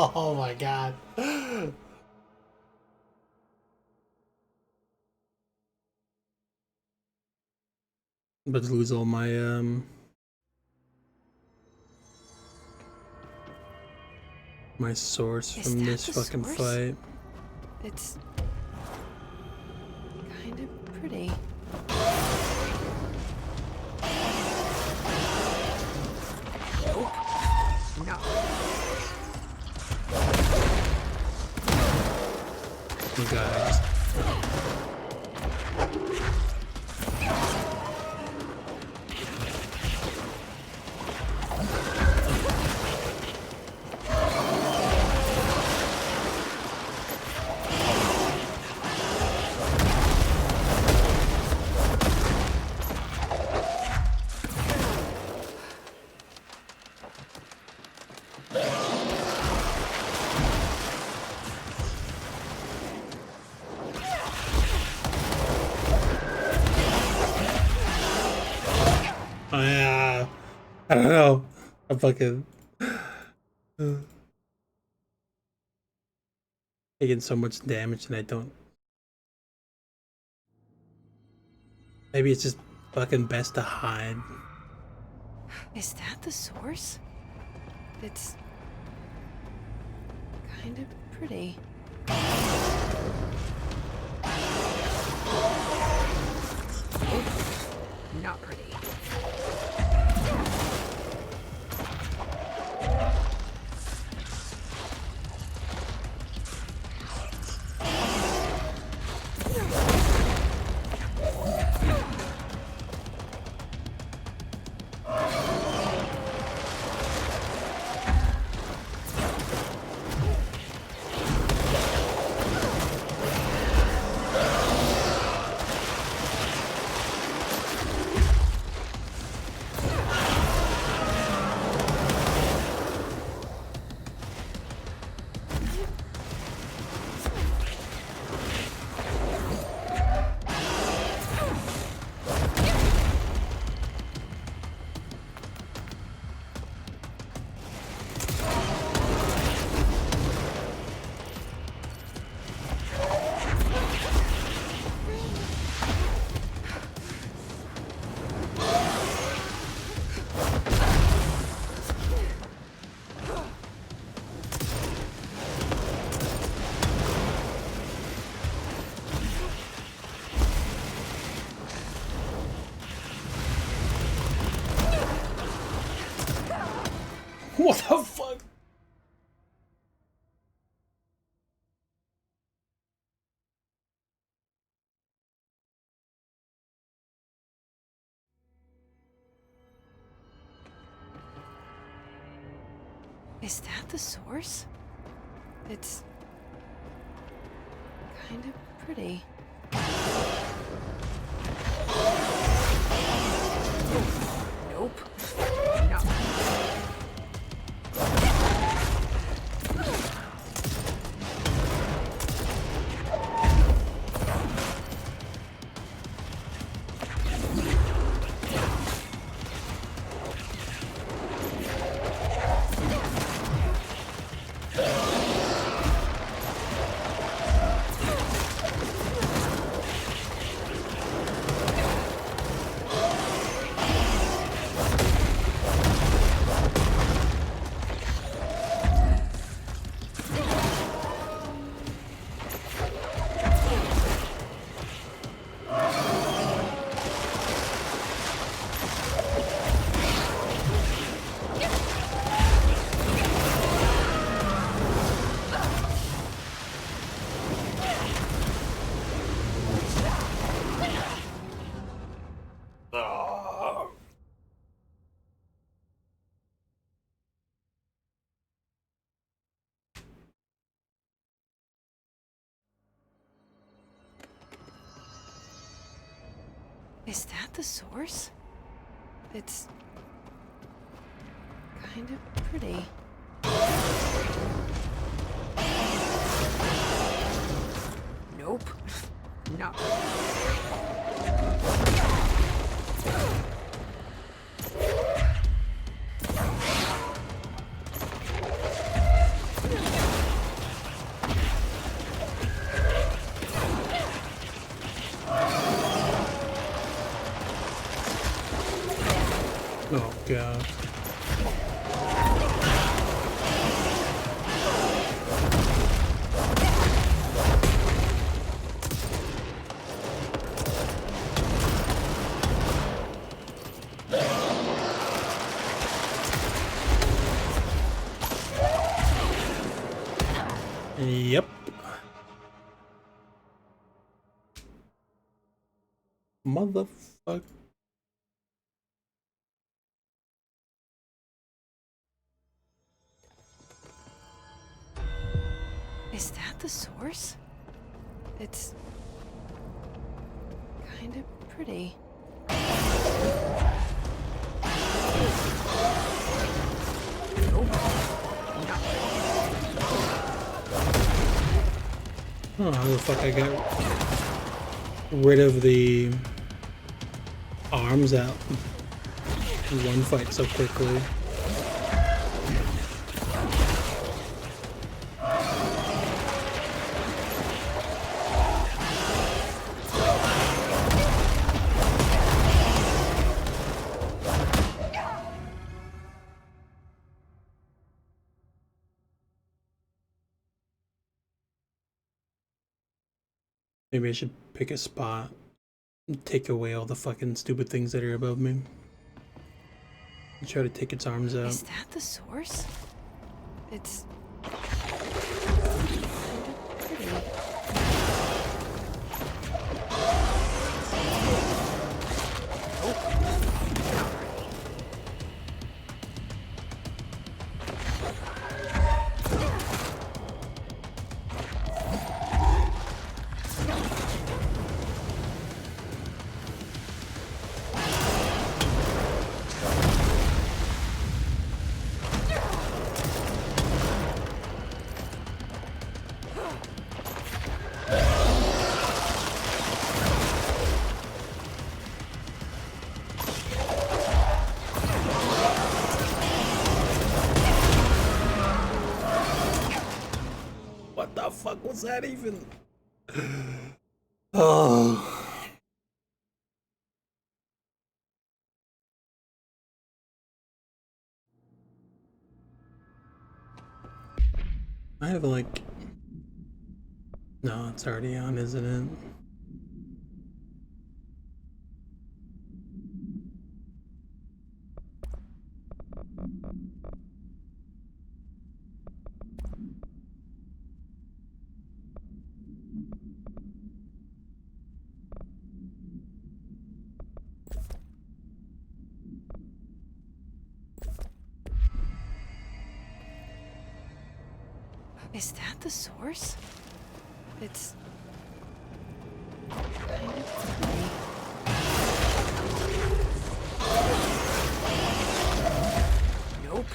Oh my god. about to lose all my my source from this fucking fight. It's kind of pretty. Nope. No. You guys. I don't know. I'm fucking taking so much damage and I don't. Maybe it's just fucking best to hide. Is that the source? It's kind of pretty. Not pretty. What the fuck? Is that the source? It's kind of pretty. Nope. No. Is that the source? It's kind of pretty. Nope. No. Oh god. Yep. Motherfucker. Is that the source? It's kind of pretty. I don't know how the fuck I got rid of the arms out in one fight so quickly. Maybe I should pick a spot and take away all the fucking stupid things that are above me. And try to take its arms out. Is that the source? It's What the fuck was that even? Oh. I have like... No, it's already on, isn't it? Is that the source? It's kind of pretty. Nope.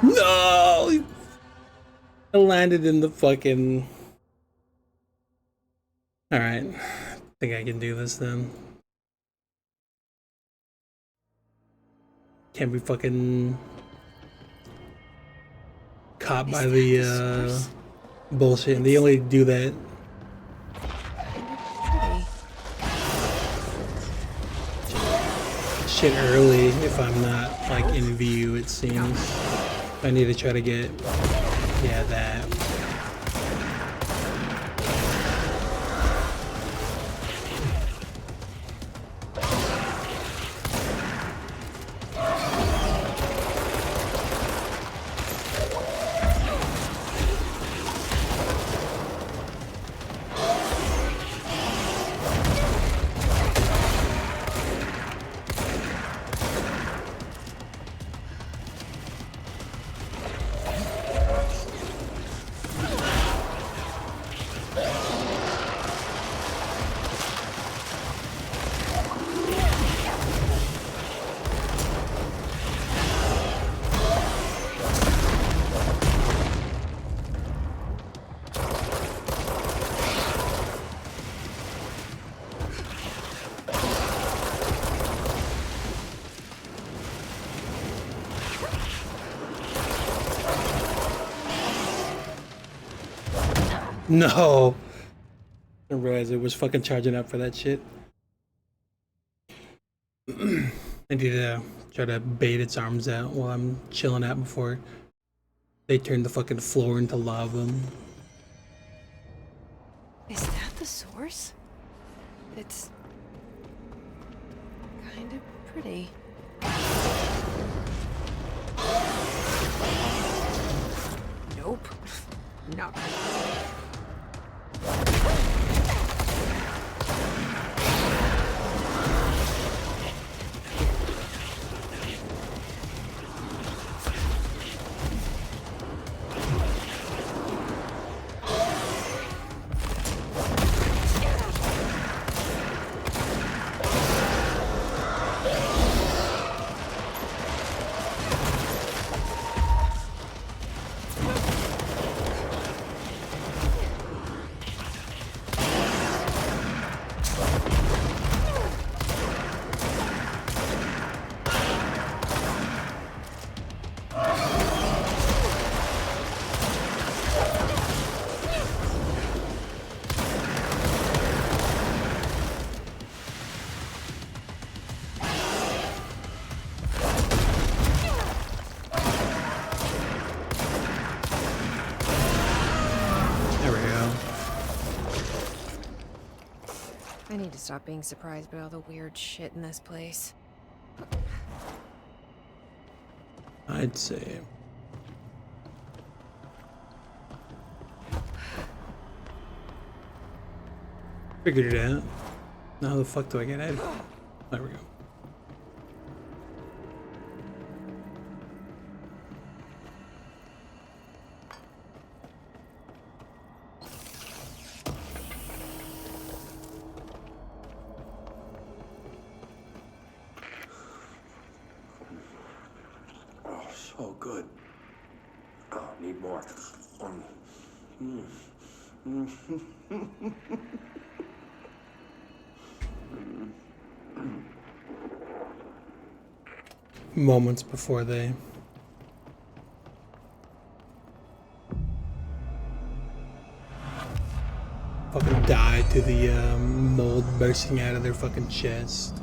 No! I landed in the fucking... Alright. I think I can do this then. Can't be fucking... caught by the, bullshit. And they only do that... shit early if I'm not, like, in view, it seems. I need to try to get... yeah, that. No! I didn't realize it was fucking charging up for that shit. I need to try to bait its arms out while I'm chilling out before they turn the fucking floor into lava. Is that the source? It's kind of pretty. Nope. Not really. I need to stop being surprised by all the weird shit in this place. I'd say. Figured it out. Now how the fuck do I get out? There we go. Oh, good. Oh, need more. Moments before they fucking die to the mold bursting out of their fucking chest.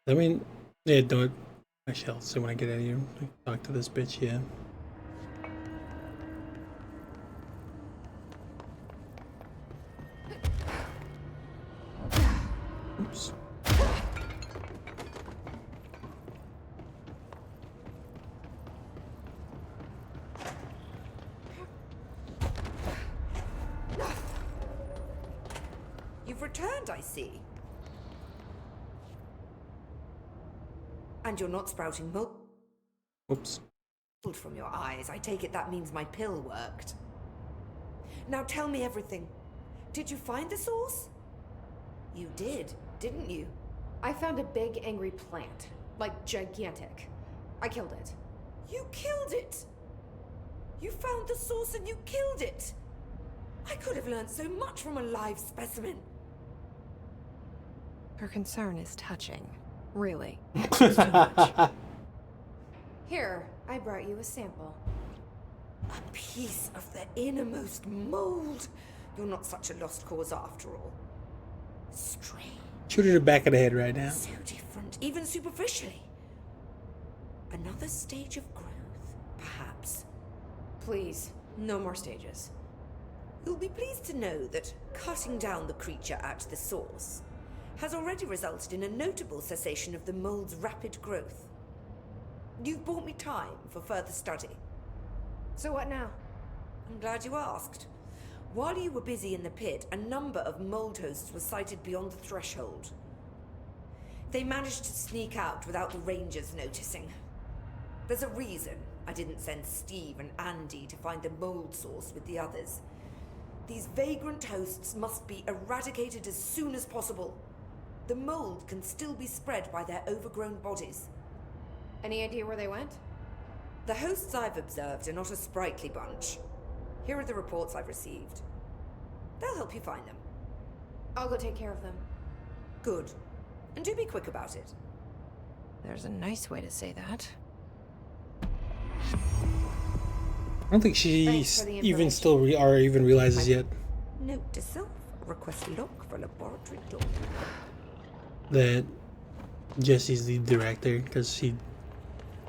I mean, yeah, don't. Actually, I'll see when I get out of here. Talk to this bitch, yeah. Oops. You've returned, I see. And you're not sprouting milk. Oops. from your eyes. I take it that means my pill worked. Now tell me everything. Did you find the source? You did, didn't you? I found a big angry plant. Like, gigantic. I killed it. You killed it! You found the source and you killed it! I could have learned so much from a live specimen. Her concern is touching. Really. Here, I brought you a sample. A piece of the innermost mold. You're not such a lost cause after all. Strange. Shoot her in the back of the head right now. So different, even superficially. Another stage of growth, perhaps. Please, no more stages. You'll be pleased to know that cutting down the creature at the source has already resulted in a notable cessation of the mold's rapid growth. You've bought me time for further study. So what now? I'm glad you asked. While you were busy in the pit, a number of mold hosts were sighted beyond the threshold. They managed to sneak out without the rangers noticing. There's a reason I didn't send Steve and Andy to find the mold source with the others. These vagrant hosts must be eradicated as soon as possible. The mold can still be spread by their overgrown bodies. Any idea where they went? The hosts I've observed are not a sprightly bunch. Here are the reports I've received. They'll help you find them. I'll go take care of them. Good. And do be quick about it. There's a nice way to say that. I don't think she even still even realizes yet Note to self, request lock for laboratory door. that Jesse's the director, because she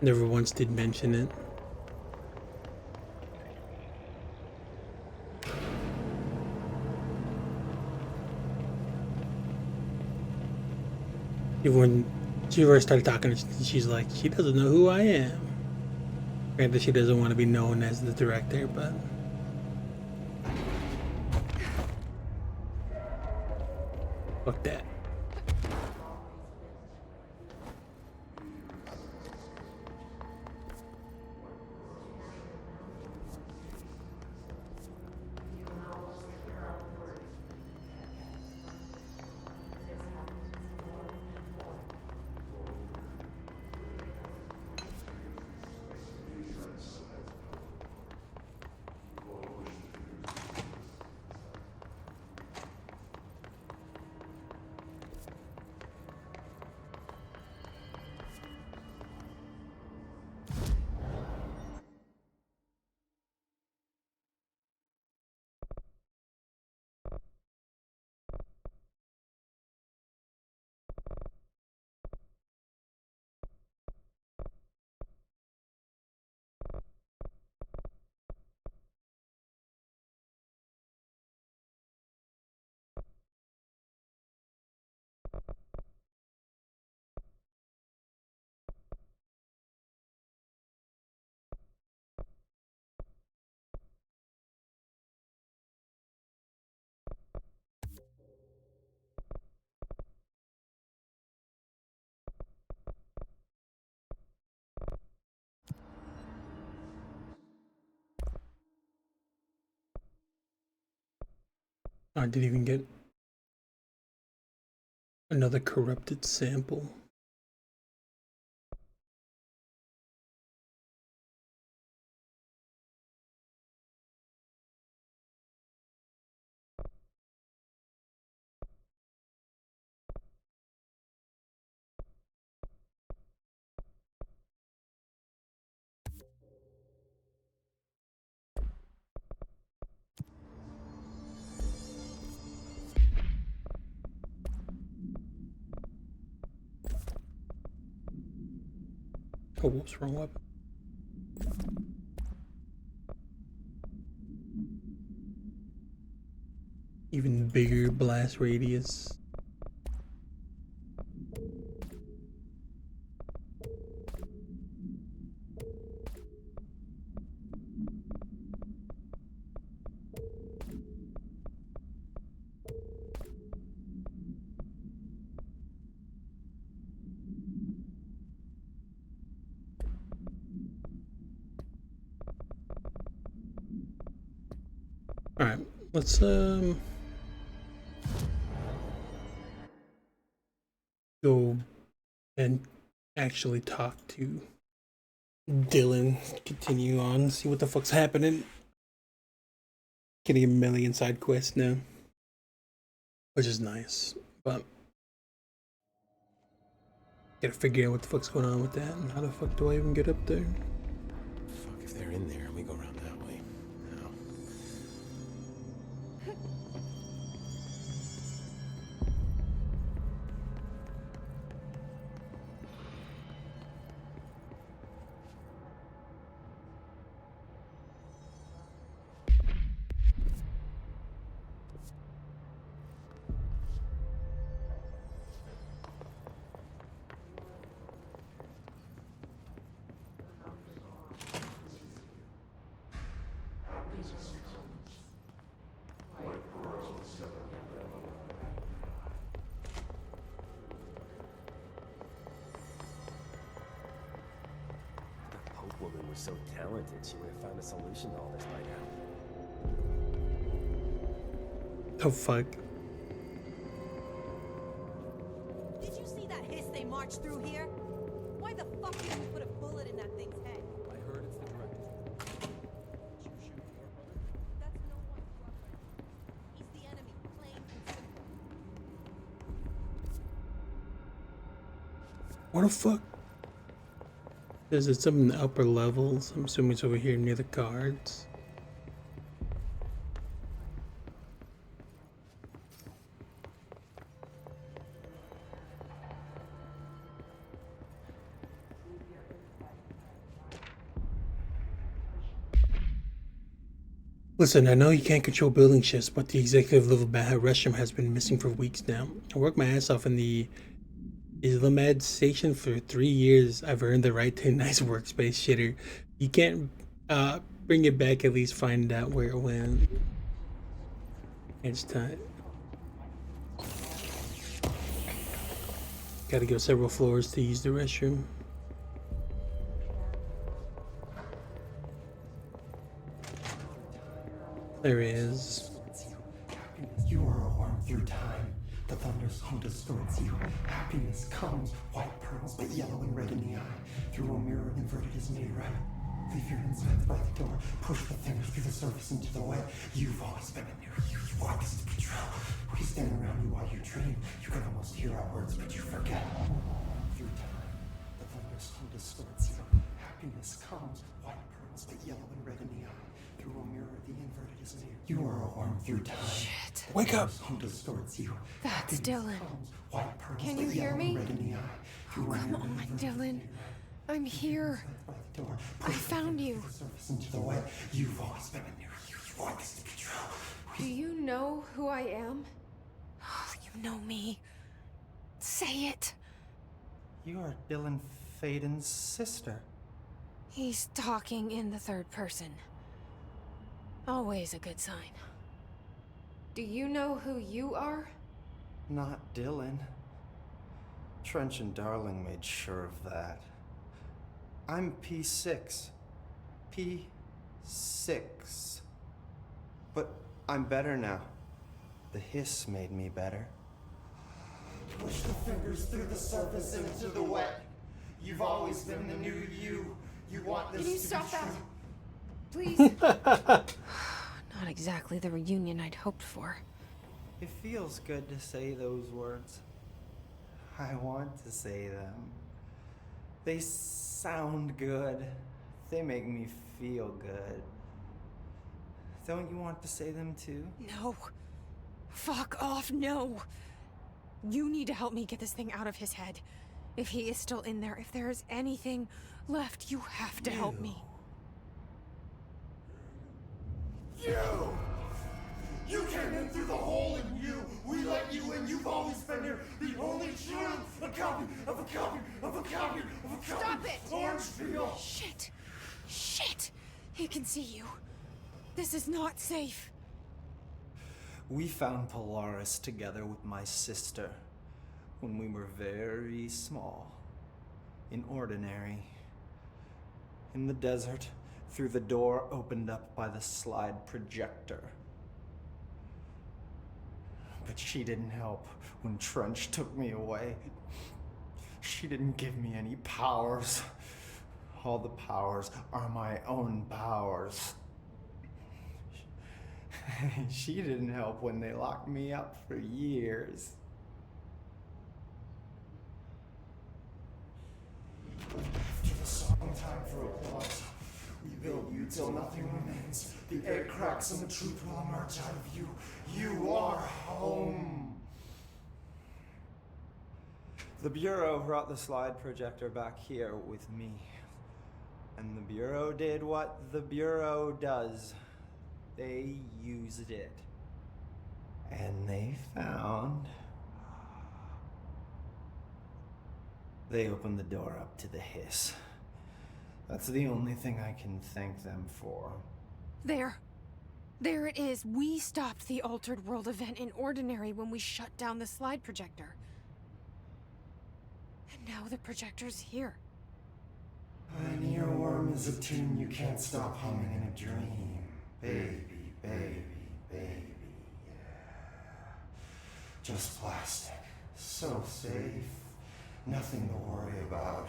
never once did mention it. Even when she first started talking, she's like, she doesn't know who I am. Granted, she doesn't want to be known as the director, but... Fuck that. I didn't even get another corrupted sample. Oh, whoops, wrong weapon. Even bigger blast radius. All right, let's go and actually talk to Dylan. Continue on, see what the fuck's happening. Getting a million side quests now, which is nice, but gotta figure out what the fuck's going on with that and how the fuck do I even get up there? Fuck, if they're in there, we go around that way. No. The Pope woman was so talented, she would have found a solution to all this by now. Oh fuck. Did you see that hiss they marched through here? Why the fuck didn't you put a bullet in that thing's head? I heard it's the director's order. Did you shoot your brother? That's no one's brother. He's the enemy, plain and simple. What the fuck? Is it some in the upper levels? I'm assuming it's over here near the guards. Listen, I know you can't control building shifts, but the executive level restroom has been missing for weeks now. I worked my ass off in the Islamad station for 3 years. I've earned the right to a nice workspace, shitter. You can't bring it back, at least find out where it went. It's time. Gotta go several floors to use the restroom. There it is. You are a worm through time. The thunder's home distorts you. Happiness comes, white pearls, but yellow and red in the eye. Through a mirror inverted is made right. Leave your insides by the door. Push the fingers through the surface into the wet. You've always been in there. You want this to be true. We stand around you while you dream. You can almost hear our words, but you forget. Through time, the thunder's home distorts you. Happiness comes, white pearls, but yellow and red in the eye. Through a mirror, the inverted is near. You are a worm through time. Shit. Wake up! Distorts you. That's Dylan. White pearls, Can but you hear yellow me? and red in the eye. Oh, Through a come mirror, on, the inverted Dylan. I'm here. I found you. surface into the wet. You've always been in there. You want this to be true. Do you know who I am? Oh, you know me. Say it. You are Dylan Faden's sister. He's talking in the third person. Always a good sign. Do you know who you are? Not Dylan. Trench and Darling made sure of that. I'm P6. P6. But I'm better now. The hiss made me better. Push the fingers through the surface into the wet. You've always been the new you. You want this Can you to stop be that? true. Please? Not exactly the reunion I'd hoped for. It feels good to say those words. I want to say them. They sound good. They make me feel good. Don't you want to say them too? No. Fuck off, no. You need to help me get this thing out of his head. If he is still in there, if there is anything left, you have to help me. You! You came in through the hole in you! We let you in, you've always been here! The only truth! A copy of a copy of a copy of a copy! Stop it! Orange peel! Shit! Shit! He can see you. This is not safe. We found Polaris together with my sister when we were very small. In Ordinary. In the desert, through the door opened up by the slide projector. But she didn't help when Trench took me away. She didn't give me any powers. All the powers are my own powers. She didn't help when they locked me up for years. After the song, time for applause. We build you till nothing remains. The air cracks and the truth will emerge out of you. You are home. The Bureau brought the slide projector back here with me. And the Bureau did what the Bureau does. They used it. And they found... They opened the door up to the hiss. That's the only thing I can thank them for. There. There it is. We stopped the Altered World event in Ordinary when we shut down the slide projector. And now the projector's here. An earworm is a tune you can't stop humming in a dream. Baby, baby, baby, yeah. Just plastic. So safe. Nothing to worry about.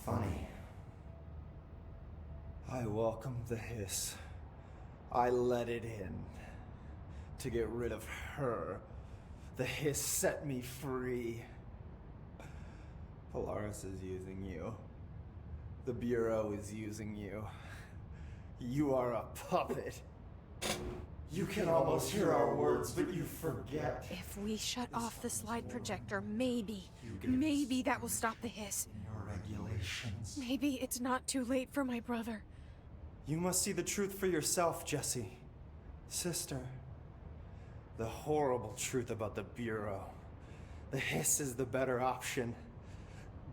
Funny. I welcomed the hiss. I let it in. To get rid of her. The hiss set me free. Polaris is using you. The Bureau is using you. You are a puppet. You can almost hear our words, but you forget. If we shut off the slide projector, maybe that will stop the hiss. Your regulations. Maybe it's not too late for my brother. You must see the truth for yourself, Jesse. Sister. The horrible truth about the Bureau. The hiss is the better option.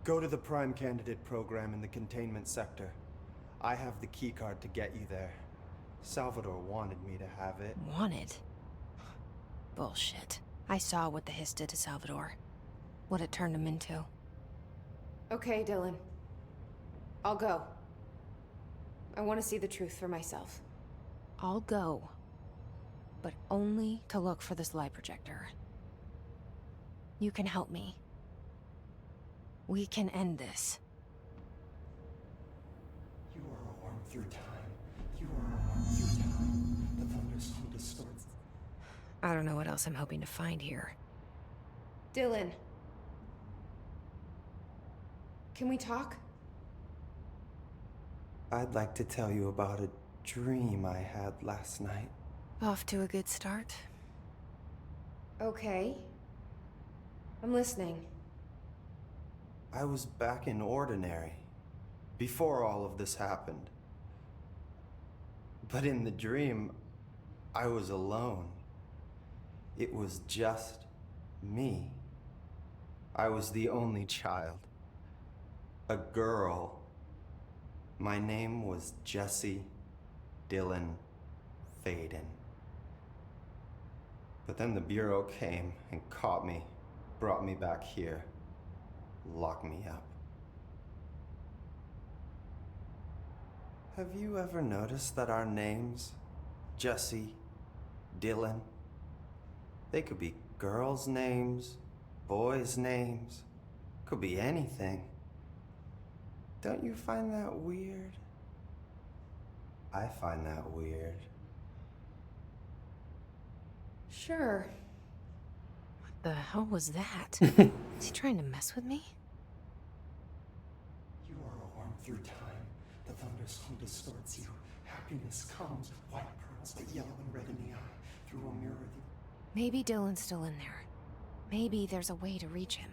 Go to the Prime Candidate program in the containment sector. I have the keycard to get you there. Salvador wanted me to have it. Wanted? Bullshit. I saw what the hiss did to Salvador. What it turned him into. Okay, Dylan. I'll go. I want to see the truth for myself. I'll go. But only to look for the slide projector. You can help me. We can end this. You are a worm through time. You are a worm through time. The thunderstorm distorts. I don't know what else I'm hoping to find here. Dylan. Can we talk? I'd like to tell you about a dream I had last night. Off to a good start. Okay. I'm listening. I was back in Ordinary, before all of this happened. But in the dream, I was alone. It was just me. I was the only child. A girl. My name was Jesse Dylan Faden. But then the Bureau came and caught me, brought me back here, locked me up. Have you ever noticed that our names, Jesse, Dylan, they could be girls' names, boys' names, could be anything. Don't you find that weird? I find that weird. Sure. What the hell was that? Is he trying to mess with me? You are a worm through time. The thunderstorm distorts you. Happiness comes, white pearls, but yellow and red in the eye. Through a mirror. Maybe Dylan's still in there. Maybe there's a way to reach him.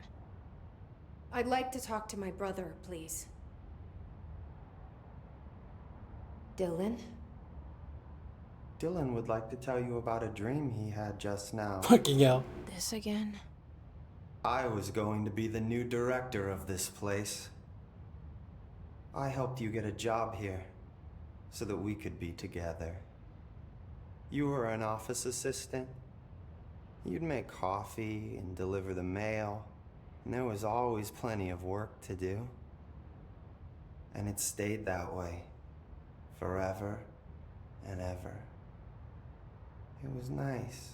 I'd like to talk to my brother, please. Dylan? Dylan would like to tell you about a dream he had just now. Fucking hell. This again? I was going to be the new director of this place. I helped you get a job here, so that we could be together. You were an office assistant. You'd make coffee and deliver the mail, and there was always plenty of work to do. And it stayed that way, forever and ever. It was nice.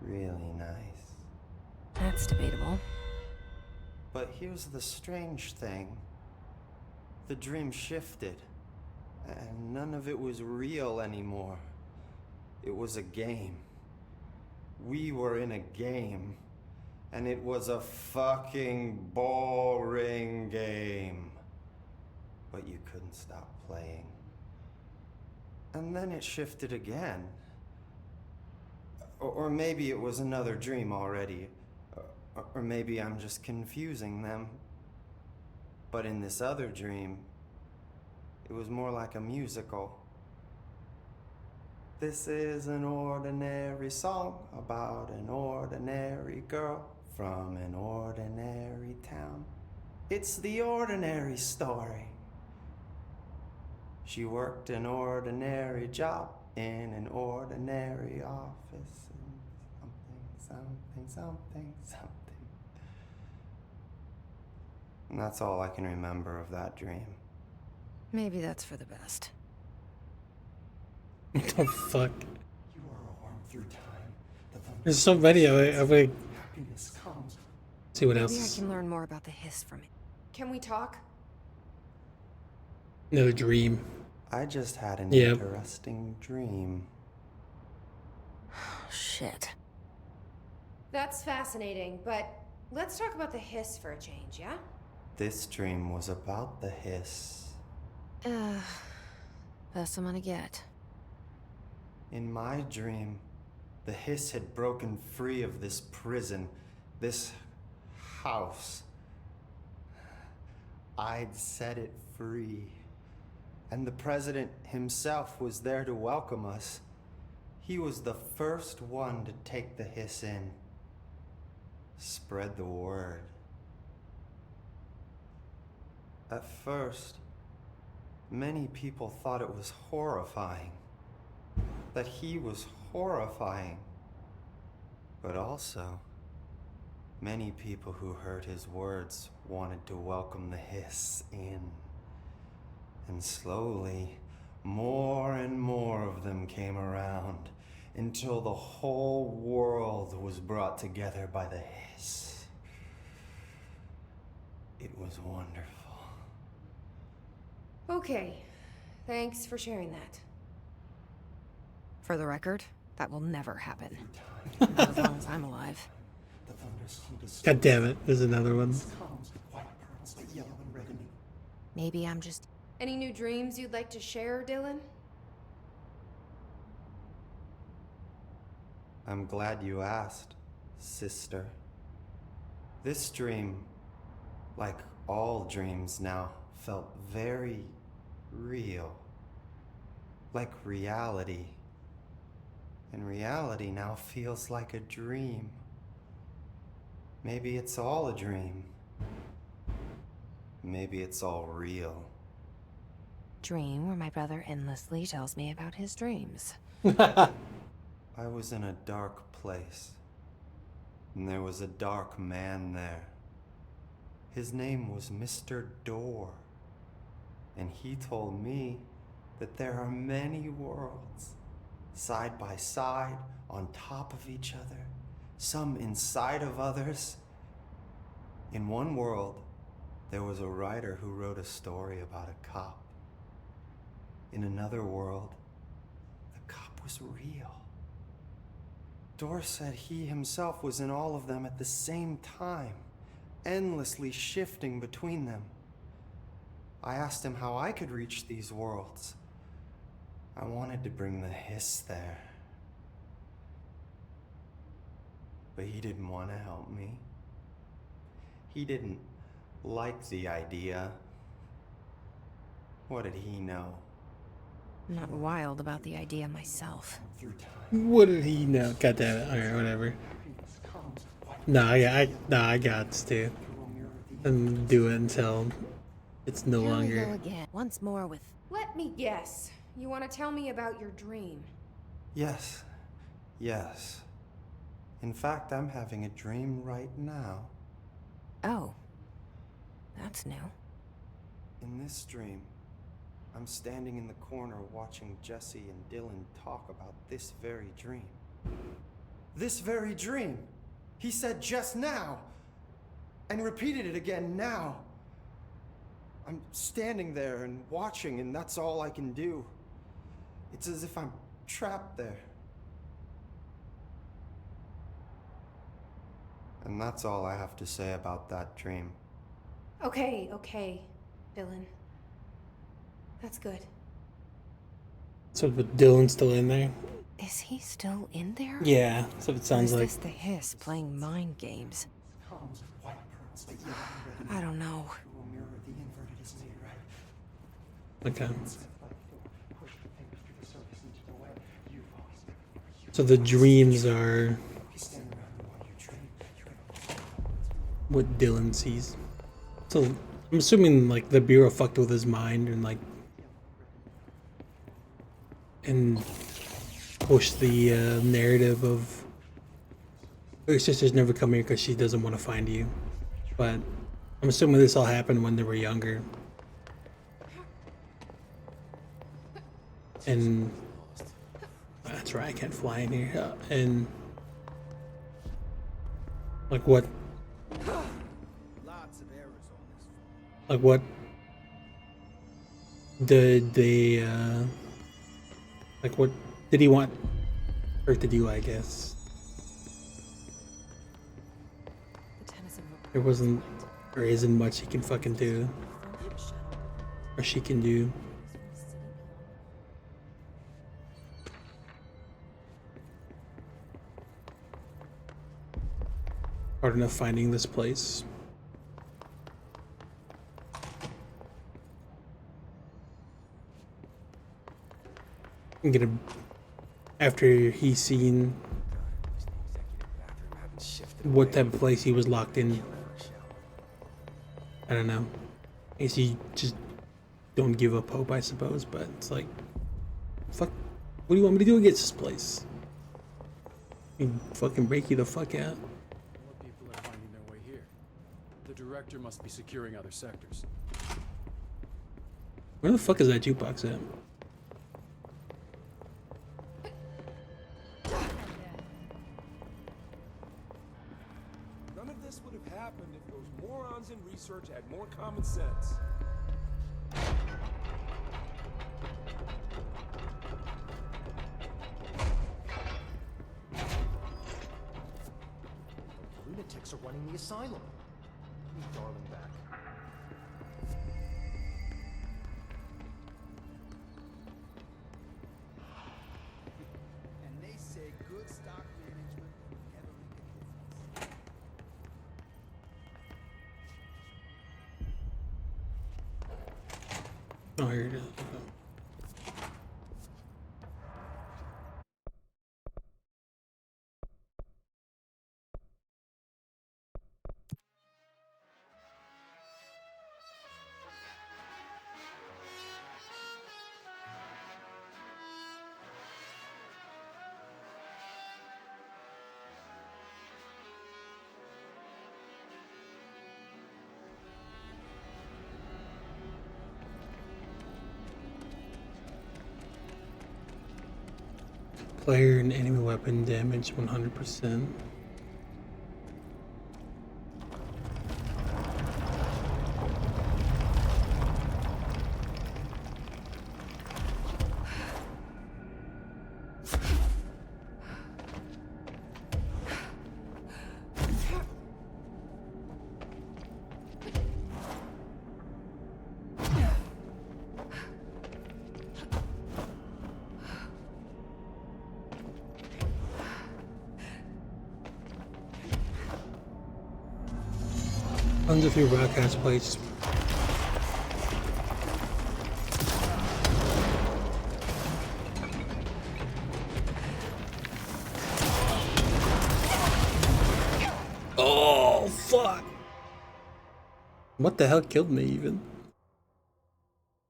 Really nice. That's debatable. But here's the strange thing. The dream shifted, and none of it was real anymore. It was a game. We were in a game, and it was a fucking boring game. But you couldn't stop playing. And then it shifted again. Or maybe it was another dream already. Or maybe I'm just confusing them. But in this other dream, it was more like a musical. This is an ordinary song about an ordinary girl from an ordinary town. It's the ordinary story. She worked an ordinary job in an ordinary office. And something. And that's all I can remember of that dream. Maybe that's for the best. What the fuck? You are a worm through time. The thunder There's so many. I'm like, happiness comes. see what Maybe else. I can learn more about the hiss from it. Can we talk? Another dream. I just had an Yep. interesting dream. Shit. That's fascinating, but let's talk about the hiss for a change, yeah? This dream was about the hiss. Best I'm gonna get. In my dream, the hiss had broken free of this prison, this house. I'd set it free. And the president himself was there to welcome us. He was the first one to take the hiss in. Spread the word. At first, many people thought it was horrifying. That he was horrifying. But also, many people who heard his words wanted to welcome the hiss in. And slowly, more and more of them came around until the whole world was brought together by the hiss. It was wonderful. Okay. Thanks for sharing that. For the record, that will never happen. As long as I'm alive. The thunder's home to God damn it. There's another one. comes with white pearls, but yellow and red in it. Maybe I'm just... Any new dreams you'd like to share, Dylan? I'm glad you asked, sister. This dream, like all dreams now, felt very real. Like reality. And reality now feels like a dream. Maybe it's all a dream. Maybe it's all real. Dream where my brother endlessly tells me about his dreams. I was in a dark place, and there was a dark man there. His name was Mr. Door, and he told me that there are many worlds, side by side, on top of each other, some inside of others. In one world, there was a writer who wrote a story about a cop. In another world, the cop was real. Dor said he himself was in all of them at the same time, endlessly shifting between them. I asked him how I could reach these worlds. I wanted to bring the hiss there. But he didn't want to help me. He didn't like the idea. What did he know? I'm not wild about the idea myself. What did he know? God damn it. Okay, whatever. No, I got to. And do it until it's no Here we longer. go again. Once more with... Let me guess. You want to tell me about your dream? Yes. Yes. In fact, I'm having a dream right now. Oh. That's new. In this dream, I'm standing in the corner watching Jesse and Dylan talk about this very dream. This very dream! He said just now! And repeated it again now. I'm standing there and watching, and that's all I can do. It's as if I'm trapped there. And that's all I have to say about that dream. Okay, Dylan. That's good. So, but Dylan's still in there? Is he still in there? Yeah, that's what it sounds or like. is this the Hiss playing mind games? I don't know. Okay. So the dreams are what Dylan sees. So I'm assuming like the Bureau fucked with his mind and like and pushed the narrative of your sister's never come here because she doesn't want to find you. But I'm assuming this all happened when they were younger. And that's right, I can't fly in here. And like what? Like what did they? Like what did he want her to do? I guess there wasn't or isn't much he can fucking do, or she can do. Hard enough finding this place. I'm gonna, after he's seen what type of place he was locked in, I don't know. I guess you just don't give up hope, I suppose, but it's like, fuck, what do you want me to do against this place? You fucking break you the fuck out. More people are finding their way here. The director must be securing other sectors. Where the fuck is that jukebox at? None of this would have happened if those morons in research had more common sense. Lunatics are running the asylum. Leave Darling back. And they say good stock management never make a difference. Oh, here it is. Player and enemy weapon damage 100%. Tons of your broadcast plates. Oh, fuck. What the hell killed me even?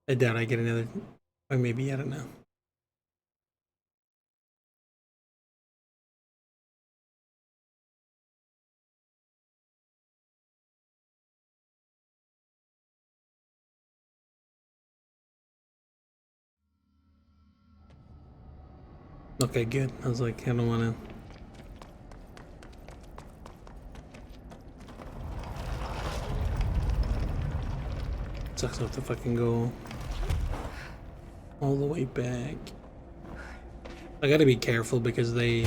I doubt I get another, or maybe, I don't know. Okay, good. I was like, I don't want to. Sucks to have to fucking go all the way back. I gotta be careful because they.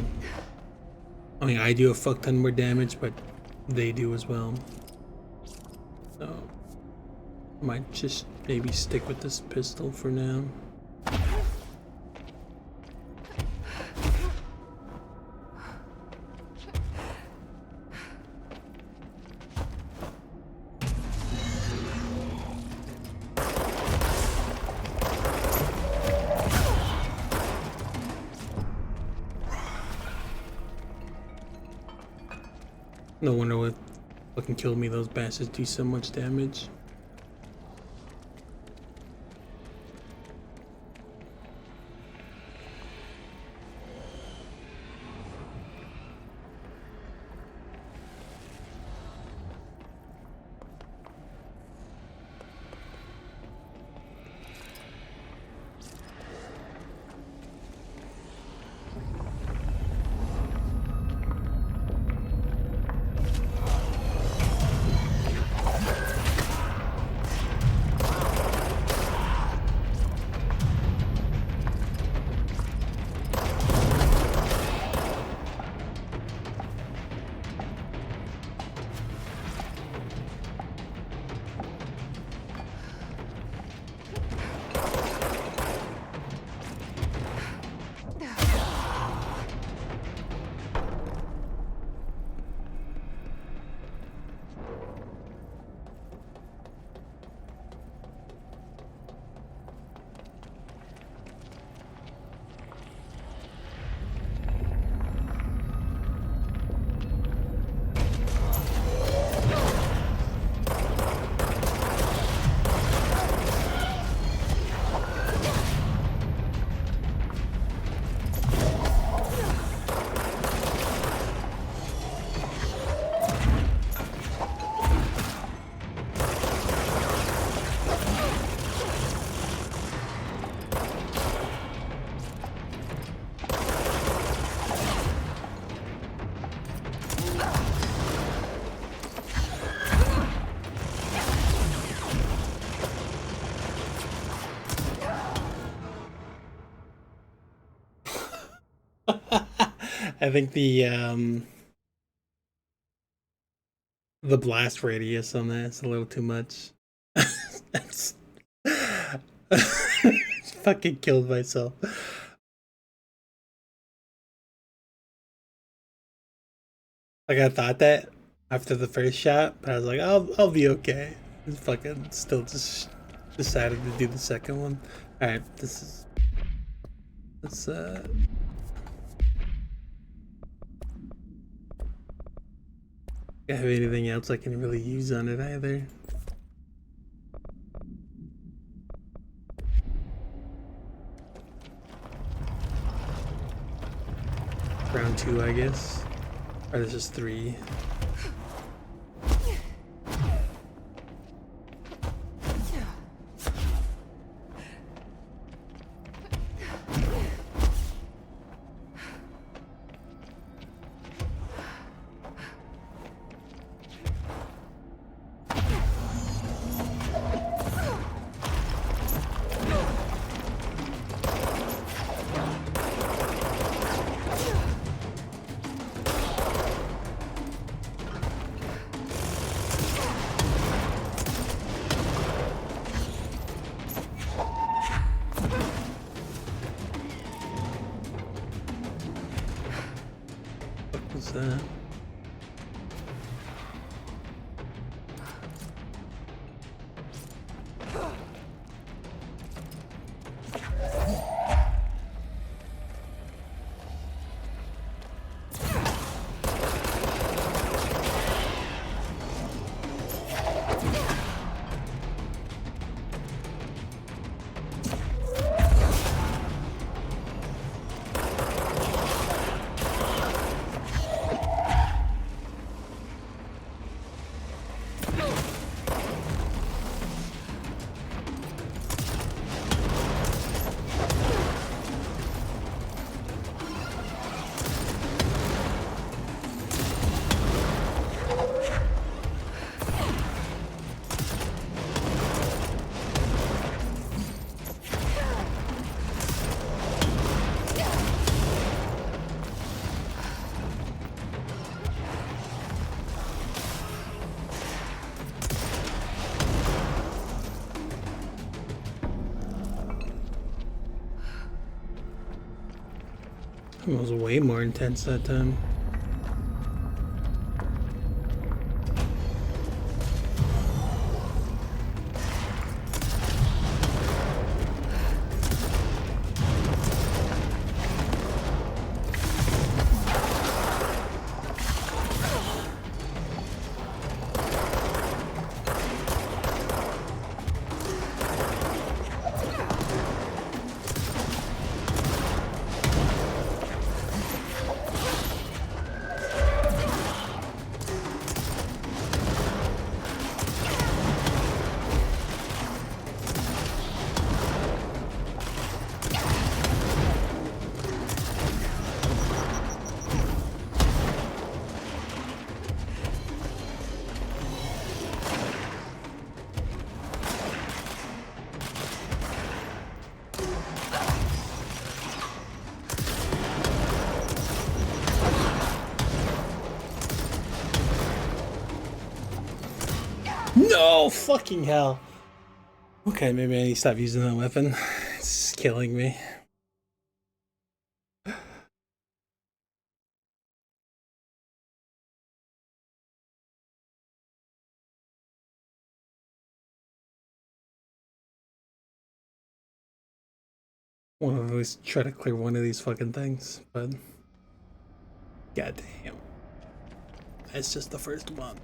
I mean, I do a fuck ton more damage, but they do as well. So, might just maybe stick with this pistol for now. No wonder what fucking killed me. Those bastards do so much damage. I think the blast radius on that is a little too much. That's fucking killed myself. Like I thought that after the first shot, but I was like, I'll be okay. Just fucking still just decided to do the second one. All right, let's don't have anything else I can really use on it either. Round 2, I guess. Or this is 3. That. It was way more intense that time. No fucking hell. Okay, maybe I need to stop using that weapon. It's killing me. Want to at least try to clear one of these fucking things, but goddamn, that's just the first one.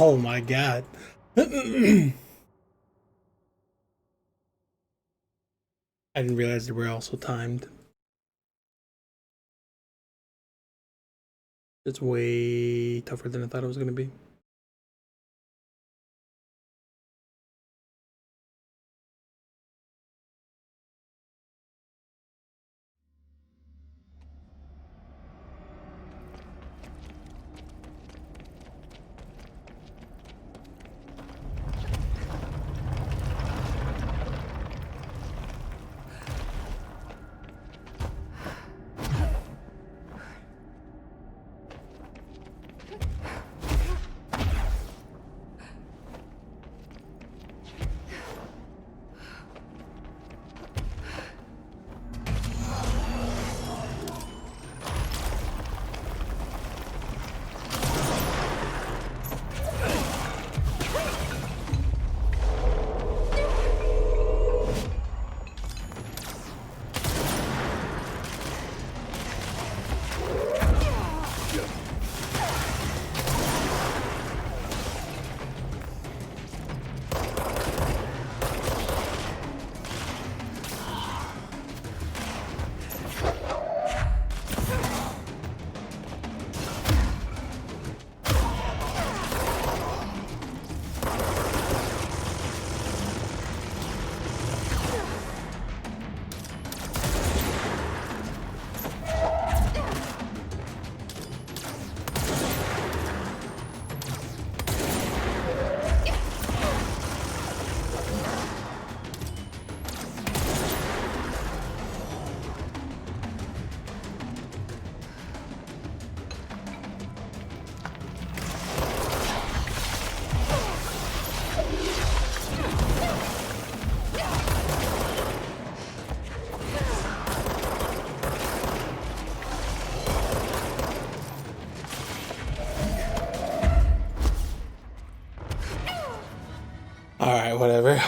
Oh my god. I didn't realize they were also timed. It's way tougher than I thought it was going to be.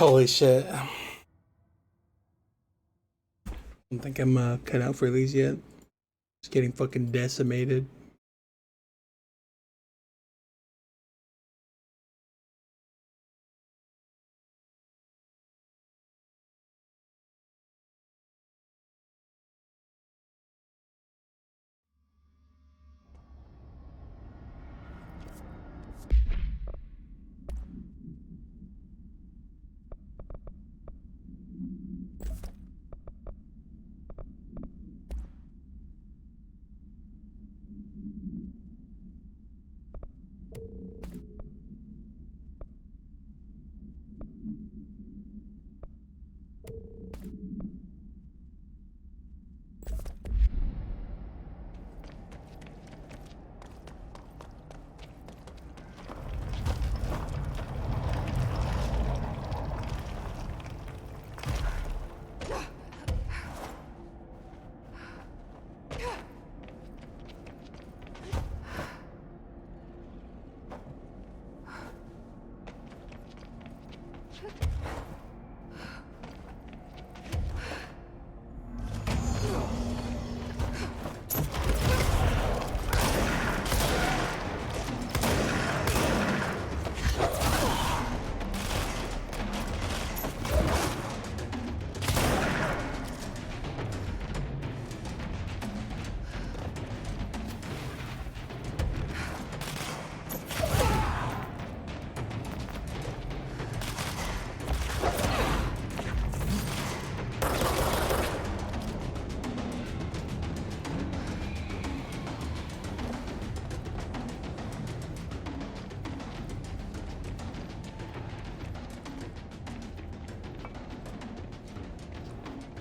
Holy shit. I don't think I'm cut out for these yet. Just getting fucking decimated.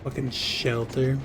Fucking shelter.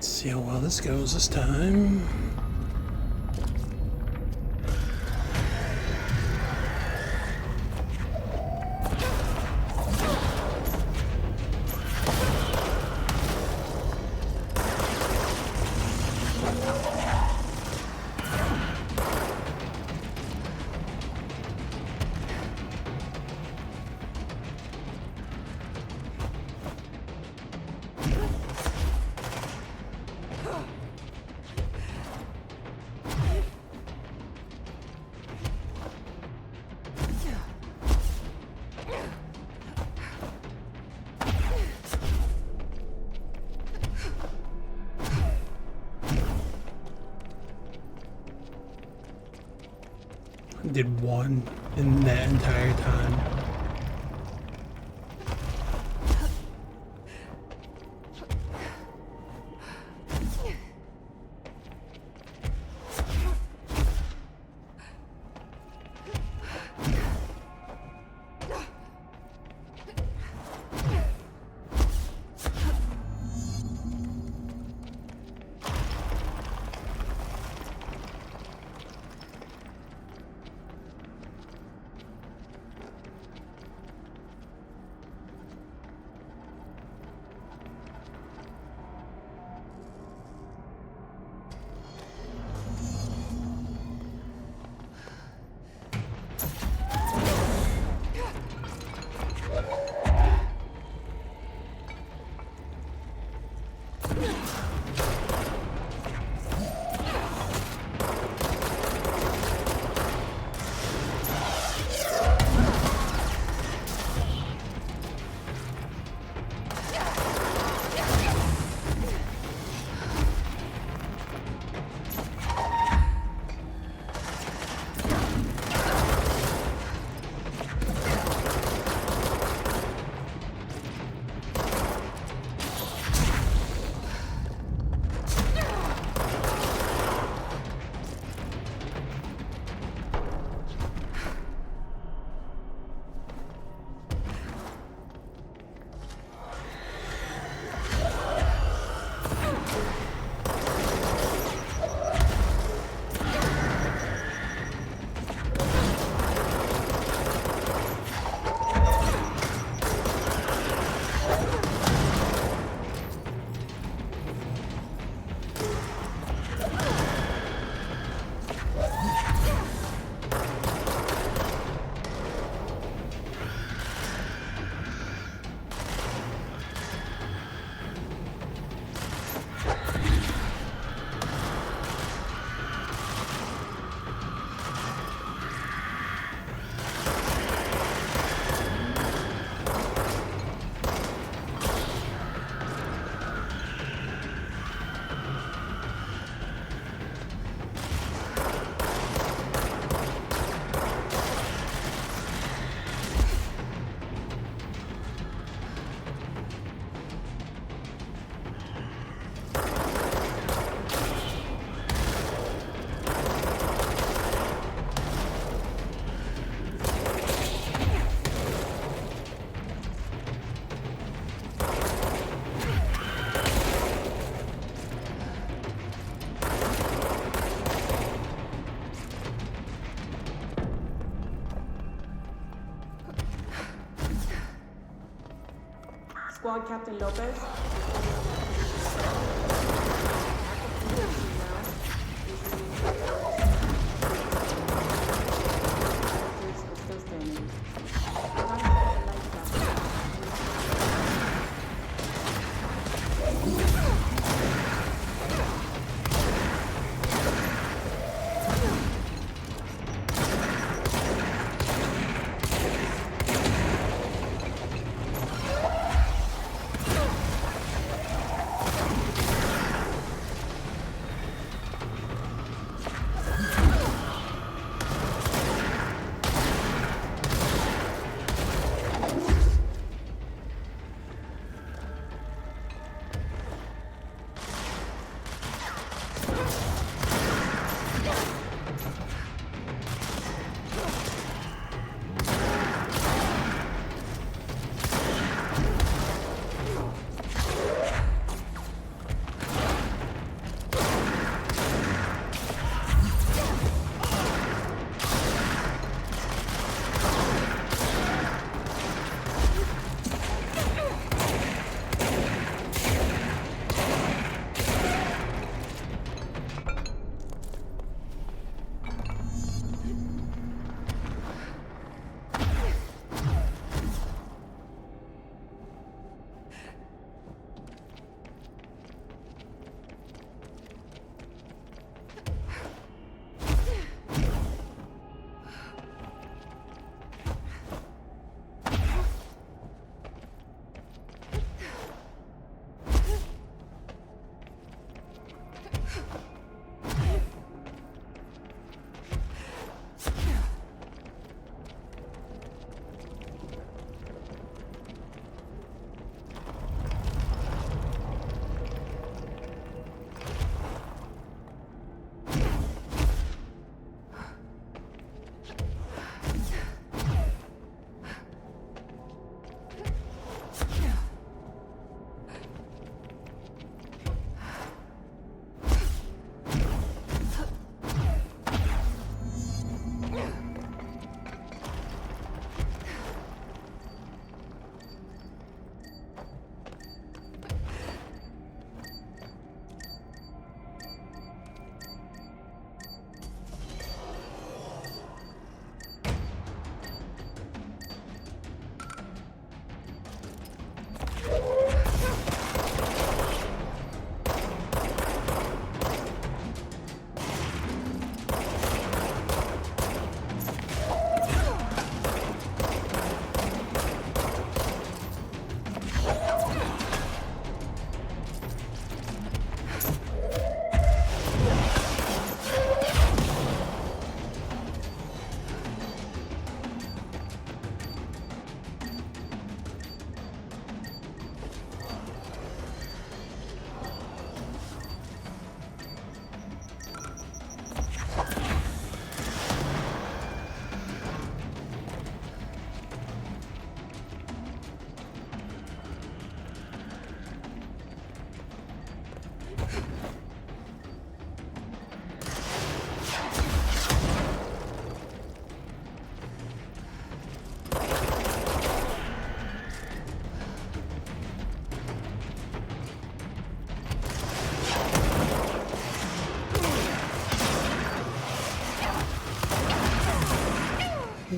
See how well this goes this time. Did one in that entire time. Squad Captain Lopez. Still standing.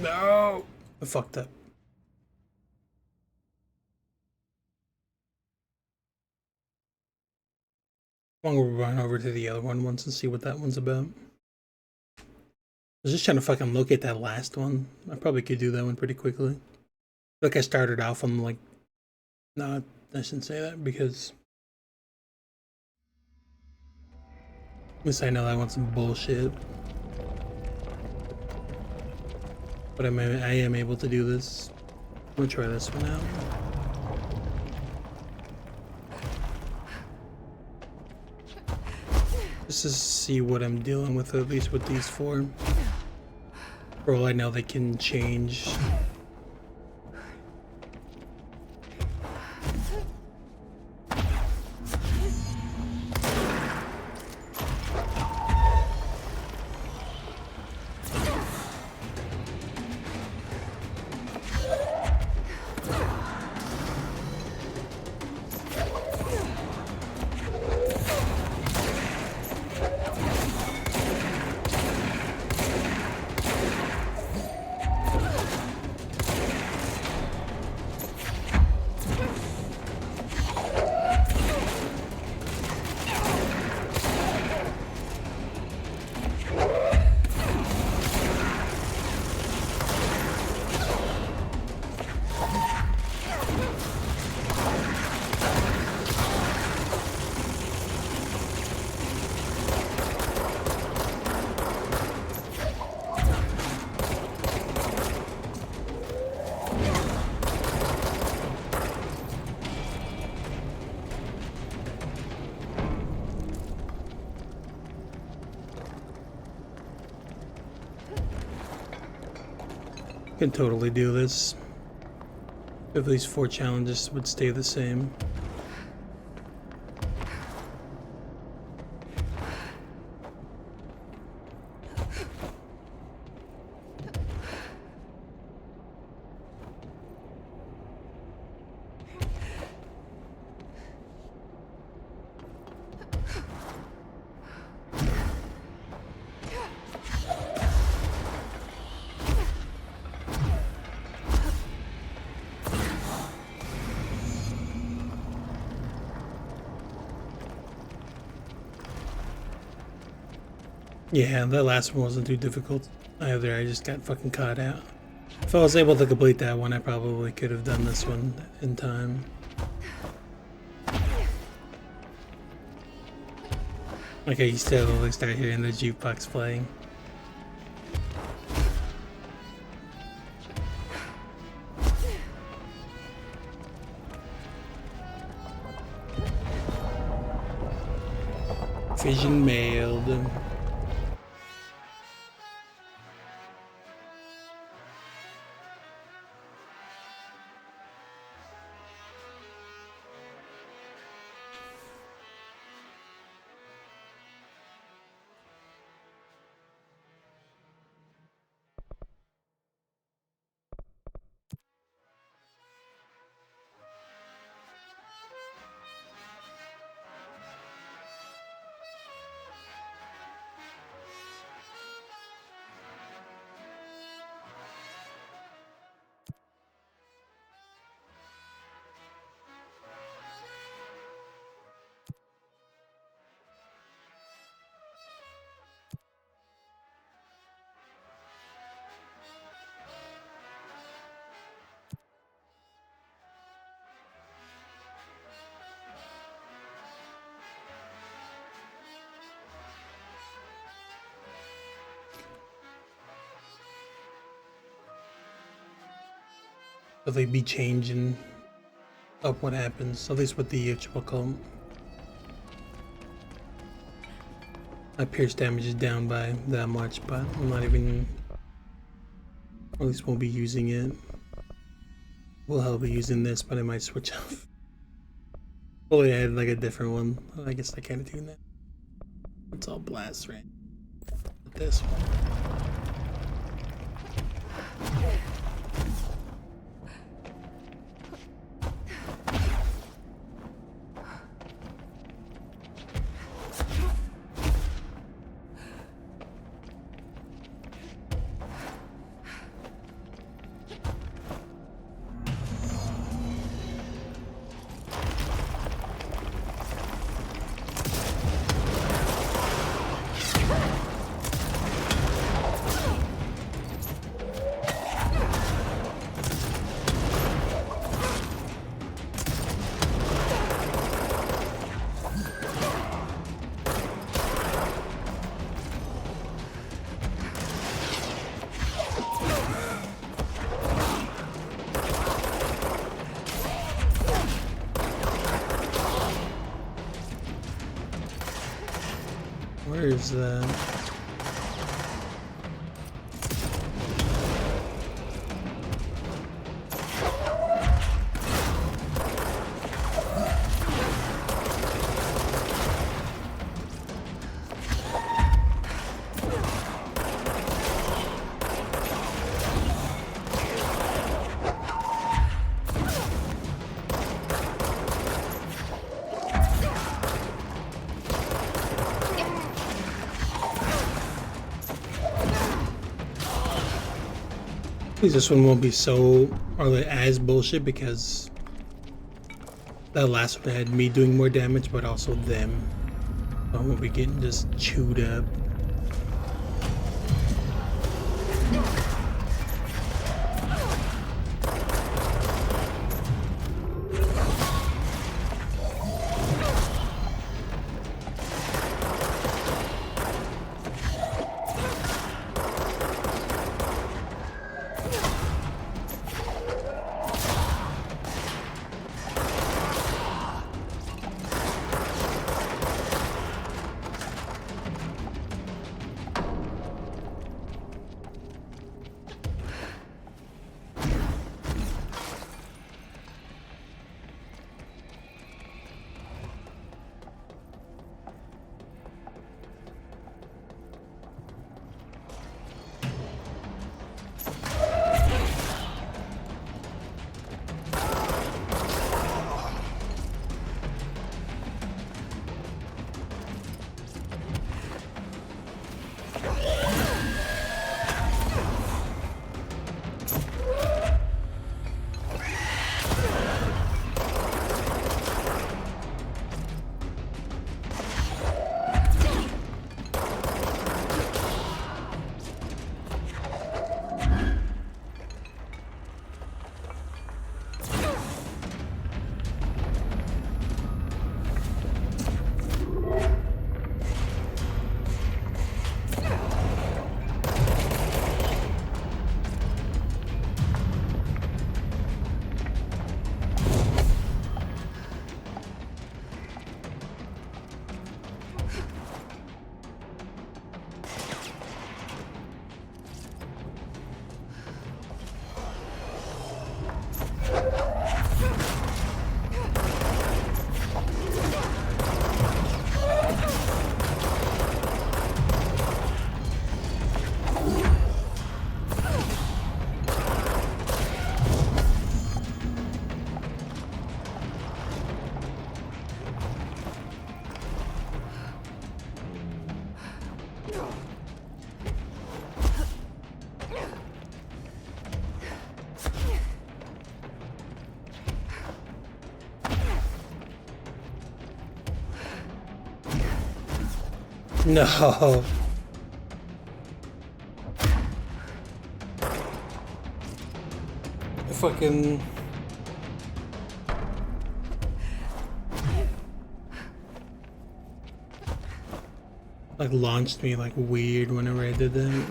No! I fucked up. I'm gonna run over to the other one once and see what that one's about. I was just trying to fucking locate that last one. I probably could do that one pretty quickly. Like I started off, I'm like, no, I shouldn't say that because at least I know that one's some bullshit. But I am able to do this. I'm gonna try this one out. Just to see what I'm dealing with, at least with these four. For all I know, they can change. Can totally do this. If these 4 challenges would stay the same. Yeah, that last one wasn't too difficult either. I just got fucking caught out. If I was able to complete that one, I probably could have done this one in time. Okay, you still like start hearing the jukebox playing. Vision mailed. So they be changing up what happens, at least with the Chibacom. My pierce damage is down by that much, but I'm not even, or at least won't be using it. Will I'll be using this, but I might switch off. Well, yeah, I had like a different one. I guess I can't do that. It's all blast, right? With this one. Where is that? This one won't be so or like as bullshit because that last one had me doing more damage, but also them. I won't be getting just chewed up. No. I fucking... like launched me like weird whenever I did that.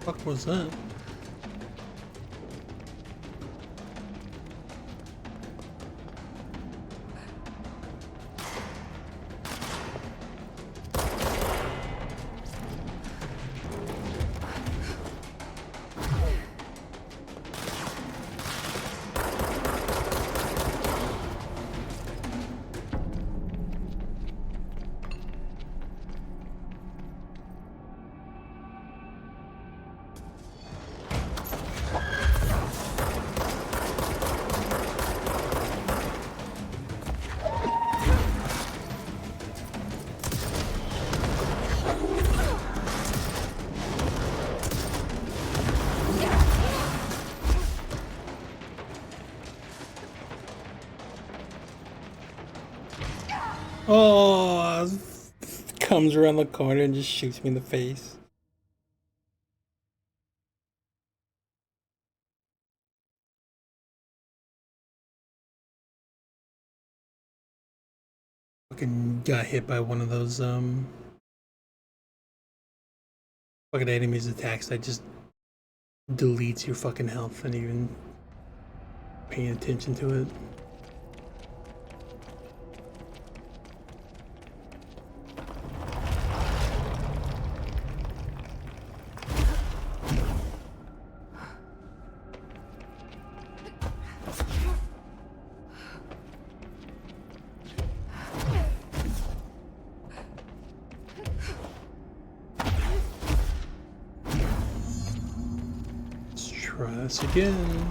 Fuck was that? Oh, comes around the corner and just shoots me in the face. Fucking got hit by one of those fucking enemies attacks that just deletes your fucking health and even paying attention to it. Try this again.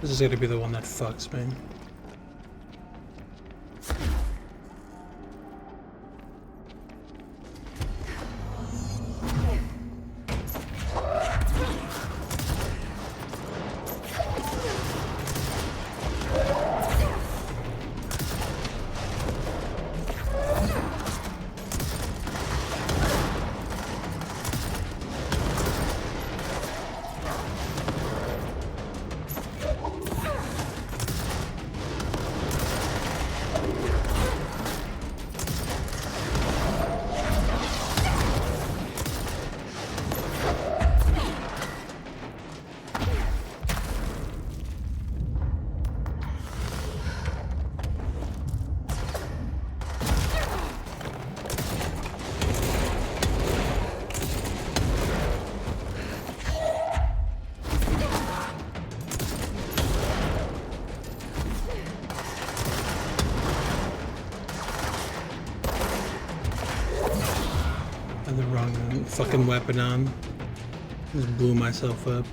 This is gonna be the one that fucks me. The wrong fucking weapon on. Just blew myself up.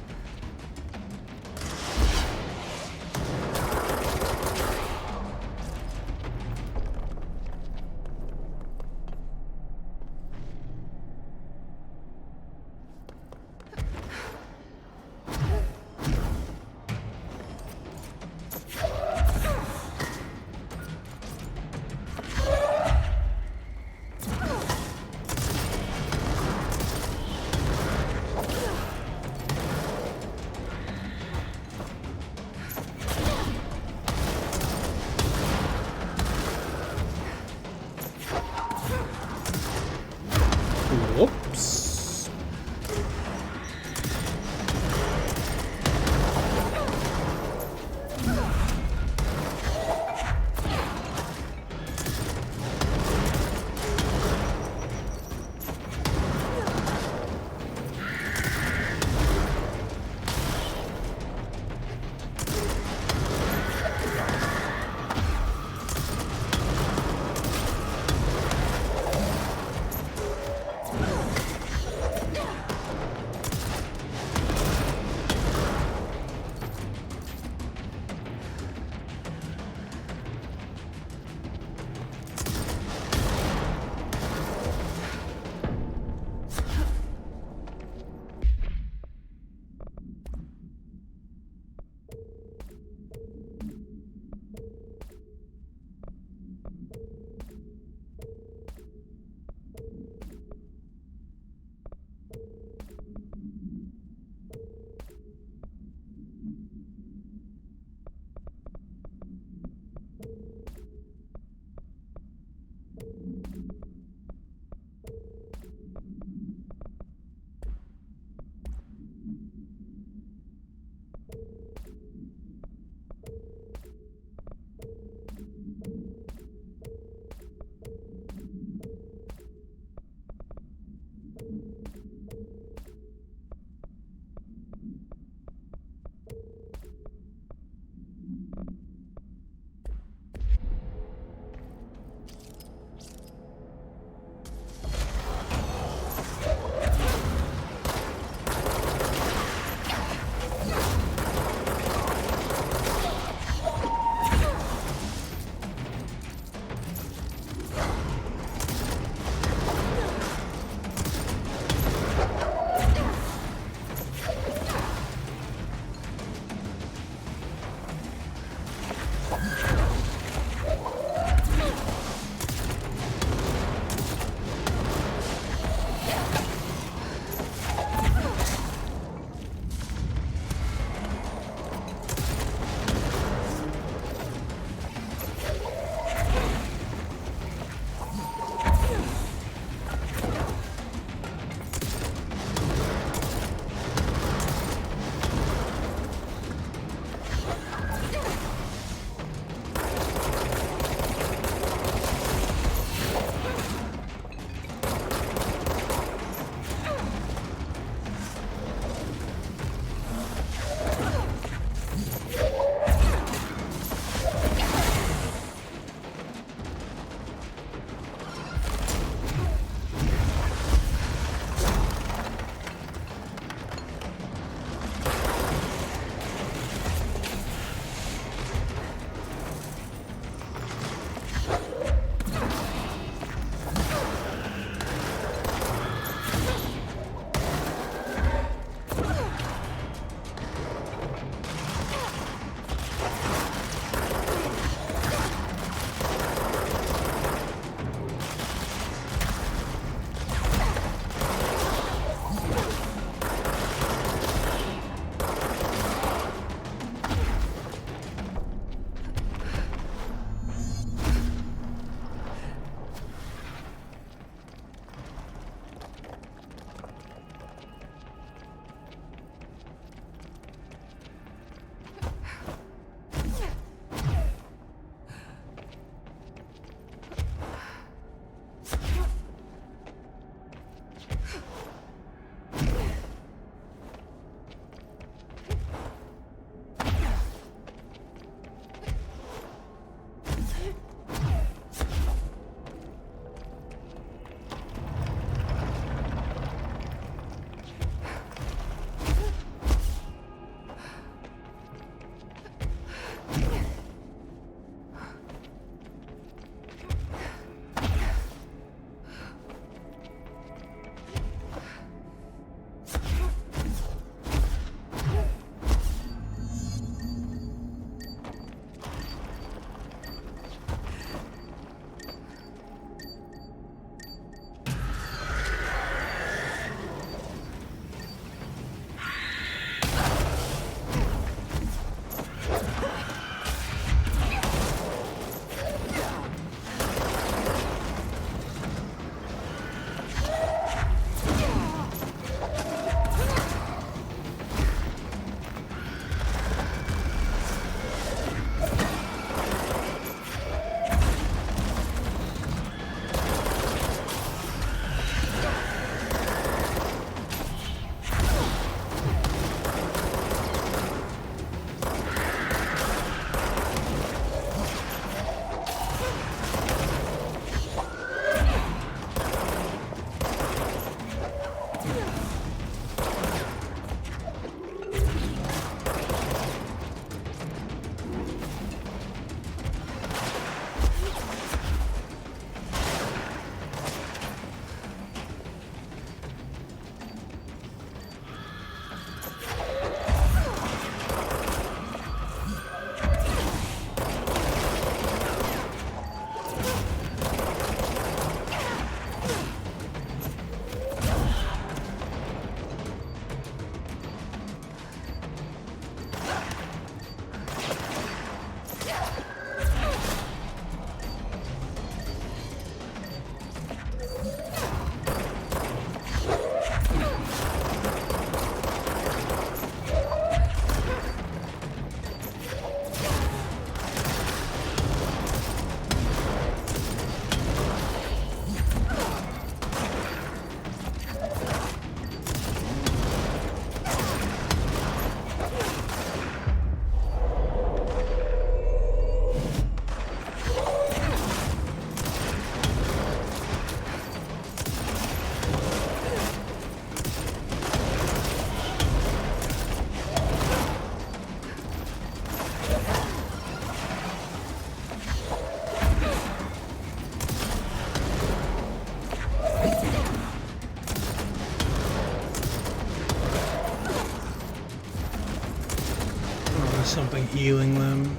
something healing them.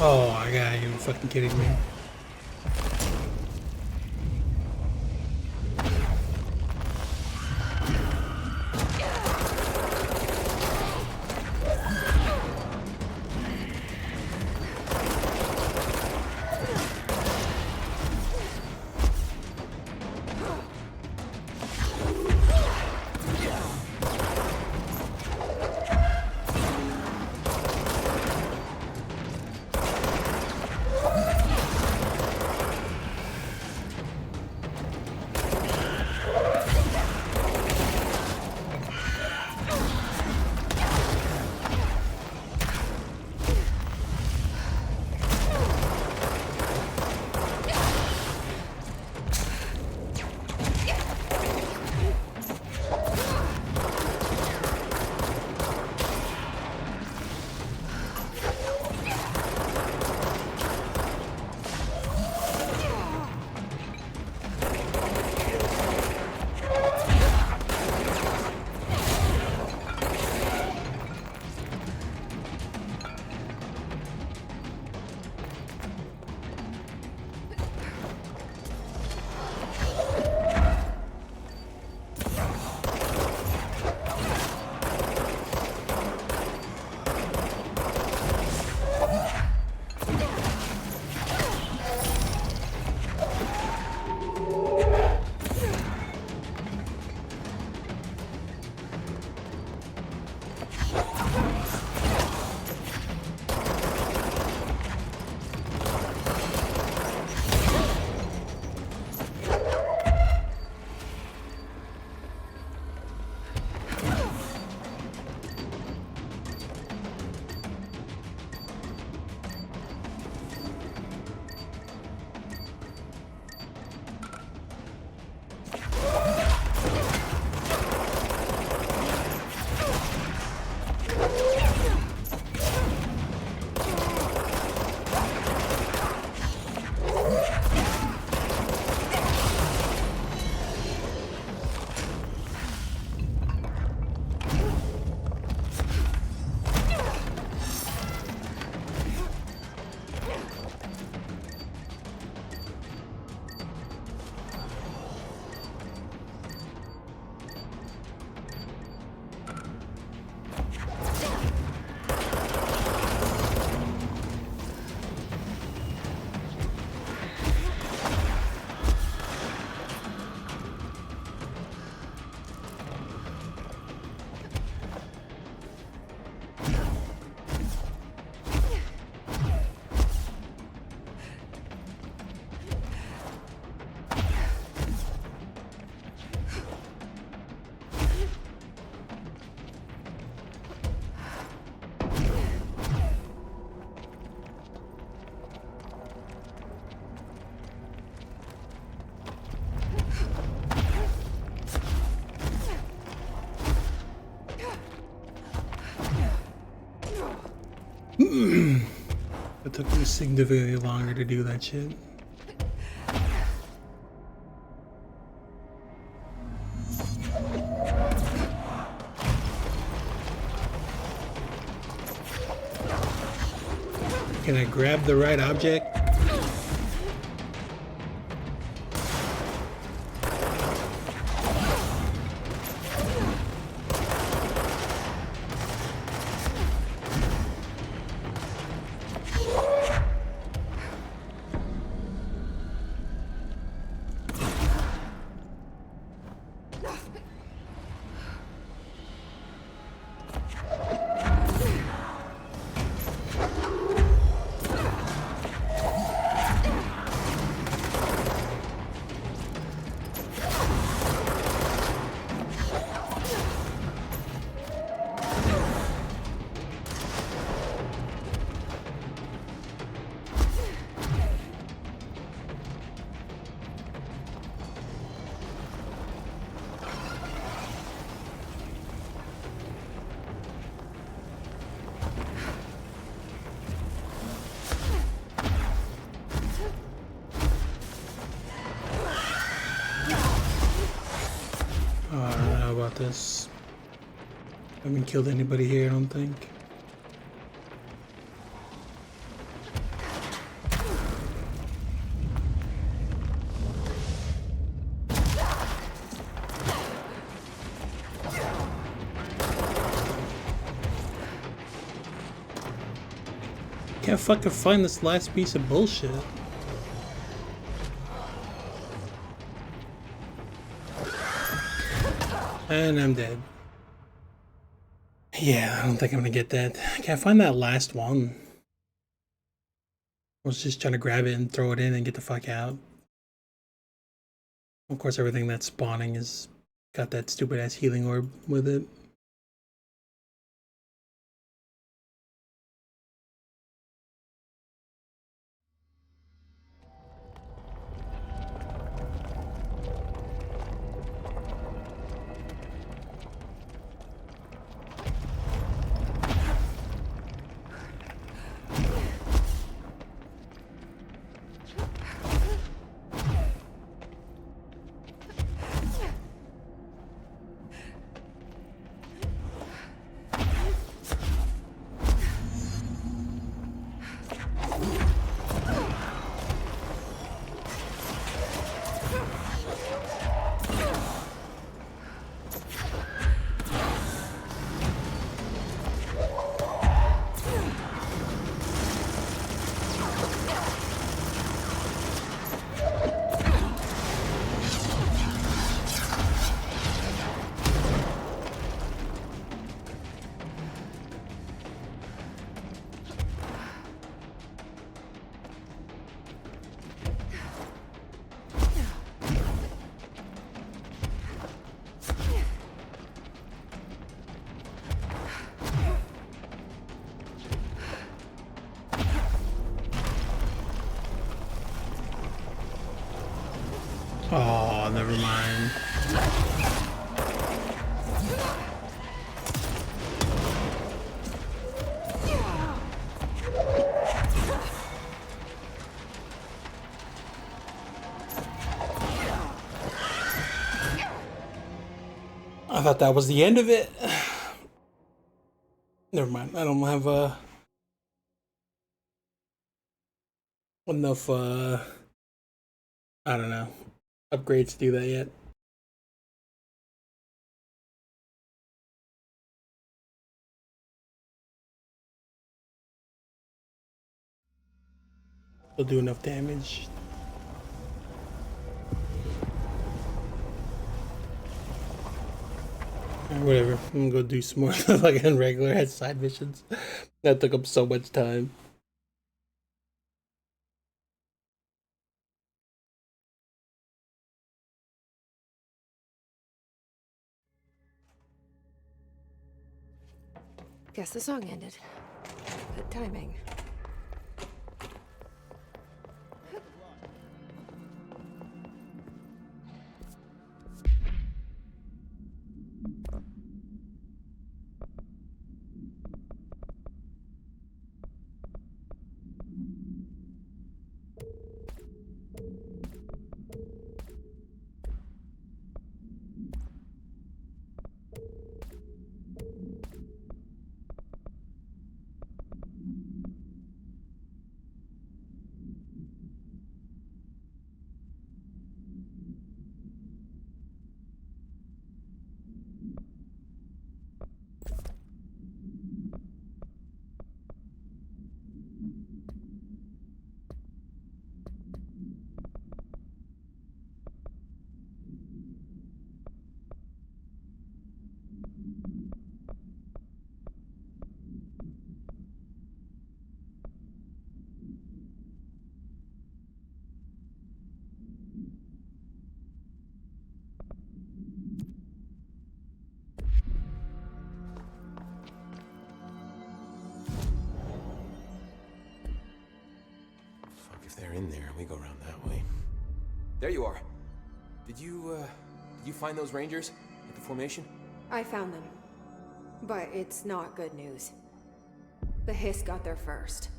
Oh my god, you're fucking kidding me. It took me significantly longer to do that shit. Can I grab the right object? this. I haven't killed anybody here, I don't think. Can't fucking find this last piece of bullshit. And I'm dead. Yeah, I don't think I'm gonna get that. Can't find that last one. I was just trying to grab it and throw it in and get the fuck out. Of course, everything that's spawning is got that stupid ass healing orb with it. Oh, never mind. I thought that was the end of it. Never mind. I don't have enough I don't know, upgrades to do that yet. They'll do enough damage. Whatever. I'm gonna go do some more like regular head side missions. That took up so much time. Guess the song ended. Good timing. If they're in there, we go around that way. There you are. Did you find those rangers at the formation? I found them. But it's not good news. The Hiss got there first.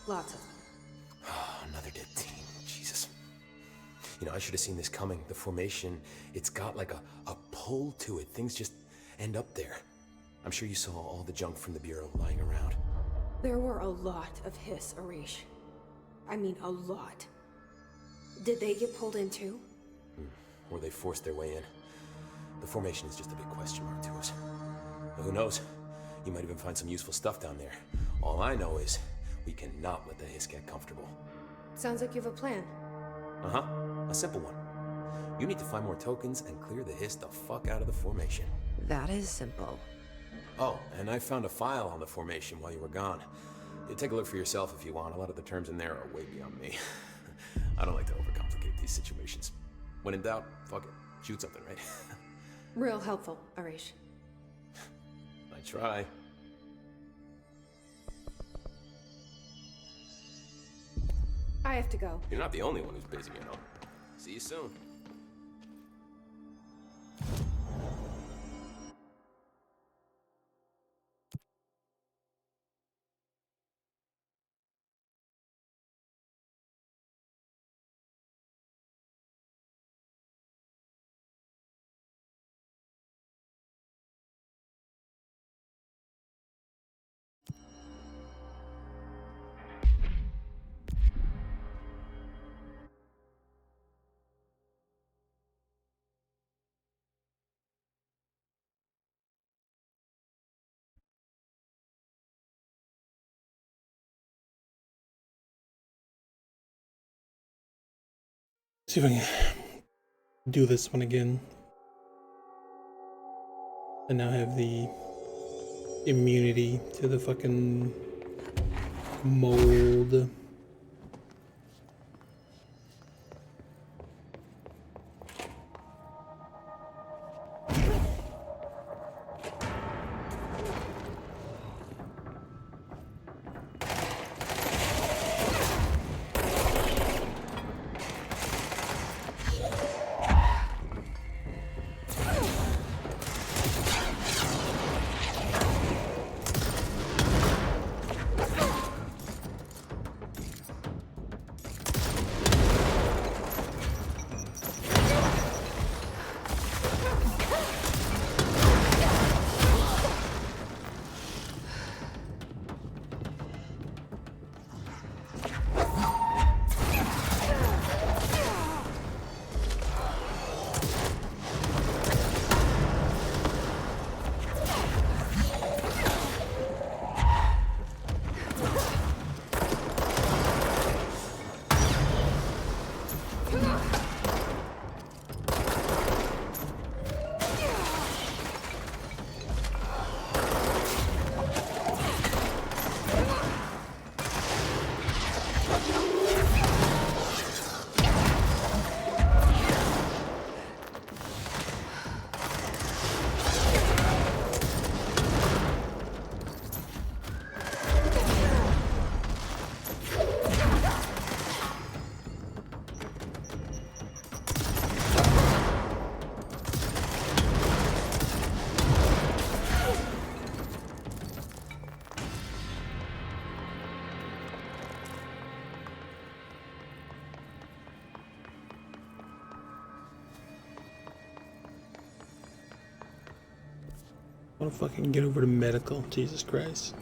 Lots of them. Oh, another dead team. Jesus. You know, I should have seen this coming. The formation, it's got like a hole to it. Things just end up there. I'm sure you saw all the junk from the Bureau lying around. There were a lot of Hiss, Arish. I mean, a lot. Did they get pulled in too? Or they forced their way in. The formation is just a big question mark to us. But who knows? You might even find some useful stuff down there. All I know is we cannot let the Hiss get comfortable. Sounds like you have a plan. Uh-huh. A simple one. You need to find more tokens and clear the Hiss the fuck out of the formation. That is simple. Oh, and I found a file on the formation while you were gone. You take a look for yourself if you want. A lot of the terms in there are way beyond me. I don't like to overcomplicate these situations. When in doubt, fuck it. Shoot something, right? Real helpful, Arish. I try. I have to go. You're not the only one who's busy, you know. See you soon. See if I can do this one again. I now have the immunity to the fucking mold. I want to fucking get over to medical. Jesus Christ.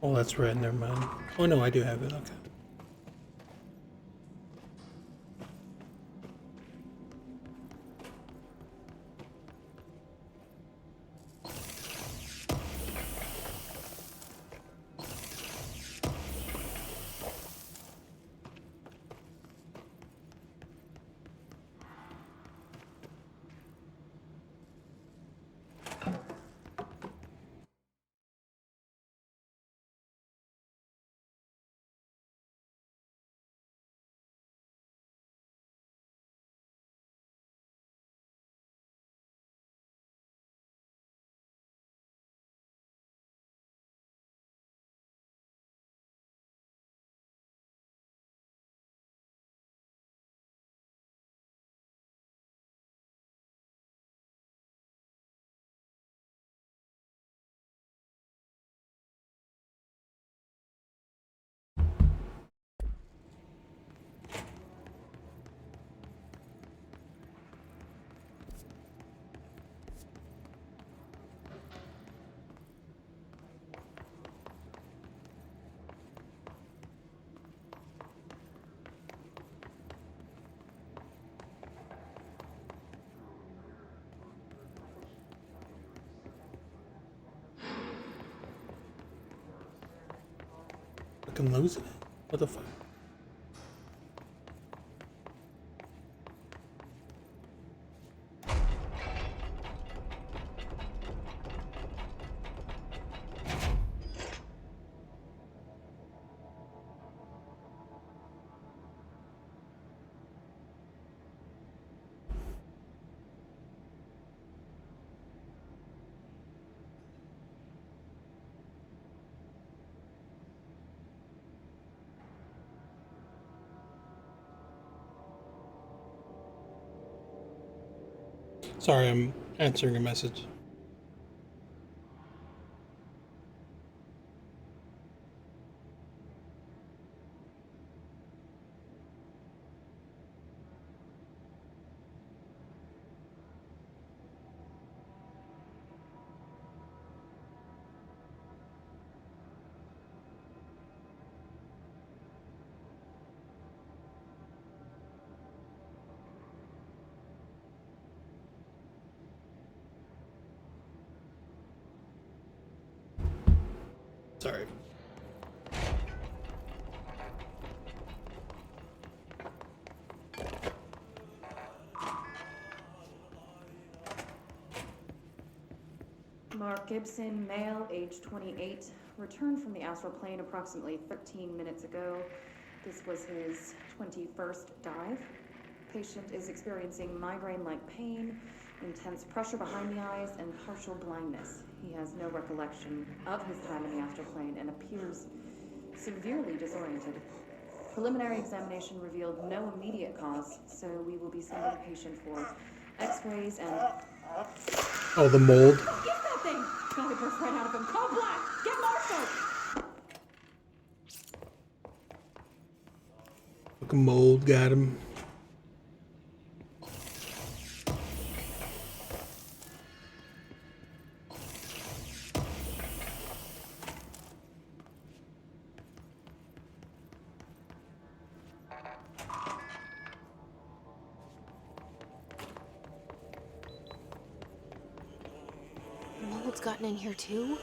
Oh, that's red. Never mind. Oh no, I do have it. Okay. fucking losing it. What the fuck? Sorry, I'm answering a message. Sorry. Mark Gibson, male, age 28, returned from the astral plane approximately 13 minutes ago. This was his 21st dive. Patient is experiencing migraine-like pain, intense pressure behind the eyes, and partial blindness. He has no recollection of his time in the astral plane and appears severely disoriented. Preliminary examination revealed no immediate cause, so we will be sending the patient for x-rays and... Oh, the mold. Get that thing! God, it burst right out of him. Call Black! Get Marshall! Fucking mold got him. Mold's gotten in here too?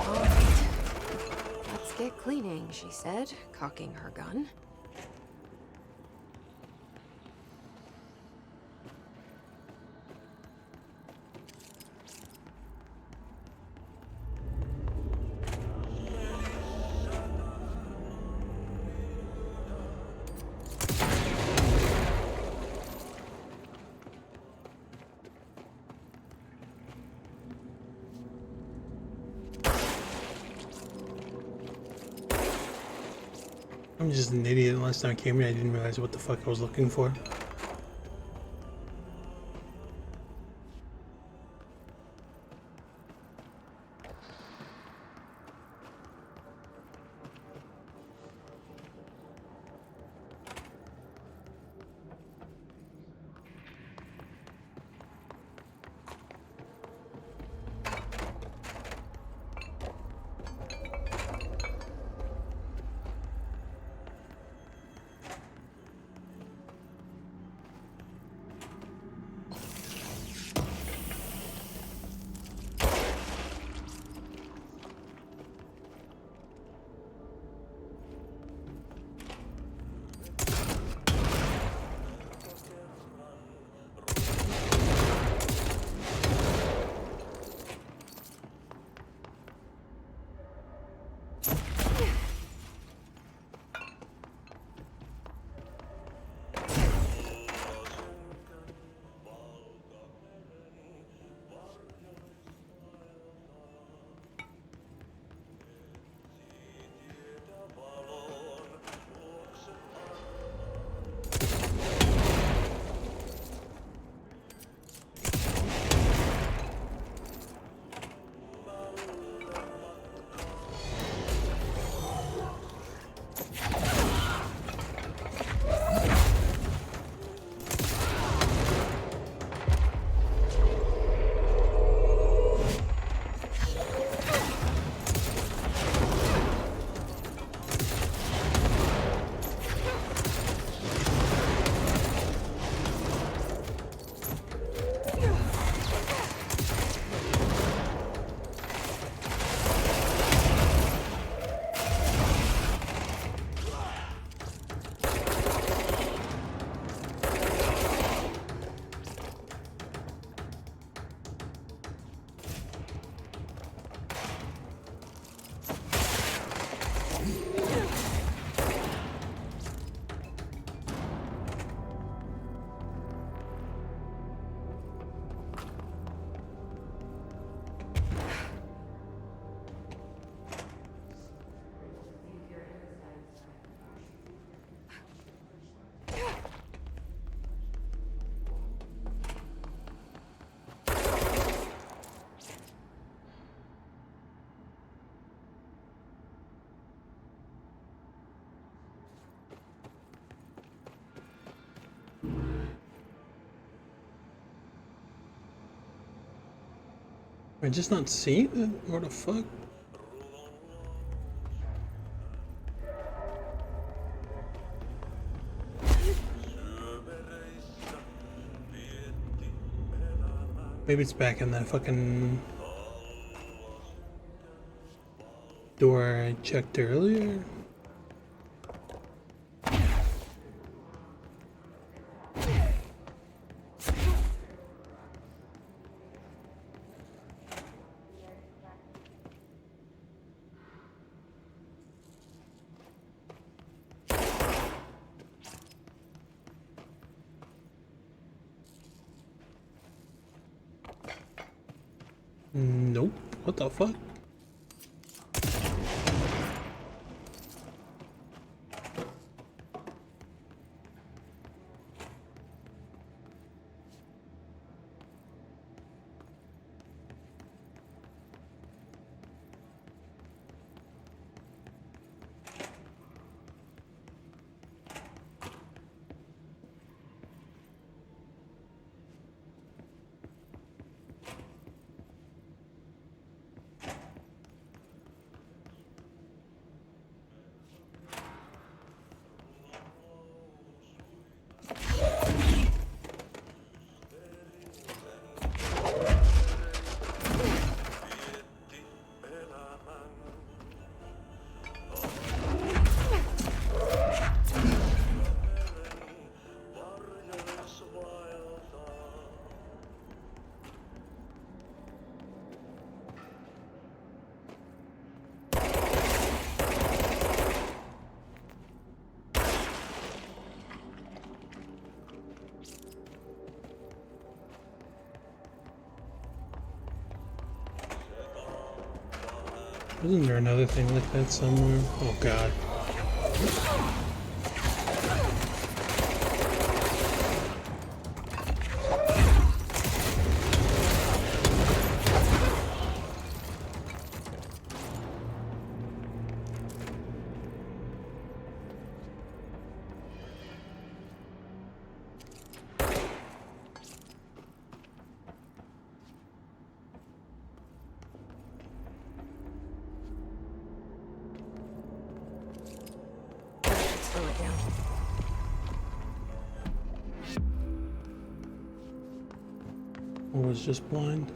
All right. Let's get cleaning, she said, cocking her gun. I'm just an idiot. Last time I came here, I didn't realize what the fuck I was looking for. I just not seeing it? What the fuck? Maybe it's back in that fucking door I checked earlier. Nope. What the fuck? Isn't there another thing like that somewhere? Oh god. Slow it down. Or was just blind?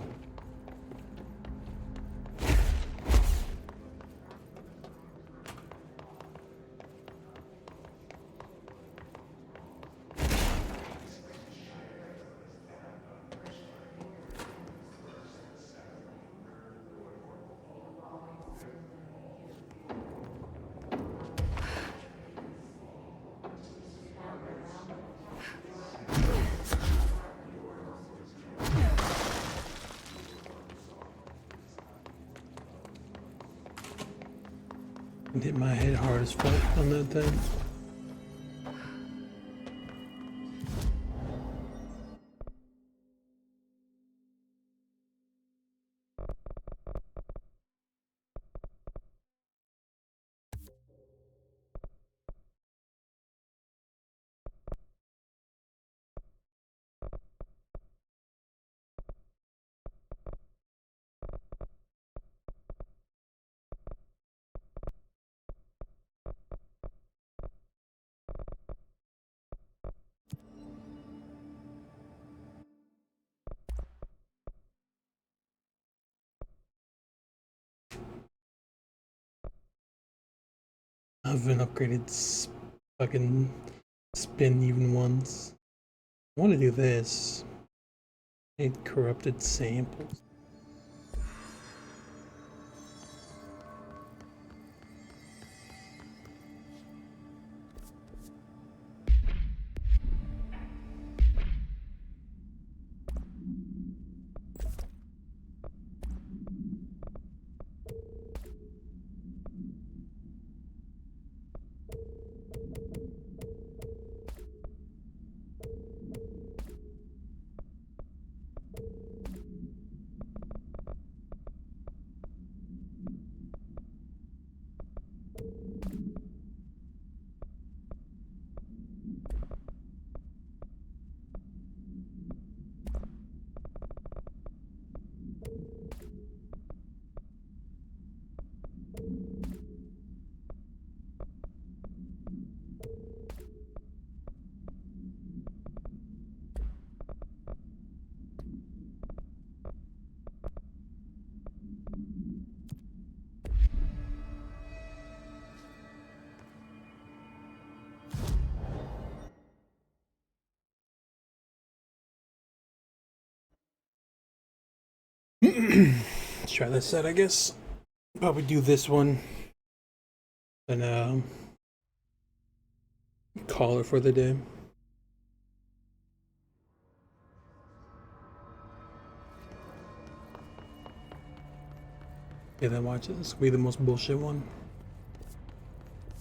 And hit my head hard as fuck on that thing. I've been upgraded fucking spin even once. I want to do this. Need corrupted samples. Let's try this set, I guess. Probably do this one. Then call it for the day. Yeah, then watch it. This will be the most bullshit one.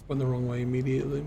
Went the wrong way immediately.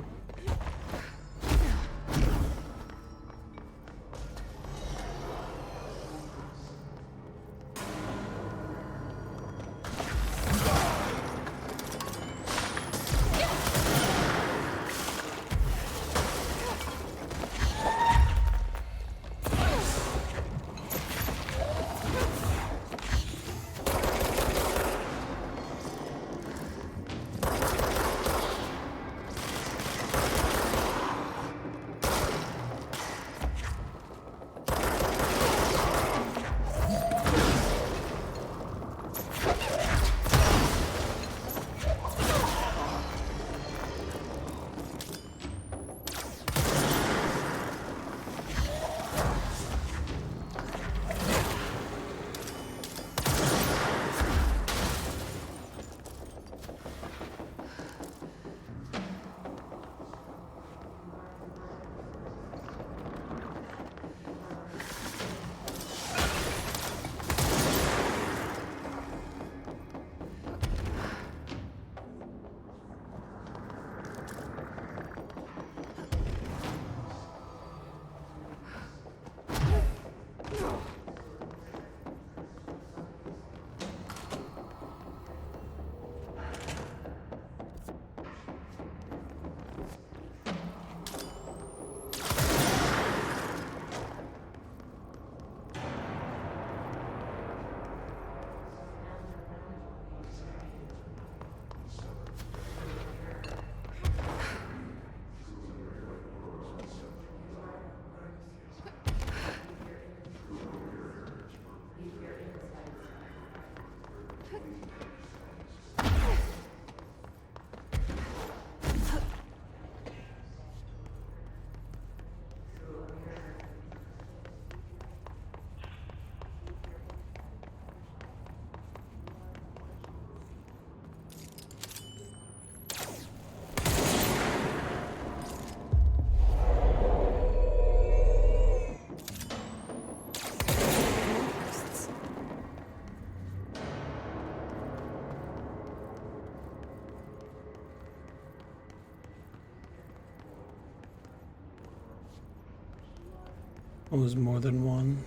It was more than one.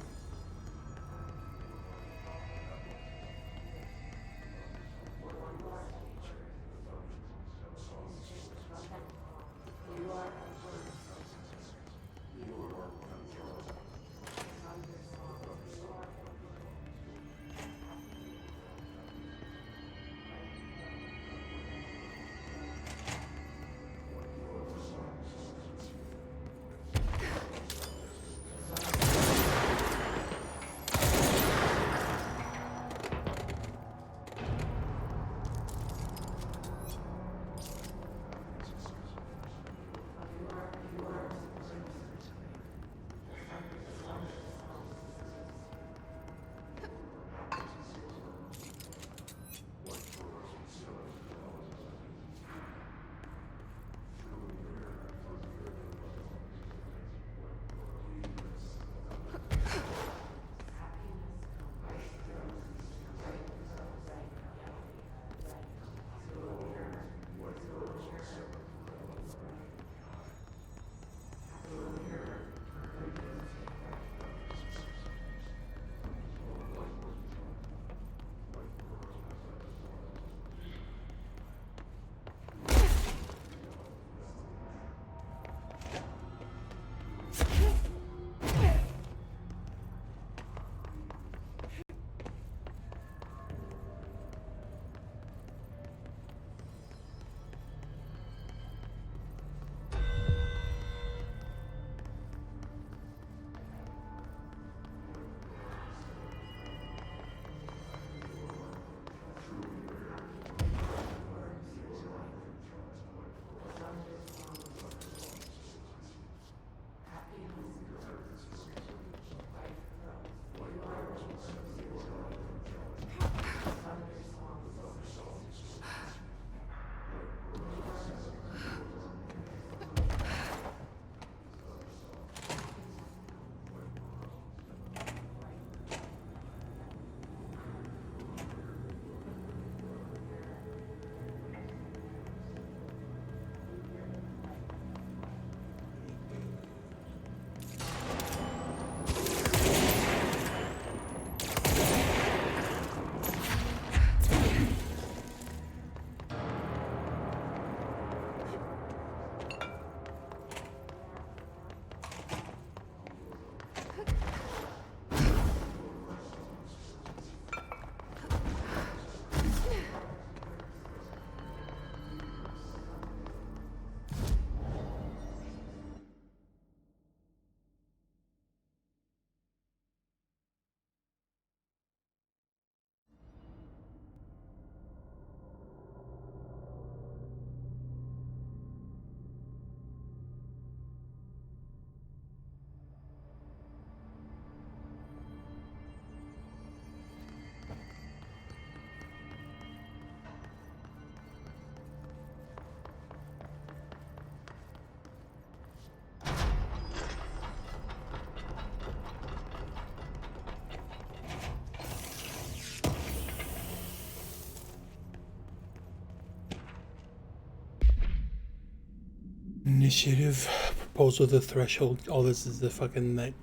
Initiative proposal the threshold. All this is the fucking night.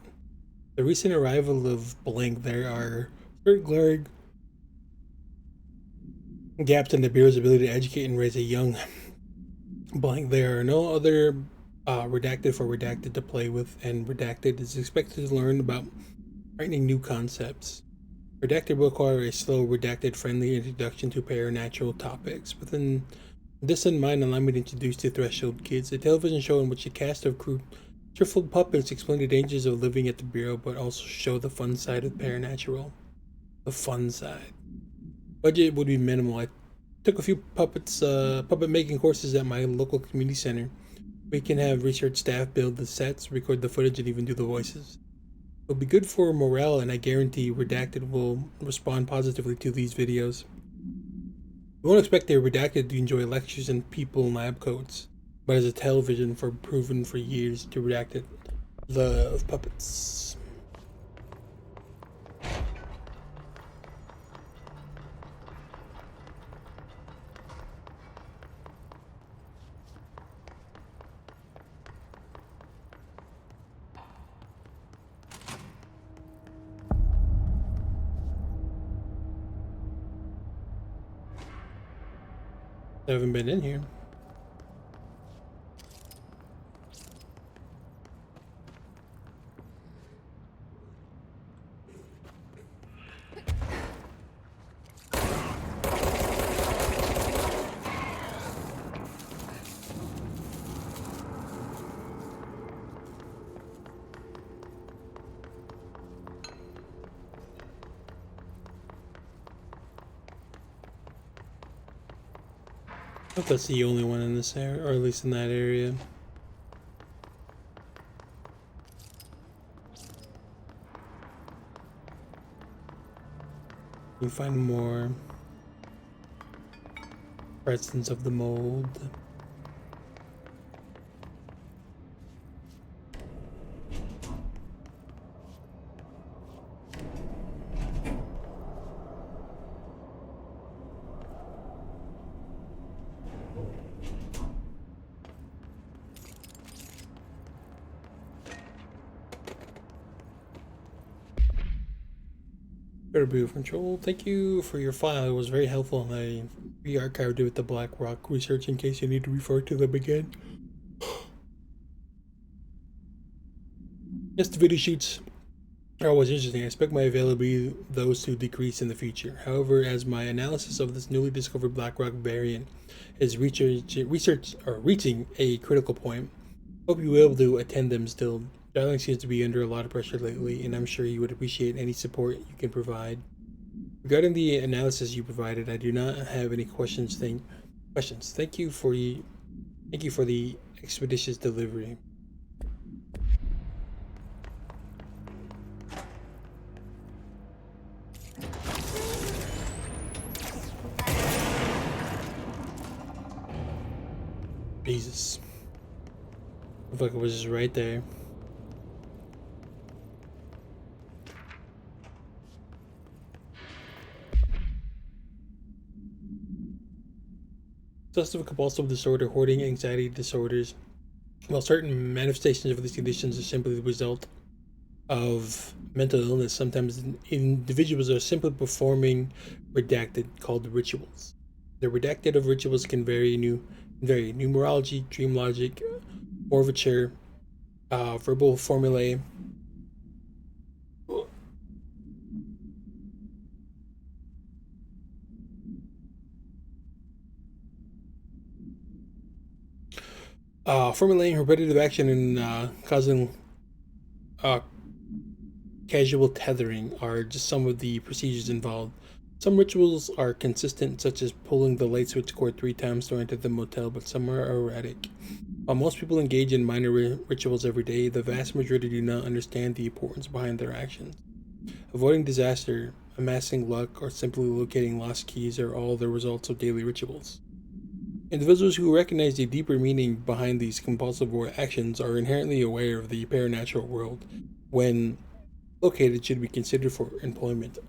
The recent arrival of blank. There are certain glaring gaps in the Bureau's ability to educate and raise a young blank. There are no other redacted for redacted to play with, and redacted is expected to learn about frightening new concepts. Redacted will require a slow, redacted friendly introduction to paranatural topics. Within this in mind, allow me to introduce the Threshold Kids, a television show in which a cast of cheerful puppets explain the dangers of living at the Bureau, but also show the fun side of paranatural. The fun side. Budget would be minimal. I took a few puppet making courses at my local community center. We can have research staff build the sets, record the footage, and even do the voices. It'll be good for morale, and I guarantee Redacted will respond positively to these videos. We won't expect the Redacted to enjoy lectures and people in lab coats, but as a television for proven for years to Redacted love puppets. I haven't been in here. I hope that's the only one in this area, or at least in that area. You find more presence of the mold. Better be control. Thank you for your file. It was very helpful, and I re-archived it with the Black Rock research in case you need to refer to them again. Yes, the video shoots are always interesting. I expect my availability those to decrease in the future. However, as my analysis of this newly discovered Black Rock variant is reaching a critical point, hope you will be able to attend them still. Darling seems to be under a lot of pressure lately, and I'm sure you would appreciate any support you can provide. Regarding the analysis you provided, I do not have any questions. Thank you for the expeditious delivery. Jesus. Looked like it was just right there. Obsessive compulsive disorder, hoarding, anxiety disorders. While certain manifestations of these conditions are simply the result of mental illness, sometimes individuals are simply performing redacted called rituals. The redacted of rituals can vary numerology, dream logic, forfeiture, verbal formulae. Formulating repetitive action and causing casual tethering are just some of the procedures involved. Some rituals are consistent, such as pulling the light switch cord 3 times to enter the motel, but some are erratic. While most people engage in minor rituals every day, the vast majority do not understand the importance behind their actions. Avoiding disaster, amassing luck, or simply locating lost keys are all the results of daily rituals. Individuals who recognize the deeper meaning behind these compulsive actions are inherently aware of the paranatural world. When located, should be considered for employment.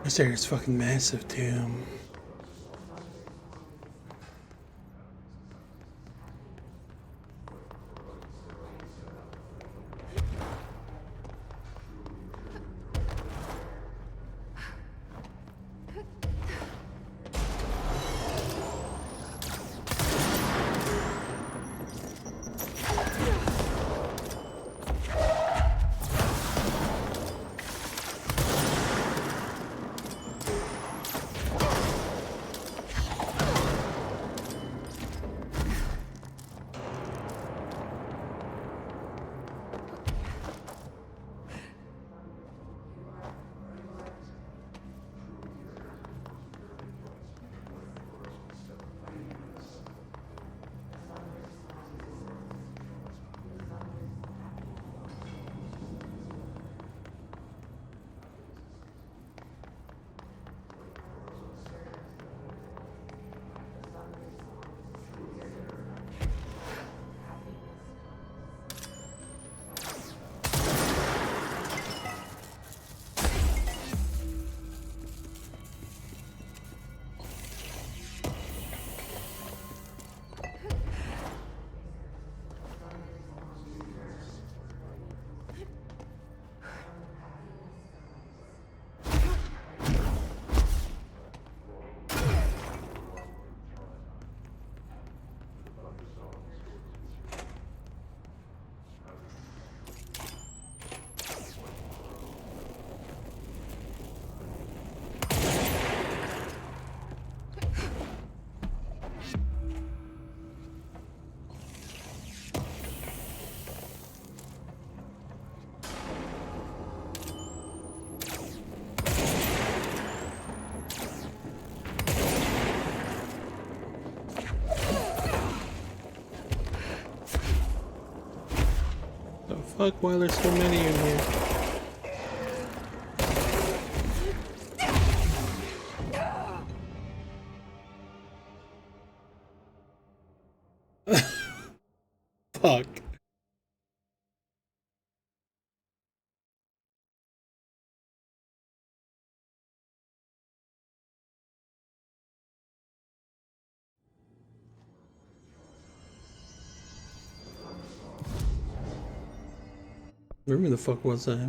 This area's fucking massive too. Fuck, why there's so many in here? Fuck. Where the fuck was I?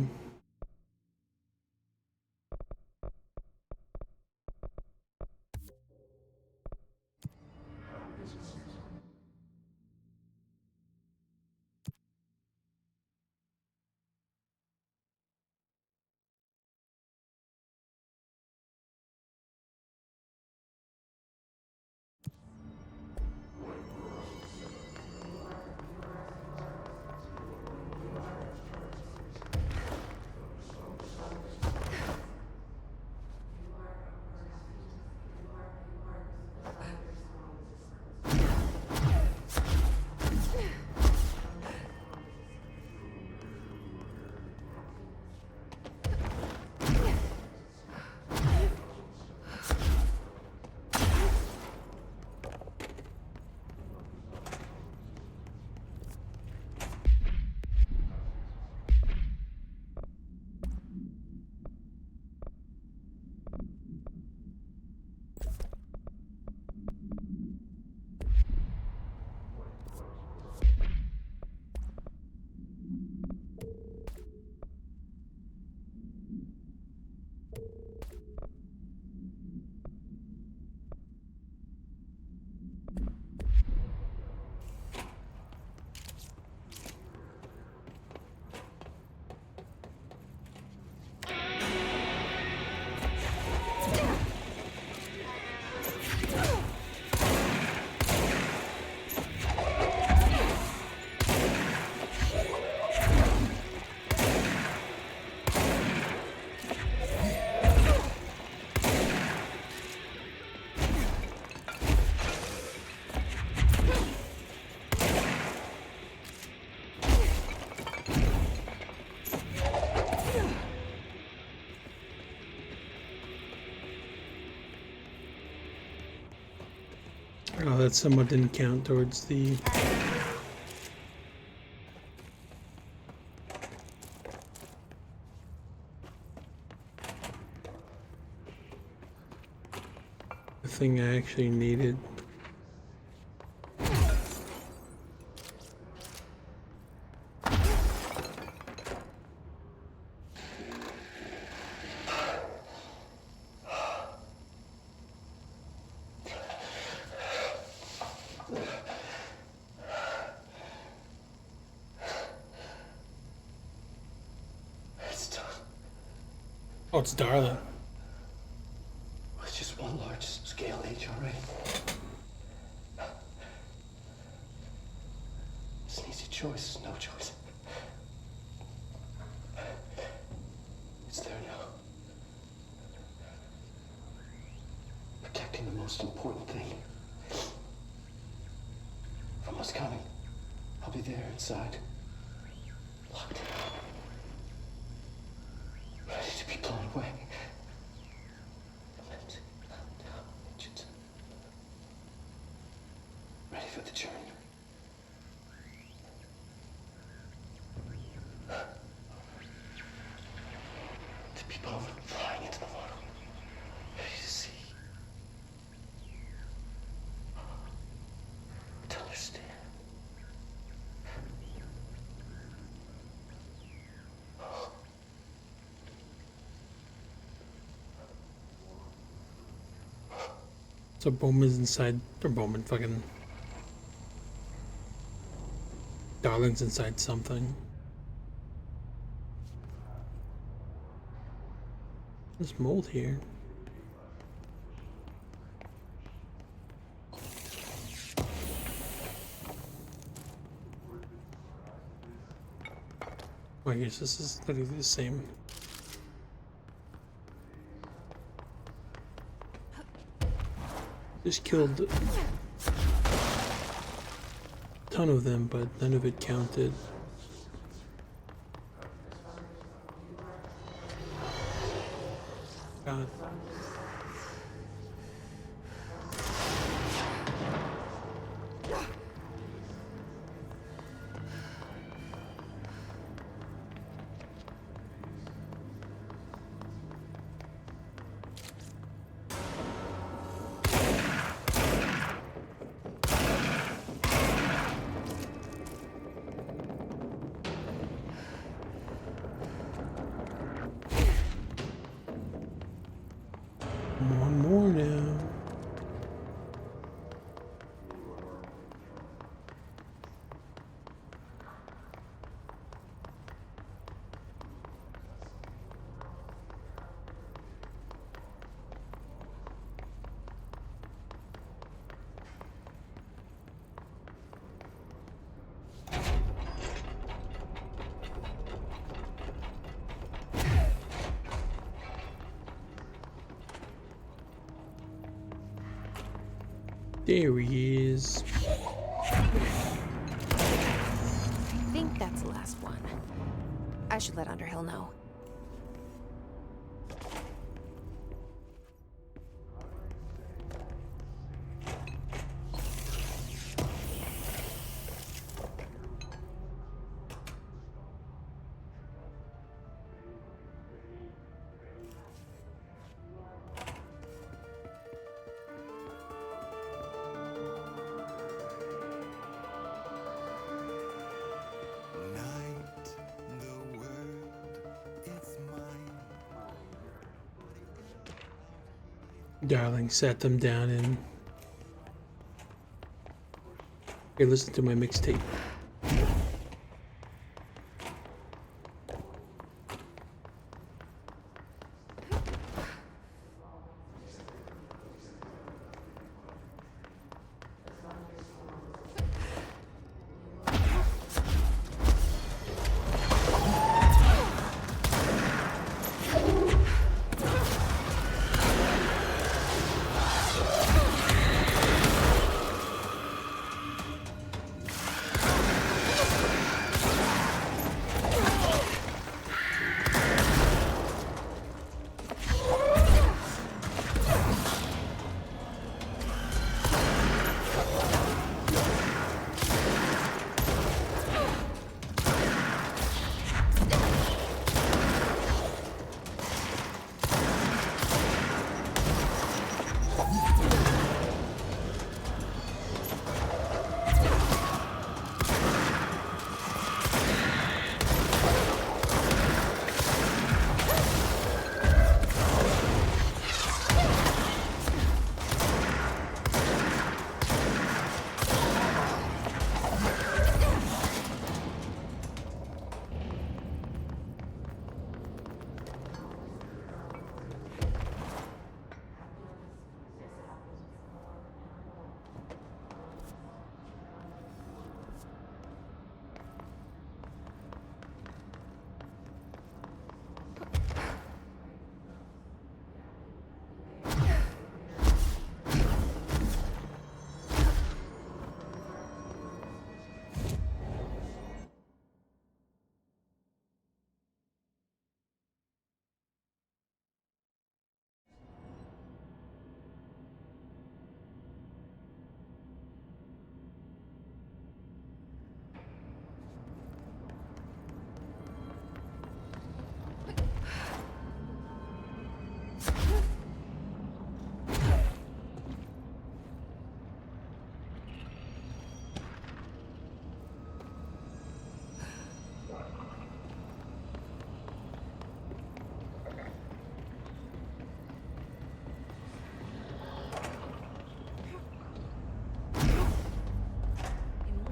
Oh, that somewhat didn't count towards the... thing I actually needed. It's done. Oh, it's Darling. It's just one large-scale HRA. It's an easy choice, no choice. It's there now. Protecting the most important thing. From us coming, I'll be there inside. Locked in. Ready to be blown away. Ready for the journey. To be both flying into the water. Ready to see. To understand. So Bowman's inside, or Bowman fucking... Darling's inside something. There's mold here. Well, I guess this is literally the same. Just killed a ton of them, but none of it counted. God. One more now. There he is. I think that's the last one. I should let Underhill know. Darling sat them down and... Hey, listen to my mixtape.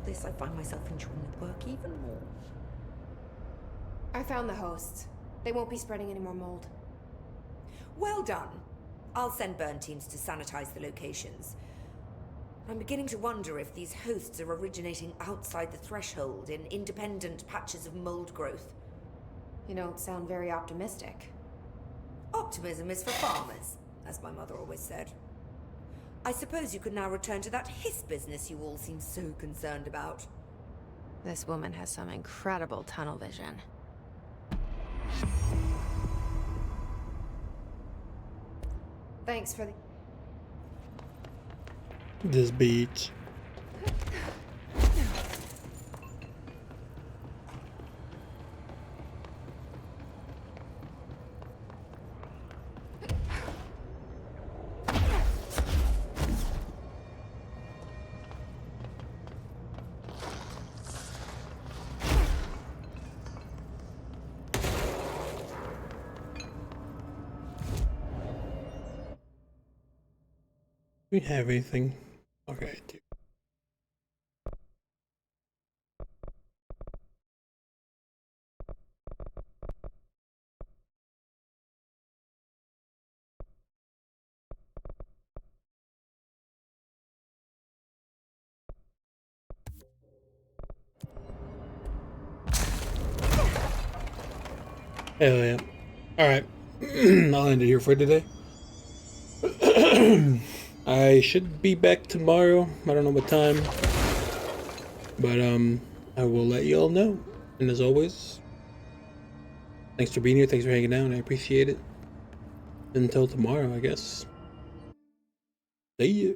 this, I find myself enjoying the work even more. I found the hosts. They won't be spreading any more mold. Well done. I'll send burn teams to sanitize the locations. I'm beginning to wonder if these hosts are originating outside the threshold in independent patches of mold growth. You don't sound very optimistic. Optimism is for farmers, as my mother always said. I suppose you could now return to that hiss business you all seem so concerned about. This woman has some incredible tunnel vision. Thanks for the... This beach. We have anything? Okay, I do. Hell yeah. Alright. I'll end it here for today. I should be back tomorrow. I don't know what time. But I will let you all know. And as always, thanks for being here, thanks for hanging out, I appreciate it. Until tomorrow, I guess. See ya.